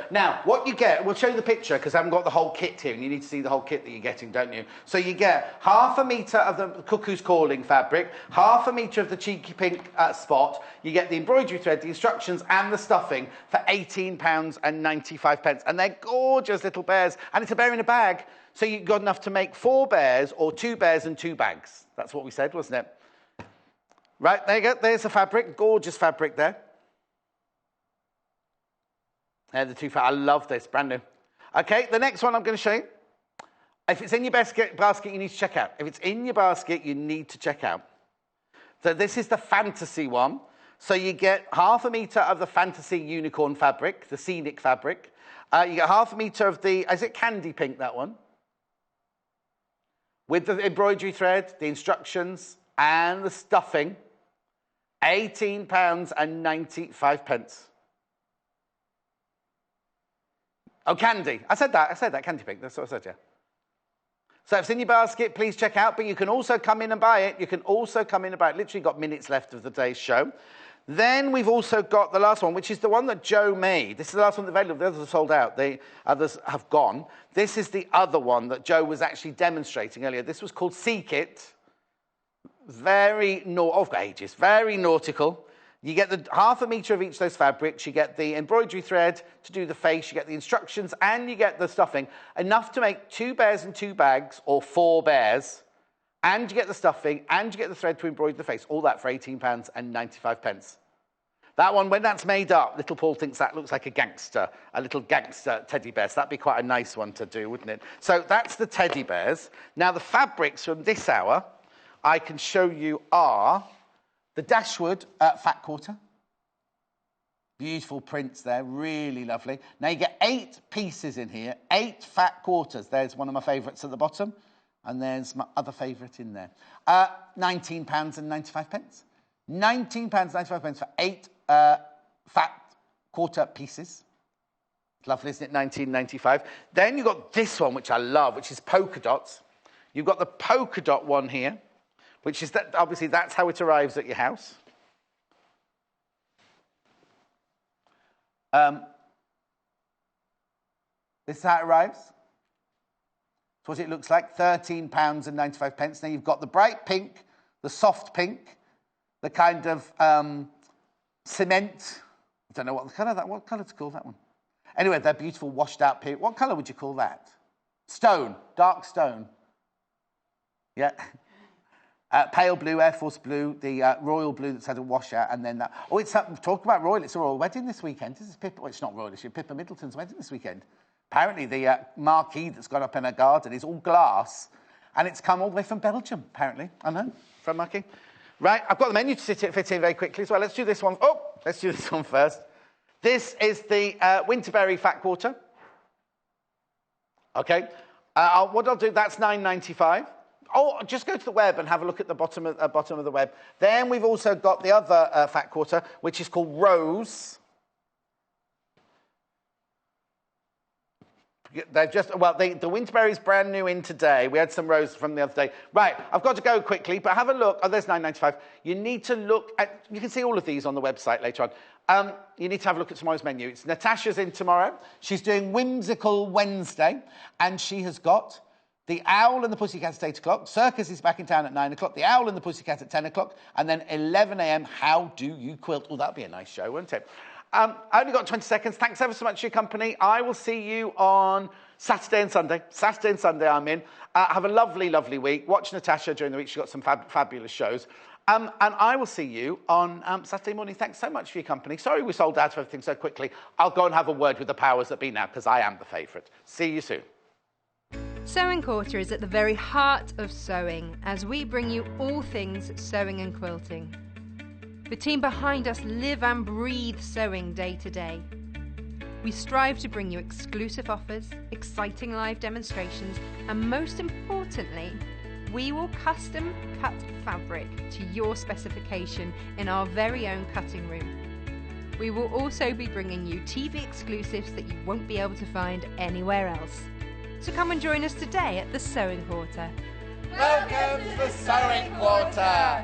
Now, what you get, we'll show you the picture because I haven't got the whole kit here and you need to see the whole kit that you're getting, don't you? So you get 1/2 metre of the Cuckoo's Calling fabric, 1/2 metre of the cheeky pink spot, you get the embroidery thread, the instructions and the stuffing for £18.95. And they're gorgeous little bears. And it's a bear in a bag. So you've got enough to make 4 bears or 2 bears and 2 bags. That's what we said, wasn't it? Right, there you go. There's the fabric. Gorgeous fabric there. They're the 2 I love this. Brand new. Okay, the next one I'm going to show you. If it's in your basket, you need to check out. If it's in your basket, you need to check out. So this is the fantasy one. So you get 1/2 metre of the fantasy unicorn fabric, the scenic fabric. You get 1/2 metre of the, is it candy pink, that one? With the embroidery thread, the instructions, and the stuffing. £18.95. Oh, candy. I said that, candy pink. That's what I said, yeah. So if it's in your basket, please check out. But you can also come in and buy it. Literally got minutes left of the day's show. Then we've also got the last one, which is the one that Jo made. This is the last one available. The others are sold out. The others have gone. This is the other one that Jo was actually demonstrating earlier. This was called Seek It. Very nautical. You get the 1/2 metre of each of those fabrics. You get the embroidery thread to do the face. You get the instructions and you get the stuffing. Enough to make 2 bears and 2 bags or 4 bears. And you get the stuffing and you get the thread to embroider the face. All that for £18.95. That one, when that's made up, little Paul thinks that looks like a little gangster teddy bear. So that'd be quite a nice one to do, wouldn't it? So that's the teddy bears. Now the fabrics from this hour I can show you are the Dashwood fat quarter. Beautiful prints there, really lovely. Now you get 8 pieces in here, 8 fat quarters. There's one of my favourites at the bottom, and there's my other favourite in there. £19.95. £19.95 for 8 fat quarter pieces. Lovely, isn't it? £19.95. Then you've got this one, which I love, which is polka dots. You've got the polka dot one here, which is that, obviously that's how it arrives at your house. This is how it arrives. That's what it looks like, £13.95. Now you've got the bright pink, the soft pink, the kind of cement. I don't know what colour to call that one. Anyway, they're beautiful washed out pink. What colour would you call that? Stone, dark stone. Yeah. Pale blue, Air Force blue, the royal blue that's had a washout, and then that. Oh, talk about royal. It's a royal wedding this weekend. This is Pippa. Well, it's not royal. It's Pippa Middleton's wedding this weekend. Apparently, the marquee that's got up in her garden is all glass, and it's come all the way from Belgium. Apparently, I know, from marquee. Right, I've got the menu to fit in very quickly as well. Let's do this one. Oh, let's do this one first. This is the Winterberry fat quarter. Okay, what I'll do. That's £9.95. Oh, just go to the web and have a look at the bottom of the web. Then we've also got the other fat quarter, which is called Rose. They've just, well, the Winterberry's brand new in today. We had some Rose from the other day. Right, I've got to go quickly, but have a look. Oh, there's £9.95. You need to look at, you can see all of these on the website later on. You need to have a look at tomorrow's menu. It's Natasha's in tomorrow. She's doing Whimsical Wednesday, and she has got The Owl and the Pussycat at 8 o'clock. Circus is back in town at 9 o'clock. The Owl and the Pussycat at 10 o'clock. And then 11 a.m, How Do You Quilt? Oh, that'll be a nice show, won't it? I only got 20 seconds. Thanks ever so much for your company. I will see you on Saturday and Sunday. Saturday and Sunday I'm in. Have a lovely, lovely week. Watch Natasha during the week. She's got some fabulous shows. And I will see you on Saturday morning. Thanks so much for your company. Sorry we sold out of everything so quickly. I'll go and have a word with the powers that be now, because I am the favourite. See you soon. Sewing Quarter is at the very heart of sewing as we bring you all things sewing and quilting. The team behind us live and breathe sewing day to day. We strive to bring you exclusive offers, exciting live demonstrations, and most importantly, we will custom cut fabric to your specification in our very own cutting room. We will also be bringing you TV exclusives that you won't be able to find anywhere else. So come and join us today at the Sewing Quarter. Welcome to the Sewing Quarter!